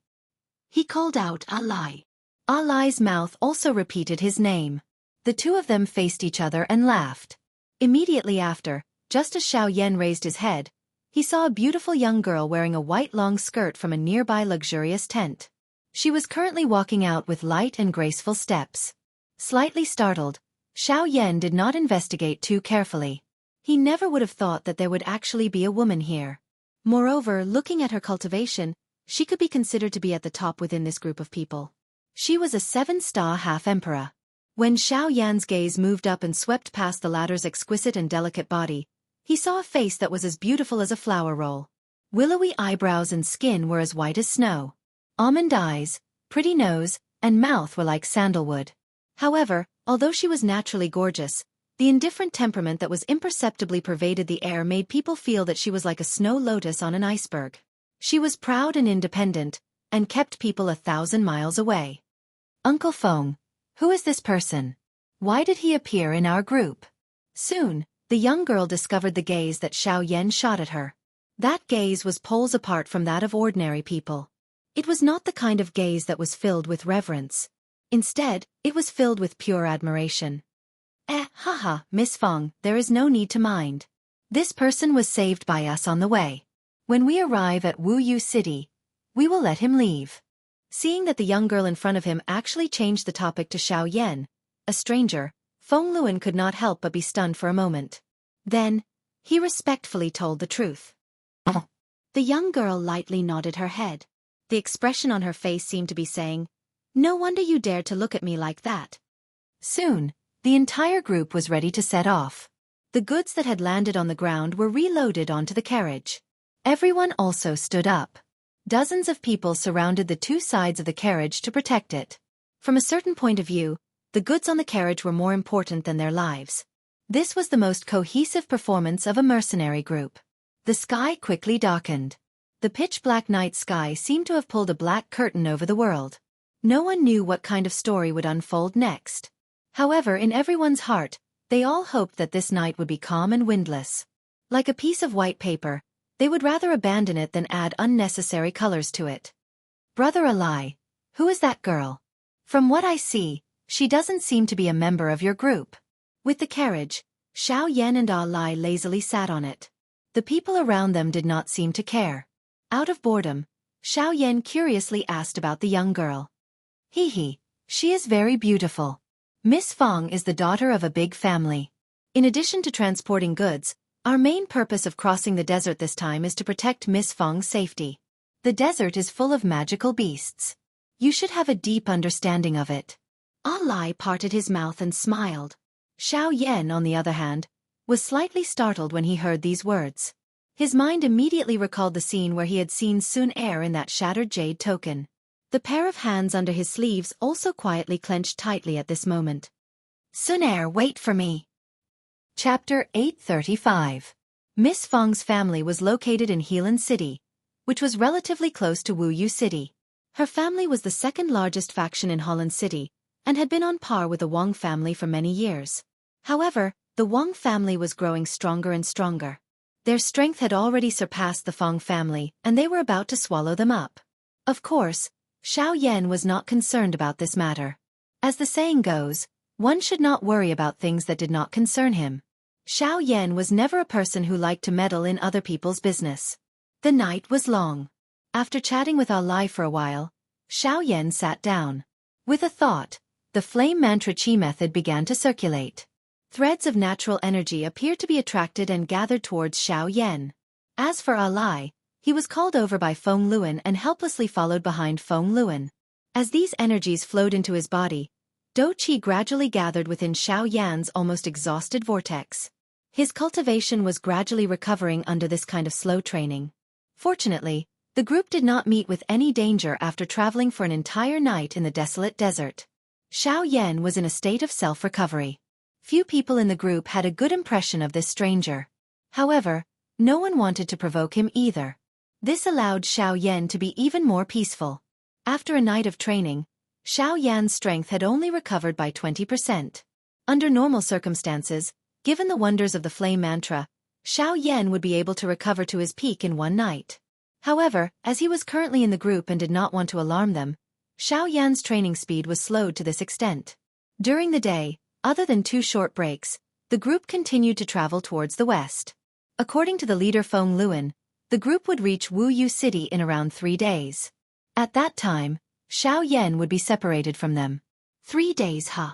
He called out A Lai. A Lai's mouth also repeated his name. The two of them faced each other and laughed. Immediately after, just as Xiao Yan raised his head, he saw a beautiful young girl wearing a white long skirt from a nearby luxurious tent. She was currently walking out with light and graceful steps. Slightly startled, Xiao Yan did not investigate too carefully. He never would have thought that there would actually be a woman here. Moreover, looking at her cultivation, she could be considered to be at the top within this group of people. She was a 7-star half-emperor. When Xiao Yan's gaze moved up and swept past the latter's exquisite and delicate body, he saw a face that was as beautiful as a flower roll. Willowy eyebrows and skin were as white as snow. Almond eyes, pretty nose, and mouth were like sandalwood. However, although she was naturally gorgeous, the indifferent temperament that was imperceptibly pervaded the air made people feel that she was like a snow lotus on an iceberg. She was proud and independent, and kept people 1,000 miles away. Uncle Feng, who is this person? Why did he appear in our group? Soon, the young girl discovered the gaze that Xiao Yan shot at her. That gaze was poles apart from that of ordinary people. It was not the kind of gaze that was filled with reverence. Instead, it was filled with pure admiration. Haha, Miss Feng, there is no need to mind. This person was saved by us on the way. When we arrive at Wuyu City, we will let him leave. Seeing that the young girl in front of him actually changed the topic to Xiao Yan, a stranger, Feng Luan could not help but be stunned for a moment. Then, he respectfully told the truth. The young girl lightly nodded her head. The expression on her face seemed to be saying, "No wonder you dared to look at me like that." Soon, the entire group was ready to set off. The goods that had landed on the ground were reloaded onto the carriage. Everyone also stood up. Dozens of people surrounded the two sides of the carriage to protect it. From a certain point of view, the goods on the carriage were more important than their lives. This was the most cohesive performance of a mercenary group. The sky quickly darkened. The pitch-black night sky seemed to have pulled a black curtain over the world. No one knew what kind of story would unfold next. However, in everyone's heart, they all hoped that this night would be calm and windless. Like a piece of white paper, they would rather abandon it than add unnecessary colors to it. Brother Alai, who is that girl? From what I see, she doesn't seem to be a member of your group. With the carriage, Xiao Yan and Alai lazily sat on it. The people around them did not seem to care. Out of boredom, Xiao Yan curiously asked about the young girl. She is very beautiful. Miss Feng is the daughter of a big family. In addition to transporting goods, our main purpose of crossing the desert this time is to protect Miss Feng's safety. The desert is full of magical beasts. You should have a deep understanding of it. Alai parted his mouth and smiled. Xiao Yan, on the other hand, was slightly startled when he heard these words. His mind immediately recalled the scene where he had seen Sun Er in that shattered jade token. The pair of hands under his sleeves also quietly clenched tightly at this moment. Sun Er, wait for me. Chapter 835. Miss Feng's family was located in Helan City, which was relatively close to Wuyu City. Her family was the second largest faction in Helan City, and had been on par with the Wang family for many years. However, the Wang family was growing stronger and stronger. Their strength had already surpassed the Feng family, and they were about to swallow them up. Of course, Xiao Yan was not concerned about this matter. As the saying goes, one should not worry about things that did not concern him. Xiao Yan was never a person who liked to meddle in other people's business. The night was long. After chatting with Alai for a while, Xiao Yan sat down. With a thought, the flame mantra chi method began to circulate. Threads of natural energy appeared to be attracted and gathered towards Xiao Yan. As for Alai, he was called over by Feng Luan and helplessly followed behind Feng Luan. As these energies flowed into his body, Dou Qi gradually gathered within Xiao Yan's almost exhausted vortex. His cultivation was gradually recovering under this kind of slow training. Fortunately, the group did not meet with any danger after traveling for an entire night in the desolate desert. Xiao Yan was in a state of self-recovery. Few people in the group had a good impression of this stranger. However, no one wanted to provoke him either. This allowed Xiao Yan to be even more peaceful. After a night of training, Xiao Yan's strength had only recovered by 20%. Under normal circumstances, given the wonders of the flame mantra, Xianxia would be able to recover to his peak in one night. However, as he was currently in the group and did not want to alarm them, Xianxia's training speed was slowed to this extent. During the day, other than 2 short breaks, the group continued to travel towards the west. According to the leader Feng Luan, the group would reach Wuyu City in around 3 days. At that time, Xianxia would be separated from them. 3 days, huh?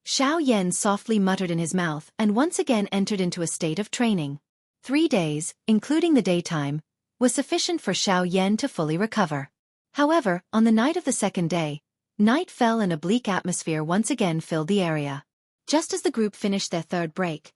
Xianxia softly muttered in his mouth and once again entered into a state of training. 3 days, including the daytime, was sufficient for Xianxia to fully recover. However, on the night of the second day, night fell and a bleak atmosphere once again filled the area. Just as the group finished their third break,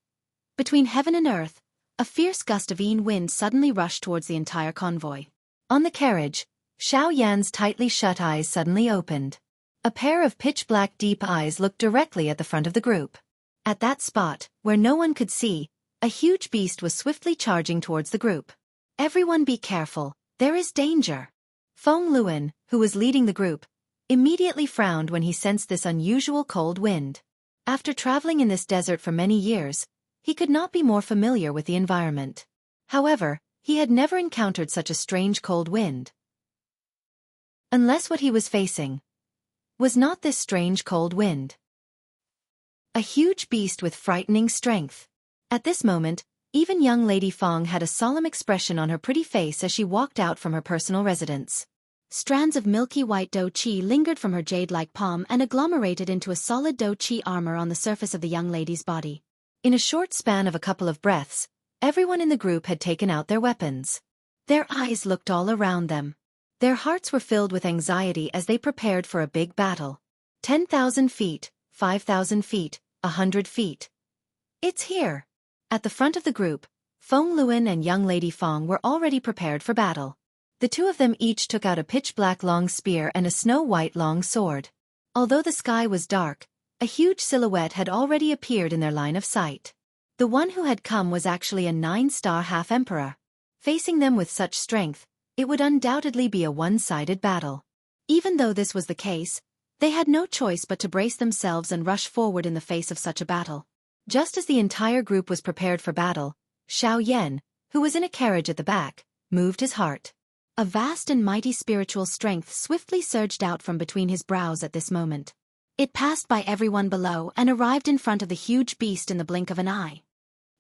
between heaven and earth, a fierce gust of wind suddenly rushed towards the entire convoy. On the carriage, Xianxia's tightly shut eyes suddenly opened. A pair of pitch-black deep eyes looked directly at the front of the group. At that spot, where no one could see, a huge beast was swiftly charging towards the group. Everyone be careful, there is danger. Feng Luan, who was leading the group, immediately frowned when he sensed this unusual cold wind. After traveling in this desert for many years, he could not be more familiar with the environment. However, he had never encountered such a strange cold wind. Unless what he was facing was not this strange cold wind. A huge beast with frightening strength. At this moment, even young Lady Feng had a solemn expression on her pretty face as she walked out from her personal residence. Strands of milky white dough qi lingered from her jade-like palm and agglomerated into a solid dough qi armor on the surface of the young lady's body. In a short span of a couple of breaths, everyone in the group had taken out their weapons. Their eyes looked all around them. Their hearts were filled with anxiety as they prepared for a big battle. 10,000 feet, 5,000 feet, 100 feet. It's here. At the front of the group, Feng Luan and young Lady Feng were already prepared for battle. The two of them each took out a pitch-black long spear and a snow-white long sword. Although the sky was dark, a huge silhouette had already appeared in their line of sight. The one who had come was actually a 9-star half-emperor. Facing them with such strength, it would undoubtedly be a one-sided battle. Even though this was the case, they had no choice but to brace themselves and rush forward in the face of such a battle. Just as the entire group was prepared for battle, Xianxia, who was in a carriage at the back, moved his heart. A vast and mighty spiritual strength swiftly surged out from between his brows at this moment. It passed by everyone below and arrived in front of the huge beast in the blink of an eye.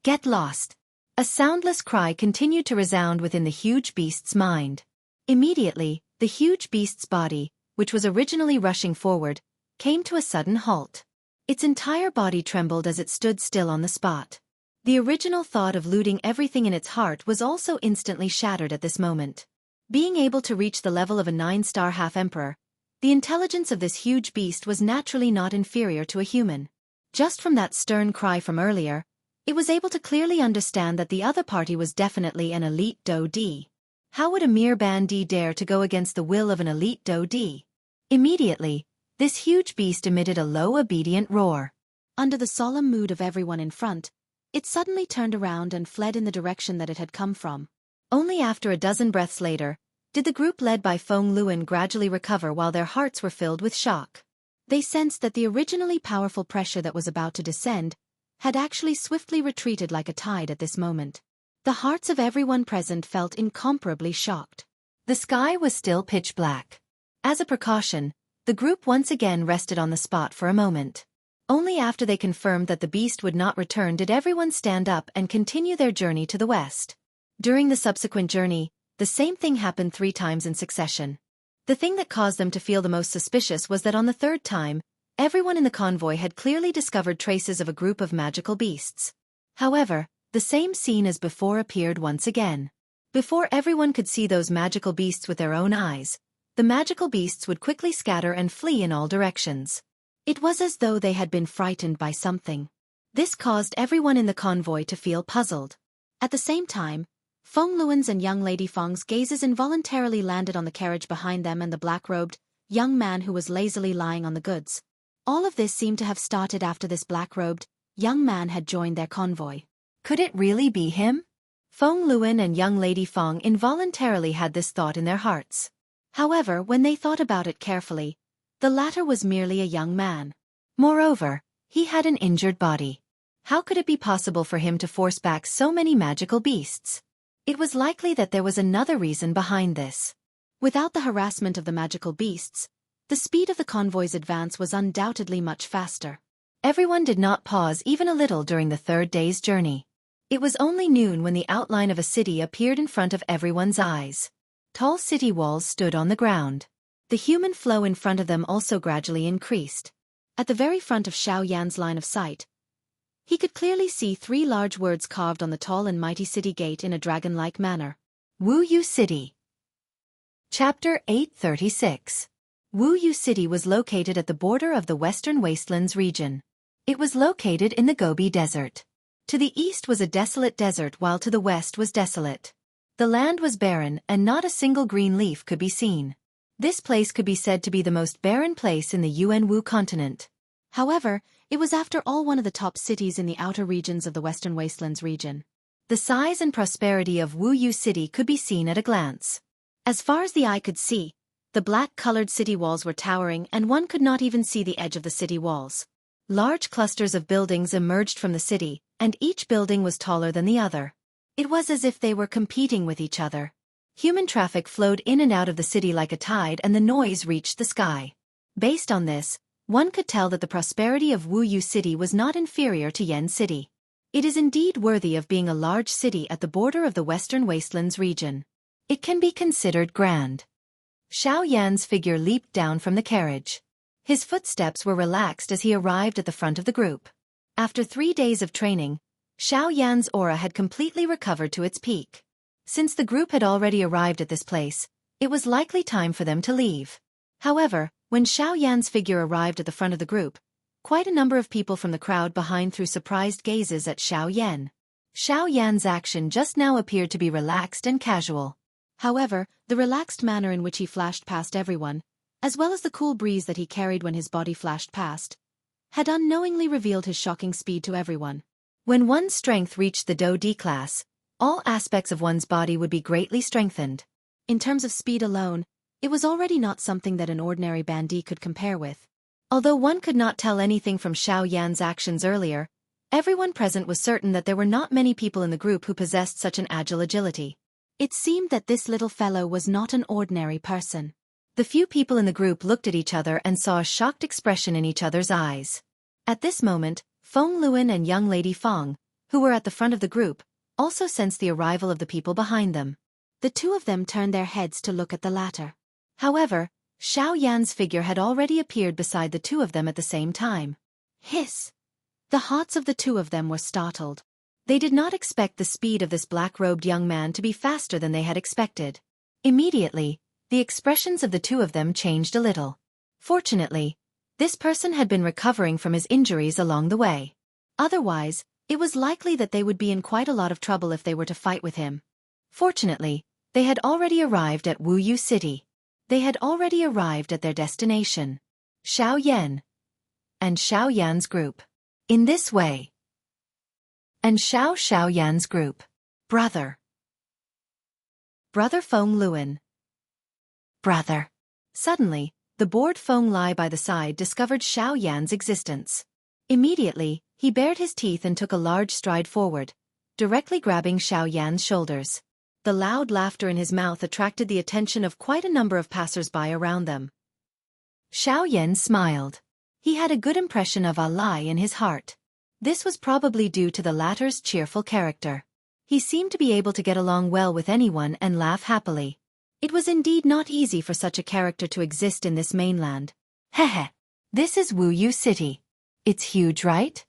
Get lost! A soundless cry continued to resound within the huge beast's mind. Immediately, the huge beast's body, which was originally rushing forward, came to a sudden halt. Its entire body trembled as it stood still on the spot. The original thought of looting everything in its heart was also instantly shattered at this moment. Being able to reach the level of a 9-star half-emperor, the intelligence of this huge beast was naturally not inferior to a human. Just from that stern cry from earlier, it was able to clearly understand that the other party was definitely an elite Dou Di. How would a mere bandit dare to go against the will of an elite Dou Di? Immediately, this huge beast emitted a low obedient roar. Under the solemn mood of everyone in front, it suddenly turned around and fled in the direction that it had come from. Only after a dozen breaths later, did the group led by Feng Luan gradually recover while their hearts were filled with shock. They sensed that the originally powerful pressure that was about to descend had actually swiftly retreated like a tide at this moment. The hearts of everyone present felt incomparably shocked. The sky was still pitch black. As a precaution, the group once again rested on the spot for a moment. Only after they confirmed that the beast would not return did everyone stand up and continue their journey to the west. During the subsequent journey, the same thing happened 3 times in succession. The thing that caused them to feel the most suspicious was that on the third time, everyone in the convoy had clearly discovered traces of a group of magical beasts. However, the same scene as before appeared once again. Before everyone could see those magical beasts with their own eyes, the magical beasts would quickly scatter and flee in all directions. It was as though they had been frightened by something. This caused everyone in the convoy to feel puzzled. At the same time, Feng Luan's and young Lady Feng's gazes involuntarily landed on the carriage behind them and the black-robed, young man who was lazily lying on the goods. All of this seemed to have started after this black-robed, young man had joined their convoy. Could it really be him? Feng Luan and young Lady Feng involuntarily had this thought in their hearts. However, when they thought about it carefully, the latter was merely a young man. Moreover, He had an injured body. How could it be possible for him to force back so many magical beasts? It was likely that there was another reason behind this. Without the harassment of the magical beasts, the speed of the convoy's advance was undoubtedly much faster. Everyone did not pause even a little during the third day's journey. It was only noon when the outline of a city appeared in front of everyone's eyes. Tall city walls stood on the ground. The human flow in front of them also gradually increased. At the very front of Xiao Yan's line of sight, he could clearly see 3 large words carved on the tall and mighty city gate in a dragon-like manner. Wuyu City. Chapter 836. Wuyu City was located at the border of the Western Wastelands region. It was located in the Gobi Desert. To the east was a desolate desert while to the west was desolate. The land was barren and not a single green leaf could be seen. This place could be said to be the most barren place in the Yuanwu continent. However, it was after all one of the top cities in the outer regions of the Western Wastelands region. The size and prosperity of Wuyu City could be seen at a glance. As far as the eye could see, the black-colored city walls were towering and one could not even see the edge of the city walls. Large clusters of buildings emerged from the city, and each building was taller than the other. It was as if they were competing with each other. Human traffic flowed in and out of the city like a tide and the noise reached the sky. Based on this, one could tell that the prosperity of Wuyu City was not inferior to Yan City. It is indeed worthy of being a large city at the border of the Western Wastelands region. It can be considered grand. Xiao Yan's figure leaped down from the carriage. His footsteps were relaxed as he arrived at the front of the group. After 3 days of training, Xiao Yan's aura had completely recovered to its peak. Since the group had already arrived at this place, it was likely time for them to leave. However, when Xiao Yan's figure arrived at the front of the group, quite a number of people from the crowd behind threw surprised gazes at Xiao Yan. Xiao Yan's action just now appeared to be relaxed and casual. However, the relaxed manner in which he flashed past everyone, as well as the cool breeze that he carried when his body flashed past, had unknowingly revealed his shocking speed to everyone. When one's strength reached the Do D class, all aspects of one's body would be greatly strengthened. In terms of speed alone, it was already not something that an ordinary bandit could compare with. Although one could not tell anything from Xiao Yan's actions earlier, everyone present was certain that there were not many people in the group who possessed such an agile agility. It seemed that this little fellow was not an ordinary person. The few people in the group looked at each other and saw a shocked expression in each other's eyes. At this moment, Feng Luan and young lady Feng, who were at the front of the group, also sensed the arrival of the people behind them. The two of them turned their heads to look at the latter. However, Xiao Yan's figure had already appeared beside the two of them at the same time. Hiss! The hearts of the two of them were startled. They did not expect the speed of this black-robed young man to be faster than they had expected. Immediately, the expressions of the two of them changed a little. Fortunately, this person had been recovering from his injuries along the way. Otherwise, it was likely that they would be in quite a lot of trouble if they were to fight with him. Fortunately, they had already arrived at Wuyu City. They had already arrived at their destination, Xiao Yan and Xiao Yan's group. In this way, and Xiao Yan's group. Brother Feng Luan. Brother. Suddenly, the bored Feng Lai by the side discovered Xiao Yan's existence. Immediately, he bared his teeth and took a large stride forward, directly grabbing Xiao Yan's shoulders. The loud laughter in his mouth attracted the attention of quite a number of passers-by around them. Xiao Yan smiled. He had a good impression of Lai in his heart. This was probably due to the latter's cheerful character. He seemed to be able to get along well with anyone and laugh happily. It was indeed not easy for such a character to exist in this mainland. Hehe. This is Wuyu City. It's huge, right?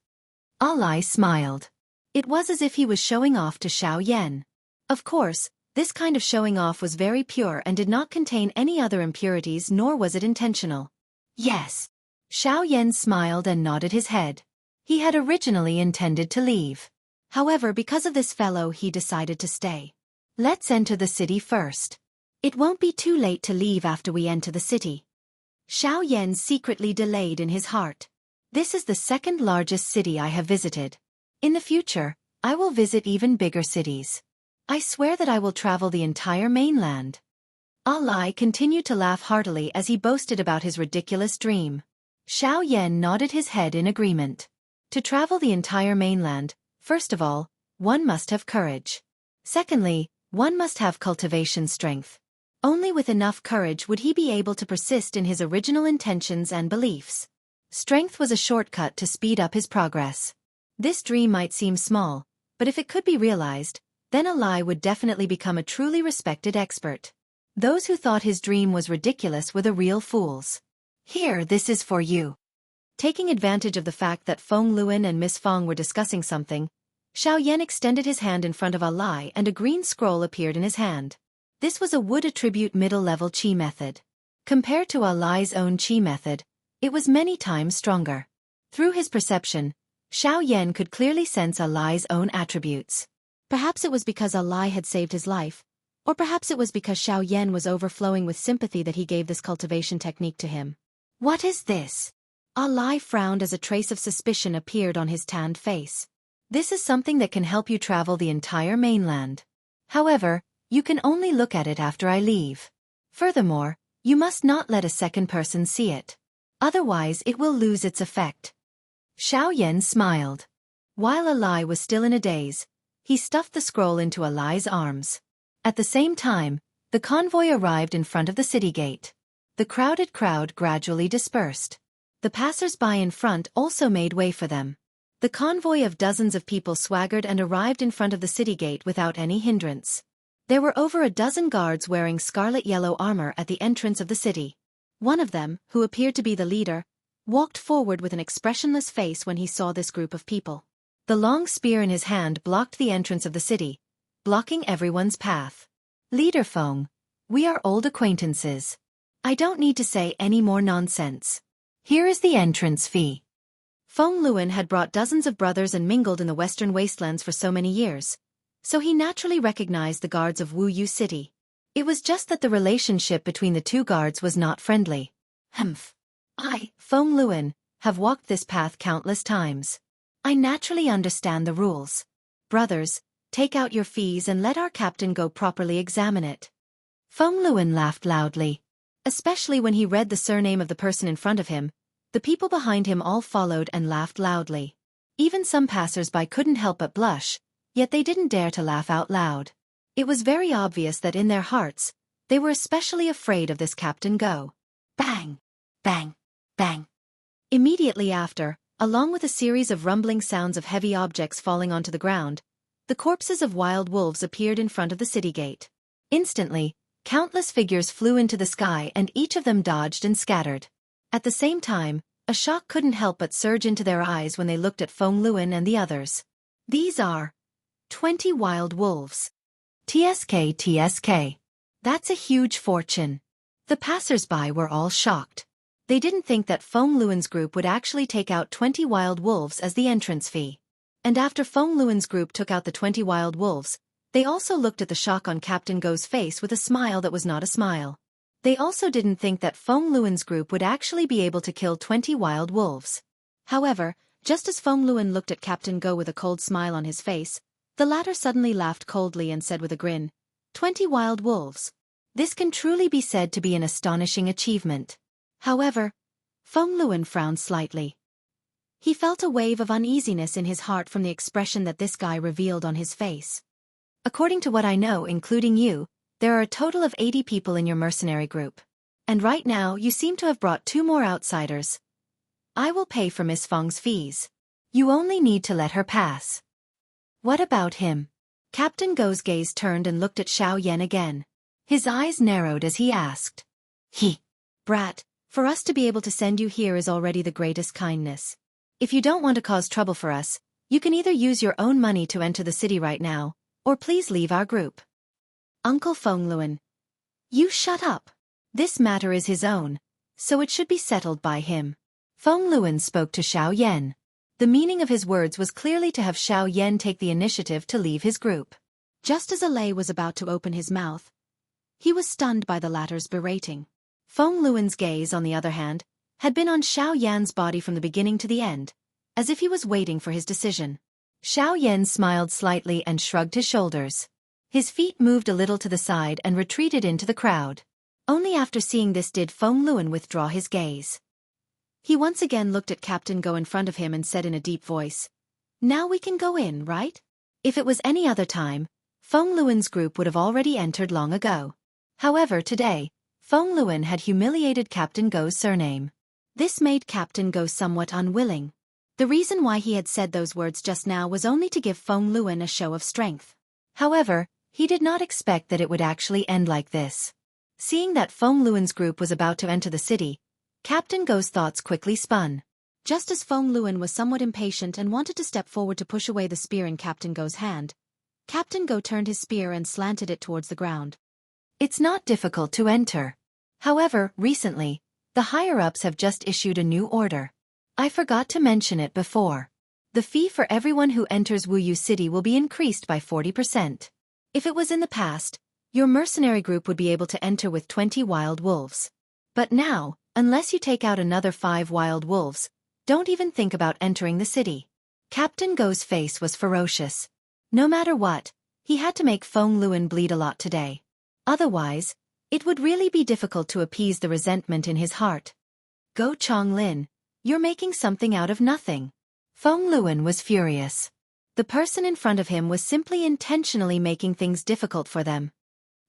Lai smiled. It was as if he was showing off to Xiao Yan. Of course, this kind of showing off was very pure and did not contain any other impurities, nor was it intentional. Yes. Xiao Yan smiled and nodded his head. He had originally intended to leave. However, because of this fellow, he decided to stay. Let's enter the city first. It won't be too late to leave after we enter the city. Xiao Yan secretly delayed in his heart. This is the second largest city I have visited. In the future, I will visit even bigger cities. I swear that I will travel the entire mainland. Lai continued to laugh heartily as he boasted about his ridiculous dream. Xiao Yan nodded his head in agreement. To travel the entire mainland, first of all, one must have courage. Secondly, one must have cultivation strength. Only with enough courage would he be able to persist in his original intentions and beliefs. Strength was a shortcut to speed up his progress. This dream might seem small, but if it could be realized, then Alai would definitely become a truly respected expert. Those who thought his dream was ridiculous were the real fools. Here, this is for you. Taking advantage of the fact that Feng Luan and Miss Feng were discussing something, Xiao Yan extended his hand in front of Alai and a green scroll appeared in his hand. This was a wood attribute middle-level chi method. Compared to Alai's own chi method, it was many times stronger. Through his perception, Xiao Yan could clearly sense Alai's own attributes. Perhaps it was because Alai had saved his life, or perhaps it was because Xiao Yan was overflowing with sympathy that he gave this cultivation technique to him. What is this? Alai frowned as a trace of suspicion appeared on his tanned face. This is something that can help you travel the entire mainland. However, you can only look at it after I leave. Furthermore, you must not let a second person see it. Otherwise it will lose its effect. Xiao Yan smiled. While Alai was still in a daze, he stuffed the scroll into Alai's arms. At the same time, the convoy arrived in front of the city gate. The crowded crowd gradually dispersed. The passers-by in front also made way for them. The convoy of dozens of people swaggered and arrived in front of the city gate without any hindrance. There were over a dozen guards wearing scarlet-yellow armor at the entrance of the city. One of them, who appeared to be the leader, walked forward with an expressionless face when he saw this group of people. The long spear in his hand blocked the entrance of the city, blocking everyone's path. Leader Feng, we are old acquaintances. I don't need to say any more nonsense. Here is the entrance fee. Feng Luan had brought dozens of brothers and mingled in the western wastelands for so many years, so he naturally recognized the guards of Wuyu City. It was just that the relationship between the two guards was not friendly. Humph. I, Feng Luan, have walked this path countless times. I naturally understand the rules. Brothers, take out your fees and let our captain go properly examine it. Feng Luan laughed loudly. Especially when he read the surname of the person in front of him, the people behind him all followed and laughed loudly. Even some passers-by couldn't help but blush, yet they didn't dare to laugh out loud. It was very obvious that in their hearts, they were especially afraid of this Captain Go. Bang! Bang! Bang! Immediately after, along with a series of rumbling sounds of heavy objects falling onto the ground, the corpses of wild wolves appeared in front of the city gate. Instantly, countless figures flew into the sky and each of them dodged and scattered. At the same time, a shock couldn't help but surge into their eyes when they looked at Feng Luan and the others. These are 20 wild wolves. TSK. That's a huge fortune. The passers-by were all shocked. They didn't think that Feng Luan's group would actually take out 20 wild wolves as the entrance fee. And after Feng Luan's group took out the 20 wild wolves, they also looked at the shock on Captain Go's face with a smile that was not a smile. They also didn't think that Feng Luan's group would actually be able to kill 20 wild wolves. However, just as Feng Luan looked at Captain Go with a cold smile on his face, the latter suddenly laughed coldly and said with a grin, 20 wild wolves. This can truly be said to be an astonishing achievement. However, Feng Luan frowned slightly. He felt a wave of uneasiness in his heart from the expression that this guy revealed on his face. According to what I know, including you, there are a total of 80 people in your mercenary group. And right now you seem to have brought 2 more outsiders. I will pay for Miss Feng's fees. You only need to let her pass. What about him? Captain Go's gaze turned and looked at Xiao Yan again. His eyes narrowed as he asked. Brat, for us to be able to send you here is already the greatest kindness. If you don't want to cause trouble for us, you can either use your own money to enter the city right now, or please leave our group. Uncle Feng Luan. You shut up. This matter is his own, so it should be settled by him. Feng Luan spoke to Xiao Yan. The meaning of his words was clearly to have Xiao Yan take the initiative to leave his group. Just as Alai was about to open his mouth, he was stunned by the latter's berating. Feng Luan's gaze, on the other hand, had been on Xiao Yan's body from the beginning to the end, as if he was waiting for his decision. Xiao Yan smiled slightly and shrugged his shoulders. His feet moved a little to the side and retreated into the crowd. Only after seeing this did Feng Luan withdraw his gaze. He once again looked at Captain Go in front of him and said in a deep voice, "Now we can go in, right?" If it was any other time, Feng Luan's group would have already entered long ago. However, today, Feng Luan had humiliated Captain Go's surname. This made Captain Go somewhat unwilling. The reason why he had said those words just now was only to give Feng Luan a show of strength. However, he did not expect that it would actually end like this. Seeing that Feng Luan's group was about to enter the city, Captain Go's thoughts quickly spun. Just as Feng Luan was somewhat impatient and wanted to step forward to push away the spear in Captain Go's hand, Captain Go turned his spear and slanted it towards the ground. It's not difficult to enter. However, recently, the higher-ups have just issued a new order. I forgot to mention it before. The fee for everyone who enters Wuyu City will be increased by 40%. If it was in the past, your mercenary group would be able to enter with 20 wild wolves. But now, unless you take out another 5 wild wolves, don't even think about entering the city. Captain Go's face was ferocious. No matter what, he had to make Feng Luan bleed a lot today. Otherwise, it would really be difficult to appease the resentment in his heart. Go Chonglin, you're making something out of nothing. Feng Luan was furious. The person in front of him was simply intentionally making things difficult for them.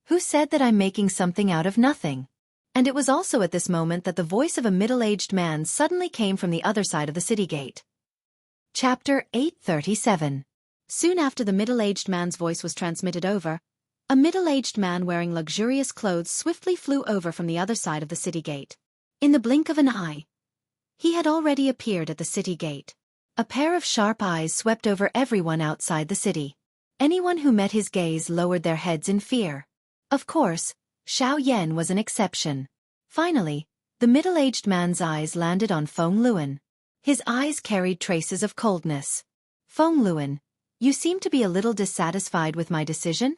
Who said that I'm making something out of nothing? And it was also at this moment that the voice of a middle-aged man suddenly came from the other side of the city gate. Chapter 837. Soon after the middle-aged man's voice was transmitted over, a middle-aged man wearing luxurious clothes swiftly flew over from the other side of the city gate. In the blink of an eye, he had already appeared at the city gate. A pair of sharp eyes swept over everyone outside the city. Anyone who met his gaze lowered their heads in fear. Of course, Xiao Yan was an exception. Finally, the middle-aged man's eyes landed on Feng Luan. His eyes carried traces of coldness. Feng Luan, you seem to be a little dissatisfied with my decision?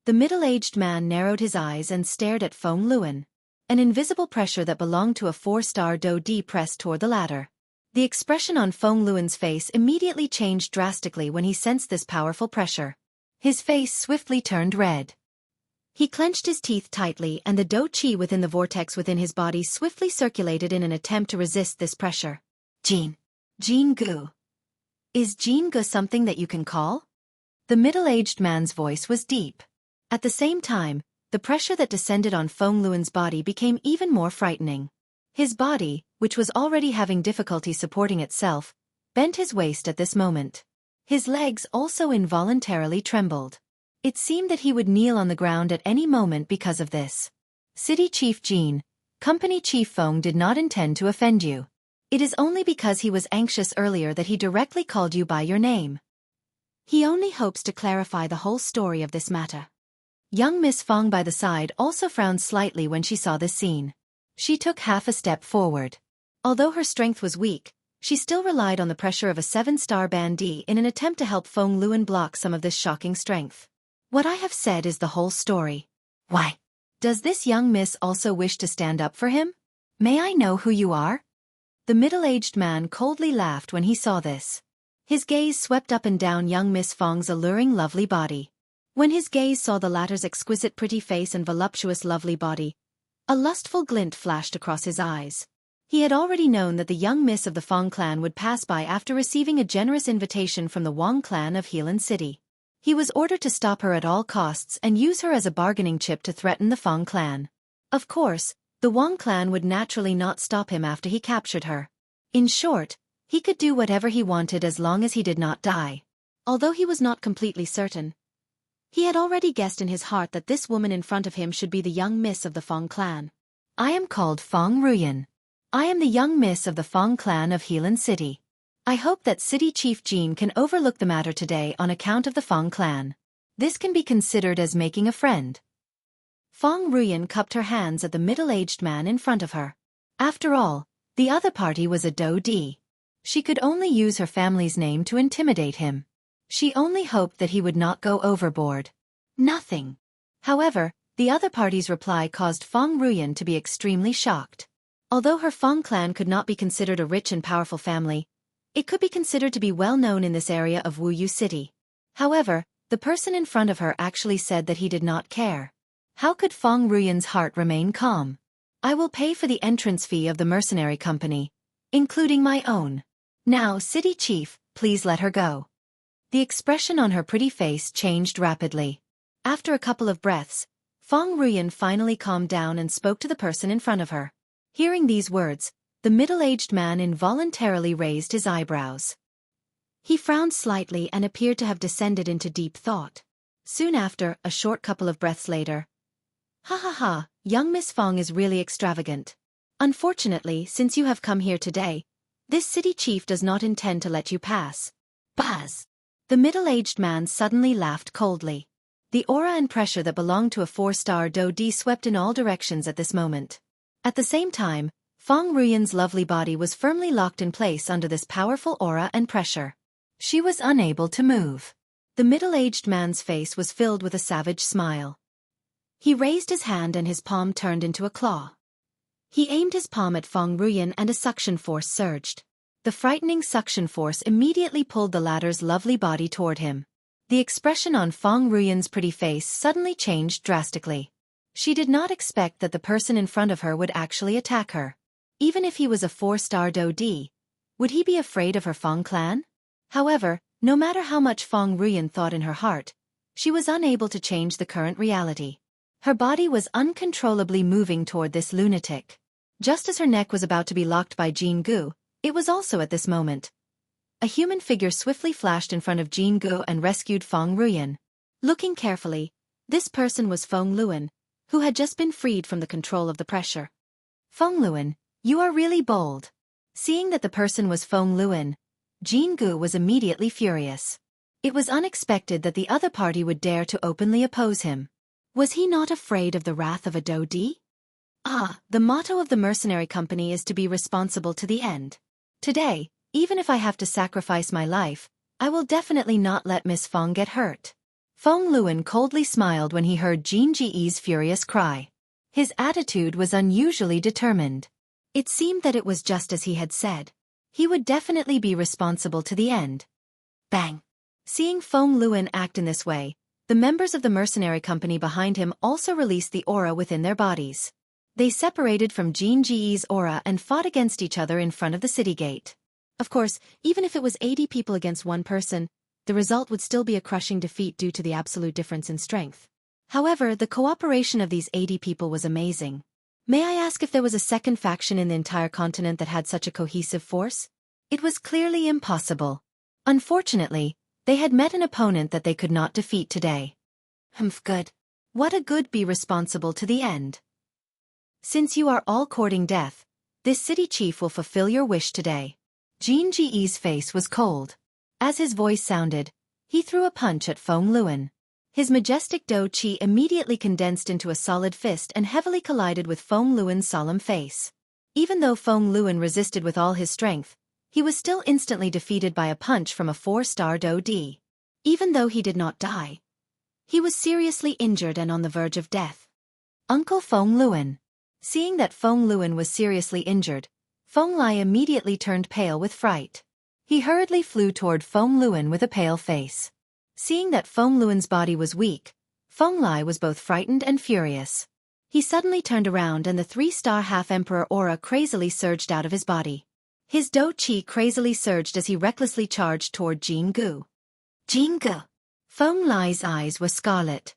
The middle-aged man narrowed his eyes and stared at Feng Luan. An invisible pressure that belonged to a 4-star Do-Di pressed toward the latter. The expression on Feng Luan's face immediately changed drastically when he sensed this powerful pressure. His face swiftly turned red. He clenched his teeth tightly and the Do-Chi within the vortex within his body swiftly circulated in an attempt to resist this pressure. Jianghu. Is Jianghu something that you can call? The middle-aged man's voice was deep. At the same time, the pressure that descended on Feng Luan's body became even more frightening. His body, which was already having difficulty supporting itself, bent his waist at this moment. His legs also involuntarily trembled. It seemed that he would kneel on the ground at any moment because of this. City Chief Jin, Company Chief Feng did not intend to offend you. It is only because he was anxious earlier that he directly called you by your name. He only hopes to clarify the whole story of this matter. Young Miss Feng by the side also frowned slightly when she saw this scene. She took half a step forward. Although her strength was weak, she still relied on the pressure of a 7-star bandit in an attempt to help Feng Luan block some of this shocking strength. What I have said is the whole story. Why? Does this young miss also wish to stand up for him? May I know who you are? The middle-aged man coldly laughed when he saw this. His gaze swept up and down young Miss Feng's alluring lovely body. When his gaze saw the latter's exquisite pretty face and voluptuous lovely body, a lustful glint flashed across his eyes. He had already known that the young miss of the Feng clan would pass by after receiving a generous invitation from the Wang clan of Helan City. He was ordered to stop her at all costs and use her as a bargaining chip to threaten the Feng clan. Of course, the Wang clan would naturally not stop him after he captured her. In short, he could do whatever he wanted as long as he did not die. Although he was not completely certain, he had already guessed in his heart that this woman in front of him should be the young miss of the Feng clan. I am called Feng Ruyan. I am the young miss of the Feng clan of Helan City. I hope that City Chief Jin can overlook the matter today on account of the Feng clan. This can be considered as making a friend. Feng Ruyan cupped her hands at the middle-aged man in front of her. After all, the other party was a Do-Di. She could only use her family's name to intimidate him. She only hoped that he would not go overboard. Nothing. However, the other party's reply caused Feng Ruyan to be extremely shocked. Although her Feng clan could not be considered a rich and powerful family, it could be considered to be well known in this area of Wuyu City. However, the person in front of her actually said that he did not care. How could Feng Ruyan's heart remain calm? I will pay for the entrance fee of the mercenary company, including my own. Now, city chief, please let her go. The expression on her pretty face changed rapidly. After a couple of breaths, Feng Ruyan finally calmed down and spoke to the person in front of her. Hearing these words, the middle-aged man involuntarily raised his eyebrows. He frowned slightly and appeared to have descended into deep thought. Soon after, a short couple of breaths later, "Ha ha ha, young Miss Feng is really extravagant. Unfortunately, since you have come here today, this city chief does not intend to let you pass." Buzz! The middle-aged man suddenly laughed coldly. The aura and pressure that belonged to a 4-star Do-D swept in all directions at this moment. At the same time, Feng Ruyan's lovely body was firmly locked in place under this powerful aura and pressure. She was unable to move. The middle-aged man's face was filled with a savage smile. He raised his hand and his palm turned into a claw. He aimed his palm at Feng Ruyan and a suction force surged. The frightening suction force immediately pulled the latter's lovely body toward him. The expression on Feng Ruyan's pretty face suddenly changed drastically. She did not expect that the person in front of her would actually attack her. Even if he was a 4-star Do-D, would he be afraid of her Feng clan? However, no matter how much Feng Ruyan thought in her heart, she was unable to change the current reality. Her body was uncontrollably moving toward this lunatic. Just as her neck was about to be locked by Jianghu, it was also at this moment. A human figure swiftly flashed in front of Jianghu and rescued Feng Ruyan. Looking carefully, this person was Feng Luan, who had just been freed from the control of the pressure. "Feng Luan, you are really bold." Seeing that the person was Feng Luan, Jianghu was immediately furious. It was unexpected that the other party would dare to openly oppose him. Was he not afraid of the wrath of a Do-D? The motto of the mercenary company is to be responsible to the end. Today, even if I have to sacrifice my life, I will definitely not let Miss Feng get hurt. Feng Luan coldly smiled when he heard Jianghu's furious cry. His attitude was unusually determined. It seemed that it was just as he had said. He would definitely be responsible to the end. Bang! Seeing Feng Luan act in this way, the members of the mercenary company behind him also released the aura within their bodies. They separated from Jianghu's aura and fought against each other in front of the city gate. Of course, even if it was 80 people against one person, the result would still be a crushing defeat due to the absolute difference in strength. However, the cooperation of these 80 people was amazing. May I ask if there was a second faction in the entire continent that had such a cohesive force? It was clearly impossible. Unfortunately, they had met an opponent that they could not defeat today. Good. What a good be responsible to the end. Since you are all courting death, this city chief will fulfill your wish today. Jianghu's face was cold. As his voice sounded, he threw a punch at Feng Luan. His majestic Do-Chi immediately condensed into a solid fist and heavily collided with Feng Luan's solemn face. Even though Feng Luan resisted with all his strength, he was still instantly defeated by a punch from a 4-star Do-D. Even though he did not die, he was seriously injured and on the verge of death. Uncle Feng Luan. Seeing that Feng Luan was seriously injured, Feng Lai immediately turned pale with fright. He hurriedly flew toward Feng Luan with a pale face. Seeing that Feng Luan's body was weak, Feng Lai was both frightened and furious. He suddenly turned around and the 3-star half-emperor aura crazily surged out of his body. His Do-Chi crazily surged as he recklessly charged toward Jianghu. Jianghu! Feng Lai's eyes were scarlet.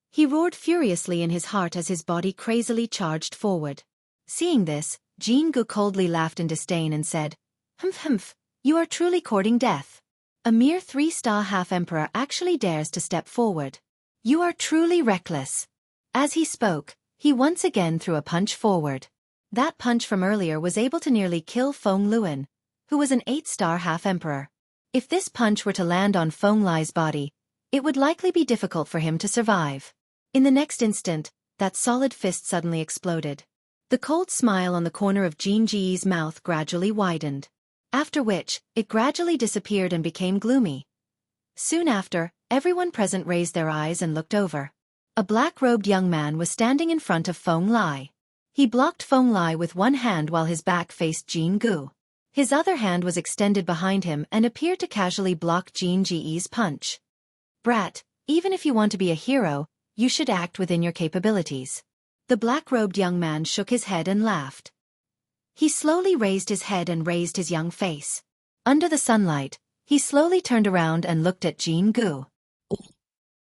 He roared furiously in his heart as his body crazily charged forward. Seeing this, Jianghu coldly laughed in disdain and said, Humph, you are truly courting death. A mere 3-star half-emperor actually dares to step forward. You are truly reckless. As he spoke, he once again threw a punch forward. That punch from earlier was able to nearly kill Feng Luan, who was an 8-star half-emperor. If this punch were to land on Feng Lai's body, it would likely be difficult for him to survive. In the next instant, that solid fist suddenly exploded. The cold smile on the corner of Jianghu's mouth gradually widened. After which, it gradually disappeared and became gloomy. Soon after, everyone present raised their eyes and looked over. A black-robed young man was standing in front of Feng Lai. He blocked Feng Lai with one hand while his back faced Jianghu. His other hand was extended behind him and appeared to casually block Jianghu's punch. Brat, even if you want to be a hero, you should act within your capabilities. The black-robed young man shook his head and laughed. He slowly raised his head and raised his young face. Under the sunlight, he slowly turned around and looked at Jianghu.